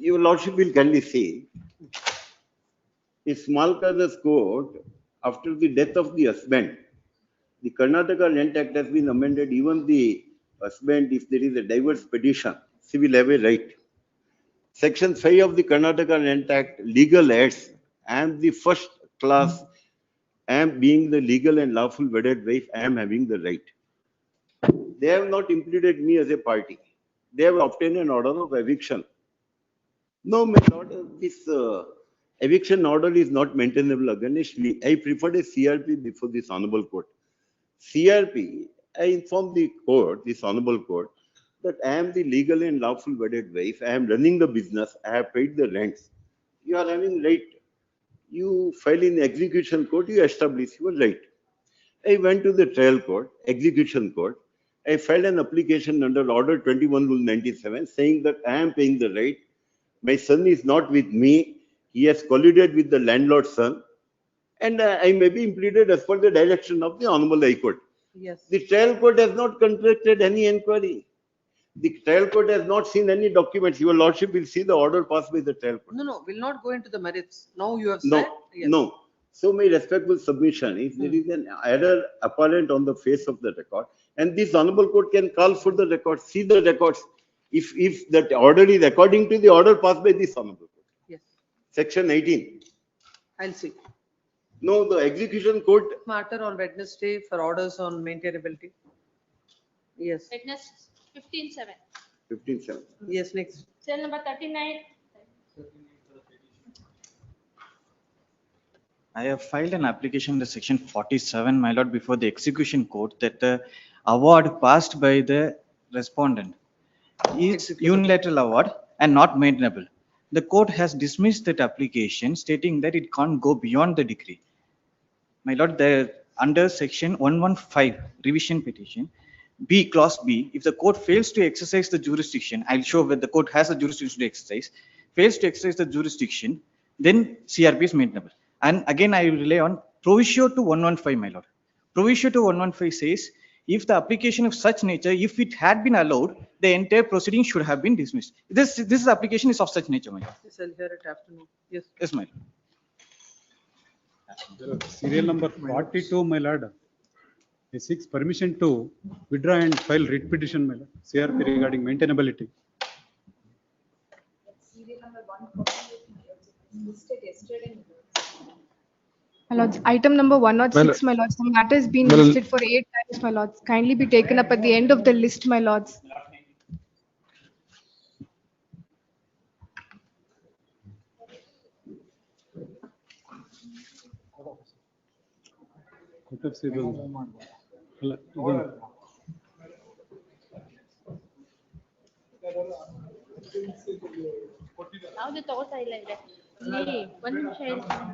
Your lordship will kindly see. A small causes court, after the death of the husband, the Karnataka Rent Act has been amended. Even the husband, if there is a divorce petition, she will have a right. Section 5 of the Karnataka Rent Act, legal aids, I am the first class, I am being the legal and lawful wedded wife, I am having the right. They have not implicated me as a party. They have obtained an order of eviction. No, my lord, this eviction order is not maintainable against me. I preferred a CRP before this honorable court. CRP, I informed the court, this honorable court, that I am the legal and lawful wedded wife. I am running the business. I have paid the rents. You are having right. You file in execution court, you establish your right. I went to the trial court, execution court. I filed an application under order 21 rule 97 saying that I am paying the right. My son is not with me. He has collided with the landlord's son. And I may be implemented as per the direction of the Honorable High Court. Yes. The trial court has not conducted any inquiry. The trial court has not seen any documents. Your lordship will see the order passed by the trial court. No, we'll not go into the merits. Now you have No, said. Yes. no. So my respectful submission is there is an error apparent on the face of the record, and this honorable court can call for the record, see the records. If that order is according to the order passed by this honorable court. Yes. Section 18. I'll see. No, the execution court. Matter on Wednesday for orders on maintainability. Yes. Witness 15/7. 15/7. Yes, next. Cell number 39. I have filed an application under section 47, my lord, before the execution court that award passed by the respondent is unilateral award and not maintainable. The court has dismissed that application stating that it can't go beyond the decree. My lord, under section 115 revision petition, B, clause B, if the court fails to exercise the jurisdiction, I'll show where the court has the jurisdiction to exercise, fails to exercise the jurisdiction, then CRP is maintainable. And again, I will rely on proviso to 115, my lord. Proviso to 115 says, if the application of such nature, if it had been allowed, the entire proceeding should have been dismissed. This application is of such nature, my lord. Yes, I'll hear it afternoon. Yes. Yes, my lord. Serial number 42, my lord. He seeks permission to withdraw and file writ petition, my lord, CRP regarding maintainability. My lords, item number 106, my lords, the matter has been listed for 8 times, my lords. Kindly be taken up at the end of the list, my lords. ಯಾವ್ದು ತಗೋತಾ ಇಲ್ಲ ಇದೆ ಇಲ್ಲಿ ಒಂದ್ ನಿಮಿಷ ಹೇಳ್ತೀನಿ.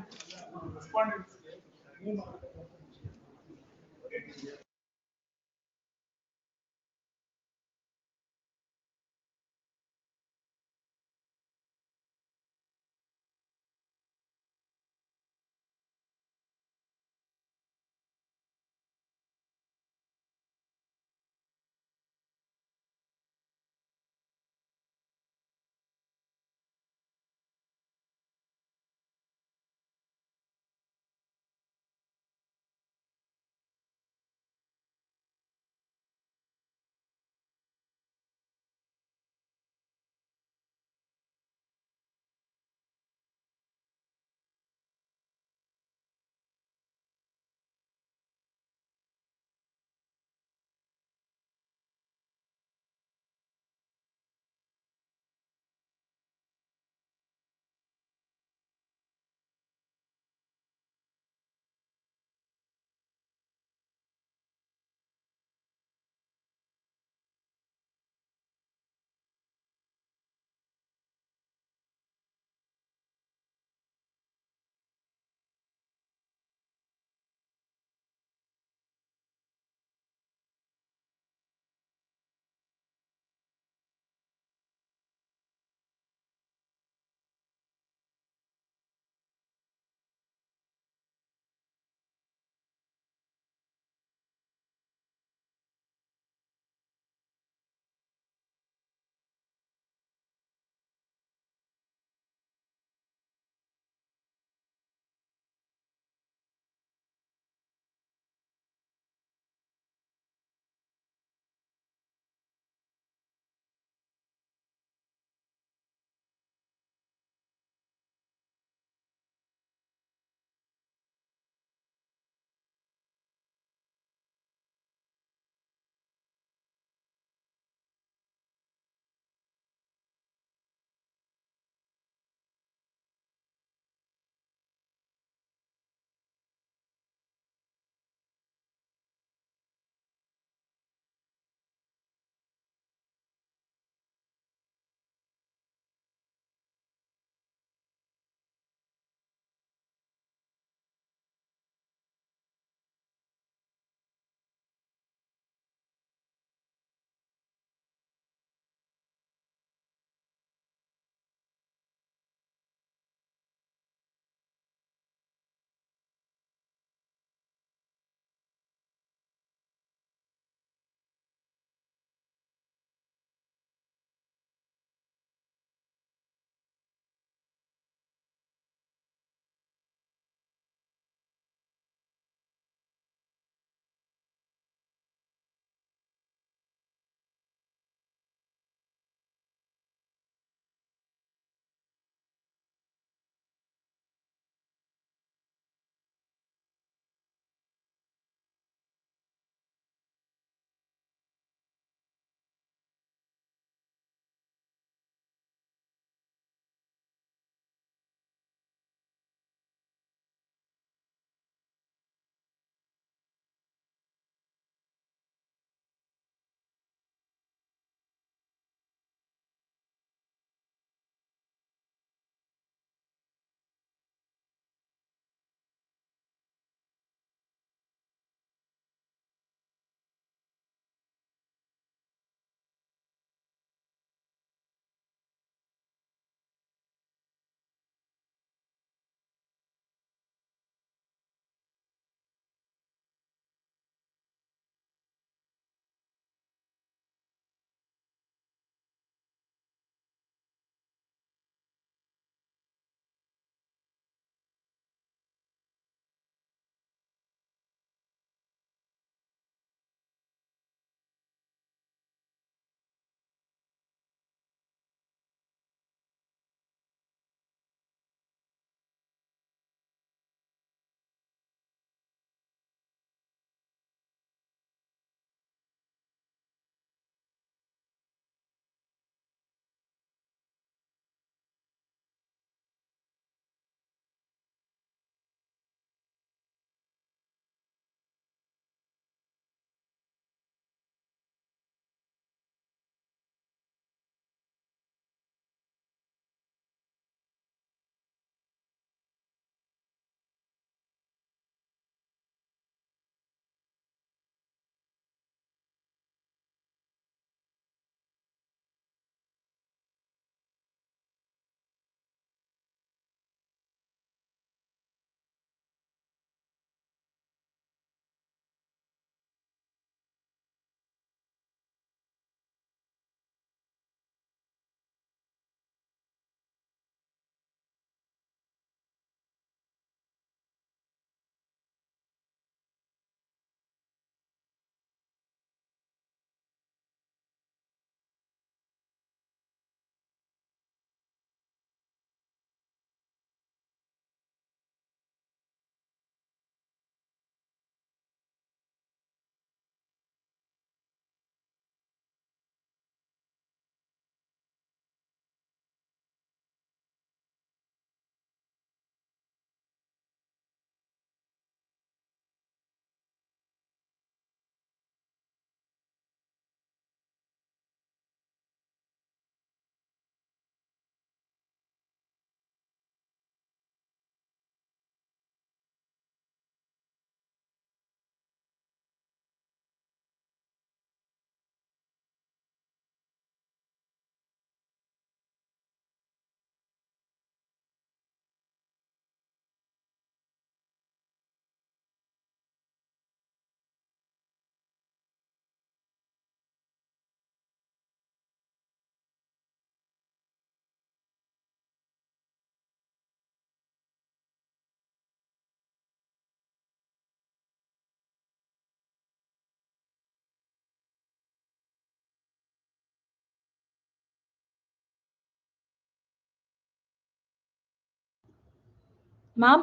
Ma'am,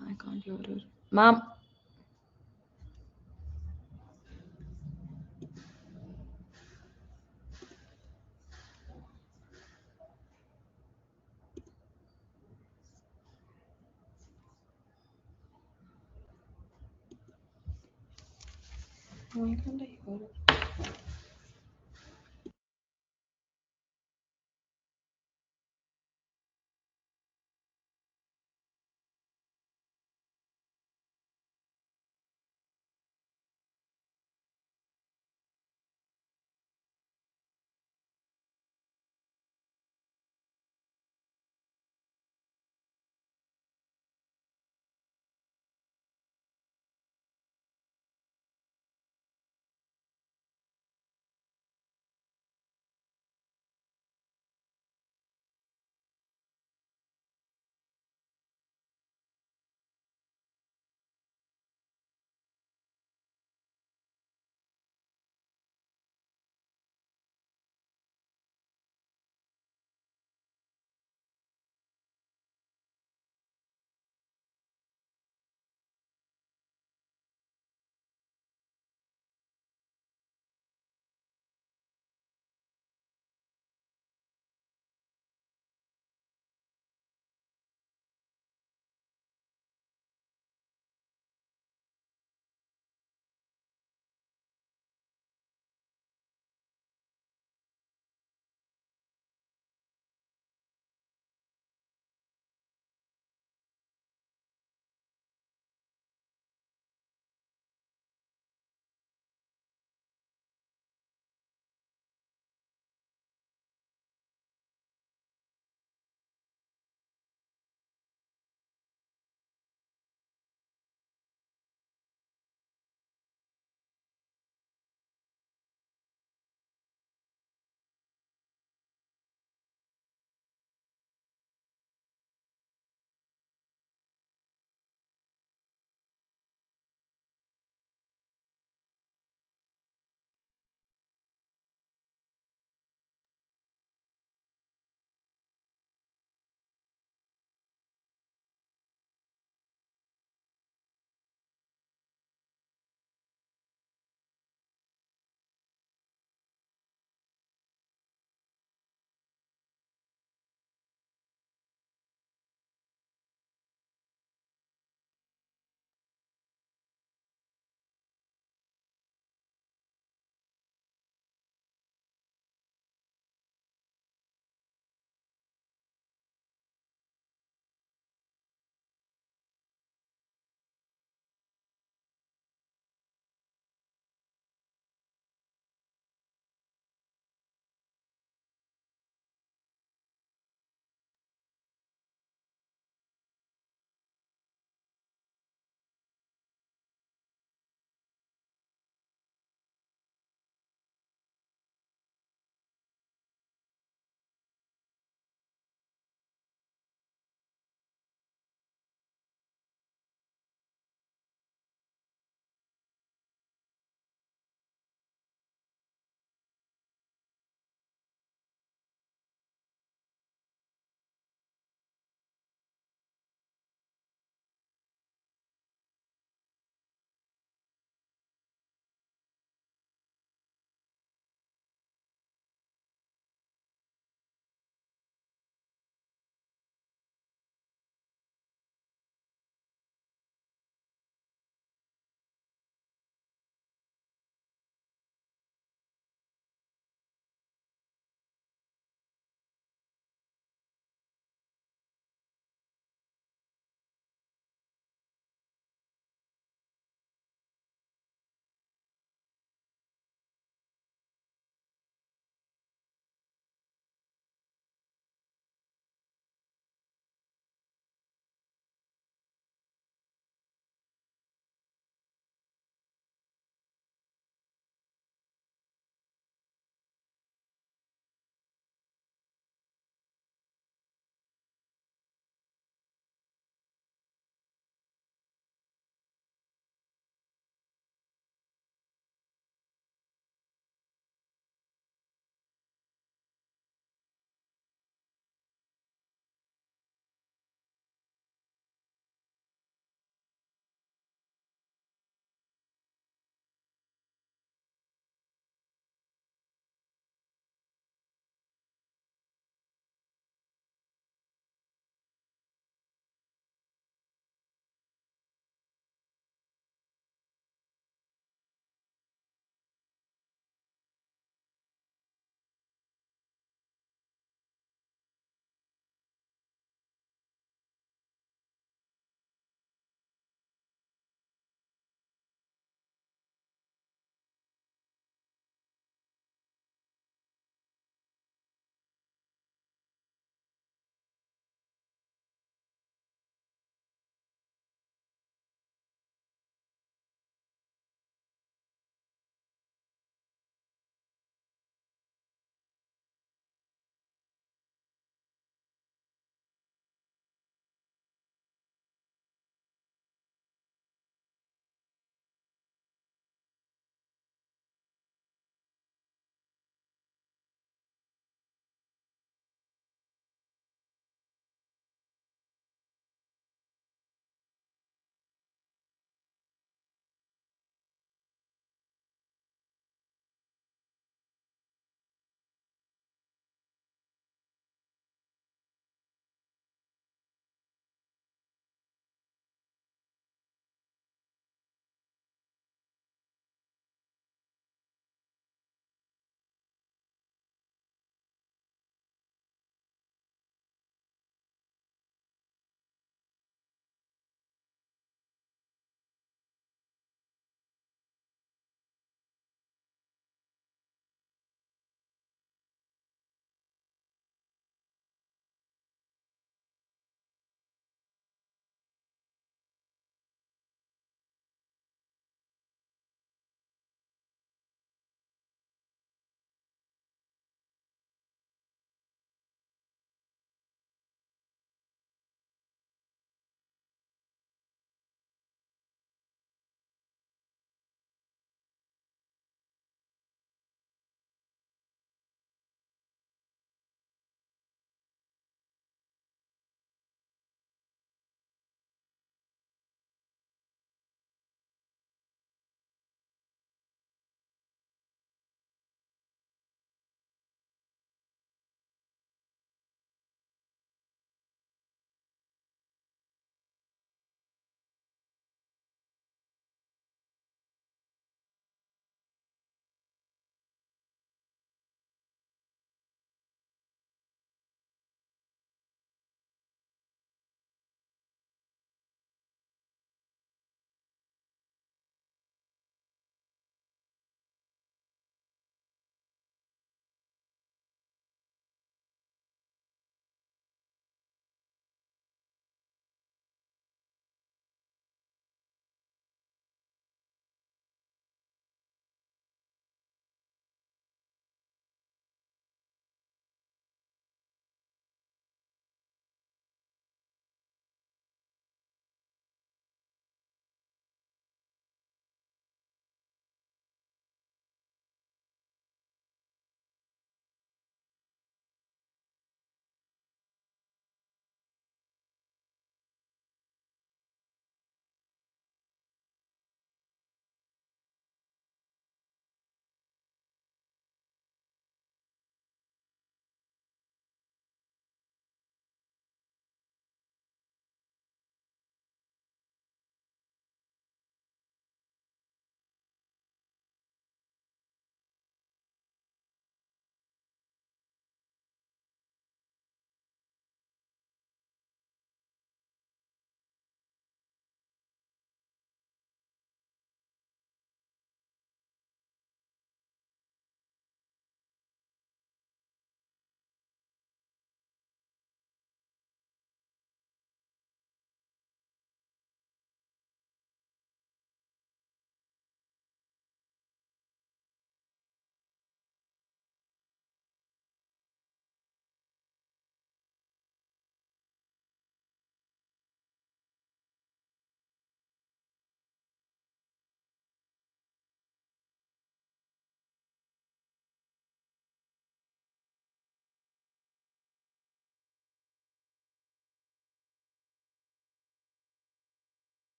I can't hear her. Ma'am. Why can't I hear her?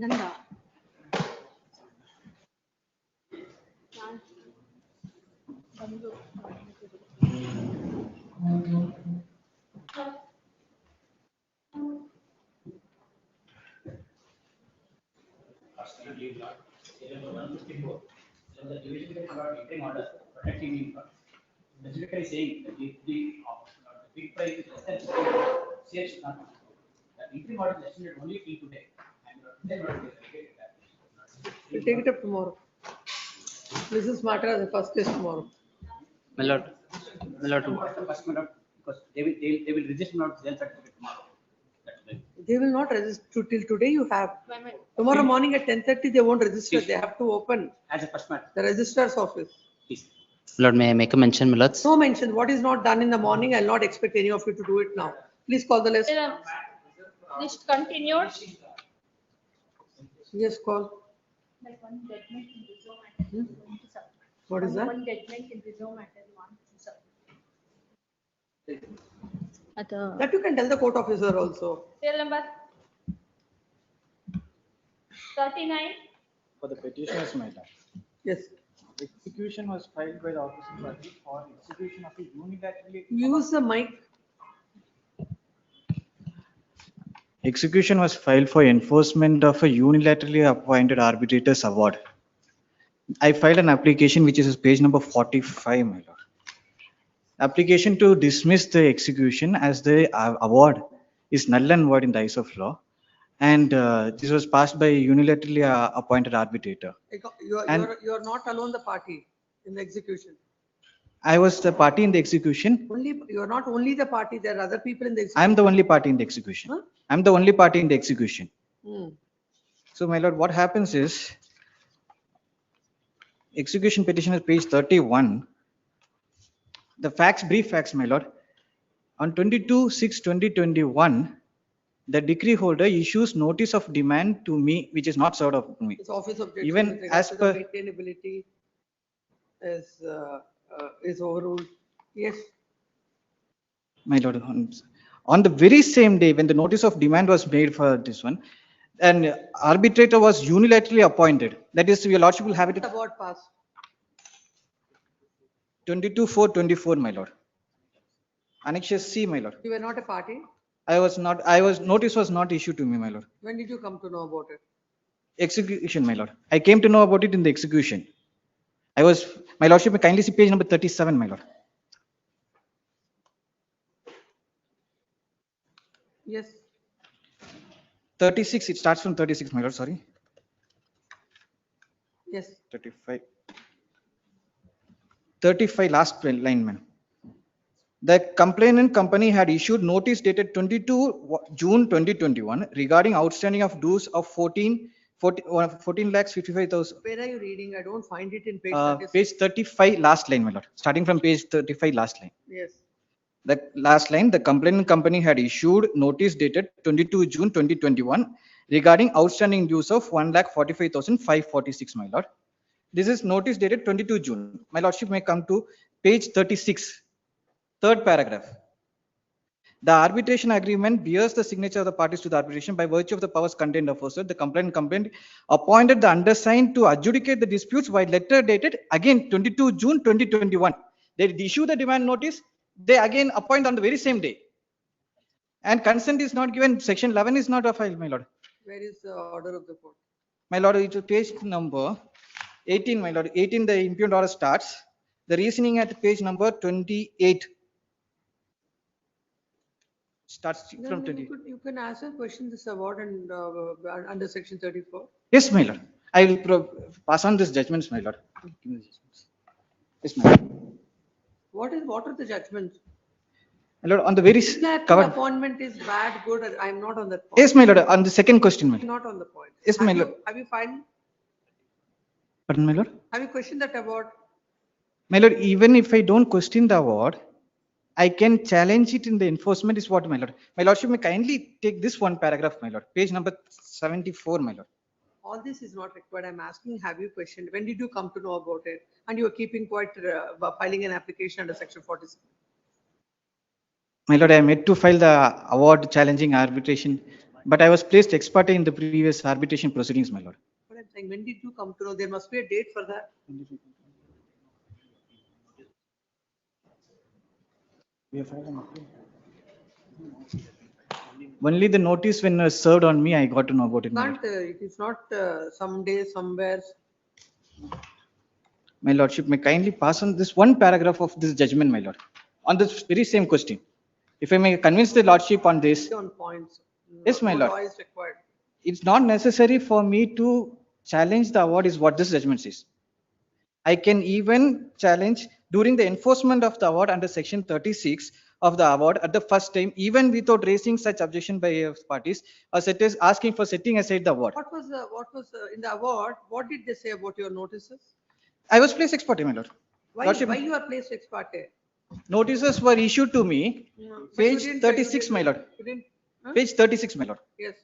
Nanda. The division of order, interim order, protecting in specifically saying that if the big price is less than CH-19, the interim order is extended only till today. And then order is relegated. We'll take it up tomorrow. Mrs. Matra, the first is tomorrow. My lord, first my lord, because they will register not sale certificate tomorrow. They will not register till today you have. Tomorrow morning at 10:30, they won't register. They have to open As a first matter. the registrar's office. Lord, may I make a mention, my lords? No mention. What is not done in the morning, I'll not expect any of you to do it now. Please call the list. List continued. Yes, call. Like one judgment in Rizzo matter is going to submit. What is that? One judgment in Rizzo matter you want to submit. That you can tell the court officer also. Serial number 39. For the petitioners, my lord. Yes. Execution was filed by the office of party for execution of a unilaterally. Use the mic. Execution was filed for enforcement of a unilaterally appointed arbitrator's award. I filed an application which is page number 45, my lord. Application to dismiss the execution as the award is null and void in the eyes of law. And this was passed by a unilaterally appointed arbitrator. You are not alone the party in the execution. I was the party in the execution. You are not only the party, there are other people in the execution. I am the only party in the execution. Huh? I am the only party in the execution. Hmm. So, my lord, what happens is, execution petition is page 31. The facts, brief facts, my lord. On 22/6/2021, the decree holder issues notice of demand to me, which is not served of me. Its office objection Even with regard as to per the maintainability is overruled. Yes. My lord, on the very same day when the notice of demand was made for this one, an arbitrator was unilaterally appointed. That is, your lordship will have it. Award passed. 22/4/24, my lord. Annexure C, my lord. You were not a party. Notice was not issued to me, my lord. When did you come to know about it? Execution, my lord. I came to know about it in the execution. My lordship may kindly see page number 37, my lord. Yes. 36, it starts from 36, my lord, sorry. Yes. 35. 35, last line, man. The complainant company had issued notice dated 22 June 2021 regarding outstanding of dues of 14 lakhs 55,000. Where are you reading? I don't find it in page 36. Page 35, last line, my lord. Starting from page 35, last line. Yes. The last line, the complainant company had issued notice dated 22 June 2021 regarding outstanding dues of 1,45,546, my lord. This is notice dated 22 June. My lordship may come to page 36, third paragraph. The arbitration agreement bears the signature of the parties to the arbitration by virtue of the powers contained aforesaid. The complainant appointed the undersigned to adjudicate the disputes by letter dated again 22 June 2021. They issue the demand notice. They again appoint on the very same day. And consent is not given. Section 11 is not a file, my lord. Where is the order of the court? My lord, it's page number 18, my lord. 18, the impugned order starts. The reasoning at page number 28. Starts from 20. You can answer question this award and under section 34. Yes, my lord. I will pass on this judgments, my lord. Yes, my lord. What are the judgments? My lord, on the very covered appointment is bad, good. I am not on that point. Yes, my lord. On the second question, my lord. Not on the point. Yes, my lord. Have you filed? Pardon, my lord. Have you questioned that award? My lord, even if I don't question the award, I can challenge it in the enforcement is what, my lord. My lordship may kindly take this one paragraph, my lord. Page number 74, my lord. All this is not required. I'm asking, have you questioned? When did you come to know about it? And you are keeping quiet, filing an application under section 47. My lord, I am yet to file the award challenging arbitration. But I was placed ex parte in the previous arbitration proceedings, my lord. But I'm saying, when did you come to know? There must be a date for that. Only the notice when was served on me, I got to know about it, my lord. Can't, it is not someday, somewhere. My lordship may kindly pass on this one paragraph of this judgment, my lord, on this very same question. If I may convince the lordship on this, On points. yes, my No lord. law is required. It's not necessary for me to challenge the award is what this judgment says. I can even challenge during the enforcement of the award under section 36 of the award at the first time, even without raising such objection by parties, or set is asking for setting aside the award. What was in the award? What did they say about your notices? I was placed ex parte, my lord. Why you are placed ex parte? Notices were issued to me, But you page didn't- 36, my lord. you didn't- huh? Page 36, my lord. Yes.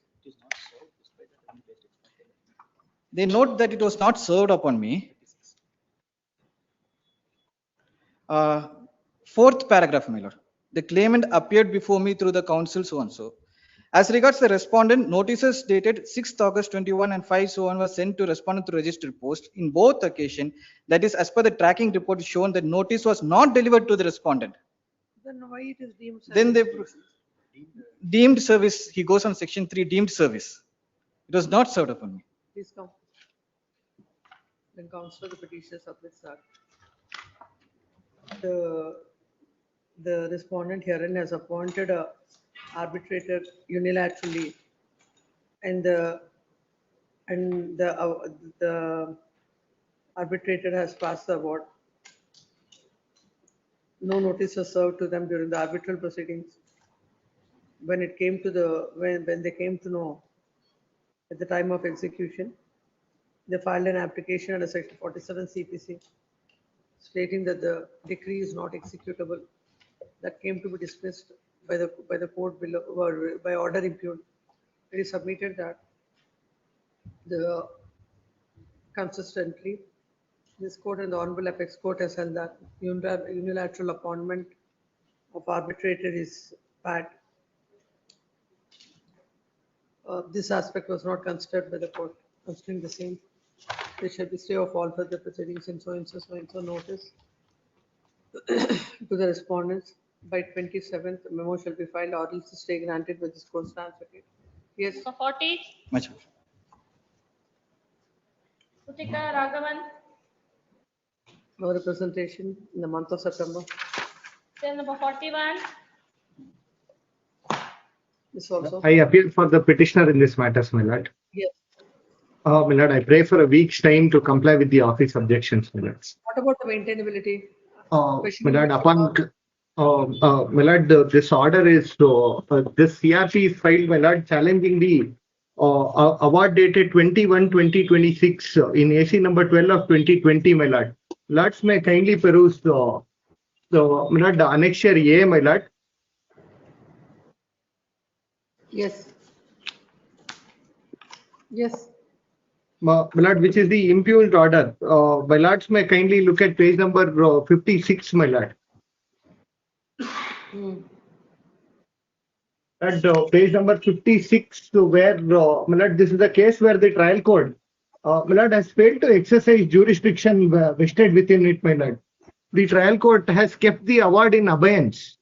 They note that it was not served upon me. Fourth paragraph, my lord. The claimant appeared before me through the counsel so and so. As regards the respondent, notices dated 6th August 21 and 5 so on was sent to respondent through registered post. In both occasions, that is, as per the tracking report shown, that notice was not delivered to the respondent. Then why it is deemed? Then they deemed service. He goes on section 3, deemed service. It was not served upon me. Please come. Then counsel the petitioner submits that. The respondent herein has appointed a arbitrator unilaterally, and the arbitrator has passed the award. No notice was served to them during the arbitral proceedings. When it came to when they came to know at the time of execution, they filed an application under section 47 CPC stating that the decree is not executable. That came to be dismissed by the court below, or by order impugned. It is submitted that consistently this court and the Honorable Apex Court has held that unilateral appointment of arbitrator is bad. This aspect was not considered by the court. Considering the same, there shall be stay of all further proceedings in so and so notice to the respondents. By 27th, a memo shall be filed or else the stay granted with this court stands vacant. Yes. So 40, Much. Sutika Raghavan, No representation in the month of September. then number 41, This also. I appeal for the petitioner in this matter, my lord. Yes. My lord, I pray for a week's time to comply with the office objections, my lord. What about the maintainability? My lord, my lord, this order is, this CRP is filed, my lord, challenging the award dated 21/20/26 in AC number 12 of 2020, my lord. Lords may kindly peruse my lord, the annexure A, my lord. Yes. Yes. My lord, which is the impugned order. My lords may kindly look at page number 56, my lord. At page number 56, where, my lord, this is the case where the trial court, my lord, has failed to exercise jurisdiction vested within it, my lord. The trial court has kept the award in abeyance,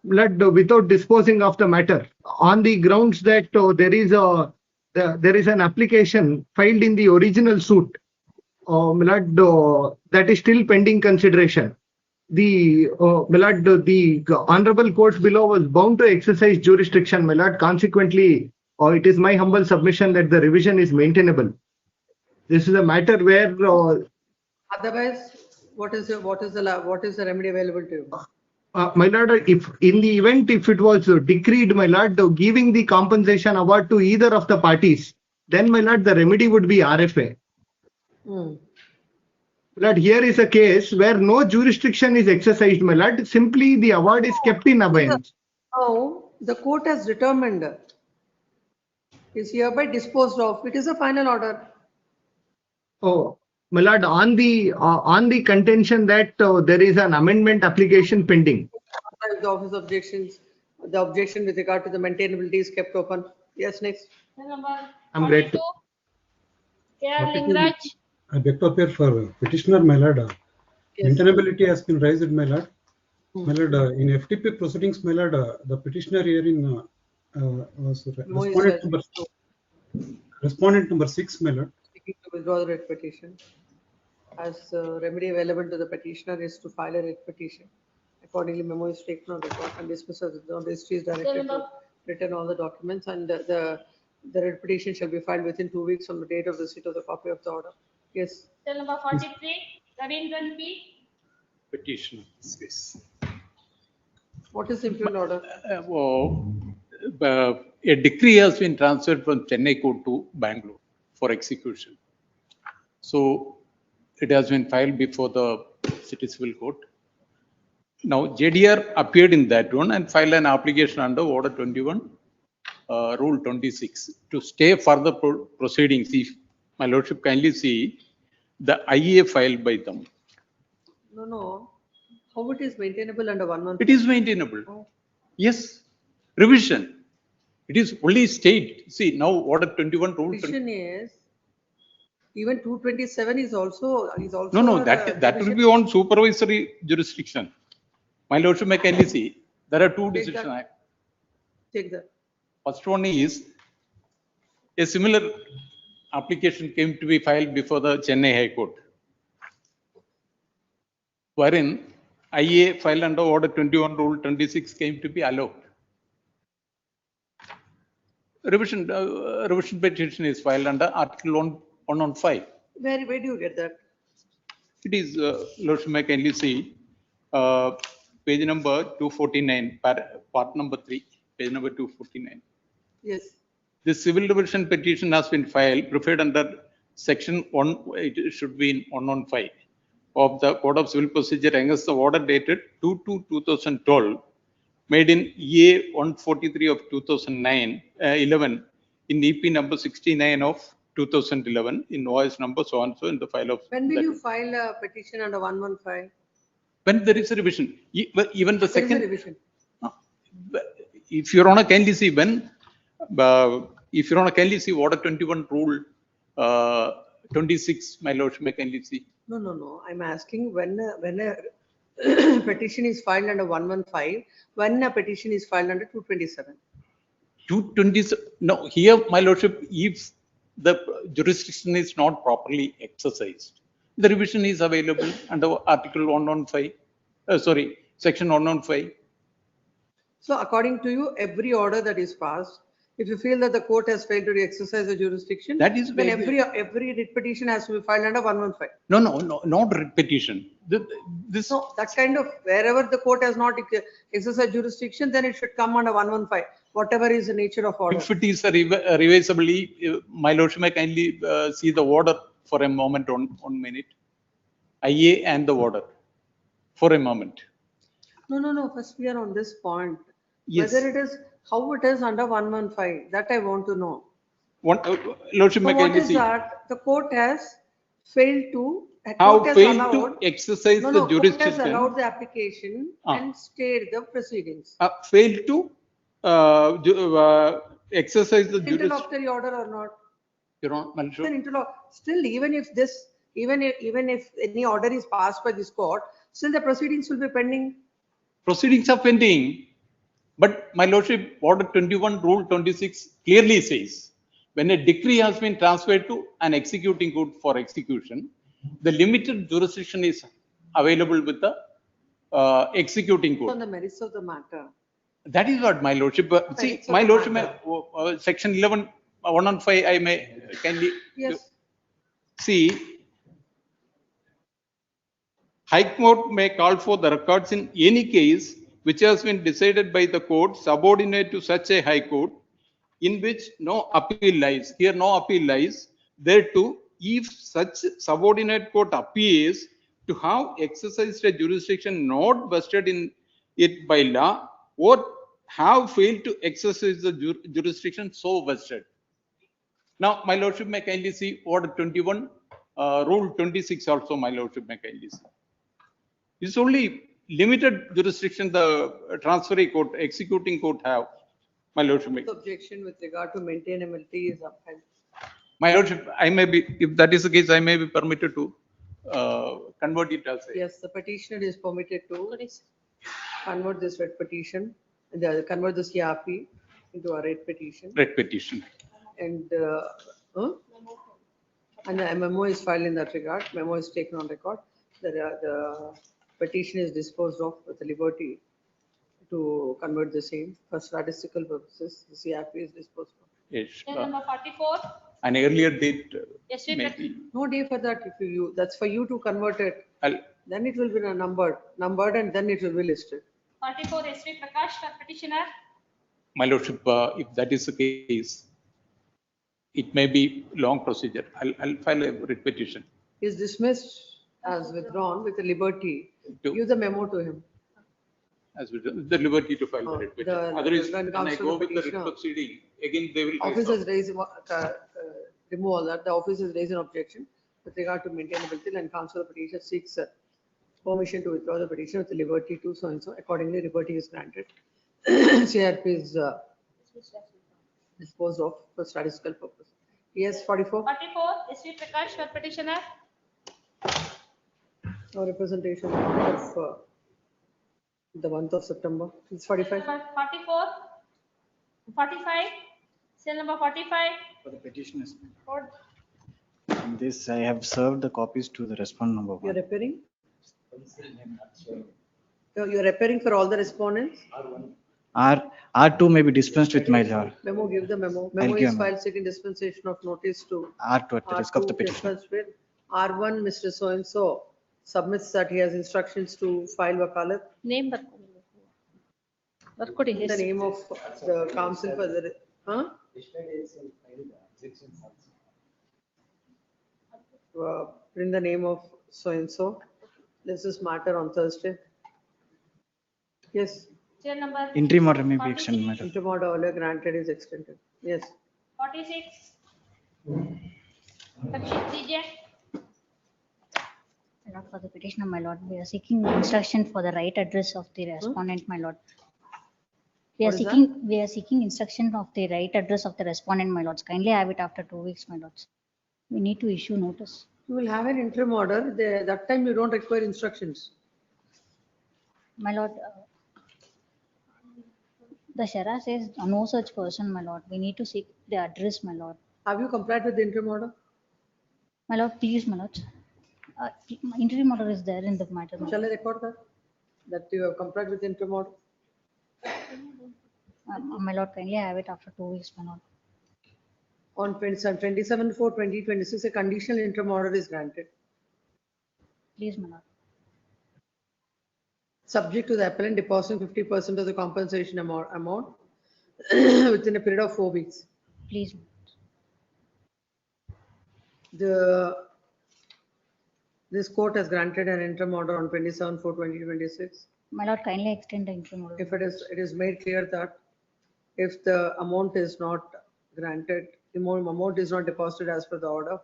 my lord, without disposing of the matter, on the grounds that there is an application filed in the original suit, my lord, that is still pending consideration. The my lord, the honorable courts below was bound to exercise jurisdiction, my lord. Consequently, it is my humble submission that the revision is maintainable. This is a matter where Otherwise, what is the remedy available to you? my lord, if in the event if it was decreed, my lord, giving the compensation award to either of the parties, then my lord, the remedy would be RFA. Lord, here is a case where no jurisdiction is exercised, my lord. Simply the award is kept in abeyance. Now, the court has determined is hereby disposed of. It is a final order. Oh, my lord, on the contention that there is an amendment application pending. The office objections, the objection with regard to the maintainability is kept open. Yes, next. I'm great. K.R. 42, Lingraj. I beg to appear for petitioner, my lord. Yes. Maintainability has been raised, my lord. Hmm. My lord, in FTP proceedings, my lord, the petitioner herein was Mo is respondent number 6, my lord. seeking to withdraw the writ petition. As remedy available to the petitioner is to file a writ petition. Accordingly, memo is taken on record and dismissal of the registry is directed to return all the documents, and the writ petition shall be filed within 2 weeks from the date of receipt of the copy of the order. Yes. Cell number 43, Ravindran P. Petition. Yes. What is the improved order? A decree has been transferred from Chennai court to Bangalore for execution. So it has been filed before the city civil court. Now JDR appeared in that one and filed an application under Order 21, Rule 26 to stay further proceedings. If my lordship kindly see the IA filed by them. No. How it is maintainable under 1 month? It is maintainable. Yes. Revision. It is only state. See now Order 21 Rule. Petition is even 227 is also No. That will be on supervisory jurisdiction. My lordship may kindly see there are two decisions. Take that. First one is a similar application came to be filed before the Chennai High Court, wherein IA filed under Order 21 Rule 26 came to be allowed. Revision petition is filed under Article 115. Where do you get that? It is lordship may kindly see page number 249, part number 3, page number 249. Yes. The civil revision petition has been filed, preferred under section 1, it should be in 115 of the Code of Civil Procedure against the order dated 2/2012, made in EA 143 of 2011, in EP number 69 of 2011, in OS number so and so in the file of. When will you file a petition under 115? When there is a revision, even the second. There is a revision. If Your Honor kindly see when, if Your Honor kindly see Order 21 Rule 26, my lordship may kindly see. No. I'm asking when a petition is filed under 115, when a petition is filed under 227. 227. No, here my lordship, if the jurisdiction is not properly exercised, the revision is available under Article 115. Section 115. So according to you, every order that is passed, if you feel that the court has failed to exercise the jurisdiction, that is then every writ petition has to be filed under 115. No, not writ petition. No, that kind of, wherever the court has not exercised jurisdiction, then it should come under 115, whatever is the nature of order. If it is revisably, my lordship may kindly see the order for a moment, on minute. IA and the order for a moment. No. First we are on this point. Yes. Whether it is, how it is under 115, that I want to know. Lordship may kindly see. What is that? The court has failed to. Exercise the jurisdiction. Court has allowed the application and stayed the proceedings. Failed to exercise the jurisdiction. Interlocutory order or not? Your Honor, still, even if any order is passed by this court, still the proceedings will be pending. Proceedings are pending, but my lordship, Order 21 Rule 26 clearly says when a decree has been transferred to an executing court for execution, the limited jurisdiction is available with the executing court. On the merits of the matter. That is what my lordship. See, my lordship, section 11, 115, I may kindly see. High Court may call for the records in any case which has been decided by the court subordinate to such a High Court, in which no appeal lies. Here, no appeal lies. Thereto, if such subordinate court appears to have exercised a jurisdiction not vested in it by law, or have failed to exercise the jurisdiction so vested. Now, my lordship may kindly see Order 21, Rule 26 also, my lordship may kindly see. It's only limited jurisdiction the transferee court, executing court have. My lordship, Objection with regard to maintain MLT is upheld. my lordship, I may be, if that is the case, I may be permitted to convert it as a. Yes, the petitioner is permitted to convert this red petition, convert the CRP into a red petition. Red petition. And, and the memo is filed in that regard. Memo is taken on record. The petition is disposed of with the liberty to convert the same for statistical purposes. The CRP is disposed of. Yes. Then number 44. An earlier date. Yes, we maybe. No day for that. If you, that's for you to convert it. I'll- Then it will be numbered, and then it will be listed. 44 SV Prakash for petitioner. My lordship, if that is the case, it may be long procedure. I'll file a writ petition. Is dismissed as withdrawn with the liberty. Give the memo to him. As with the liberty to file the writ petition. Otherwise, when when comes I to go the with the petitioner, writ proceeding, again they will. Office has raised, remove all that. The office has raised an objection with regard to maintainability, and counsel of petition seeks permission to withdraw the petition with the liberty to so and so. Accordingly, liberty is granted. CRP is disposed of for statistical purpose. Yes, 44. 44 SV Prakash for petitioner. No representation of the month of September. It's 45. Number 44. 45. Cell number 45. For the petitioners. For This, I have served the copies to the respondent number You're 1. repairing? You're repairing for all the respondents? R2 may be dispensed with my lord. Memo, give the memo. I'll Memo give is memo. filed seeking dispensation of notice to R2 at the risk of the R2 petitioner. dispensed with. R1, Mr. So-and-so submits that he has instructions to file wakalat. name ಬರ್ಕೊಡಿ In the name of the council for the, in the name of so-and-so. This is matter on Thursday. Yes, Cell number Interim order may be extended, madam. interim order earlier granted is extended. Yes. 46. Section CJ. My lord, for the petitioner, my lord, we are seeking instruction for the right address of the respondent, my lord. What is We are seeking instruction of the right address of the respondent, my lords. Kindly have it after 2 weeks, my lords. We need to issue notice. You will have an interim order. That time you don't require instructions. My lord, the Shara says no such person, my lord. We need to seek the address, my lord. Have you complied with the interim order? My lord, please, my lord. Interim order is there in the matter. Shall I record that? That you have complied with the interim order? My lord, kindly have it after 2 weeks, my lord. On 27/4/2026, a conditional interim order is granted, Please, my lord. subject to the appellant depositing 50% of the compensation amount within a period of 4 weeks. Please. This court has granted an interim order on 27/4/2026. My lord, kindly extend the interim order. If it is made clear that if the amount is not granted, the amount is not deposited as per the order,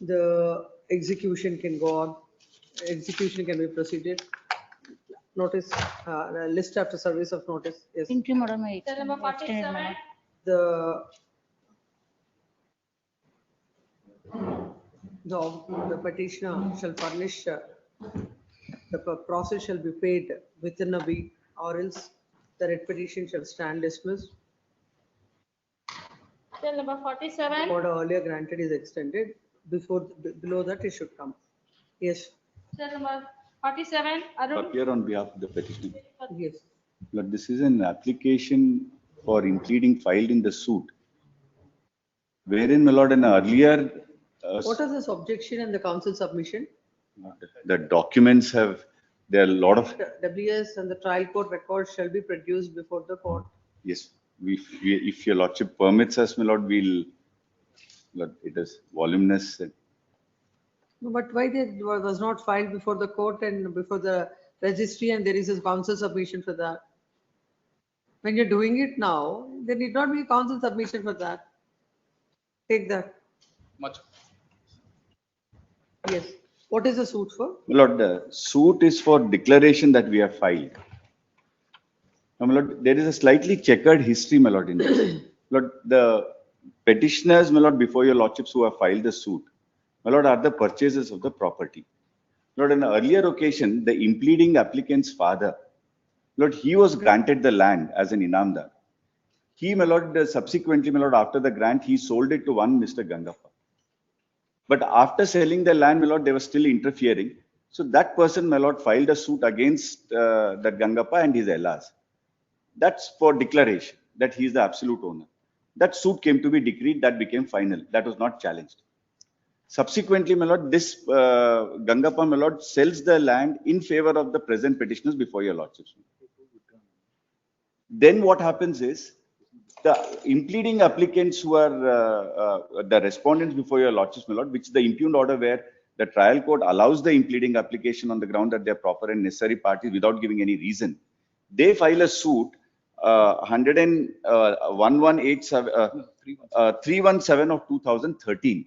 the execution can go on. Execution can be proceeded. Notice, list after service of notice. Yes. Interim order may Cell number extend, my 47. lord. The petitioner shall furnish, the process shall be paid within a week, or else the writ petition shall stand dismissed. Cell number 47. Order earlier granted is extended. Below that it should come. Yes, Cell number 47. Arun. Appear on behalf of the petitioner. yes. But this is an application for impleading filed in the suit. Wherein, my lord, an earlier, What is this objection and the council submission? the documents have, there are a lot of, WS and the trial court records shall be produced before the court. yes, if your lordship permits us, my lord, Lord, it is voluminous. No, but why they was not filed before the court and before the registry, and there is a council submission for that? When you're doing it now, there need not be a council submission for that. Take that. Much. Yes. What is the suit for? My lord, the suit is for declaration that we have filed. Now, my lord, there is a slightly checkered history, my lord, in this. My lord, the petitioners, my lord, before your lordships who have filed the suit, my lord, are the purchasers of the property. Lord, on an earlier occasion, the impleading applicant's father, Lord, he was granted the land as an inamdar. He, my lord, subsequently, my lord, after the grant, he sold it to one Mr. Gangappa. But after selling the land, my lord, they were still interfering. So that person, my lord, filed a suit against that Gangappa and his Elas. That's for declaration that he is the absolute owner. That suit came to be decreed, that became final. That was not challenged. Subsequently, my lord, this Gangappa, my lord, sells the land in favor of the present petitioners before your lordships. Then what happens is, the impleading applicants who are the respondents before your lordships, my lord, which the impugned order where the trial court allows the impleading application on the ground that they are proper and necessary parties without giving any reason. They file a suit 317 of 2013.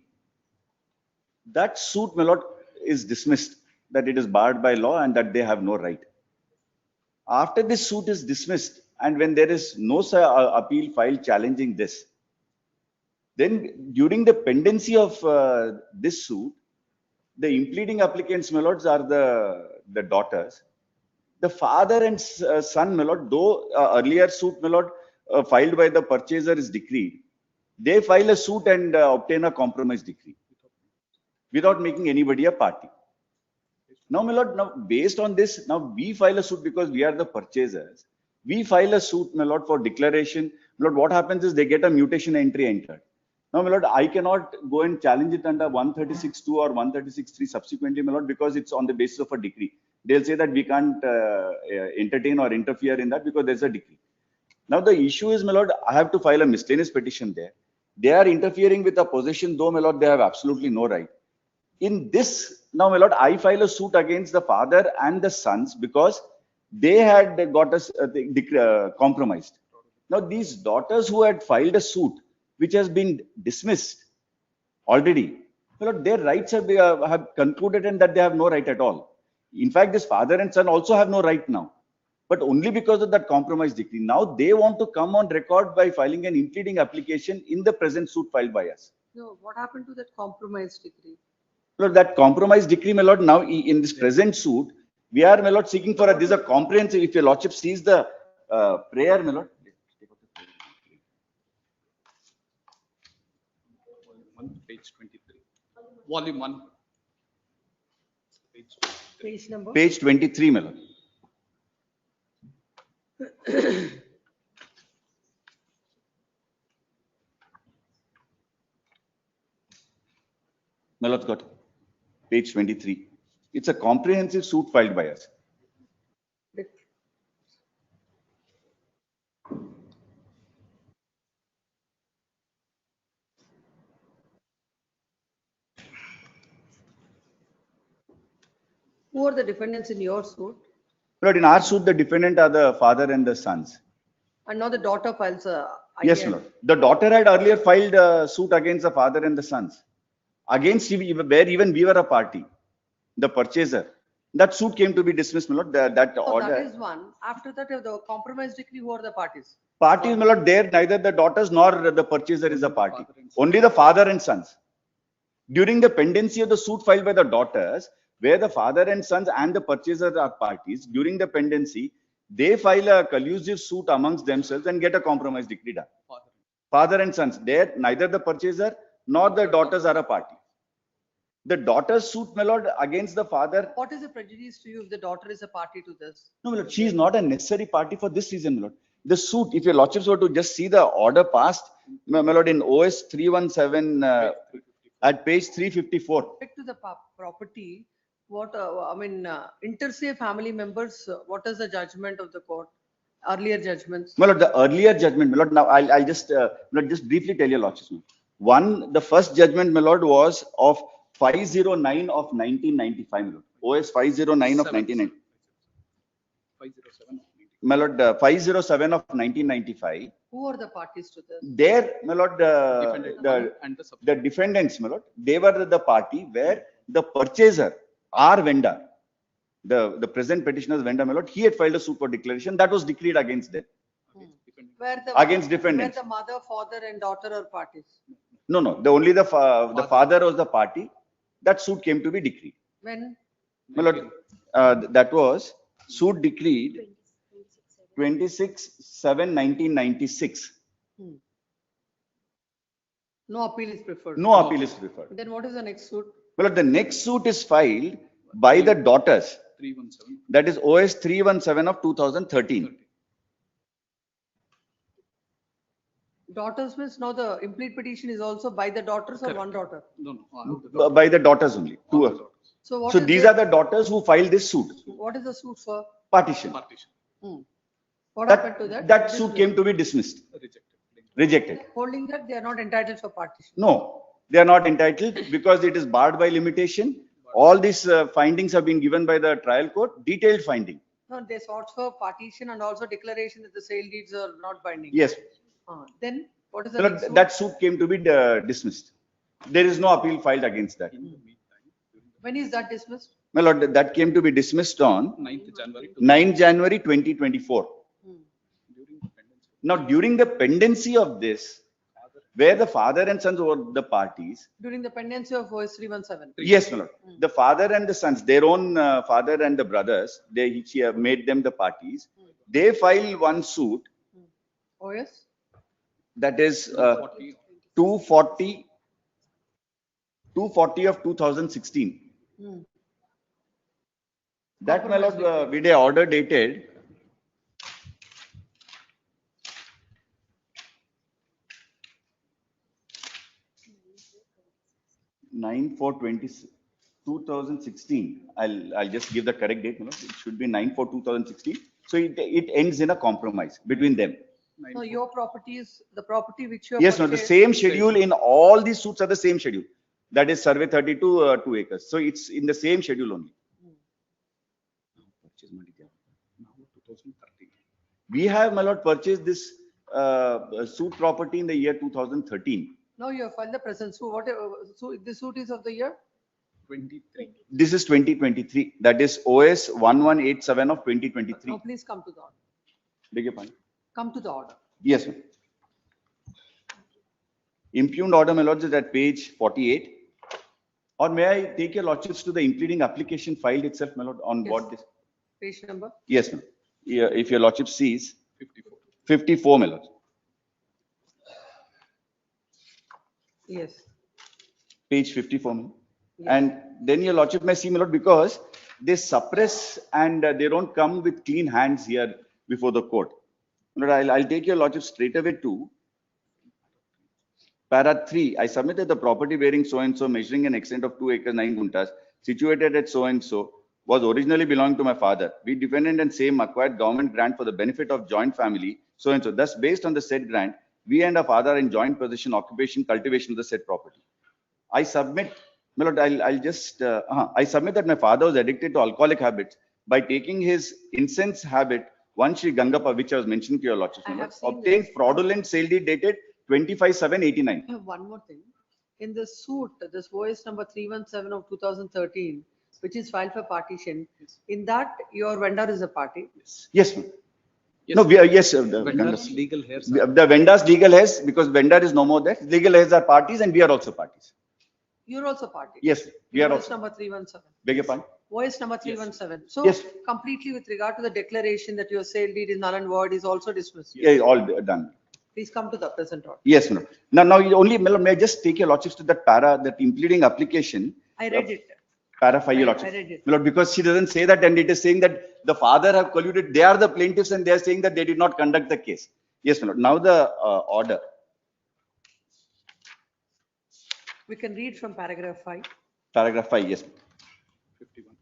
That suit, my lord, is dismissed, that it is barred by law and that they have no right. After this suit is dismissed, and when there is no appeal filed challenging this, then during the pendency of this suit, the impleading applicants, my lords, are the daughters. The father and son, my lord, though earlier suit, my lord, filed by the purchaser is decreed, they file a suit and obtain a compromise decree without making anybody a party. Now, my lord, now based on this, now we file a suit because we are the purchasers. We file a suit, my lord, for declaration. My lord, what happens is they get a mutation entry entered. Now, my lord, I cannot go and challenge it under 136.2 or 136.3 subsequently, my lord, because it's on the basis of a decree. They'll say that we can't entertain or interfere in that because there's a decree. Now, the issue is, my lord, I have to file a miscellaneous petition there. They are interfering with a possession, though, my lord, they have absolutely no right. In this, now, my lord, I file a suit against the father and the sons because they had got us compromised. Now, these daughters who had filed a suit, which has been dismissed already, my lord, their rights have concluded and that they have no right at all. In fact, this father and son also have no right now, but only because of that compromise decree. Now they want to come on record by filing an impleading application in the present suit filed by us. No, what happened to that compromise decree? Lord, that compromise decree, my lord, now in this present suit, we are, my lord, seeking for this is a comprehensive. If your lordship sees the prayer, my lord. Page 23. Volume 1. Page number? Page 23, my lord. My lord's got page 23. It's a comprehensive suit filed by us. Who are the defendants in your suit? Lord, in our suit, the defendant are the father and the sons. And now the daughter files a Yes, my lord. The daughter had earlier filed a suit against the father and the sons. Against where even we were a party, the purchaser. That suit came to be dismissed, my lord. That order. That is one. After that, the compromise decree, who are the parties? Parties, my lord, there neither the daughters nor the purchaser is a party. Only the father and sons. During the pendency of the suit filed by the daughters, where the father and sons and the purchaser are parties, during the pendency, they file a collusive suit amongst themselves and get a compromise decree done. Father and sons, there neither the purchaser nor the daughters are a party. The daughter's suit, my lord, against the father. What is the prejudice to you if the daughter is a party to this? No, my lord, she is not a necessary party for this reason, my lord. The suit, if your lordships were to just see the order passed, my lord, in OS 317 at page 354. Respect to the property, what inter se family members, what is the judgment of the court? Earlier judgments. My lord, the earlier judgment, my lord. Now I'll just just briefly tell your lordships. One, the first judgment, my lord, was of 509 of 1995, my lord. OS 509 of 1995. 507. My lord, 507 of 1995. Who are the parties to this? There, my lord, the defendants, my lord, they were the party where the purchaser, our vendor, the present petitioner's vendor, my lord, he had filed a suit for declaration that was decreed against them. Against defendants. Where the mother, father and daughter are parties. No, no, the father was the party. That suit came to be decreed. When? My lord, that was suit decreed 26/7/1996. No appeal is preferred. No appeal is preferred. Then what is the next suit? Well, the next suit is filed by the daughters. 317. That is OS 317 of 2013. Daughters means now the implead petition is also by the daughters or one daughter? No. By the daughters only. So So these are the daughters who filed this suit. What is the suit for? Partition. What happened to that? That suit came to be dismissed. Rejected. Holding that they are not entitled for partition. No, they are not entitled because it is barred by limitation. All these findings have been given by the trial court, detailed finding. No, they sought for partition and also declaration that the sale deeds are not binding. Yes. Then what is the Well, next suit? that suit came to be dismissed. There is no appeal filed against that. When is that dismissed? My lord, that came to be dismissed on 9th January. 9 January 2024. Now, during the pendency of this, where the father and sons were the parties, During the pendency of OS 317. yes, my lord, the father and the sons, their own father and the brothers, he made them the parties. They filed one suit, OS? that is 240 of 2016. That, my lord, with a order dated 9/4/2016. I'll just give the correct date. It should be 9/4/2016. So it ends in a compromise between them. No, your property is the property which you have Yes, no, the purchased- same schedule in all these suits are the same schedule. That is survey 32, 2 acres. So it's in the same schedule only. We have, my lord, purchased this suit property in the year 2013. Now you have filed the present suit. So this suit is of the year? 23. This is 2023. That is OS 1187 of 2023. Now please come to the order. Beg your pardon? Come to the order. Yes, ma'am. Impugned order, my lords, is at page 48. Or may I take your lordships to the impleading application filed itself, my lord, on Yes. what this? Page number? Yes, ma'am. If your lordship sees 54, my lord. Yes. Page 54, ma'am. Yes. And then your lordship may see, my lord, because they suppress and they don't come with clean hands here before the court. My lord, I'll take your lordship straight away to para 3. I submitted the property bearing so and so, measuring an extent of 2 acres 9 guntas, situated at so and so, was originally belonging to my father. We defendant and same acquired government grant for the benefit of joint family, so and so. Thus, based on the said grant, we and our father are in joint possession, occupation, cultivation of the said property. I submit, my lord, I submit that my father was addicted to alcoholic habits by taking his incense habit, one Shri Gangappa, which I was mentioning to your lordship, I my lord, have seen obtained fraudulent sale deed dated 25/7/89. I have one more thing. In the suit, this OS number 317 of 2013, which is filed for partition, in that your vendor is a party. Yes, ma'am. Yes, No, we are, yes, the Vendor's vendors. legal heirs The vendor's legal heirs, because vendor is no more there. Legal heirs are parties and we are also parties. You're also party. Yes, we are OS also. number 317. Beg your pardon? OS number 317. So Yes. completely with regard to the declaration that your sale deed is null and void is also dismissed. Yeah, all done. Please come to the present order. Yes, ma'am. Now you only, may I just take your lordships to that para, that impleading application. I read it. Para 5, your I lordship. read it. My lord, because she doesn't say that and it is saying that the father have colluded. They are the plaintiffs and they are saying that they did not conduct the case. Yes, my lord. Now the order. We can read from paragraph 5. Paragraph 5, yes. 51.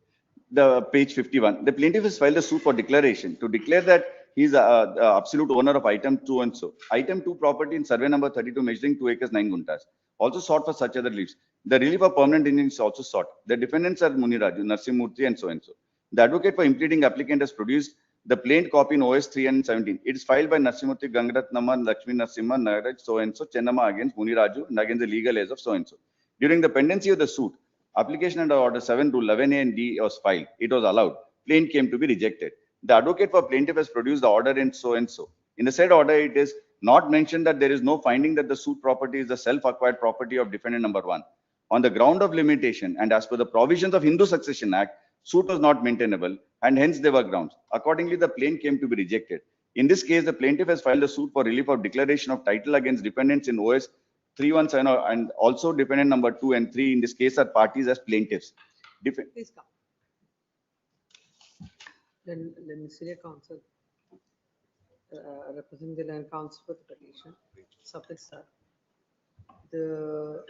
The page 51. The plaintiff has filed a suit for declaration to declare that he is the absolute owner of item 2 and so. Item 2 property in survey number 32 measuring 2 acres 9 guntas. Also sought for such other reliefs. The relief of permanent injury is also sought. The defendants are Muniraju, Narsimurthy and so and so. The advocate for impleading applicant has produced the plain copy in OS 317. It is filed by Narsimurthy, Gangaratnama, Lakshmi Narsimha, Nagaraj, so and so, Chennamma against Muniraju and against the legal heirs of so and so. During the pendency of the suit, application under order 7 rule 11A and D was filed. It was allowed. plaint came to be rejected. The advocate for plaintiff has produced the order in so and so. In the said order, it is not mentioned that there is no finding that the suit property is the self-acquired property of defendant number one. On the ground of limitation and as per the provisions of Hindu Succession Act, suit was not maintainable and hence there were grounds. Accordingly, the plaint came to be rejected. In this case, the plaintiff has filed a suit for relief of declaration of title against defendants in OS 317 and also defendant number 2 and 3 in this case are parties as plaintiffs. Please come. Then senior counsel, representing the land counsel for the petition, submits that there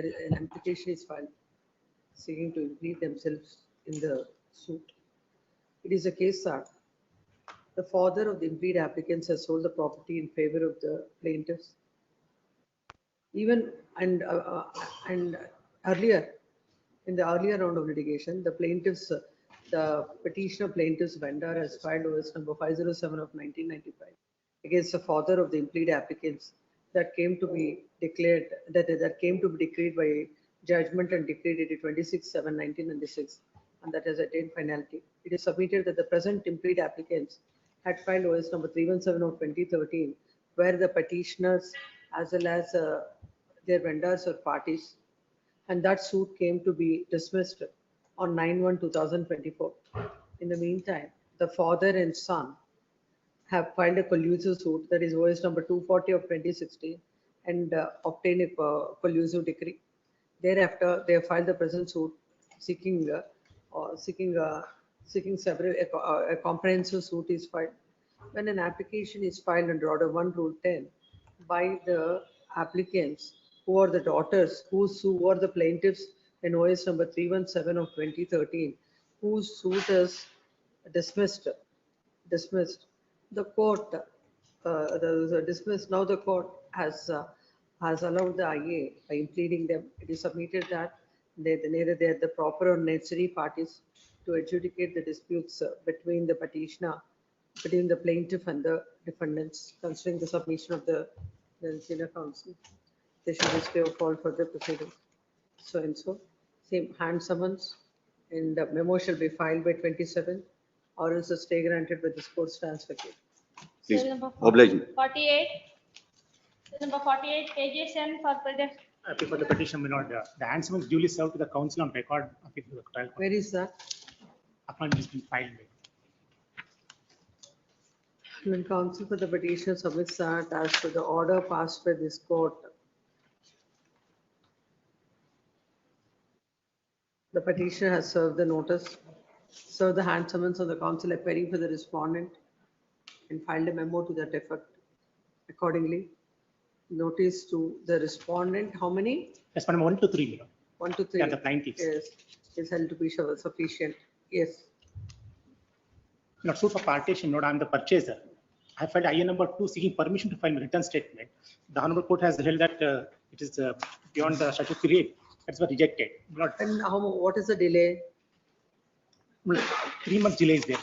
is an application is filed seeking to implead themselves in the suit. It is a case that the father of the implead applicants has sold the property in favor of the plaintiffs. Even and earlier, in the earlier round of litigation, the plaintiffs, the petitioner plaintiff's vendor has filed OS number 507 of 1995 against the father of the implead applicants that came to be declared, that came to be decreed by judgment and decreed dated 26/7/1996, and that has attained finality. It is submitted that the present implead applicants had filed OS number 317 of 2013, where the petitioners as well as their vendors or parties, and that suit came to be dismissed on 9/1/2024. In the meantime, the father and son have filed a collusive suit, that is OS number 240 of 2016, and obtained a collusive decree. Thereafter, they have filed the present suit seeking several, a comprehensive suit is filed. When an application is filed under Order 1 Rule 10 by the applicants who are the daughters, who are the plaintiffs in OS number 317 of 2013, whose suit is dismissed, the court, dismissed. Now the court has allowed the IA by impleading them. It is submitted that neither they are the proper or necessary parties to adjudicate the disputes between the petitioner, between the plaintiff and the defendants, considering the submission of the senior counsel. They should be stay or fall for the proceedings. So and so, same hand summons, and the memo shall be filed by 27, or else a stay granted with this court stands vacant. Please, Cell number oblige me. 48. Cell number 48, KJSN for petition. For the petition, my lord, the answer was duly served to the council on record. Okay, for the trial. Where is that? Upon this being filed. When counsel for the petitioner submits that as per the order passed by this court, the petitioner has served the notice, served the hand summons on the counsel appearing for the respondent, and filed a memo to that effect. Accordingly, notice to the respondent, how many? Respondent 1 to 3. 1 to 3. Yeah, the plaintiffs. Yes, is held to be sufficient. Yes. Not suit for partition, not I'm the purchaser. I filed IA number 2 seeking permission to file my return statement. The Honorable Court has held that it is beyond the statute period. That's why rejected. And what is the delay? 3 months delay is there.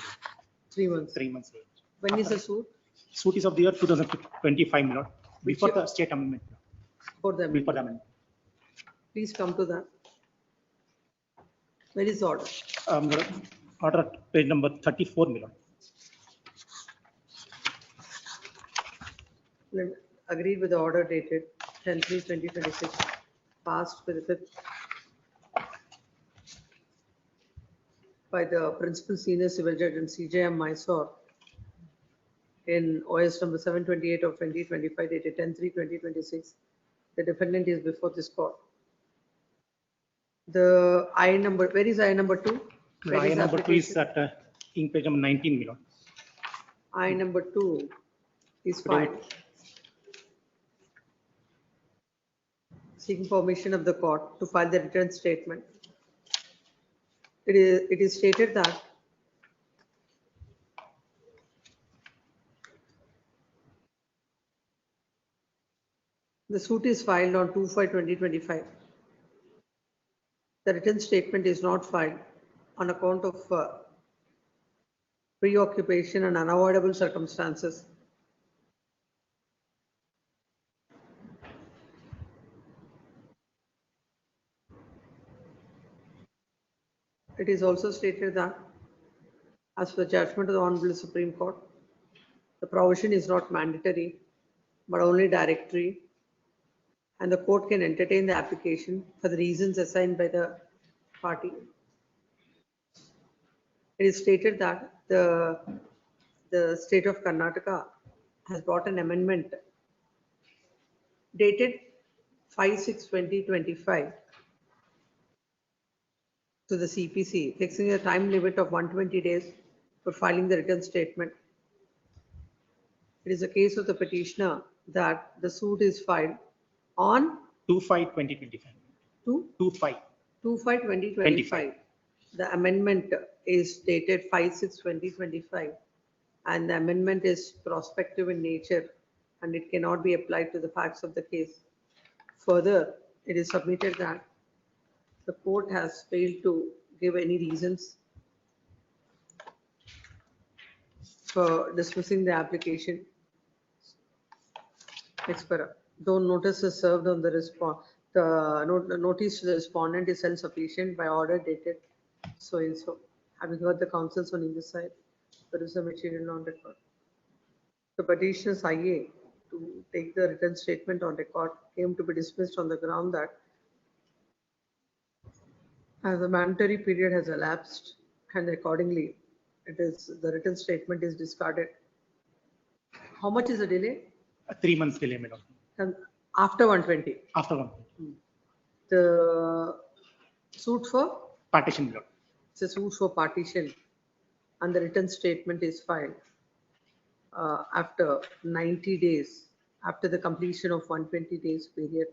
3 months. 3 months. When is the suit? Suit is of the year 2025, my lord. Before the state amendment. Before the amendment. Before the amendment. Please come to that. Where is the order? Order page number 34, my lord. Agreed with the order dated 10/3/2026, passed with the 5th by the Principal Senior Civil Judge and CJM Mysore in OS number 728 of 2025, dated 10/3/2026. The defendant is before this court. The I number, where is I number 2? I number 2 is at in page number 19, my lord. I number 2 is filed. Seeking permission of the court to file the return statement. It is stated that the suit is filed on 2/5/2025. The written statement is not filed on account of preoccupation and unavoidable circumstances. It is also stated that as per judgment of the Honorable Supreme Court, the provision is not mandatory, but only directory, and the court can entertain the application for the reasons assigned by the party. It is stated that the state of Karnataka has brought an amendment dated 5/6/2025 to the CPC, fixing a time limit of 120 days for filing the written statement. It is a case of the petitioner that the suit is filed on 2/5/2025. 2/5. 2/5/2025. The amendment is dated 5/6/2025, and the amendment is prospective in nature and it cannot be applied to the facts of the case. Further, it is submitted that the court has failed to give any reasons for dismissing the application. Expera. Though notice is served on the the notice to the respondent is self-sufficient by order dated so and so. Having heard the counsels on either side, there is a material on record. The petitioner's IA to take the written statement on record came to be dismissed on the ground that as the mandatory period has elapsed and accordingly the written statement is discarded. How much is the delay? 3 months delay, madam. And after 120. After 120. The suit for? Partition, madam. It's a suit for partition and the written statement is filed after 90 days, after the completion of 120 days period.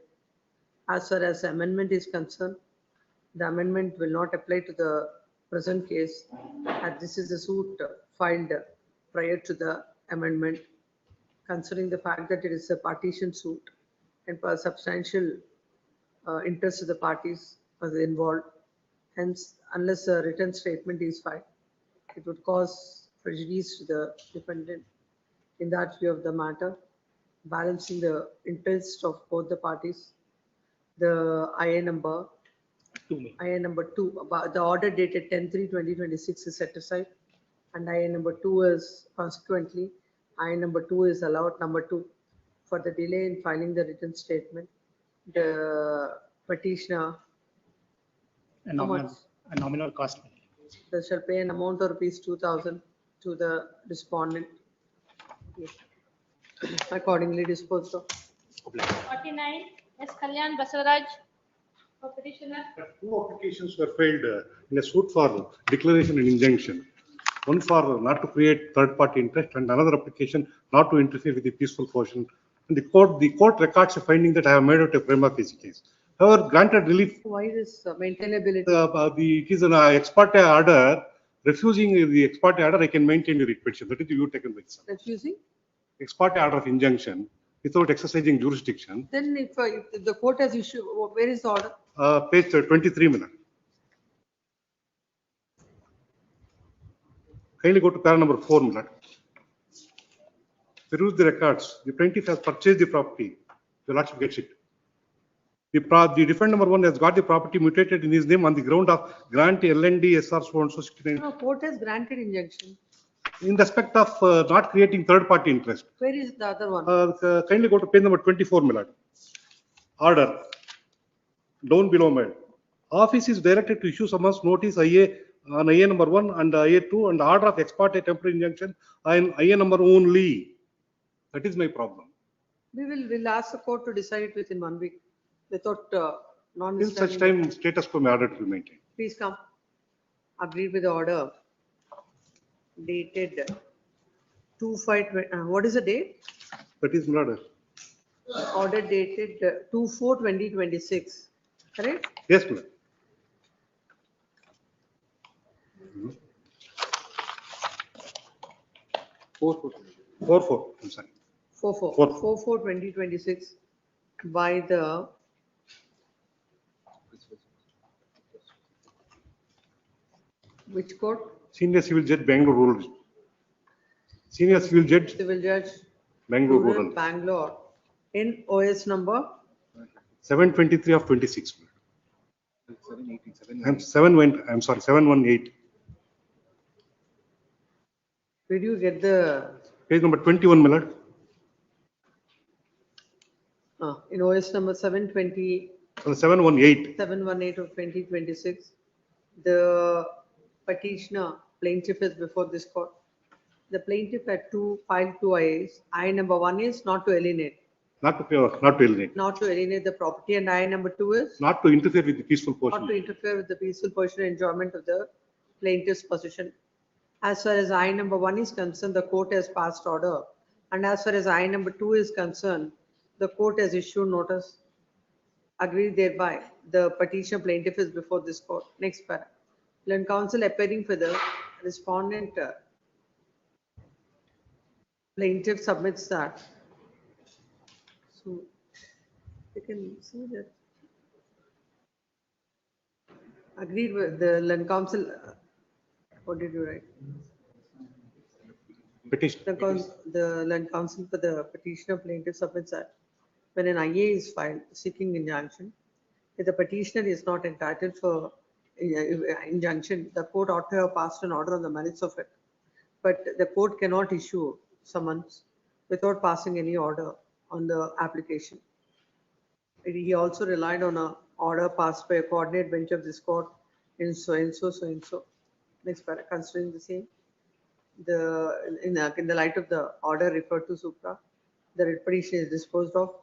As far as amendment is concerned, the amendment will not apply to the present case as this is a suit filed prior to the amendment, considering the fact that it is a partition suit and for substantial interest of the parties was involved. Hence, unless a written statement is filed, it would cause prejudice to the defendant. In that view of the matter, balancing the interest of both the parties, the IA number 2, about the order dated 10/3/2026 is set aside, and IA number 2 is consequently, IA number 2 is allowed. Number 2, for the delay in filing the written statement, the petitioner A nominal cost. they shall pay an amount of rupees 2,000 to the respondent. Accordingly disposed of. 49, S. Kalyan Basaraj, for petitioner. Two applications were filed in a suit for declaration and injunction. One for not to create third-party interest and another application not to interfere with the peaceful portion. And the court records a finding that I have made out a prima facie case. However, granted relief. Why this maintainability? It is an ex parte order. Refusing the ex parte order, I can maintain the writ petition. That is the view taken by itself. Refusing? Ex parte order of injunction without exercising jurisdiction. Then if the court has issued, where is the order? Page 23, madam. Kindly go to para number 4, madam. Peruse the records. The plaintiff has purchased the property. The lordship gets it. The defendant number 1 has got the property mutated in his name on the ground of grant LND SR so and so 69. No, court has granted injunction. In respect of not creating third-party interest. Where is the other one? Kindly go to page number 24, my lord. Order. Down below, madam. Office is directed to issue summons notice IA on IA number 1 and IA 2 and order of ex parte temporary injunction on IA number only. That is my problem. We'll ask the court to decide it within 1 week without In such time, status quo may order to be maintained. Please come. Agreed with the order dated 2/5. What is the date? That is murder. Order dated 2/4/2026. Correct? Yes, ma'am. Four. I'm sorry. 4/4/2026 by the which court? Senior Civil Judge, Bangalore Rural. Senior Civil Judge, Civil Judge, Bangalore Rural. Bangalore, in OS number 723 of 26. I'm sorry, 718. Did you get the, Page number 21, my lord. in OS number 720, 718. 718 of 2026, the petitioner plaintiff is before this court. The plaintiff had filed two IAs. IA number 1 is not to alienate. Not to alienate. Not to alienate the property, and IA number 2 is Not to interfere with the peaceful not portion. to interfere with the peaceful portion enjoyment of the plaintiff's possession. As far as IA number 1 is concerned, the court has passed order. And as far as IA number 2 is concerned, the court has issued notice. Agreed thereby, the petitioner plaintiff is before this court. Next para. Land counsel appearing for the respondent plaintiff submits that. So you can see that. Agreed with the land counsel. What did you write? Petition. The land counsel for the petitioner plaintiff submits that when an IA is filed seeking injunction, if the petitioner is not entitled for injunction, the court ought to have passed an order on the merits of it. But the court cannot issue summons without passing any order on the application. He also relied on an order passed by a coordinate bench of this court in so and so. Next para, considering the same. In the light of the order referred to supra, the writ petition is disposed of,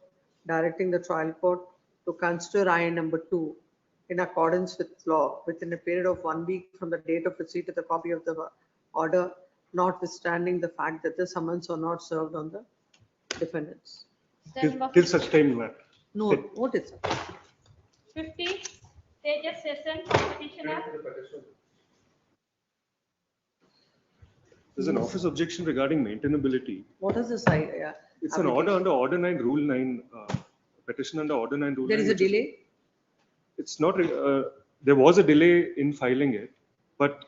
directing the trial court to consider IA number 2 in accordance with law within a period of 1 week from the date of receipt of the copy of the order, notwithstanding the fact that the summons are not served on the defendants. Till such time, ma'am. No, what is it? 50, Tejas Session, petitioner. There's an office objection regarding maintainability. What is the side? Yeah. It's an order under Order 9, Rule 9, petition under Order 9, Rule 9. There is a delay? It's not, there was a delay in filing it, but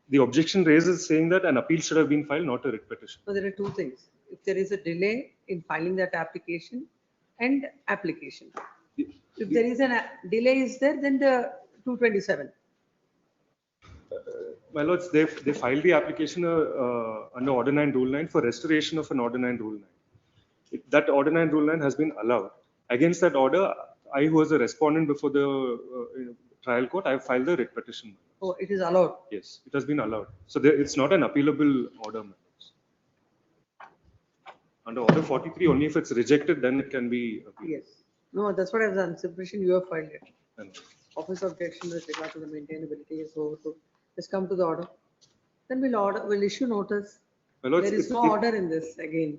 the objection raised is saying that an appeal should have been filed, not a writ petition. So there are two things. If there is a delay in filing that application and application. If there is a delay is there, then the 227. My lords, they filed the application under Order 9, Rule 9 for restoration of an Order 9, Rule 9. That Order 9, Rule 9 has been allowed. Against that order, I, who was a respondent before the trial court, I have filed the writ petition. Oh, it is allowed? Yes, it has been allowed. So it's not an appealable order. Under Order 43, only if it's rejected, then it can be appealed. Yes. No, that's what I was on suppression. You have filed it. And Office objection with regard to the maintainability is over to. Let's come to the order. Then we'll issue notice. Well, there is no order in this again.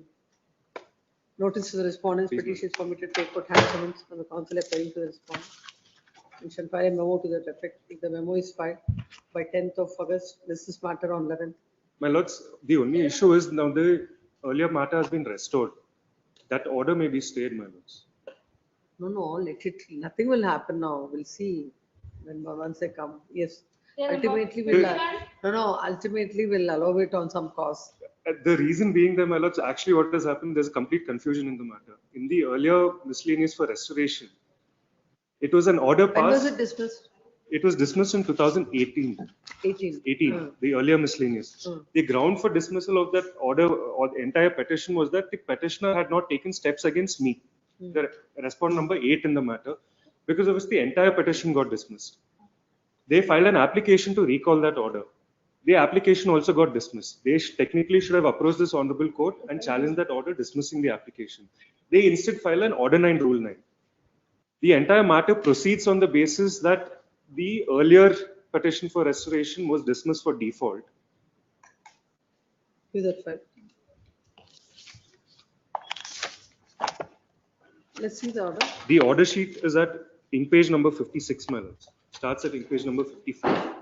Notice to the respondent's petition is permitted to take court hand summons from the counsel appearing to the respondent. We shall file a memo to that effect. If the memo is filed by 10th of August, this is matter on 11th. My lords, the only issue is now the earlier matter has been restored. That order may be stayed, my lords. No, let it. Nothing will happen now. We'll see when once they come. Yes. Ultimately, ultimately we'll allow it on some cost. The reason being that, my lords, actually what has happened, there's complete confusion in the matter. In the earlier miscellaneous for restoration, it was an order passed. When was it dismissed? It was dismissed in 2018. 18, the earlier miscellaneous. The ground for dismissal of that order or the entire petition was that the petitioner had not taken steps against me, the respondent number 8 in the matter, because of which the entire petition got dismissed. They filed an application to recall that order. The application also got dismissed. They technically should have approached this honorable court and challenged that order dismissing the application. They instead filed an Order 9, Rule 9. The entire matter proceeds on the basis that the earlier petition for restoration was dismissed for default. Is that fact? Let's see the order. The order sheet is at ink page number 56, my lords. Starts at ink page number 54.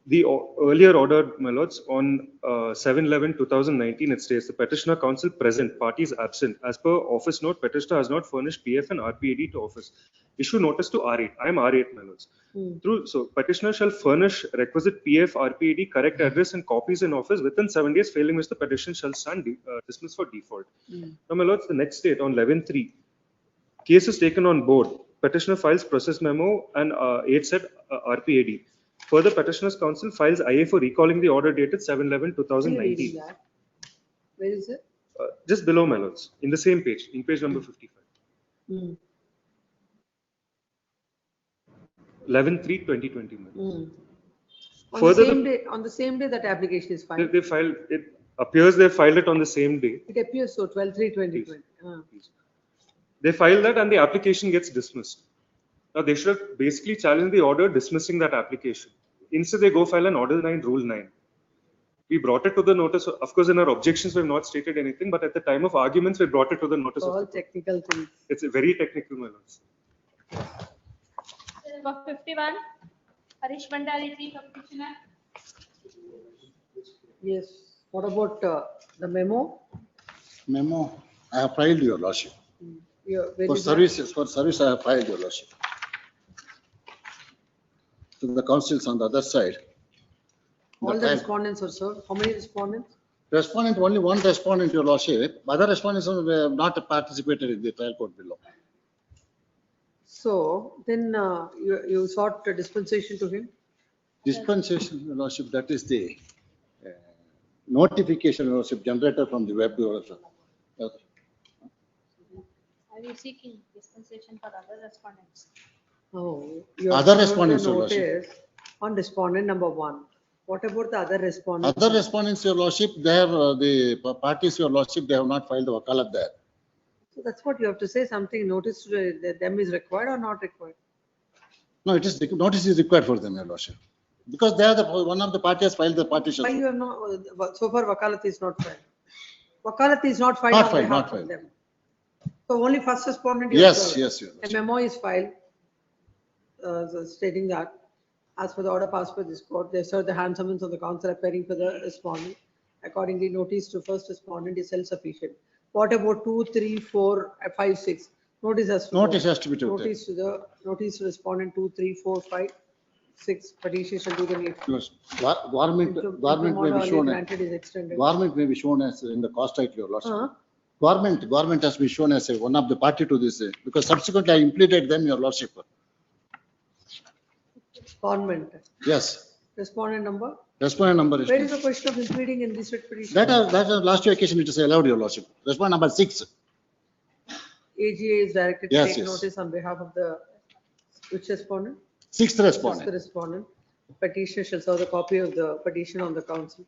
The earlier order, my lords, on 7/11/2019, it states the petitioner counsel present, parties absent. As per office note, petitioner has not furnished PF and RPAD to office. Issue notice to R8. I am R8, my lords. So petitioner shall furnish requisite PF, RPAD, correct address and copies in office within 7 days, failing which the petition shall stand dismissed for default. Now, my lords, the next date on 11/3. Case is taken on board. Petitioner files process memo and 8 set RPAD. Further, petitioner's counsel files IA for recalling the order dated 7/11/2019. Where is it? Just below, my lords, in the same page, in page number 55. 11/3/2020. Further, On the same day that application is filed. they filed, it appears they filed it on the same day. It appears so, 12/3/2020. They file that and the application gets dismissed. Now they should have basically challenged the order dismissing that application. Instead, they go file an order 9, rule 9. We brought it to the notice. Of course, in our objections, we have not stated anything, but at the time of arguments, we brought it to the notice. All technical things. It's a very technical, my lords. Number 51, Harish Bandari, Chief of Petitioner. Yes. What about the memo? Memo, I have filed, your lordship. Where For is that? services, for service, I have filed, your lordship. To the councils on the other side. All the respondents are served. How many respondents? Respondent, only one respondent, your lordship. Other respondents have not participated in the trial court below. So then you sought a dispensation to him? Dispensation, your lordship, that is the notification, your lordship, generated from the web, your lordship. Are you seeking dispensation for other respondents? Oh. Other respondents, your lordship. Notice on respondent number 1. What about the other respondents? Other respondents, your lordship, they have the parties, your lordship, they have not filed the wakalat there. So that's what you have to say, something notice to them is required or not required? No, it is, notice is required for them, your lordship. Because they are the, one of the parties filed the partition. Why you have not, so far wakalat is not filed? Wakalat is not filed Not on filed, behalf not of filed. them. So only first respondent. you Yes, have yes, served. yes. A memo is filed stating that as per the order passed by this court, they serve the hand summons of the counsel appearing for the respondent. Accordingly, notice to first respondent is self-sufficient. What about 2, 3, 4, 5, 6? Notice has to Notice go. has to be taken. Notice to respondent 2, 3, 4, 5, 6. Petition shall do the need. Yes. Government may be shown, Granted is extended. government may be shown as in the cost title, your lordship. Government has been shown as one of the party to this, because subsequently I implemented them, your lordship. Government. Yes. Respondent number? Respondent number is. Where is the question of impeding in this petition? That last occasion it is allowed, your lordship. Respondent number 6. AGA is directed to Yes, take yes. notice on behalf of the, which respondent? 6th respondent. Sixth respondent. Petitioner shall serve the copy of the petition on the council.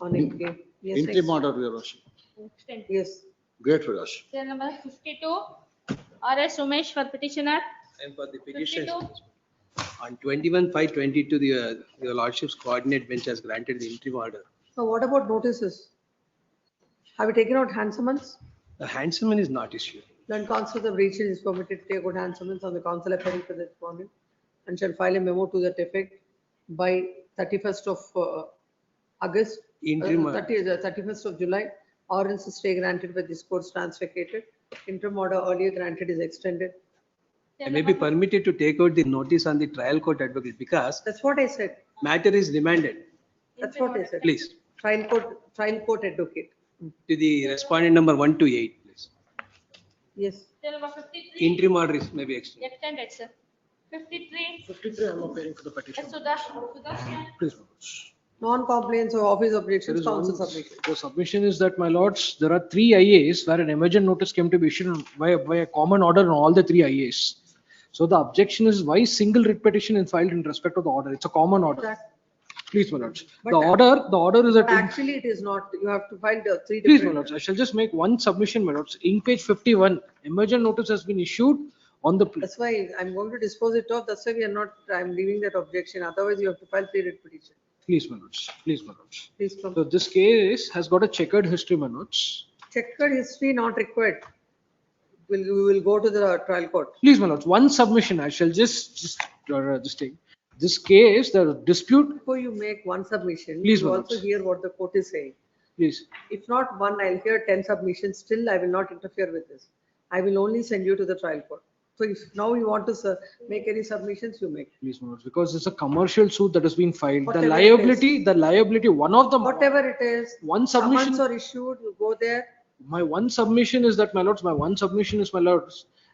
On it. Yes, Interim next. order, your lordship. Extend. Yes. Great, your lordship. Serial number 52, R.S. Umesh for petitioner. And for the petition, 52. on 21/5/22, your lordship's coordinate bench has granted the interim order. So what about notices? Have you taken out hand summons? The hand summon is not issued. Then council of region is permitted to take out hand summons on the council appearing for the respondent and shall file a memo to that effect by 31st of August, Interim. 31st of July, or else a stay granted by this court stands vacated. Interim order earlier granted is extended. I may be permitted to take out the notice on the trial court advocate because That's what I said. matter is remanded. That's what I said. Please, Trial court advocate. to the respondent number 1 to 8, please. Yes. Serial number 53. Interim order is maybe extended. Extended, sir. 53. 53, I'm appearing for the petition. Sudarshan. Please. Non-compliance of office There objections, is council one, submission. the submission is that, my lords, there are 3 IAs where an emergent notice came to be issued by a common order on all the 3 IAs. So the objection is why single writ petition is filed in respect of the order. It's a common order. Please, my lords. But The order is But at. actually it is not. You have to file the 3 Please, my different. lords, I shall just make one submission, my lords. In page 51, emergent notice has been issued on the. That's why I'm going to dispose it off. That's why we are not, I'm leaving that objection. Otherwise you have to file 3 writ petition. Please, my lords. Please, my lords. Please come. So this case has got a checkered history, my lords. Checkered history not required. We will go to the trial court. Please, my lords, one submission. I shall just take. This case, the dispute. Before you make one submission, Please, you my also lords. hear what the court is saying. Please. If not one, I'll hear 10 submissions. Still, I will not interfere with this. I will only send you to the trial court. So if now you want to make any submissions, you make. Please, my lords, because it's a commercial suit that has been filed. Whatever The liability, one of them. Whatever it is. One submission. Summons are issued, you go there. My one submission is that, my lords,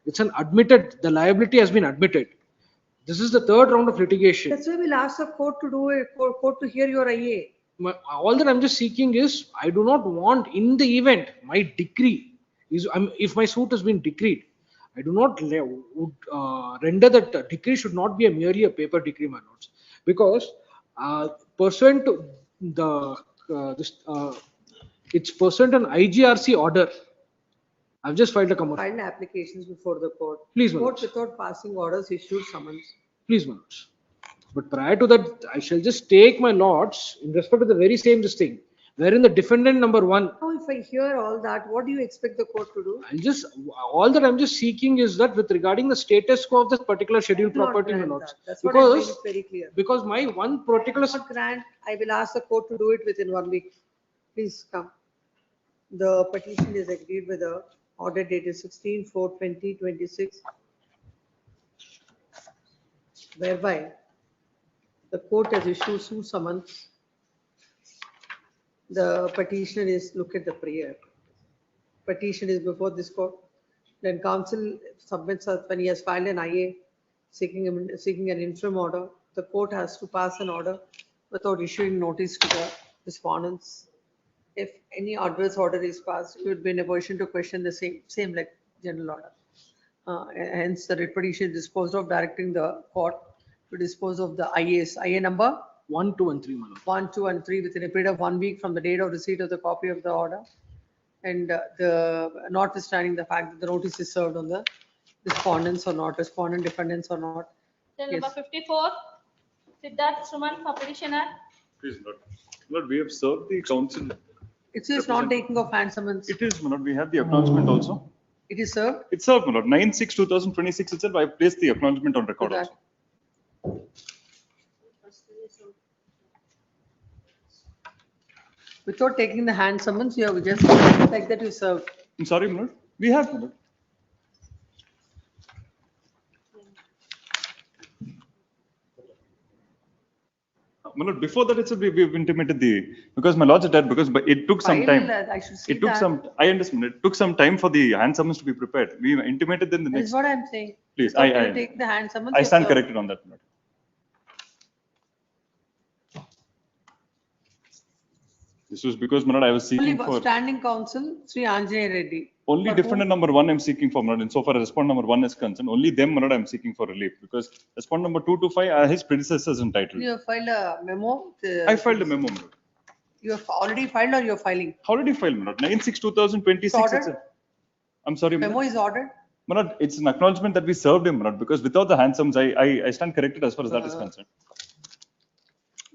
It's an admitted, the liability has been admitted. This is the third round of litigation. That's why we'll ask the court to do it, court to hear your IA. All that I'm just seeking is, I do not want, in the event my decree is, if my suit has been decreed, I do not render that decree should not be merely a paper decree, my lords, because pursuant to the it's pursuant an IGRC order. I've just filed a commercial. Filed applications before the court. Please, my Court lords. without passing orders issued summons. Please, my lords. But prior to that, I shall just take my lords in respect to the very same this thing, wherein the defendant number one. Now, if I hear all that, what do you expect the court to do? All that I'm just seeking is that with regarding the status quo of this particular scheduled property, my lords. That's what I made Because, it very clear. because my one particular. Grant, I will ask the court to do it within 1 week. Please come. The petition is agreed with the order dated 16/4/2026, whereby the court has issued two summons. The petitioner is, look at the prayer. Petition is before this court. Then counsel submits when he has filed an IA seeking an interim order. The court has to pass an order without issuing notice to the respondents. If any adverse order is passed, you would be in a position to question the same like general order. Hence, the writ petition is disposed of, directing the court to dispose of the IAs. IA number 1, 2, and 3, my lord. 1, 2, and 3 within a period of 1 week from the date of receipt of the copy of the order. And notwithstanding the fact that the notice is served on the respondents or not, respondent defendants or not. Then Yes. number 54, Siddharth Suman for petitioner. Please, Lord. Lord, we have served the council. It is not taking of hand summons. It is, my Lord. We have the acknowledgement also. It is served. It's served, my Lord. 9/6/2026 itself, I placed the acknowledgement on record that. also. Without taking the hand summons, you have just like that you served. I'm sorry, my Lord. We have, my Lord. My Lord, before that itself, we've intimated because my lords are dead, because it took some time. I should see It took that. I understand. It took some time for the hand summons to be prepared. We intimated them the That is next. what I'm saying. Please, Without you take the hand summons. I you stand served. corrected on that, my Lord. This was because, my Lord, I was seeking Only for standing counsel, Sri Anjay Reddy. only For defendant number one I'm seeking for, my Lord. Insofar as respondent number one is concerned, only them, my Lord, I'm seeking for relief, because respondent number 2 to 5 are his predecessors entitled. You have filed a memo. I filed a memo, my Lord. You have already filed or you're filing? Already filed, my Lord. 9/6/2026. It's ordered? itself. I'm sorry, my Memo Lord. is ordered? My Lord, it's an acknowledgement that we served him, my Lord, because without the handsomes, I stand corrected as far as that is concerned.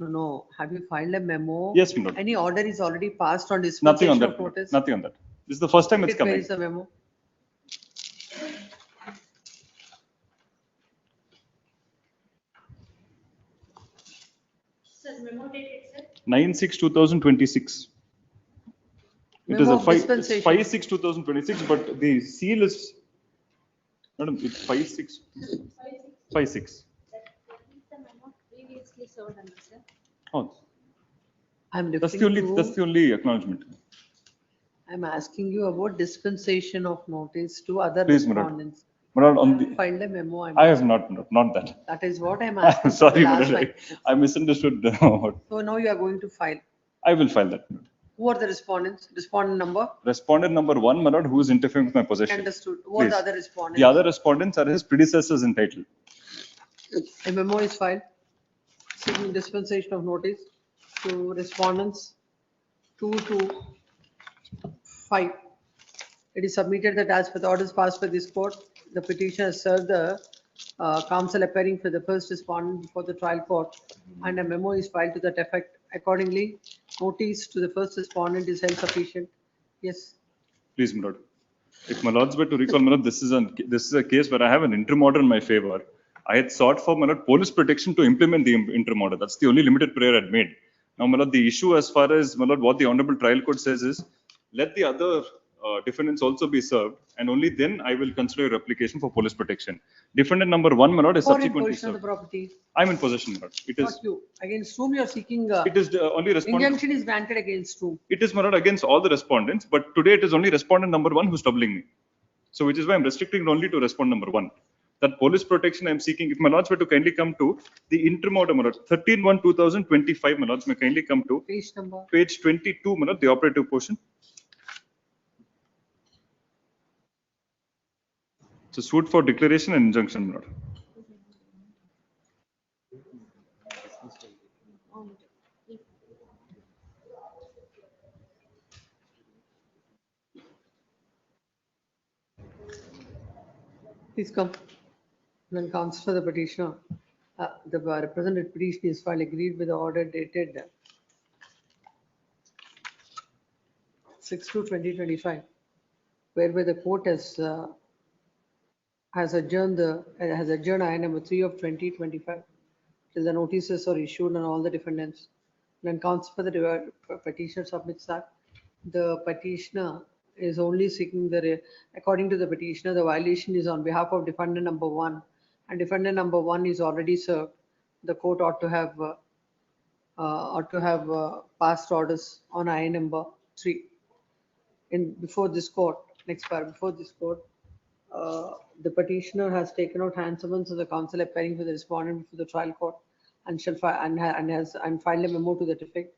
No. Have you filed a memo? Yes, my Lord. Any order is already passed on Nothing on dispensation that. of notice? Nothing on that. This is the first time it's Where coming. is the memo? Sir, memo dated, sir. 9/6/2026. It is Memo a of dispensation. 5/6/2026, but the seal is, madam, it's 5/6. 5/6. That is the memo previously served under, sir. Oh, I'm that's the referring only acknowledgement. I'm asking you about dispensation of notice to other Please, my Lord. respondents. My Lord, on the, Filed a memo. I have not, not that. That is what I'm I'm asking. sorry, my Last Lord, time. I misunderstood. So now you are going to file. I will file that. Who are the respondents? Respondent number? Respondent number 1, my Lord, who is interfering with my possession. Understood. Who are the Please. other respondents? The other respondents are his predecessors in title. A memo is filed seeking dispensation of notice to respondents 2 to 5. It is submitted that as per the orders passed by this court, the petition has served the counsel appearing for the first respondent before the trial court, and a memo is filed to that effect. Accordingly, notice to the first respondent is held sufficient. Yes. Please, my Lord. If my Lords were to recall, my Lord, this is a case where I have an interim order in my favor. I had sought for, my Lord, police protection to implement the interim order. That's the only limited prayer I'd made. Now, my Lord, the issue as far as, my Lord, what the Honorable Trial Court says is, let the other defendants also be served, and only then I will consider your application for police protection. Defendant number 1, my Lord, is Or in subsequently possession of the served. property, I'm in possession, my Lord. It not is, you. Against whom you are seeking, it is only respondent. injunction is granted against whom? It is, my Lord, against all the respondents, but today it is only respondent number 1 who's troubling me. So which is why I'm restricting it only to respond number 1. That police protection I'm seeking, if my lords were to kindly come to the interim order, my lord, 13/1/2025, my lords, may kindly come to Page number. page 22, my lord, the operative portion. So suit for declaration and injunction, my lord. Please come. Then counsel for the petitioner. The represented petition is filed agreed with the order dated 6/2/2025, whereby the court has adjourned I number 3 of 2025 till the notices are issued on all the defendants. Then counsel for the petitioner submits that the petitioner is only seeking according to the petitioner, the violation is on behalf of defendant number 1, and defendant number 1 is already served. The court ought to have passed orders on I number 3 before this court. Before this court, the petitioner has taken out hand summons of the counsel appearing for the respondent before the trial court and shall filed a memo to that effect.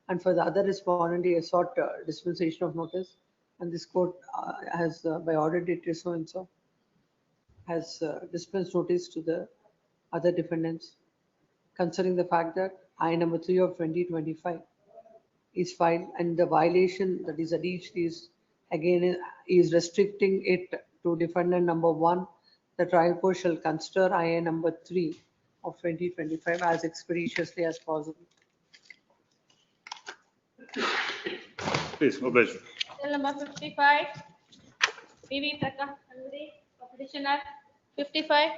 And for the other respondent, he has sought dispensation of notice, and this court has by order dated so and so has dispensed notice to the other defendants, considering the fact that I number 3 of 2025 is filed, and the violation that is alleged is restricting it to defendant number 1. The trial court shall consider IA number 3 of 2025 as expeditiously as possible. Please, oblige. Cell number 55, PV Prakash Andri, petitioner 55.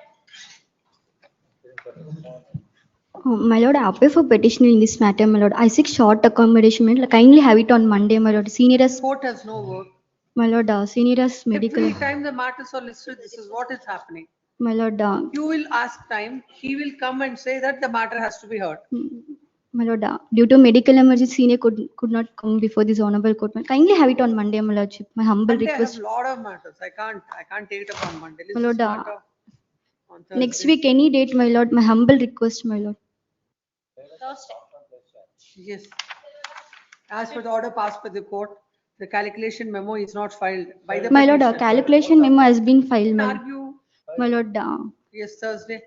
My lord, I appear for petitioner in this matter, my lord. I seek short accommodation. My lord. Kindly have it on Monday, my lord. Senior as Court has no work. my lord, senior as medical. Every time the matters are listed, this is what is happening. My lord, You will ask time, he will come and say that the matter has to be heard. my lord, due to medical emergency, senior could not come before this honorable court. Kindly have it on Monday, my lordship. My humble Monday request. I have lot of matters. I can't take it up on Monday. My lord, matter on next Thursday. week, any date, my lord. My humble request, my lord. Thursday. Yes. As per the order passed by the court, the calculation memo is not filed by the My lord, petitioner. calculation memo has been filed, my lord. Argue. My lord, Yes, Thursday.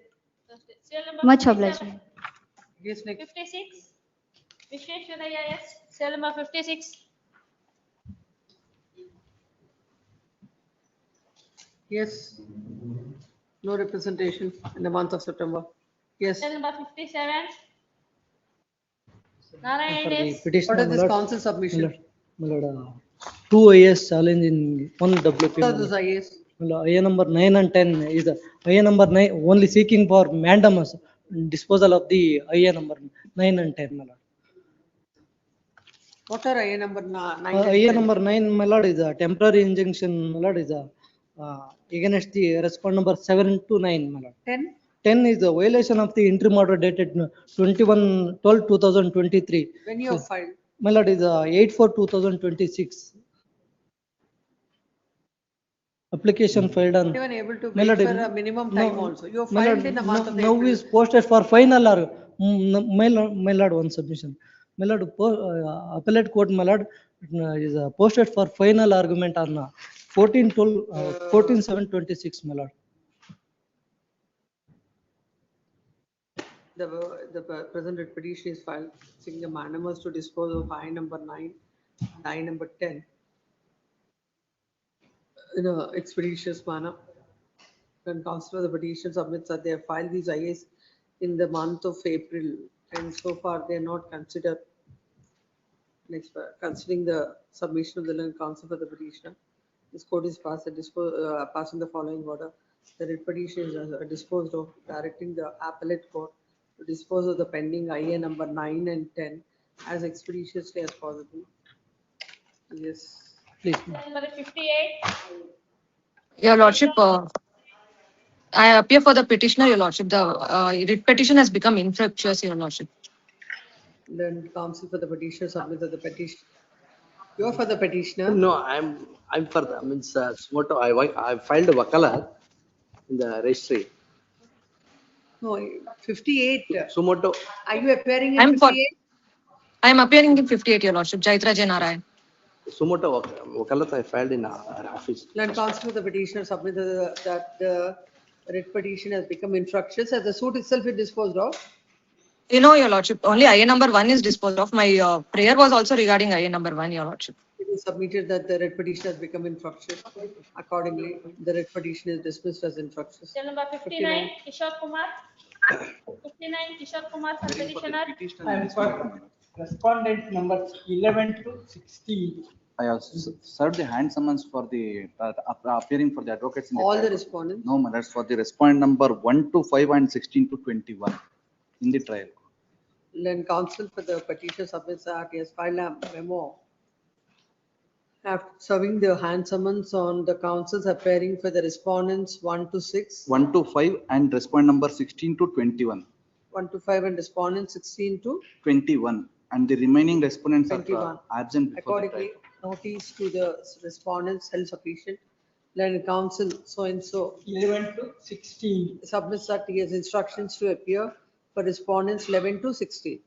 Thursday. Cell number much 57. obliged. Yes, next. 56. Vishweshwaraya, yes. Cell number 56. Yes. No representation in the month of September. Yes. Cell number 57. Narayan, For the yes. petitioner, What is my this lord, council submission? my lord, 2 IS challenge in 1 WP. What are those IAs? My lord, IA number 9 and 10 is the IA number 9 only seeking for mandamus disposal of the IA number 9 and 10, my lord. What are IA number 9? IA number 9, my lord, is a temporary injunction, my lord, is a against the respond number 7 to 9, my lord. 10? 10 is a violation of the interim order dated 21/12/2023. When you have filed? My lord, is 8/4/2026. Application filed on. Not even able to My wait lord, for a minimum time also. You have my filed lord, in the month of now April. is posted for final or my lord, one submission. My lord, appellate court, my lord, is posted for final argument on 14/7/26, my lord. The presented petition is filed seeking the mandamus to dispose of I number 9 and I number 10 in a expeditious manner. When counsel of the petition submits that they have filed these IAs in the month of April, and so far they are not considered. Next, considering the submission of the learned counsel for the petitioner, this court is passing the following order. The writ petition is disposed of, directing the appellate court to dispose of the pending IA number 9 and 10 as expeditiously as possible. Yes. Please. Number 58. Your lordship, I appear for the petitioner, your lordship. The writ petition has become infructuous, your lordship. Then counsel for the petitioner submits that the petition. You are for the petitioner? No, I'm for the, means, Sumoto, I filed a Wakala in the registry. No, 58. Sumoto. Are you appearing in I'm for, 58? I'm appearing in 58, Your Lordship, Jaitra Janarayan. Sumoto Wakalat I filed in our office. Land counsel for the petitioner submitted that the writ petition has become infructuous as the suit itself is disposed of. You know, Your Lordship, only IA number 1 is disposed of. My prayer was also regarding IA number 1, Your Lordship. It is submitted that the writ petition has become infructuous. Accordingly, the writ petition is dismissed as infructuous. Cell number 59, Kishore Kumar. 59, Kishore Kumar for petitioner. I am for respondent numbers 11 to 16. I have served the hand summons for the appearing for the advocates in the All trial the court. respondents? No, that's for the respondent number 1 to 5 and 16 to 21 in the trial. Land counsel for the petitioner submits that he has filed a memo after serving the hand summons on the counsels appearing for the respondents 1 to 6. 1 to 5 and respondent number 16 to 21. 1 to 5 and respondents 16 to 21 and the remaining respondents 21. are absent before the trial. Accordingly, notice to the respondents held sufficient. Land counsel so and so 11 to 16. submits that he has instructions to appear for respondents 11 to 16.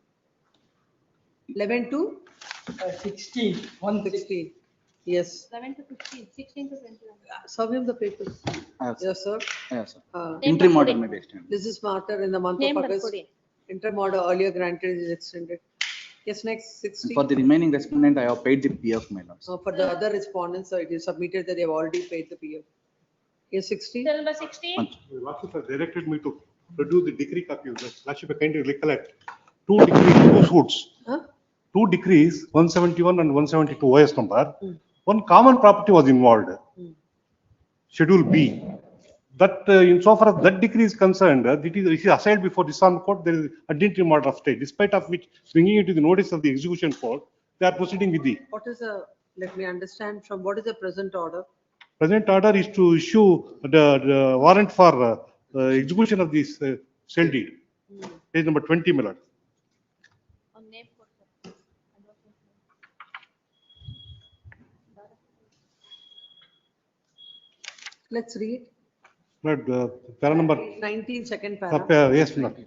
11 to 16. 116. Yes. 11 to 15, 16 to 21. Serve him the papers. Yes, sir. Yes, sir. Uh, Interim order may be extended. This is matter in the month Name of and August. coding. Interim order earlier granted is extended. Yes, next 60. For the remaining respondent, I have paid the PF, my lords. For the other respondents, it is submitted that they have already paid the PF. Yes, 60. Cell number 60. Your Lordship has directed me to produce the decree copy. Your Lordship, I kindly recollect two decrees, two suits. Huh? Two decrees, 171 and 172 OS number. One common property was involved. Schedule B. That insofar as that decree is concerned, it is assigned before the Dishonorable Court. There is an interim order of stay. Despite of which, bringing it to the notice of the execution court, they are proceeding with the What is the, let me understand from what is the present order? present order is to issue the warrant for execution of this sale deed. Page number 20, my lord. On name for the advocate. Let's read. Lord, para number 19 second para. yes, my lord.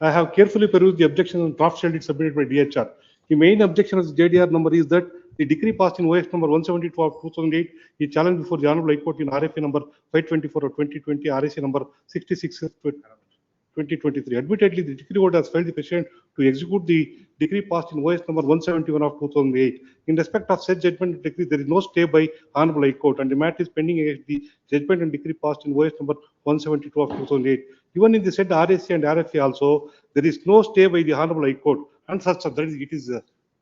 I have carefully perused the objection on draft shell deed submitted by DHR. The main objection of the JDR number is that the decree passed in OS number 172 of 2008 is challenged before the Honorable High Court in RFA number 524 of 2020, RSA number 66 of 2023. Admittedly, the decree holder has filed the petition to execute the decree passed in OS number 171 of 2008. In respect of said judgment and decree, there is no stay by Honorable High Court, and the matter is pending against the judgment and decree passed in OS number 172 of 2008. Even in the said RSA and RFA also, there is no stay by the Honorable High Court, and such that it is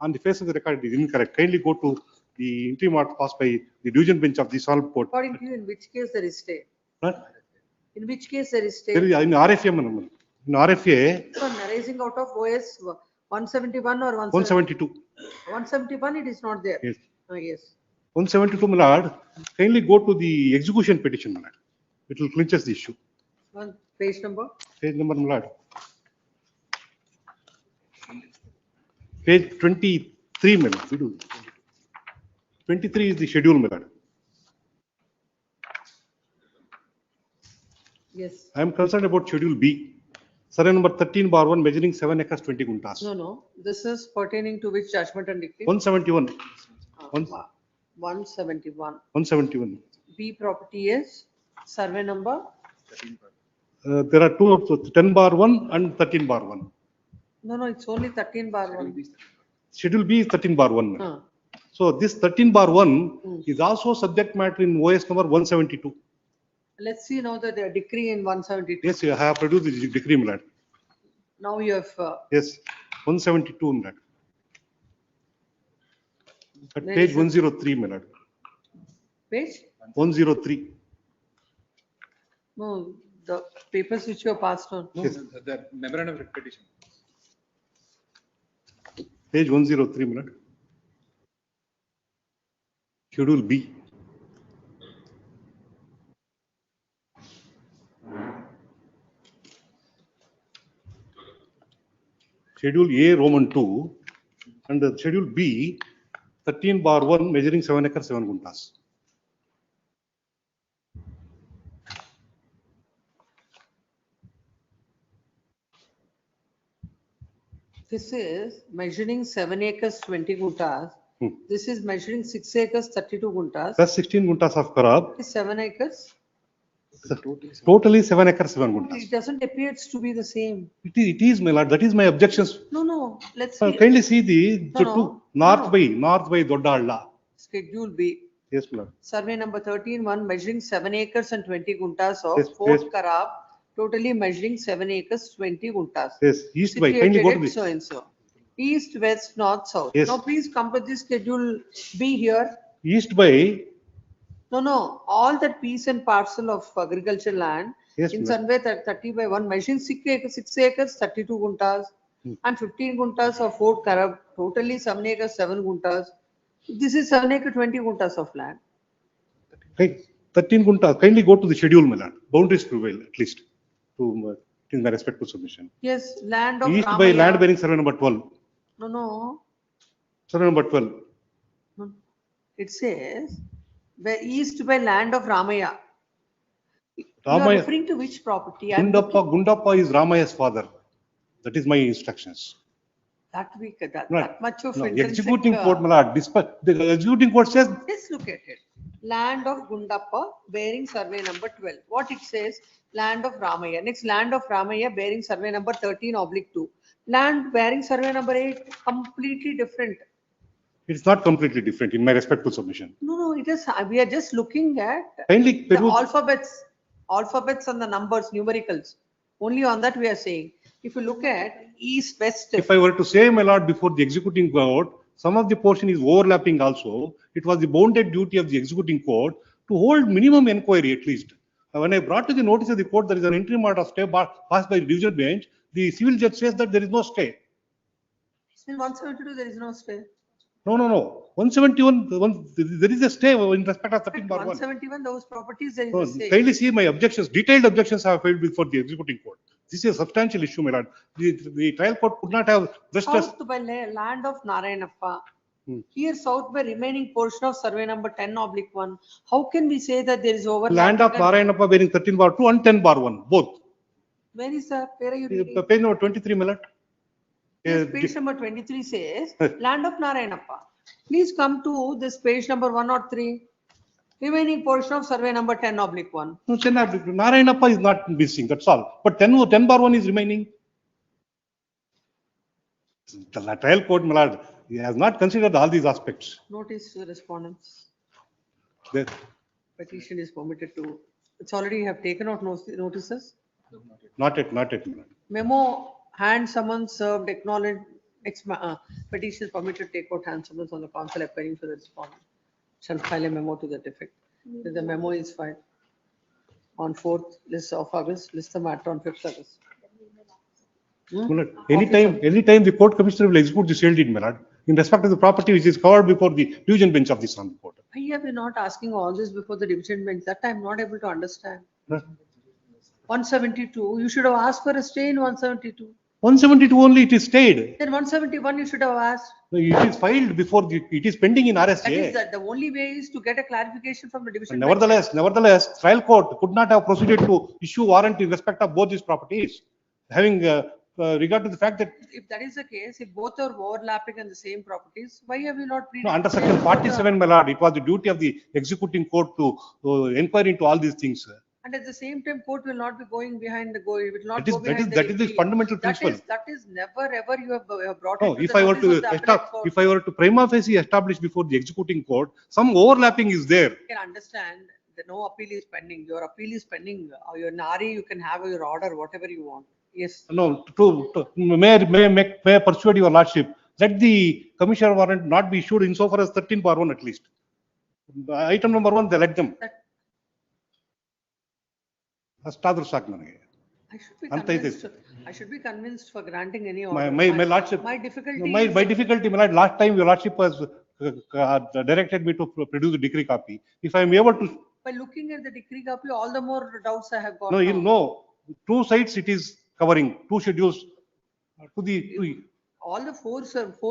on the face of the record, it is incorrect. Kindly go to the interim order passed by the division bench of the Honorable Court. According to you, in which case there is stay? Huh? In which case there is stay? There is in RFA, madam. In RFA, So arising out of OS 171 or 172. 171, it is not there. Yes. Yes. 172, my lord. Kindly go to the execution petition, my lord. It will clinches the issue. One page number. Page number, my lord. Page 23, my lord. We do. 23 is the schedule, my lord. Yes. I am concerned about schedule B. Survey number 13/1 measuring 7 acres 20 guntas. No. This is pertaining to which judgment and decree? 171. 171. 171. B property is survey number? There are two of 10/1 and 13/1. No, it's only 13/1. Schedule B is 13/1. So this 13/1 is also subject matter in OS number 172. Let's see now the decree in 172. Yes, I have produced the decree, my lord. Now you have. Yes, 172, my lord. At Where page is it? 103, my lord. Page? 103. No, the papers which you have passed on. Yes. The memorandum of petition. Page 103, my lord. Schedule B. Schedule A, Roman 2, and the Schedule B, 13/1 measuring 7 acres, 7 guntas. This is measuring 7 acres, 20 guntas. This is measuring 6 acres, 32 guntas. Plus 16 guntas of Karab. Is 7 acres? Totally 7 acres, 7 guntas. It doesn't appear to be the same. It is, my lord. That is my objections. No. Let's see. Kindly see the north by Doddalla. Schedule B. Yes, my lord. Survey number 13-1 measuring 7 acres and 20 guntas of Yes, Fort yes. Karab, totally measuring 7 acres, 20 guntas. Yes, east by. Kindly go to So the and so. East, west, north, south. Yes. Now please come with this schedule B here. east by. No. All that piece and parcel of agricultural land Yes, in ma'am. survey 30/1 measuring 6 acres, 32 guntas and 15 guntas of Fort Karab, totally 7 acres, 7 guntas. This is 7 acre, 20 guntas of land. 13 guntas. Kindly go to the schedule, my lord. Boundaries prevail at least. In my respect to submission. Yes, land of East by Ramaya. land bearing survey number 12. No. Survey number 12. No. It says the east by land of Ramaya. You are Ramaya. referring to which property? I'm looking- Gundappa is Ramaya's father. That is my instructions. That Right. that much of No, intrinsic, executing court, my lord. The executing court says Let's look at it. Land of Gundappa bearing survey number 12. What it says? Land of Ramaya. Next, land of Ramaya bearing survey number 13/2. Land bearing survey number 8, completely different. it's not completely different in my respectful submission. No, it is. We are just looking at Kindly the peruse. alphabets and the numbers, numericals. Only on that we are saying. If you look at east, west. If I were to say, my lord, before the executing court, some of the portion is overlapping also. It was the bounded duty of the executing court to hold minimum inquiry at least. When I brought to the notice of the court, there is an interim order of stay passed by the division bench. The civil judge says that there is no stay. In 172, there is no stay. No. 171, there is a stay in respect of 13/1. 171, those properties, there is No, a stay. kindly see my objections. Detailed objections I have filed before the executing court. This is a substantial issue, my lord. The trial court could not have just South by land of Narayanappa. Here south by remaining portion of survey number 10/1. How can we say that there is overlap? land of Narayanappa bearing 13/2 and 10/1, both. Where is that? Where are you reading? Page number 23, my lord. Yes, page number 23 says land of Narayanappa. Please come to this page number 103. Remaining portion of survey number 10/1. No, Narayanappa is not missing, that's all. But 10/1 is remaining. The trial court, my lord, he has not considered all these aspects. Notice to the respondents. There. Petition is permitted to, it's already have taken out notices. Not yet, my lord. Memo, hand summons served, acknowledged, petition is permitted to take out hand summons on the counsel appearing for the respondent. Shall file a memo to that effect. If the memo is filed on 4th list of August, list the matter on 5th August. Anytime the court commissioner will execute the sale deed, my lord, in respect of the property which is covered before the division bench of the Honorable Court. Why are we not asking all this before the division bench? That I'm not able to understand. 172, you should have asked for a stay in 172. 172 only it is stayed. Then 171 you should have asked. No, it is filed before it is pending in That is RSA. that the only way is to get a clarification from the division bench. Nevertheless, trial court could not have proceeded to issue warrant in respect of both these properties, having regard to the fact that If that is the case, if both are overlapping in the same properties, why have you not? under section 47, my lord, it was the duty of the executing court to inquire into all these things. And at the same time, court will not be going behind it will not That is go behind that is the fundamental principle. That is never ever you have brought No, it to if the I were notice to of the appellate court. if I were to prima facie establish before the executing court, some overlapping is there. You can understand that no appeal is pending. Your appeal is pending. Or your NARI, you can have your order, whatever you want. Yes. No, may I persuade your lordship, let the commissioner warrant not be issued insofar as 13/1 at least. Item number 1, they let them. ಅಷ್ಟಾದ್ರೂ ಸಾಕು ನನಗೆ. I should be convinced for granting any order. My lordship, my difficulty my difficulty, my lord, last time your lordship was directed me to produce a decree copy. If I am able to. By looking at the decree copy, all the more doubts I have got. No, 2 sites it is covering, 2 schedules to the. All the four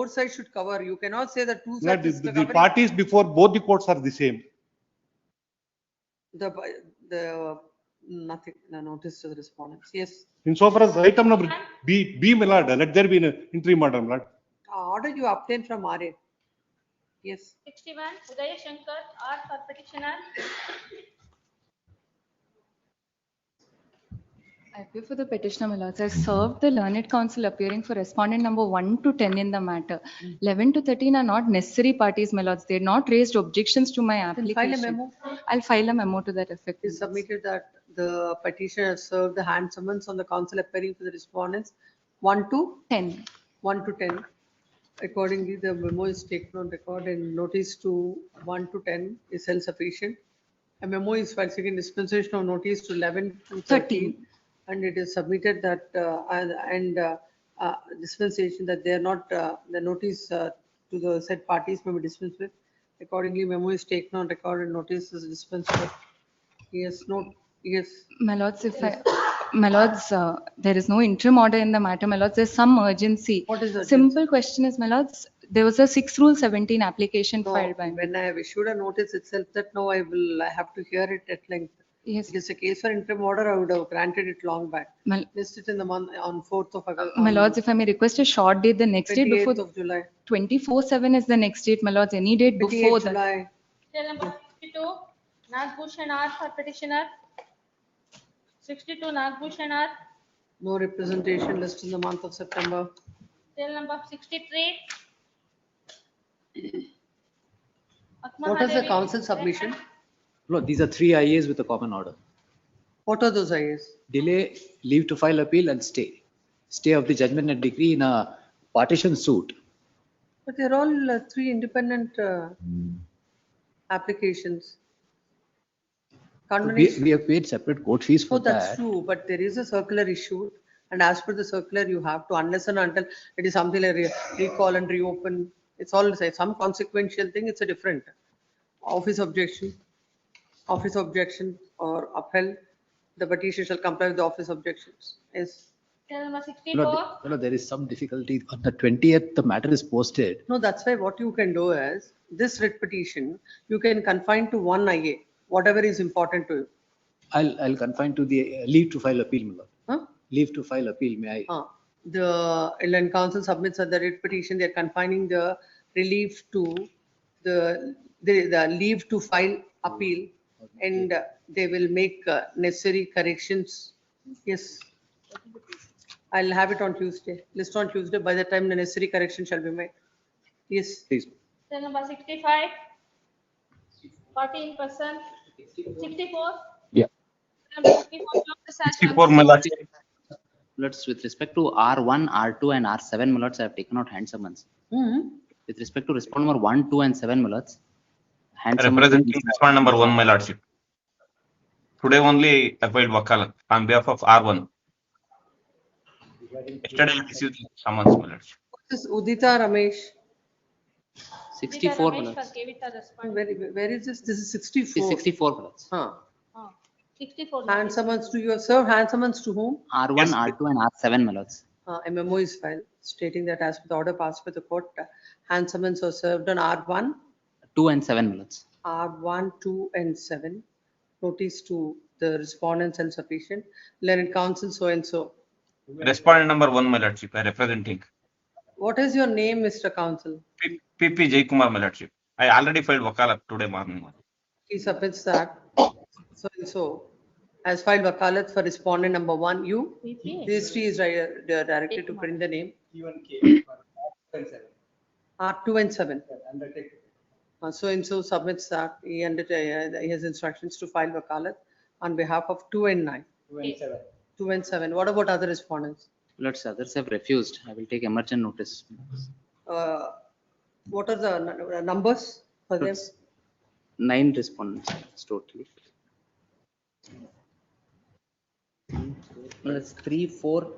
sides should cover. You cannot say that two My sides lord, is the covering. parties before both the courts are the same. The nothing, the notice to the respondents. Yes. Insofar as item number B, my lord, let there be an interim order, my lord. Order you obtained from RA. Yes. 61, Udaya Shankar, R for petitioner. I appear for the petitioner, my lords. I served the learned counsel appearing for respondent number 1 to 10 in the matter. 11 to 13 are not necessary parties, my lords. They had not raised objections to my Then application. file a memo. I'll file a memo to that effect. It is submitted that the petitioner has served the hand summons on the counsel appearing for the respondents 1 to 10. 1 to 10. Accordingly, the memo is taken on record and notice to 1 to 10 is held sufficient. A memo is filed seeking dispensation of notice to 11 to 13. And it is submitted that dispensation that they are not, the notice to the said parties may be dispensed with. Accordingly, memo is taken on record and notice is dispensed with. Yes, no, yes. My lords, my lords, there is no interim order in the matter, my lords. There's some urgency. What is the Simple question is, my lords, there was a 6 Rule 17 application No, filed by me. when I have issued a notice itself that no, I have to hear it at length. Yes. It is a case for interim order, I would have granted it long back. My, List it in the month on 4th of August. my lords, if I may request a short date, the next date before 28th of July. 24/7 is the next date, my lords. Any date 28th before that. July. Cell number 62, Nagbhushan R for petitioner. 62, Nagbhushan R. No representation list in the month of September. Cell number 63. What is the council submission? No, these are 3 IAs with a common order. What are those IAs? Delay, leave to file appeal and stay. Stay of the judgment and decree in a partition suit. But they're all 3 independent applications. We have paid separate court fees for Oh, that's that. true, but there is a circular issued, and as per the circular, you have to, unless and until it is something like recall and reopen, it's all the same. Some consequential thing, it's a different. Office objection or upheld, the petition shall comply with the office objections. Yes. Cell number 64. No, there is some difficulty. On the 20th, the matter is posted. No, that's why what you can do is, this writ petition, you can confine to one IA, whatever is important to you. I'll confine to the leave to file appeal, my lord. Huh? Leave to file appeal, may I? The Inland Council submits the writ petition, they're confining the relief to the leave to file appeal, and they will make necessary corrections. Yes. I'll have it on Tuesday, list on Tuesday, by the time the necessary correction shall be made. Yes. Please. Cell number 65. 14%. 64. Yeah. Number 64, Dr. 64, my lord. Lords, with respect to R1, R2 and R7, my lords, I have taken out hand summons. With respect to respondent number 1, 2 and 7, my lords, hand summons. Representing respondent number 1, my lordship. Today only I filed wakalat on behalf of R1. Yesterday I received the summons, my lordship. This is Udita Ramesh. 64, my Ramesh lords. for Kavita respondent. Where is this? This is 64. It is 64, my lords. 64. Hand summons to you, sir. Hand summons to whom? R1, R2 and R7, my lords. A memo is filed stating that as per the order passed by the court, hand summons are served on R1, 2 and 7, my lords. R1, 2 and 7. Notice to the respondents and sufficient. Learned counsel so and so. Respondent number 1, my lordship, I representing. What is your name, Mr. Counsel? PP Jaykumar, my lordship. I already filed wakalat today morning. He submits that so and so has filed wakalat for respondent number 1. You? Registry is directed to print the name. R2 and 7. So and so submits that. He has instructions to file wakalat on behalf of 2 and 9. 2 and 7. What about other respondents? Lords, others have refused. I will take emergent notice. What are the numbers for them? 9 respondents totally. That's 3, 4,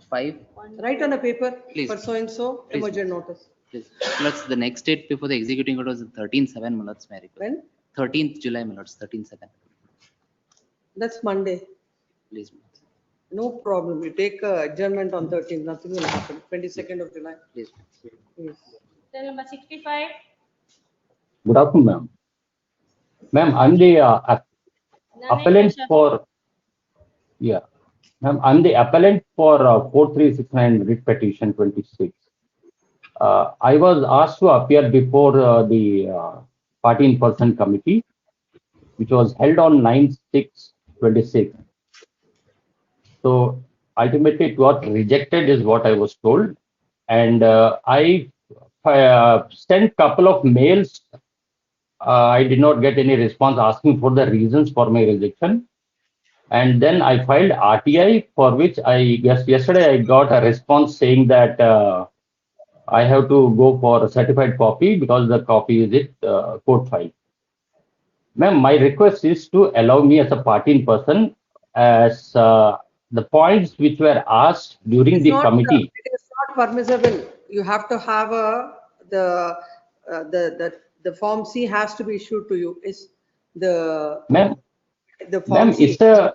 5. Write on a paper Please. for so and so Please. emergent notice. Please. Lords, the next date before the executing order was 13/7, my lords, may I request. When? 13th July, my lords, 13/7. That's Monday. Please. No problem. You take adjournment on 13th, nothing will happen. 22nd of July. Please. Yes. Cell number 65. Good afternoon, ma'am. Ma'am, I'm the appellant for, yeah. Ma'am, I'm the appellant for 4369 writ petition 26. I was asked to appear before the party in person committee, which was held on 9/6/26. So ultimately it got rejected is what I was told. And I sent couple of mails. I did not get any response asking for the reasons for my rejection. And then I filed RTI, for which I guess yesterday I got a response saying that I have to go for a certified copy because the copy is it court file. Ma'am, my request is to allow me as a party in person as the points which were asked during the committee. It is not permissible. You have to have the form C has to be issued to you. Is the Ma'am, form C. it's a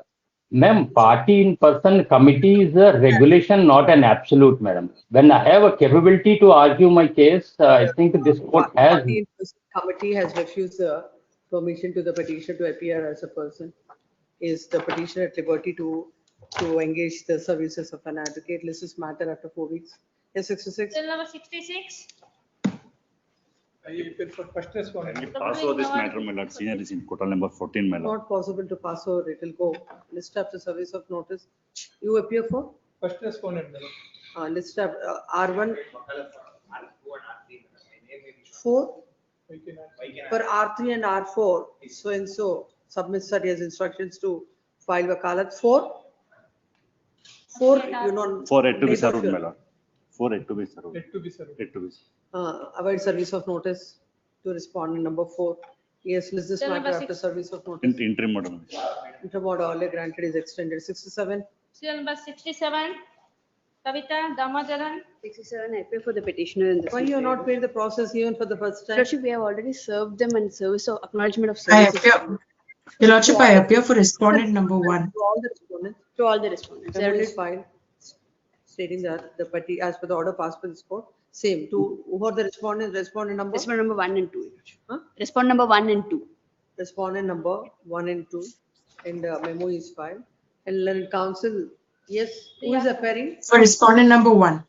party in person committee is a regulation, not an absolute, madam. When I have a capability to argue my case, I think this court has. Party in person committee has refused the permission to the petitioner to appear as a person. Is the petitioner at liberty to engage the services of an advocate? List this matter after 4 weeks. Yes, 66. Cell number 66. For first respondent. Can you pass over this matter, my lord? Senior is in quotal number 14, my lord. Not possible to pass over. It will go. List after service of notice. You appear for? First respondent. List up R1 4 for R3 and R4. So and so submits that he has instructions to file wakalat. 4 you know. 4 to be served, my lord. 4 to be served. Yet to be served. Yet to be served. Avoid service of notice to respondent number 4. Yes, list this Cell matter number after 6. service of notice. Interim order. Interim order earlier granted is extended. 67. Serial number 67. Kavita Damodaran. 67, I appear for the petitioner in this. Why you have not paid the process even for the first time? Lordship, we have already served them and service of acknowledgement of I services. appear, Your Lordship, I appear for respondent number 1. To all the respondents. To all the respondents. Memo is filed stating that the party, as per the order passed by this court, same to who are the respondent number? Respondent number 1 and 2. Huh? Respondent number 1 and 2. Respondent number 1 and 2, and memo is filed. And learned counsel, yes, who is appearing? For respondent number 1.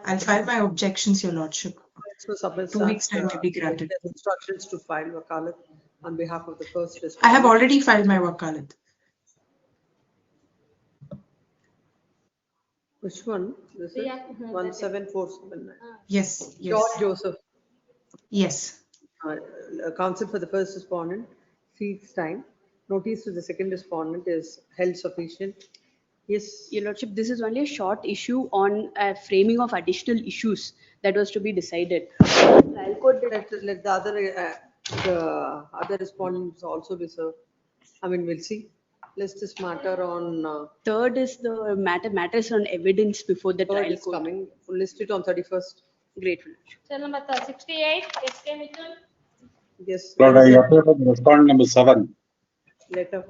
I'll file my objections, Your Lordship. So submits 2 weeks time to be granted. instructions to file wakalat on behalf of the first respondent. I have already filed my wakalat. Which one? This is 17479. Yes, yes. George Joseph. Yes. Counsel for the first respondent seeks time. Notice to the second respondent is held sufficient. Yes. Your Lordship, this is only a short issue on a framing of additional issues that was to be decided. Trial court did. Let the other respondents also be served. I mean, we'll see. List this matter on. Third is the matters on evidence before the trial is court. coming. List it on 31st. Great. Cell number 68. SK Mithun. Yes. Lord, I appear for respondent number 7. Letter.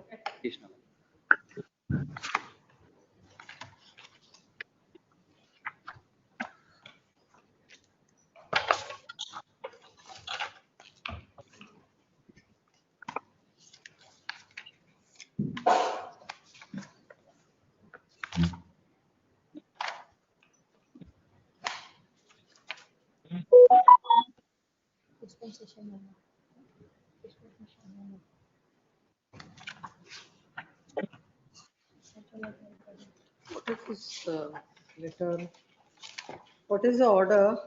What is this letter? What is the order?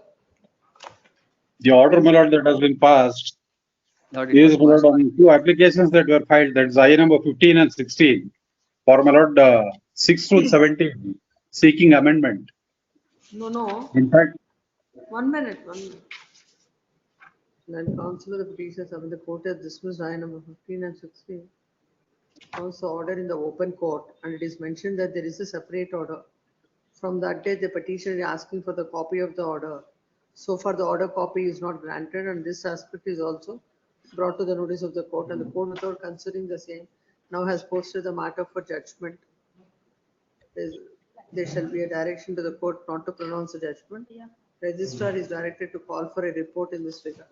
The order, my lord, that has been passed is, my lord, on 2 applications that were filed, that's IA number 15 and 16, for, my lord, 6 to 17, seeking amendment. No. In fact, 1 minute. Then counsel of the petitioners of the court has dismissed IA number 15 and 16. Also ordered in the open court, and it is mentioned that there is a separate order. From that day, the petitioner is asking for the copy of the order. So far, the order copy is not granted, and this aspect is also brought to the notice of the court, and the court, without considering the same, now has posted the matter for judgment. There shall be a direction to the court not to pronounce a judgment. Registrar is directed to call for a report in this regard.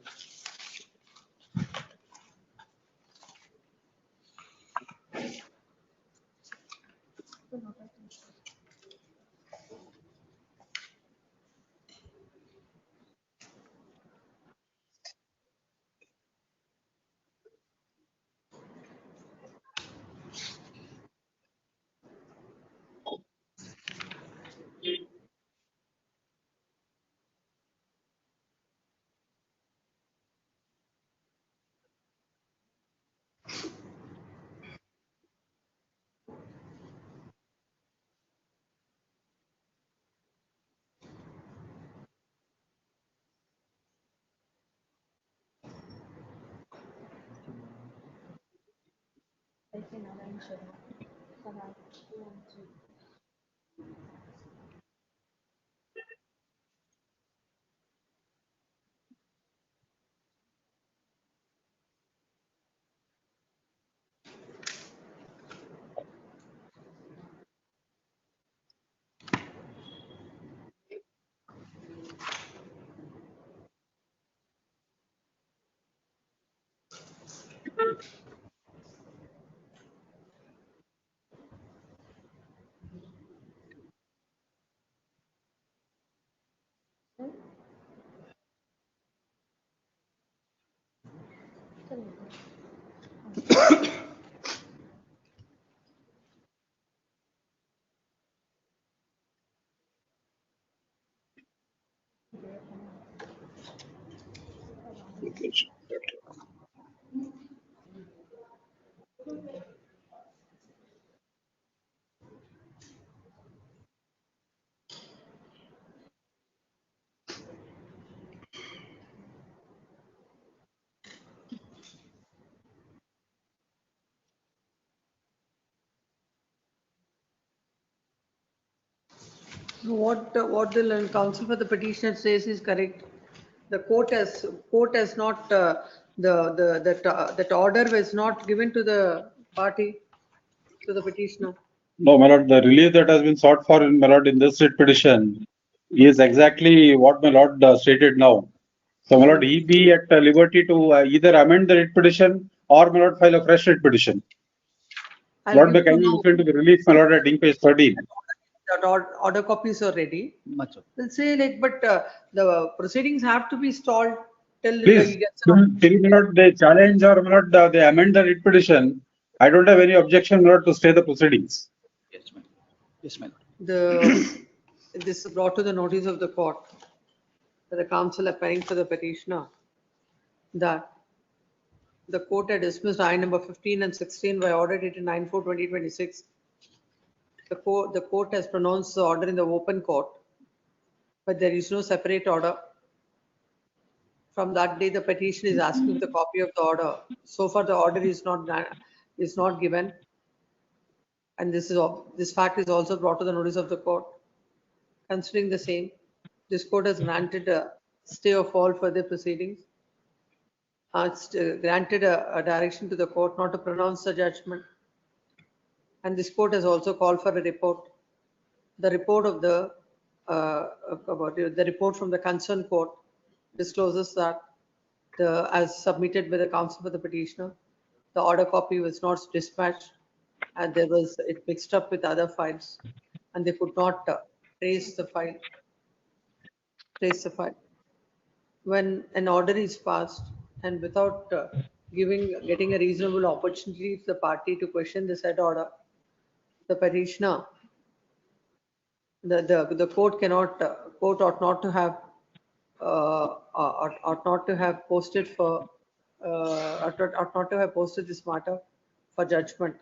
What the counsel for the petitioner says is correct. The court has not, that order was not given to the party, to the petitioner. No, my lord, the relief that has been sought for in my lord in this writ petition is exactly what my lord stated now. So my lord, he be at liberty to either amend the writ petition or my lord file a fresh writ petition. Lord, may kindly look into the relief, my lord, at ink page 13. That order copies are ready. We'll say like, but the proceedings have to be stalled till he Please, gets till my lord they challenge or my lord they amend the writ petition, I don't have any objection, my lord, to stay the proceedings. Yes, ma'am. Yes, ma'am. This is brought to the notice of the court by the counsel appearing for the petitioner that the court had dismissed I number 15 and 16 by order dated 9/4/2026. The court has pronounced the order in the open court, but there is no separate order. From that day, the petition is asking for the copy of the order. So far, the order is not given, and this fact is also brought to the notice of the court. Considering the same, this court has granted a stay of all further proceedings. It's granted a direction to the court not to pronounce the judgment, and this court has also called for a report. The report of the report from the concerned court discloses that as submitted by the counsel for the petitioner, the order copy was not dispatched, and it mixed up with other files, and they could not trace the file. When an order is passed and without getting a reasonable opportunity to the party to question the said order, the petitioner, the court ought not to have posted this matter for judgment.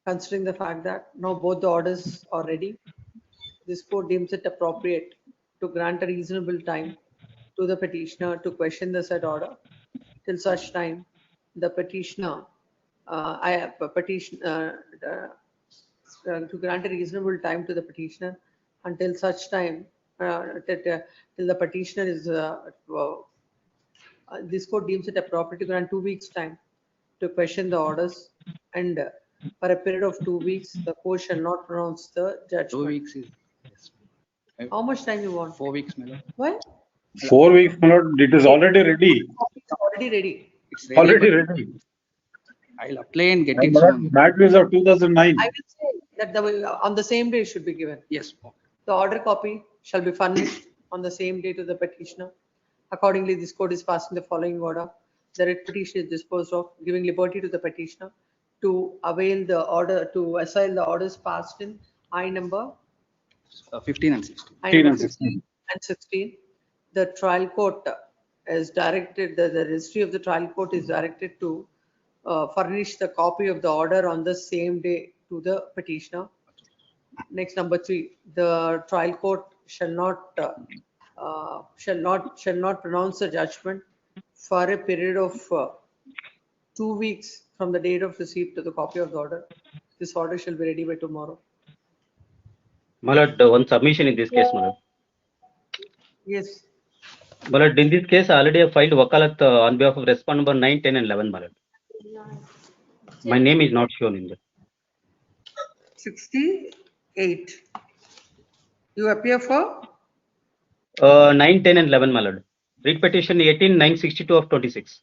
Considering the fact that now both the orders are ready, this court deems it appropriate to grant a reasonable time to the petitioner to question the said order till such time the petitioner to grant a reasonable time to the petitioner until such time till the petitioner is this court deems it appropriate to grant 2 weeks time to question the orders and for a period of 2 weeks. The court shall not pronounce the judgment. 2 weeks is. How much time you want? 4 weeks, my lord. What? 4 weeks, my lord, it is already ready. It's already ready. It's ready, Already but ready. I'll apply and get And it my lord, soon. that is of 2009. I will say that on the same day it should be given. Yes. The order copy shall be furnished on the same day to the petitioner. Accordingly, this court is passing the following order. The writ petition is disposed of, giving liberty to the petitioner to avail the order, to assign the orders passed in I number 15 and 16. I number 15 and 16. The trial court is directed, the registry of the trial court is directed to furnish the copy of the order on the same day to the petitioner. Next, number 3, the trial court shall not pronounce the judgment for a period of 2 weeks from the date of receipt to the copy of the order. This order shall be ready by tomorrow. My lord, one submission in this case, my lord. Yes. My lord, in this case, I already have filed wakalat on behalf of respondent number 9, 10, and 11, my lord. My name is not shown in there. 68. You appear for? 9, 10, and 11, my lord. Read petition 18, 962 of 26.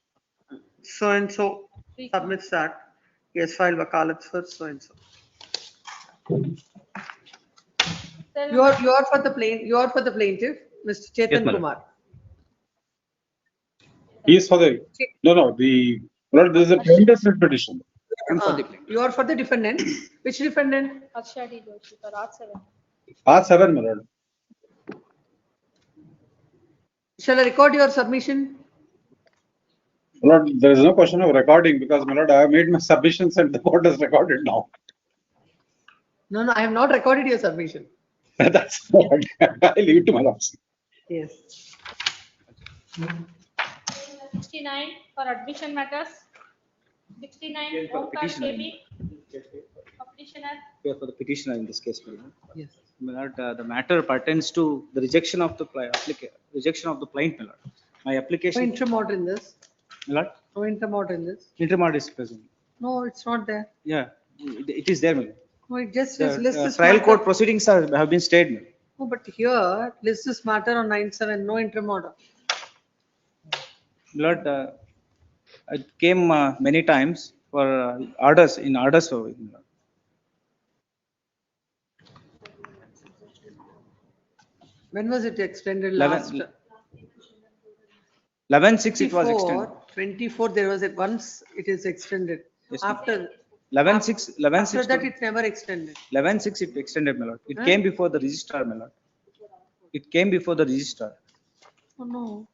So and so submits that. Yes, file wakalat for so and so. You are for the plaintiff, Mr. Chetan Yes, madam. Kumar. He is for the, no, Lord, there is a plaintiff's petition. You are for the defendant. Which defendant? Part 7, my lord. Shall I record your submission? Lord, there is no question of recording because, my lord, I have made my submissions and the court has recorded now. No, I have not recorded your submission. That's what I leave it to my lord. Yes. 69 for admission matters. 69 Omkar petitioner. KB. Petitioner. For the petitioner in this case, my lord. Yes. My lord, the matter pertains to the rejection of the rejection of the plaint, my lord. My No application. interim order in this. My lord, No interim order in this. interim order is present. No, it's not there. Yeah, it is there, my lord. No, it just The, lists this trial matter. court proceedings have been stayed, my lord. No, but here lists this matter on 9/7. No interim order. Lord, it came many times for orders in orders. For it, my lord. When was it extended 11 last? 11/6 it was extended. 24, there was once it is extended. Yes, ma'am. After 11/6 after that, it never extended. 11/6 it extended, my lord. It Huh? came before the registrar, my lord. It came before the registrar. Oh no,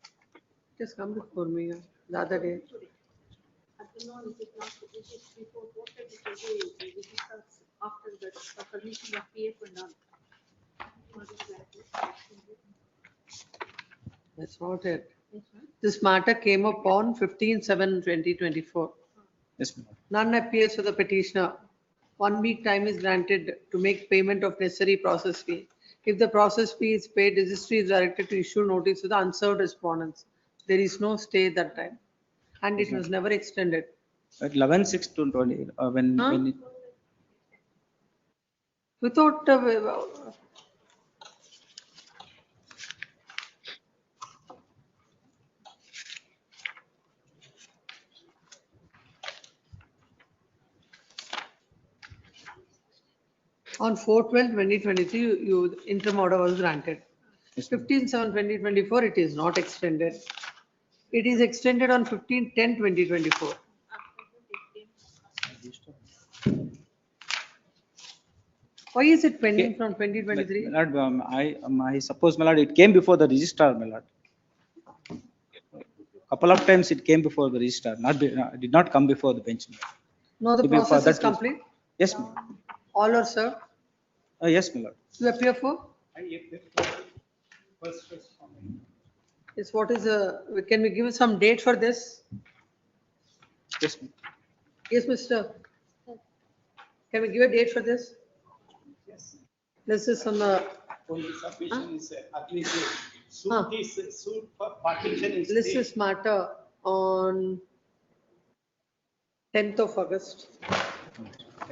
just come before me the other day. After the permission of PF and all. That's not it. This matter came up on 15/7/2024. Yes, my lord. None appears for the petitioner. 1 week time is granted to make payment of necessary process fee. If the process fee is paid, registry is directed to issue notice to the unserved respondents. There is no stay that time, and it was never extended. At 11/6 to 20, when it, Without on 4/12/2023, you interim order was granted. 15/7/2024, it is not extended. It is extended on 15/10/2024. Why is it pending from 2023? my lord, I suppose, my lord, it came before the registrar, my lord. Couple of times it came before the registrar, did not come before the bench. No, the Maybe for process is that complete. Yes, ma'am. All are served. Yes, my lord. You appear for? Yes, what is can we give some date for this? Yes, ma'am. Yes, Mr. Can we give a date for this? Yes. This is on the. Only submission is application. Suit for partition is. List this matter on 10th of August.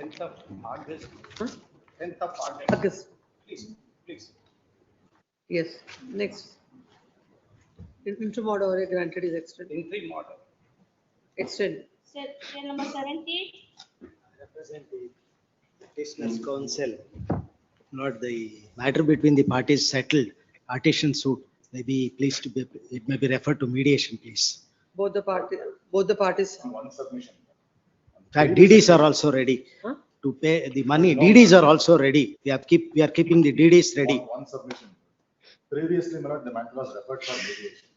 10th of August. 10th of August. Please. Yes, next. Interim order already granted is extended. Interim order. Extend. Serial number 70. Represent the petitioners counsel. Not the matter between the parties settled. Partition suit may be pleased to be, it may be referred to mediation, please. Both the parties. One submission. In fact, DDs are also ready to pay the money. DDs are also ready. We are keeping the DDs ready. One submission. Previously, my lord, the matter was referred for mediation.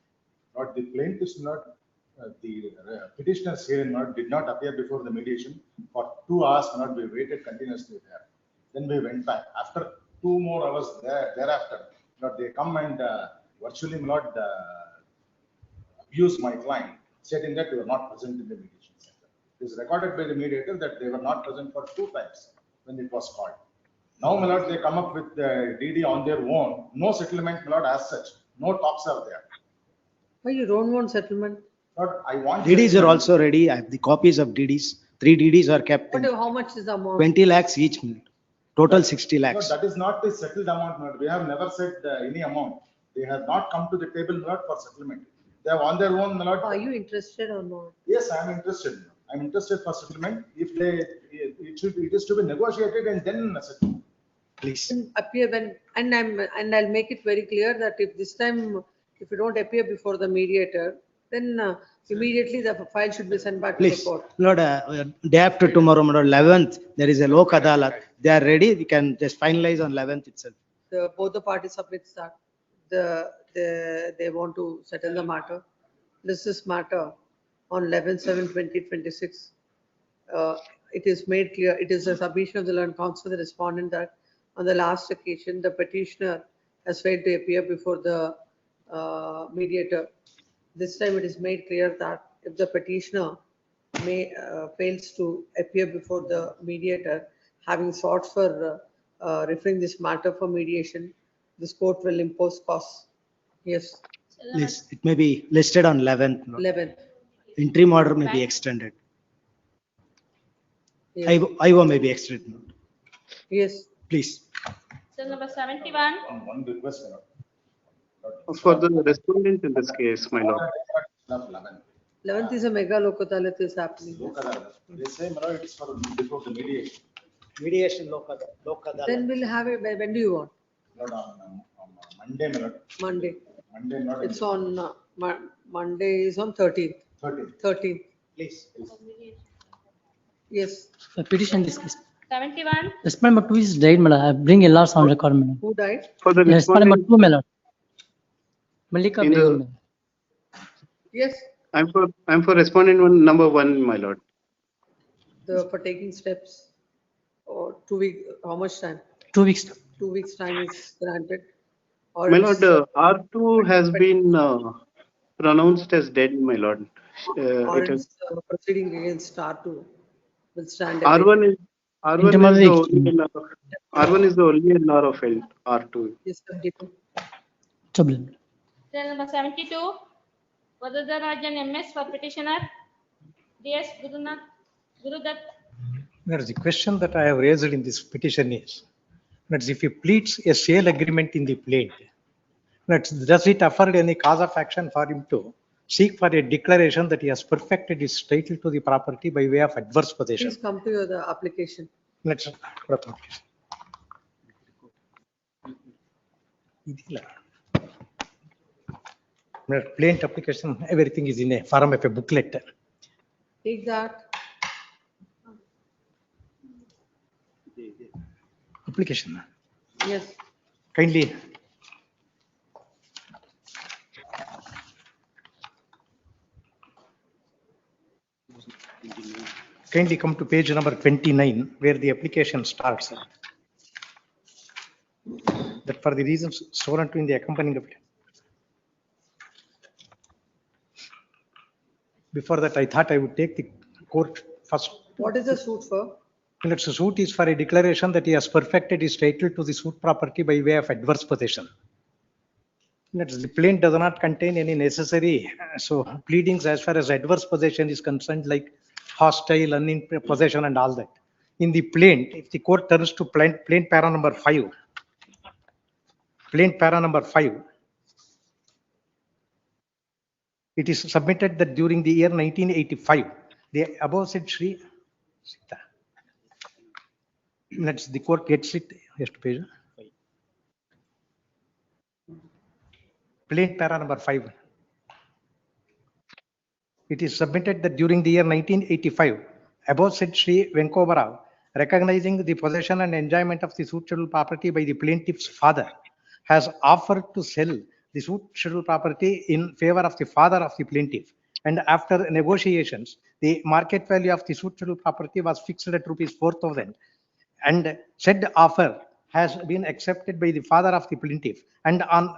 Not the plaintiffs, not the petitioners here, not did not appear before the mediation for 2 hours. Not we waited continuously there. Then we went back after 2 more hours thereafter. Not they come and virtually, my lord, abuse my client, stating that they were not present in the mediation center. It is recorded by the mediator that they were not present for 2 times when it was called. Now, my lord, they come up with the DD on their own. No settlement, my lord, as such. No talks are there. Why you don't want settlement? Lord, I want. DDs are also ready. I have the copies of DDs. 3 DDs are kept. But how much is the amount? 20 lakhs each. Total 60 lakhs. No, that is not the settled amount, my lord. We have never said any amount. They have not come to the table, my lord, for settlement. They have on their own, my lord. Are you interested or not? Yes, I am interested. I am interested for settlement. If it is to be negotiated and then settled. Please. Appear when, and I'll make it very clear that if this time, if you don't appear before the mediator, then immediately the file should be sent back to the court. Lord, day after tomorrow, 11th, there is a Lok Adalat. They are ready. We can just finalize on 11th itself. Both the parties submit that they want to settle the matter. This matter on 11/7/2026. It is made clear. It is a submission of the learned counsel, the respondent, that on the last occasion, the petitioner has failed to appear before the mediator. This time it is made clear that if the petitioner fails to appear before the mediator, having sought for referring this matter for mediation, this court will impose costs. Yes. Please, it may be listed on 11th. 11th. Interim order may be extended. Yes. IO may be extended. Yes. Please. Serial number 71. One request, my lord. For the respondent in this case, my lord. 11th is a mega Lok Adalat is happening. They say, my lord, it is for before the mediation. Mediation Lok Adalat. Then we'll have it. When do you want? Lord, on Monday, my lord. Monday. Monday, not. It's on Monday is on 13th. 13th. Please. Yes. The petition discussed. 71. Respondent number 2 is died, madam. I bring a loss on record, madam. Who died? For the Respondent number respondent, 2, madam. Malika In the- Begum, madam. Yes. I'm for respondent number 1, my lord. For taking steps. Or 2 weeks. How much time? 2 weeks. 2 weeks time is granted. Or My it's, lord, R2 has been pronounced as dead, my lord. or It is it's proceeding against R2 will stand. R1 is Internal the only R1 is the only law of R2. Yes, continue. Problem. Serial number 72. Varadarajan MS for petitioner. DS Gurudat. There's a question that I have raised in this petition is that if he pleads a sale agreement in the plaint, does it afford any cause of action for him to seek for a declaration that he has perfected his title to the property by way of adverse possession? Please come to your application. Let's plaint application, everything is in a form of a booklet. Take that. Application. Yes. Kindly. Kindly come to page number 29, where the application starts. That for the reasons sworn to in the accompanying application. Before that, I thought I would take the court first. What is the suit for? The suit is for a declaration that he has perfected his title to the suit property by way of adverse possession. The plaint does not contain any necessary pleadings as far as adverse possession is concerned, like hostile, possession and all that. in the plaint, if the court turns to plaint para number 5, plaint para number 5, it is submitted that during the year 1985, the above said Shri Sita. Let's the court gets it. Just page. Plaint para number 5. It is submitted that during the year 1985, above said Shri Venkobarao, recognizing the possession and enjoyment of the suit schedule property by the plaintiff's father, has offered to sell the suit schedule property in favor of the father of the plaintiff. And after negotiations, the market value of the suit schedule property was fixed at rupees 4,000. And said offer has been accepted by the father of the plaintiff. And on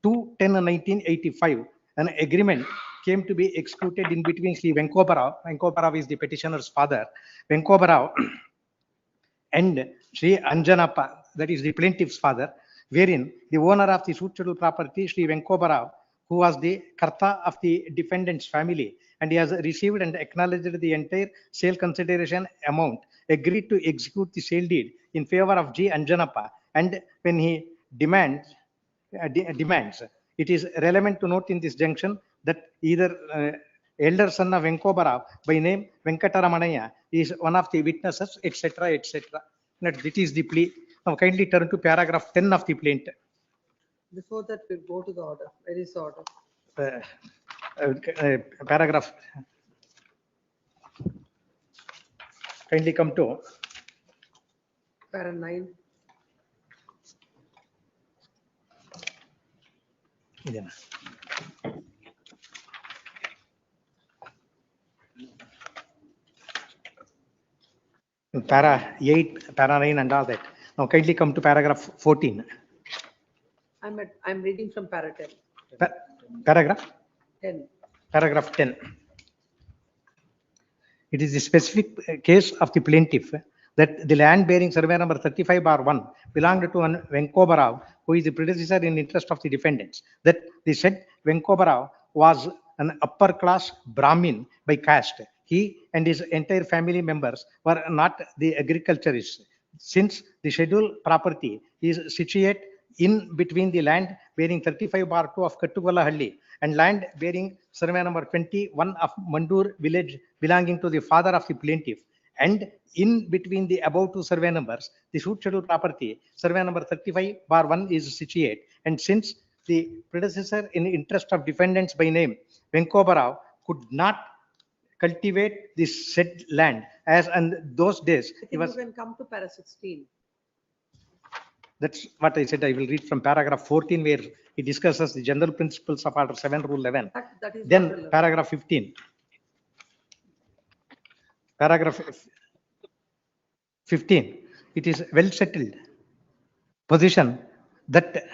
2/10/1985, an agreement came to be executed in between Sri Venkobarao. Venkobarao is the petitioner's father. Venkobarao and Sri Anjanappa, that is the plaintiff's father, wherein the owner of the suit schedule property, Sri Venkobarao, who was the karta of the defendant's family, and he has received and acknowledged the entire sale consideration amount, agreed to execute the sale deed in favor of G. Anjanappa. And when he demands, it is relevant to note in this junction that either elder son of Venkobarao by name Venkataramanaya is one of the witnesses, etc., etc. That is the plea. Now kindly turn to paragraph 10 of the plaint. Before that, we'll go to the order. Where is the order? Paragraph. Kindly come to Para 9. Para 8, para 9 and all that. Now kindly come to paragraph 14. I'm reading from para 10. Paragraph? 10. Paragraph 10. It is the specific case of the plaintiff that the land bearing survey number 35/1 belonged to an Venkobarao, who is the predecessor in interest of the defendants. That the said Venkobarao was an upper class Brahmin by caste. He and his entire family members were not the agriculturists. Since the scheduled property is situated in between the land bearing 35/2 of Kattugalahalli and land bearing survey number 21 of Mandur village belonging to the father of the plaintiff, and in between the above two survey numbers, the suit schedule property survey number 35/1 is situated. And since the predecessor in interest of defendants by name Venkobarao could not cultivate this said land, as in those days he was. You can come to para 16. That's what I said. I will read from paragraph 14, where he discusses the general principles of Order 7, Rule 11. That is Then paragraph 15. Paragraph 15. It is well settled position that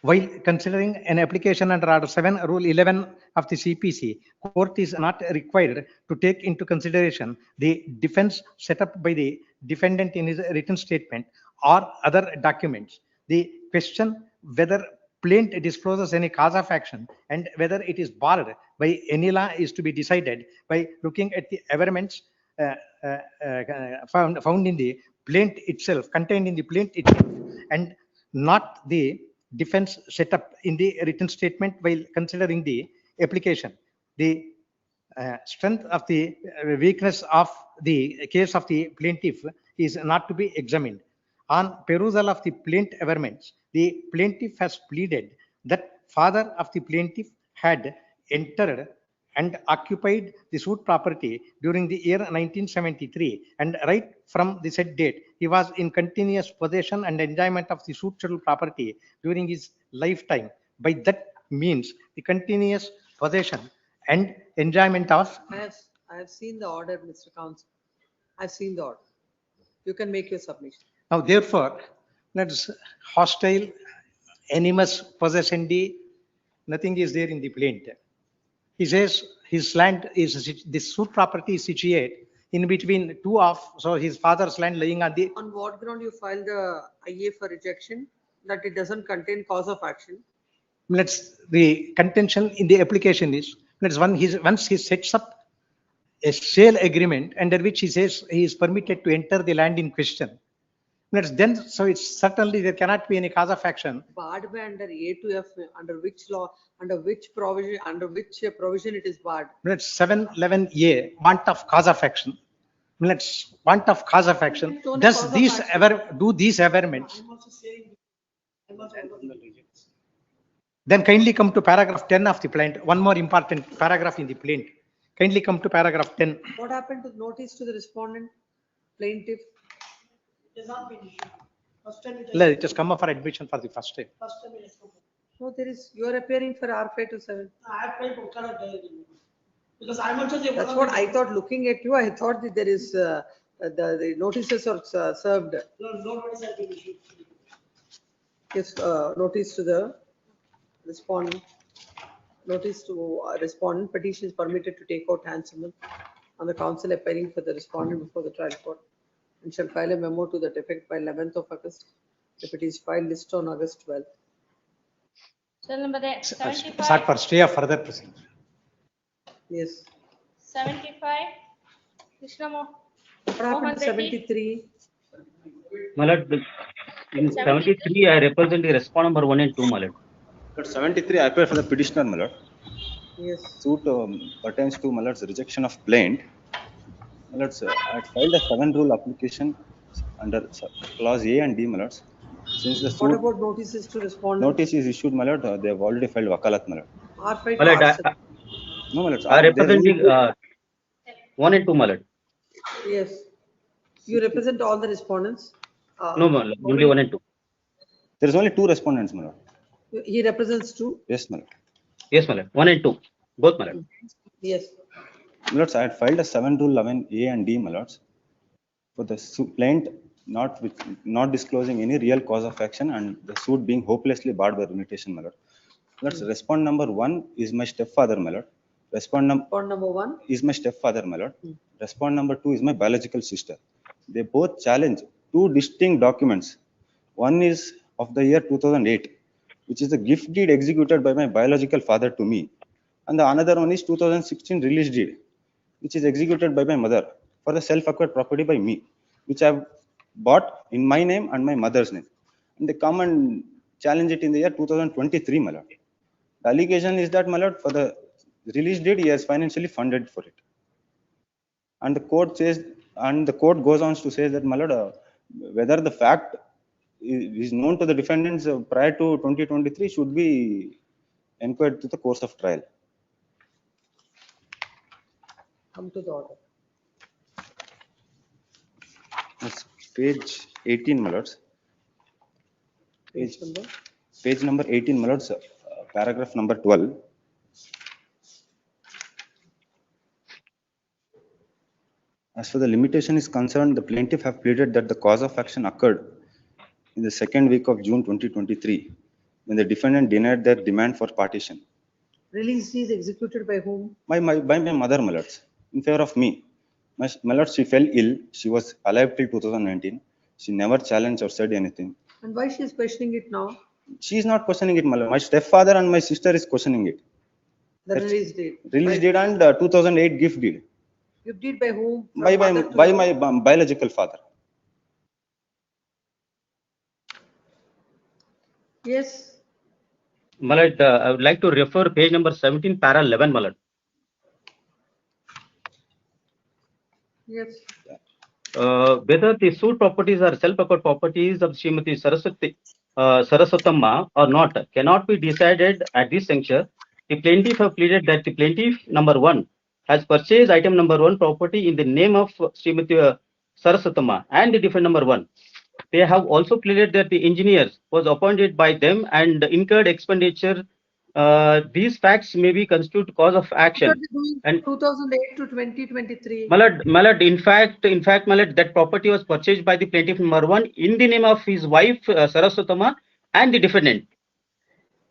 while considering an application under Order 7, Rule 11 of the CPC, court is not required to take into consideration the defense set up by the defendant in his written statement or other documents. The question whether plaint discloses any cause of action and whether it is barred by any law is to be decided by looking at the averments found in the plaint itself, contained in the plaint itself, and not the defense set up in the written statement while considering the application. The strength of the weakness of the case of the plaintiff is not to be examined. On perusal of the plaint averments, the plaintiff has pleaded that father of the plaintiff had entered and occupied the suit property during the year 1973, and right from the said date, he was in continuous possession and enjoyment of the suit schedule property during his lifetime. By that means, the continuous possession and enjoyment of. I have seen the order, Mr. Counsel. I've seen the order. You can make your submission. Now, therefore, that's hostile, animus possessendi, nothing is there in the plaint. He says his land is, this suit property is situated in between two of, so his father's land lying on the. On what ground you filed the IA for rejection? That it doesn't contain cause of action? The contention in the application is, once he sets up a sale agreement under which he says he is permitted to enter the land in question. Then, so it's certainly there cannot be any cause of action. Barred by under A to F, under which law, under which provision it is barred? 711A, want of cause of action. Want of cause of action. Does these ever do these averments? Then kindly come to paragraph 10 of the plaint. One more important paragraph in the plaint. Kindly come to paragraph 10. What happened to notice to the respondent, plaintiff? It has not been issued. First time It has come up for admission for the first time. First time it has come up. No, you are appearing for R527. I have paid Okada directly. Because I'm also the. That's what I thought, looking at you, I thought that there is, the notices are served. No notice has been issued. Yes, notice to the respondent. Notice to respondent, petition is permitted to take out handsome on the counsel appearing for the respondent before the trial court, and shall file a memo to that effect by 11th of August. If it is filed, list on August 12th. Cell number 75. Start for stay of further proceedings. Yes. 75. Krishnamo. What happened to 73? My lord, in 73, I represent the respondent number 1 and 2, my lord. But 73, I appear for the petitioner, my lord. Yes. Suit pertains to my lord's rejection of plaint. My lords, I filed a 7-rule application under clause A and D, my lords. Since the suit What about notices to respondent? notice is issued, my lord, they have already filed wakalat, my lord. R5 My lord, to No, my lords. I represent the 1 and 2, my lord. Yes. You represent all the respondents? No, my lord, only 1 and 2. There is only 2 respondents, my lord. He represents 2? Yes, my lord. Yes, my lord, 1 and 2, both, my lord. Yes. My lords, I had filed a 7-rule 11A and D, my lords, for the plaint not disclosing any real cause of action and the suit being hopelessly barred by limitation, my lord. Respondent number 1 is my stepfather, my lord. Respondent number 1 is my stepfather, my lord. Respondent number 2 is my biological sister. They both challenge 2 distinct documents. One is of the year 2008, which is the gift deed executed by my biological father to me. And the another one is 2016 release deed, which is executed by my mother for the self-acquired property by me, which I have bought in my name and my mother's name. And they come and challenge it in the year 2023, my lord. The allegation is that, my lord, for the release deed, he has financially funded for it. And the court says, and the court goes on to say that, my lord, whether the fact is known to the defendants prior to 2023 should be inquired to the course of trial. Come to the order. That's page 18, my lords. Page number 18, my lords, paragraph number 12. As for the limitation is concerned, the plaintiff have pleaded that the cause of action occurred in the second week of June 2023, when the defendant denied their demand for partition. Release deed executed by whom? By my mother, my lords, in favor of me. My lords, she fell ill. She was alive till 2019. She never challenged or said anything. And why she is questioning it now? She is not questioning it, my lord. My stepfather and my sister is questioning it. The release deed. Release deed and 2008 gift deed. Gift deed by whom? By my biological father. Yes. My lord, I would like to refer page number 17, para 11, my lord. Yes. Whether the suit properties are self-acquired properties of Srimati Saraswatamma or not cannot be decided at this juncture. The plaintiff have pleaded that the plaintiff number 1 has purchased item number 1 property in the name of Srimati Saraswatamma and the defendant number 1. They have also pleaded that the engineer was appointed by them and incurred expenditure. These facts may be constituted cause of action. And 2008 to 2023. My lord, in fact, my lord, that property was purchased by the plaintiff number 1 in the name of his wife Saraswatama and the defendant.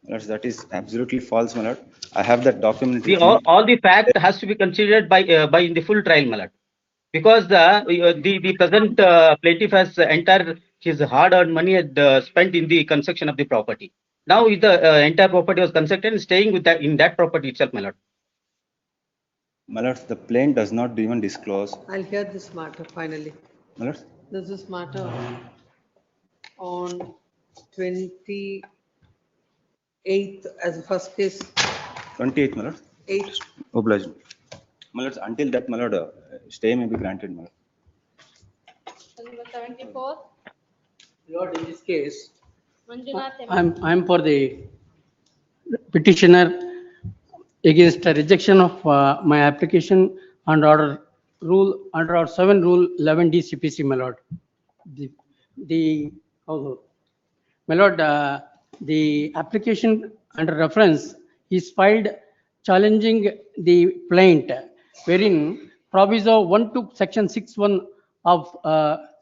Lords, that is absolutely false, my lord. I have that document. All the fact has to be considered by in the full trial, my lord, because the present plaintiff has entire his hard-earned money had spent in the construction of the property. Now the entire property was constructed and staying with that in that property itself, my lord. My lords, the plaint does not even disclose. I'll hear this matter finally. My lords, This is matter on 28th as the first case. 28th, my lords. 8th. Obliged. My lords, until that, my lord, stay may be granted, my lord. Number 74, Lord, in this case, Manjunath M. I'm for the petitioner against the rejection of my application under order 7 rule 11D CPC, my lord. My lord, the application under reference is filed challenging the plaint, wherein proviso 1 to section 6(1) of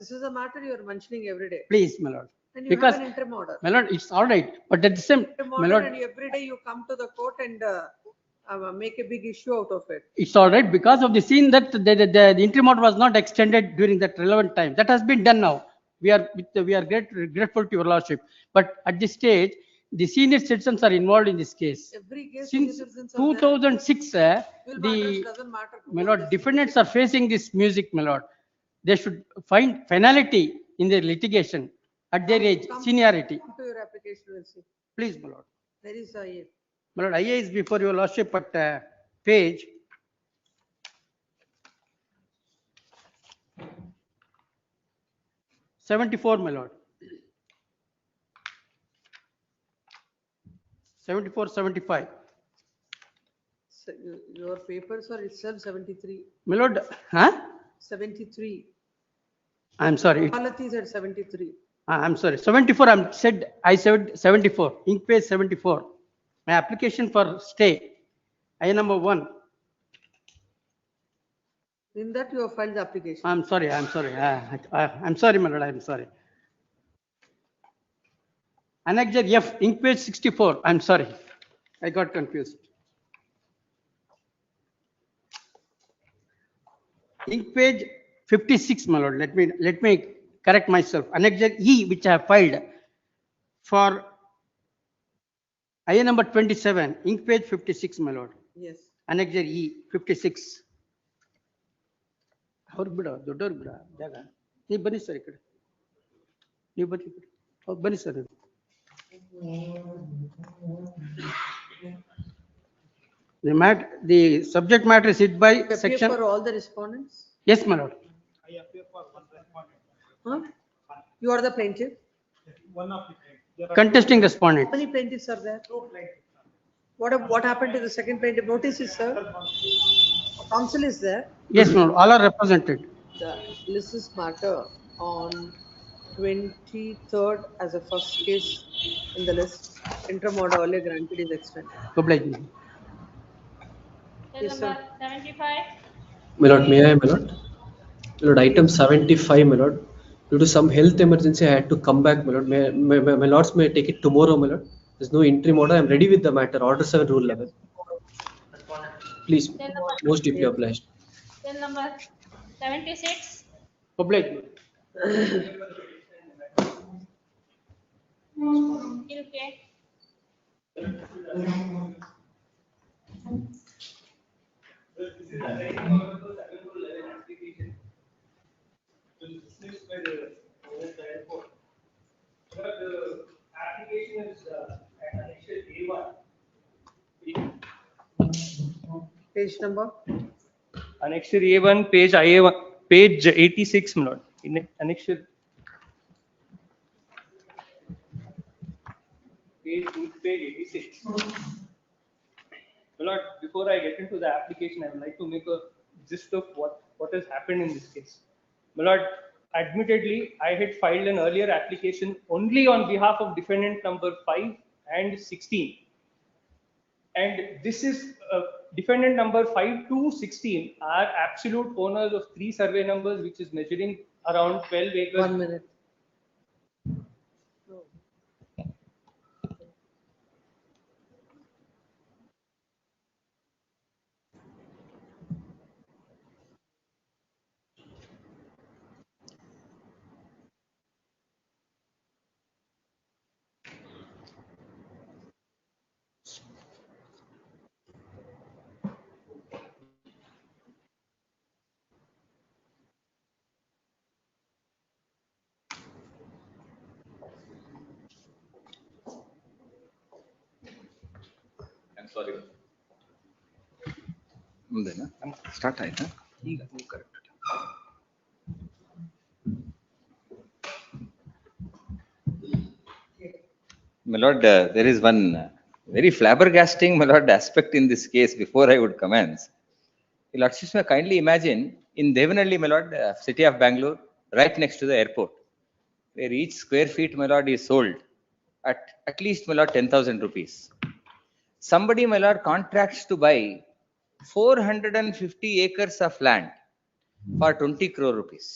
This is a matter you are mentioning every day. please, my lord. And you Because have an interim order. my lord, it's all right, but at the same, Interim my order, lord, and every day you come to the court and make a big issue out of it. it's all right because of the scene that the interim order was not extended during that relevant time. That has been done now. We are grateful to your lordship. But at this stage, the senior citizens are involved in this case. Every case Since citizens are there. 2006, Civil matters the doesn't matter. my lord, defendants are facing this music, my lord. They should find finality in their litigation at their age, seniority. Come to your application, we'll see. Please, my lord. There is a. My lord, IA is before your lordship at page 74, my lord. 74, 75. Your papers are itself 73. My lord, huh? 73. I'm sorry. Quality is at 73. I'm sorry. 74, I said 74. Ink page 74. My application for stay. I number 1. In that you have filed the application. I'm sorry. I'm sorry, my lord. I'm sorry. Annexure F, ink page 64. I'm sorry. I got confused. Ink page 56, my lord. Let me correct myself. Annexure E, which I have filed for IA number 27, ink page 56, my lord. Yes. Annexure E, 56. ಅವ್ರು ಬಿಡ ದೊಡ್ಡವ್ರು ಬಿಡ ಜಾಗ ನೀವು ಬನ್ನಿ sir ಈ ಕಡೆ ನೀವು ಬನ್ನಿ ಈ ಕಡೆ ಹೌದು ಬನ್ನಿ sir the subject matter is hit by section for all the respondents? Yes, my lord. I appear for one respondent. Huh? You are the plaintiff? One of the plaintiffs. Contesting respondent. How many plaintiffs are there? Two plaintiffs. What happened to the second plaintiff? Notice is served. Counsel is there. Yes, my lord. All are represented. The list is matter on 23rd as a first case in the list. Interim order earlier granted is extended. Oblige me. Cell number 75. My lord, may I, my lord? My lord, item 75, my lord. Due to some health emergency, I had to come back, my lord. My lords may take it tomorrow, my lord. There's no interim order. I'm ready with the matter. Order 7, rule 11. Please, most deeply obliged. Cell number 76. Oblige me. Okay. Page number? Annexure A1, page IA1, page 86, my lord. In annexure page 86. My lord, before I get into the application, I would like to make a gist of what has happened in this case. My lord, admittedly, I had filed an earlier application only on behalf of defendant number 5 and 16. And this is defendant number 5 to 16 are absolute owners of 3 survey numbers, which is measuring around 12 acres. 1 minute. Sorry ಮುಂದೆನಾ start ಆಯ್ತಾ ಈಗ correct. My lord, there is one very flabbergasting, my lord, aspect in this case before I would commence. Your lordship may kindly imagine in Devanhalli, my lord, city of Bangalore, right next to the airport, where each square feet, my lord, is sold at least, my lord, 10,000 rupees. Somebody, my lord, contracts to buy 450 acres of land for 20 crore rupees.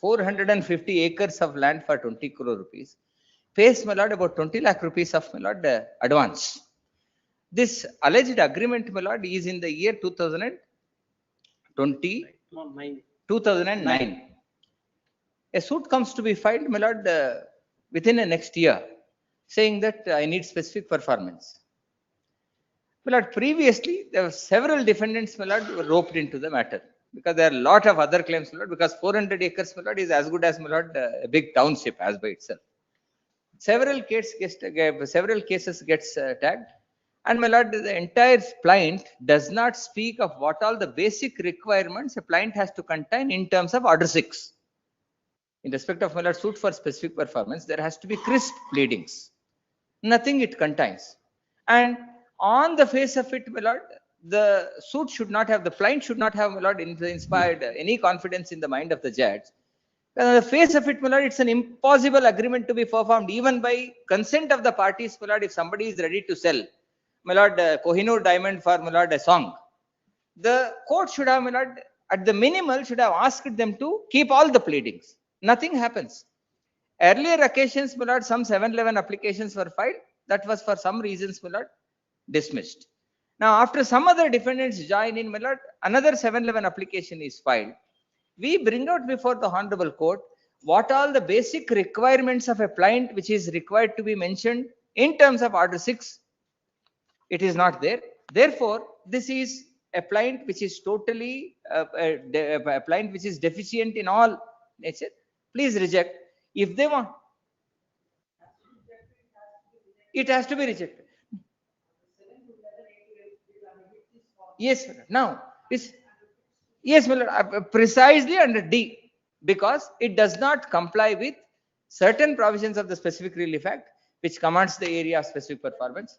450 acres of land for 20 crore rupees. Pays, my lord, about 20 lakh rupees of, my lord, advance. This alleged agreement, my lord, is in the year 2020, 2009. A suit comes to be filed, my lord, within the next year, saying that I need specific performance. My lord, previously, there were several defendants, my lord, were roped into the matter because there are a lot of other claims, my lord, because 400 acres, my lord, is as good as, my lord, a big township as by itself. Several cases gets tagged, and my lord, the entire plaint does not speak of what all the basic requirements a plaint has to contain in terms of order 6. In respect of, my lord, suit for specific performance, there has to be crisp pleadings. Nothing it contains. And on the face of it, my lord, the suit should not have, the plaint should not have, my lord, inspired any confidence in the mind of the judge. On the face of it, my lord, it's an impossible agreement to be performed even by consent of the parties, my lord. If somebody is ready to sell, my lord, Kohinoor diamond for, my lord, a song, the court should have, my lord, at the minimal should have asked them to keep all the pleadings. Nothing happens. Earlier occasions, my lord, some 711 applications were filed. That was for some reasons, my lord, dismissed. Now, after some other defendants join in, my lord, another 711 application is filed. We bring out before the Honorable Court what all the basic requirements of a plaint which is required to be mentioned in terms of order 6. It is not there. Therefore, this is a plaint which is totally a plaint which is deficient in all nature. Please reject. If they want, it has to be rejected. Yes, now this, yes, my lord, precisely under D, because it does not comply with certain provisions of the Specific Relief Act, which commands the area of specific performance.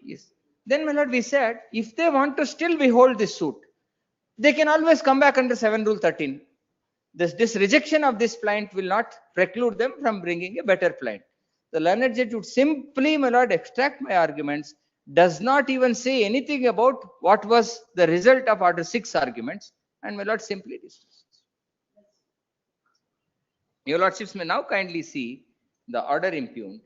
Yes. Then, my lord, we said if they want to still behold this suit, they can always come back under 7 Rule 13. This rejection of this plaint will not preclude them from bringing a better plaint. The learned judge would simply, my lord, extract my arguments, does not even say anything about what was the result of order 6 arguments, and my lord simply dismisses. Your lordships may now kindly see the order impugned.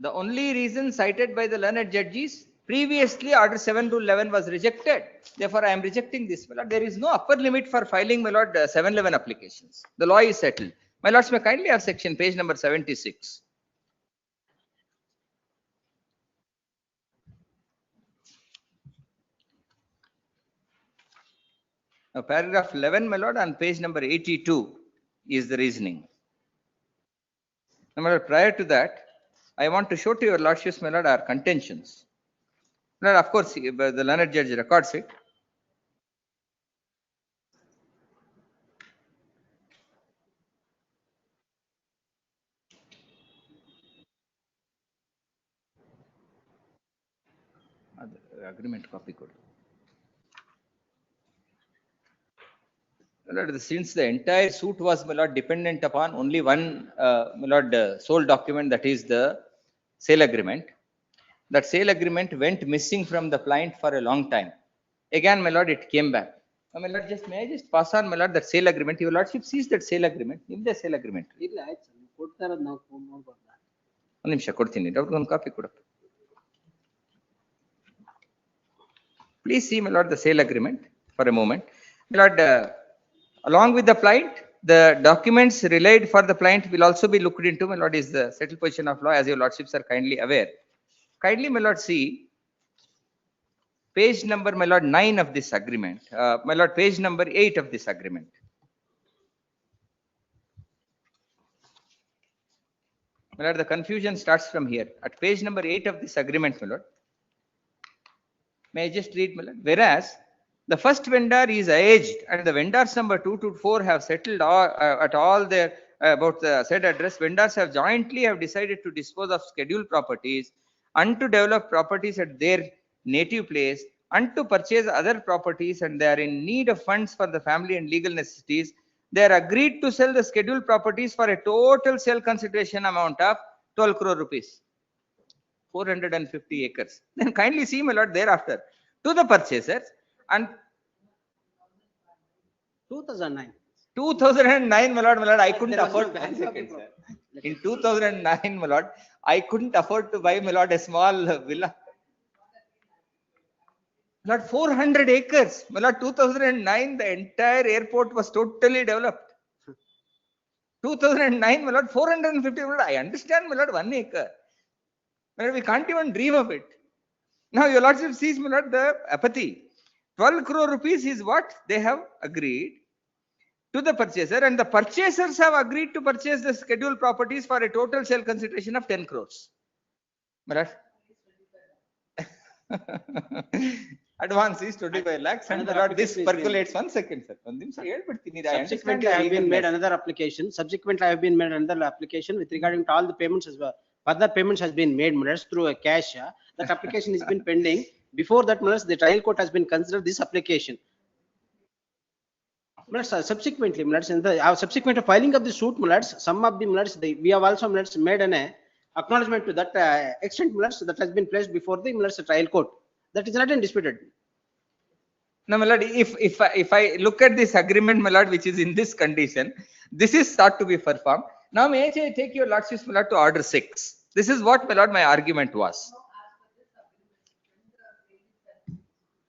The only reason cited by the learned judge is previously order 7 to 11 was rejected. Therefore, I am rejecting this. My lord, there is no upper limit for filing, my lord, 711 applications. The law is settled. My lords may kindly have section page number 76. Now, paragraph 11, my lord, on page number 82 is the reasoning. Now, my lord, prior to that, I want to show to your lordships, my lord, our contentions. My lord, of course, the learned judge records it. Agreement copy code. Since the entire suit was, my lord, dependent upon only one, my lord, sole document, that is the sale agreement. That sale agreement went missing from the plaint for a long time. Again, my lord, it came back. Now, my lord, may I just pass on, my lord, that sale agreement? Your lordship sees that sale agreement. In the sale agreement. ಒಂದು ನಿಮಿಷ ಕೊಡ್ತೀನಿ, ಒಂದು copy ಕೊಡಪ್ಪ. Please see, my lord, the sale agreement for a moment. My lord, along with the plaint, the documents relayed for the plaint will also be looked into. My lord, is the settled position of law, as your lordships are kindly aware. Kindly, my lord, see page number, my lord, 9 of this agreement. My lord, page number 8 of this agreement. My lord, the confusion starts from here. At page number 8 of this agreement, my lord. May I just read, my lord? Whereas the first vendor is aged and the vendors number 2 to 4 have settled at all their about the said address. Vendors have jointly decided to dispose of scheduled properties and to develop properties at their native place and to purchase other properties, and they are in need of funds for the family and legal necessities. They are agreed to sell the scheduled properties for a total sale consideration amount of 12 crore rupees. 450 acres. Then kindly see, my lord, thereafter to the purchasers and 2009. 2009, my lord, I couldn't There was afford. no One value of second, the sir. In 2009, my lord, I couldn't afford to buy, my lord, a small villa. Lord, 400 acres. My lord, 2009, the entire airport was totally developed. 2009, my lord, 450. My lord, I understand, my lord, 1 acre. My lord, we can't even dream of it. Now, your lordship sees, my lord, the apathy. 12 crore rupees is what they have agreed to the purchaser, and the purchasers have agreed to purchase the scheduled properties for a total sale consideration of 10 crores. My lord. Advance is 25 lakhs, and my lord, this percolates. 1 second, sir. Subsequently, I have been made another application. Subsequently, I have been made another application with regarding to all the payments as well. Further payments has been made, Mullers, through a cash. That application has been pending. Before that, Mullers, the trial court has been considered this application. Mullers, subsequently, Mullers, in the subsequent filing of the suit, Mullers, some of the Mullers, we have also Mullers made an acknowledgement to that extent, Mullers, that has been placed before the Mullers trial court. That is not disputed. No, my lord, if I look at this agreement, my lord, which is in this condition, this is thought to be performed. Now, may I take your lordship, my lord, to order 6. This is what, my lord, my argument was.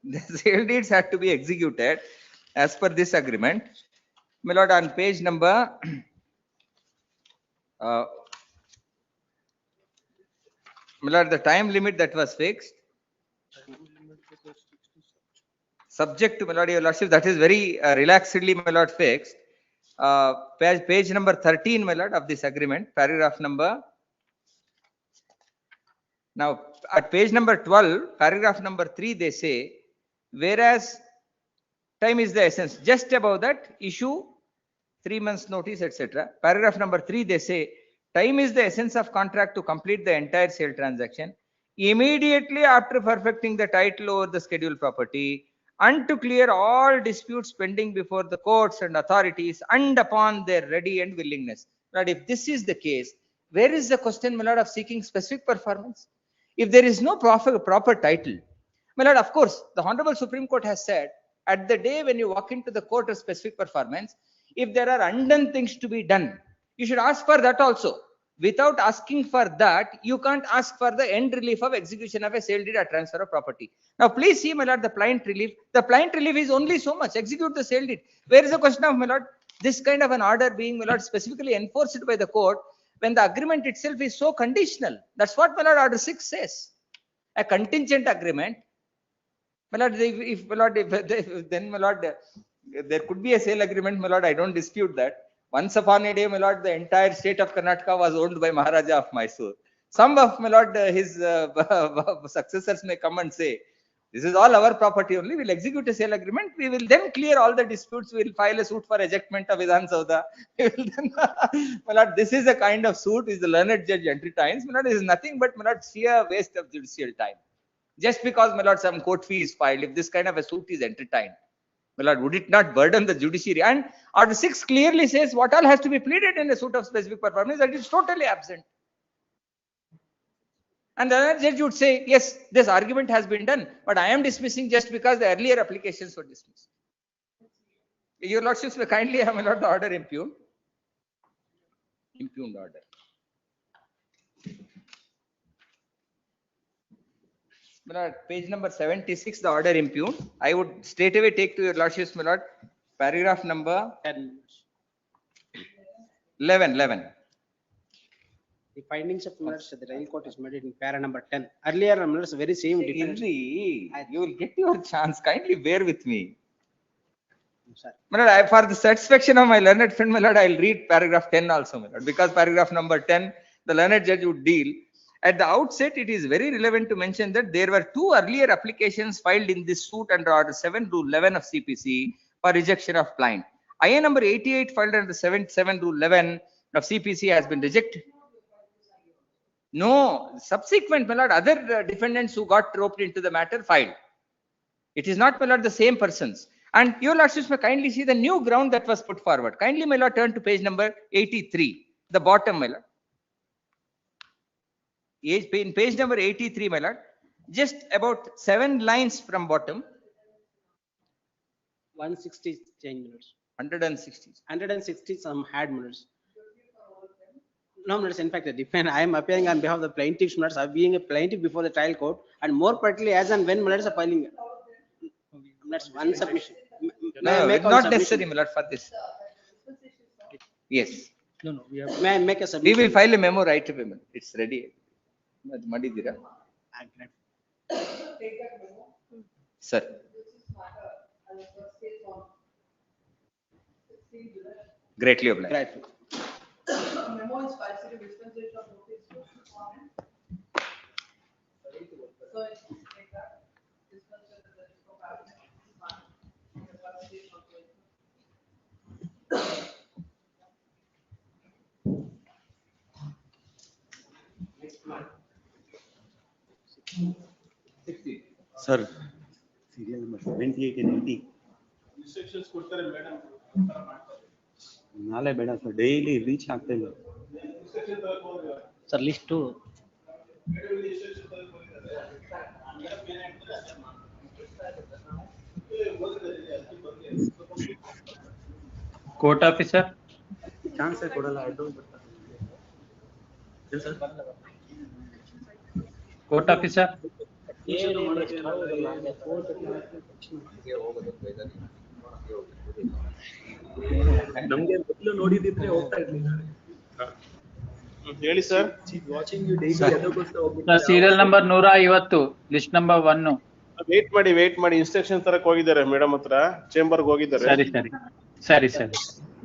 The sale deeds had to be executed as per this agreement. My lord, on page number my lord, the time limit that was fixed, subject to, my lord, your lordship, that is very relaxedly, my lord, fixed. Page number 13, my lord, of this agreement, paragraph number. Now, at page number 12, paragraph number 3, they say, whereas time is the essence. Just above that, issue 3 months notice, etc. Paragraph number 3, they say, time is the essence of contract to complete the entire sale transaction immediately after perfecting the title over the scheduled property and to clear all disputes pending before the courts and authorities and upon their ready and willingness. But if this is the case, where is the question, my lord, of seeking specific performance? If there is no proper title, my lord, of course, the Honorable Supreme Court has said, at the day when you walk into the court of specific performance, if there are undone things to be done, you should ask for that also. Without asking for that, you can't ask for the end relief of execution of a sale deed or transfer of property. Now, please see, my lord, the pliant relief. The pliant relief is only so much. Execute the sale deed. Where is the question of, my lord, this kind of an order being, my lord, specifically enforced by the court when the agreement itself is so conditional? That's what, my lord, order 6 says. A contingent agreement. My lord, then, my lord, there could be a sale agreement, my lord, I don't dispute that. Once upon a day, my lord, the entire state of Karnataka was owned by Maharaja of Mysore. Some of, my lord, his successors may come and say, this is all our property only, we'll execute a sale agreement, we will then clear all the disputes, we'll file a suit for ejectment of Vidhan Sauda. My lord, this is a kind of suit, is the learned judge entertains. My lord, this is nothing but, my lord, sheer waste of judicial time. Just because, my lord, some court fee is filed, if this kind of a suit is entertained, my lord, would it not burden the judiciary? And Order 6 clearly says what all has to be pleaded in a suit of specific performance, that is totally absent. And the other judge would say, yes, this argument has been done, but I am dismissing just because the earlier applications were dismissed. Your lordships may kindly have, my lord, the order impugned. Impugned order. My lord, page number 76, the order impugned. I would straight away take to your lordships, my lord, paragraph number 11. The findings of Mullers, the trial court is made in para number 10. Earlier, Mullers, very same difference. You will get your chance. Kindly bear with me. My lord, for the satisfaction of my learned friend, my lord, I'll read paragraph 10 also, my lord, because paragraph number 10 the learned judge would deal. At the outset, it is very relevant to mention that there were 2 earlier applications filed in this suit under Order 7, Rule 11 of CPC for rejection of plaint. IA number 88 filed under 77 Rule 11 of CPC has been rejected. No, subsequent, my lord, other defendants who got roped into the matter filed. It is not, my lord, the same persons. And your lordships may kindly see the new ground that was put forward. Kindly, my lord, turn to page number 83, the bottom, my lord. In page number 83, my lord, just about 7 lines from bottom. 160 change minutes. 160. 160 some had minutes. No minutes. In fact, I am appearing on behalf of the plaintiff's minutes. I being a plaintiff before the trial court, and more particularly as and when minutes are filing. That's one submission. No, it's not necessary, my lord, for this. Yes. No. May I make a submission? We will file a memo right away. It's ready. Sir. Greatly obliged. Memo is filed for dispensation of notice to respondent. So it's like that. Dispensation of the Sir, serial number 78 and 80. Instructions ಕೊಡ್ತಾರೆ madam. ನಾಳೆ ಬೇಡ sir, daily reach ಆಗ್ತಾ ಇಲ್ಲ sir. List court officer chance ಕೊಡಲ್ಲ. Court officer ನಮ್ಗೆ ಮೊದಲು ನೋಡಿದಿದ್ರೆ ಹೋಗ್ತಾ ಇರ್ಲಿಲ್ಲ. ಹೇಳಿ ಸರ್. ವಾಚಿಂಗ್ ಯು ಡೈಲಿ ಅದಕ್ಕೋಸ್ಕರ ಹೋಗ್ಬಿಟ್ಟು serial number 150 list number 1. Wait ಮಾಡಿ ಇನ್ಸ್ಟ್ರಕ್ಷನ್ ತರಕ್ ಹೋಗಿದ್ದಾರೆ ಮೇಡಮ್ ಹತ್ರ, ಚೇಂಬರ್ಗೆ ಹೋಗಿದ್ದಾರೆ. ಸರಿ.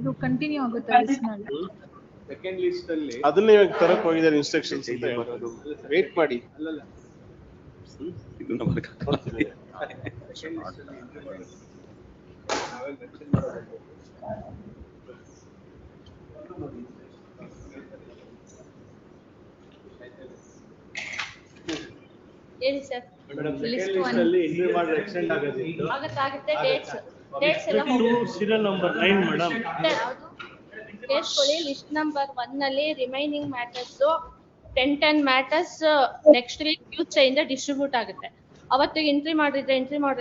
ಇದು ಕಂಟಿನ್ಯೂ ಆಗುತ್ತೆ ಸೆಕೆಂಡ್ ಲಿಸ್ಟ್ ಅಲ್ಲಿ ಅದನ್ನ ಇವಾಗ ತರಕ್ ಹೋಗಿದ್ದಾರೆ ಇನ್ಸ್ಟ್ರಕ್ಷನ್ಸ್ ಅಂತ ಹೇಳ್ಬೋದು. ವೇಟ್ ಮಾಡಿ. ಹೇಳಿ ಸರ್. ಲಿಸ್ಟ್ ಅಲ್ಲಿ ಎಂಟ್ರಿ ಮಾಡಿ ಎಕ್ಸ್ಟೆಂಡ್ ಆಗೋದಿತ್ತು. ಆಗುತ್ತೆ ಡೇಟ್ಸ್ ಎಲ್ಲ ಸೀರಿಯಲ್ ನಂಬರ್ 9 ಮೇಡಮ್. ಕೇಸ್ಕೊಳ್ಳಿ. ಲಿಸ್ಟ್ ನಂಬರ್ 1 ನಲ್ಲಿ remaining matters 10 matters next week Tuesday ಇಂದ ಡಿಸ್ಟ್ರಿಬ್ಯೂಟ್ ಆಗುತ್ತೆ. ಅವತ್ತಿಗೆ ಎಂಟ್ರಿ ಮಾಡಿದ್ರೆ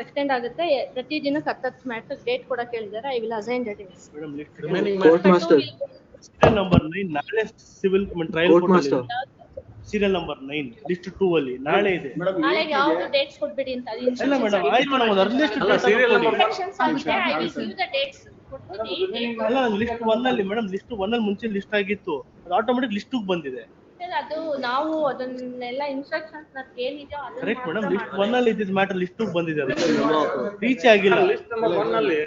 ಎಕ್ಸ್ಟೆಂಡ್ ಆಗುತ್ತೆ. ಪ್ರತಿ ದಿನಕ್ಕೆ 10 ಮ್ಯಾಟರ್ ಡೇಟ್ ಕೂಡ ಕೇಳಿದ್ದಾರೆ. I will assign the dates. Madam remaining master serial number 9 ನಾಳೆ civil trial court master. Serial number 9 list 2 ಅಲ್ಲಿ ನಾಳೆ ಇದೆ. ನಾಳೆ ಯಾವುದು ಡೇಟ್ಸ್ ಕೊಡ್ಬಿಡಿ ಅಂತ. ಇಲ್ಲ ಮೇಡಮ್, ಆಯ್ತು ನಾವು ಅರ್ಲಿಸ್ಟ್ ಸೀರಿಯಲ್ ನಂಬರ್ ಆಗಿದೆ. I will give the dates. ಅಲ್ಲ, ಲಿಸ್ಟ್ 1 ಅಲ್ಲಿ ಮೇಡಮ್, ಲಿಸ್ಟ್ 1 ಅಲ್ಲಿ ಮುಂಚೆ ಲಿಸ್ಟ್ ಆಗಿತ್ತು, ಅದು ಆಟೋಮೆಟಿಕ್ ಲಿಸ್ಟ್ 2 ಬಂದಿದೆ. ಅದು ನಾವು ಅದನ್ನೆಲ್ಲ ಇನ್ಸ್ಟ್ರಕ್ಷನ್ಸ್ ನ ಏನಿದೆ ಅದನ್ನ ಕರೆಕ್ಟ್ ಮೇಡಮ್. ಲಿಸ್ಟ್ 1 ಅಲ್ಲಿ ಇದ್ದಿದ್ದು ಮ್ಯಾಟರ್ ಲಿಸ್ಟ್ 2 ಬಂದಿದೆ, ಅದು ರೀಚ್ ಆಗಿಲ್ಲ. ಲಿಸ್ಟ್ ನಂಬರ್ 1 ಅಲ್ಲಿ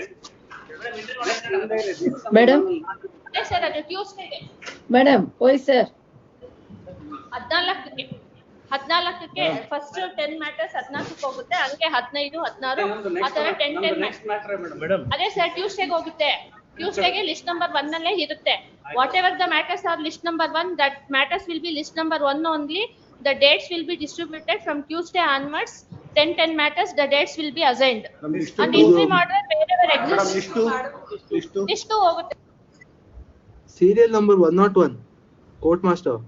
ಮೇಡಮ್ ಸರ್ ಅದು ಟ್ಯೂಸ್ಡೇಗೆ ಮೇಡಮ್ ಓಯ್ ಸರ್ 14ಕ್ಕೆ ಫಸ್ಟ್ 10 ಮ್ಯಾಟರ್ಸ್ 14ಕ್ಕೆ ಹೋಗುತ್ತೆ. ಹಂಗೆ 15, 16 ಆ ತರ 10 ಮೇಡಮ್. ಅದೇ ಸರ್ ಟ್ಯೂಸ್ಡೇಗೆ ಹೋಗುತ್ತೆ. ಟ್ಯೂಸ್ಡೇಗೆ ಲಿಸ್ಟ್ ನಂಬರ್ 1 ಅಲ್ಲೇ ಇರುತ್ತೆ. Whatever the matters are list number 1, that matters will be list number 1 only. The dates will be distributed from Tuesday onwards. 10 matters, the dates will be assigned. And entry ಮಾಡಿದ್ರೆ ಬೇರೆಯವರು exist list ಹೋಗುತ್ತೆ. Serial number 101 court master.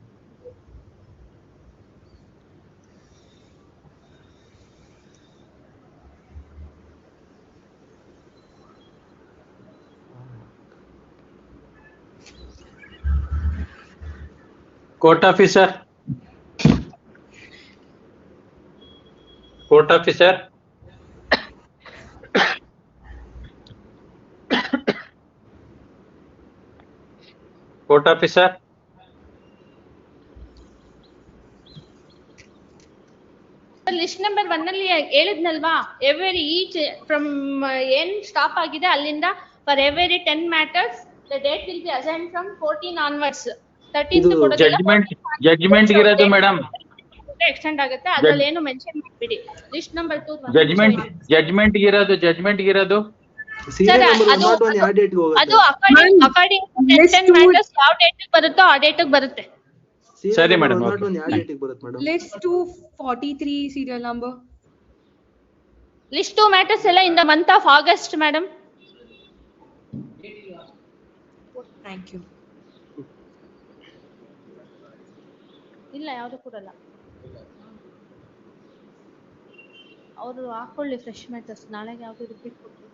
Court officer court officer court officer list number 1 ಅಲ್ಲಿ ಹೇಳಿದ್ನಲ್ವಾ, every each from ಏನ್ stop ಆಗಿದೆ ಅಲ್ಲಿಂದ for every 10 matters the date will be assigned from 14 onwards. 13th ಕೊಡೋದಿಲ್ಲ. Judgment ಇರೋದು madam. Extend ಆಗುತ್ತೆ, ಅದ್ರಲ್ಲಿ ಏನು ಮೆನ್ಷನ್ ಮಾಡ್ಬಿಡಿ. ಲಿಸ್ಟ್ ನಂಬರ್ 2 ಜಡ್ಜ್ಮೆಂಟ್ ಇರೋದು. ಸರ್ ಅದು ಅಕಾರ್ಡಿಂಗ್ ಟು 10 ಮ್ಯಾಟರ್ಸ್ ಯಾವ ಡೇಟ್ ಬರುತ್ತೋ ಆ ಡೇಟ್ ಬರುತ್ತೆ. ಸರಿ madam. List 243 serial number. List 2 matters ಎಲ್ಲ in the month of August madam. Thank you. ಇಲ್ಲ ಯಾವುದು ಕೊಡಲ್ಲ. ಅವರು ಹಾಕೊಳ್ಳಿ ಫ್ರೆಶ್ ಮ್ಯಾಟರ್ಸ್, ನಾಳೆಗೆ ಯಾವುದು ರಿಪೀಟ್ ಕೊಡ್ತೀವಿ.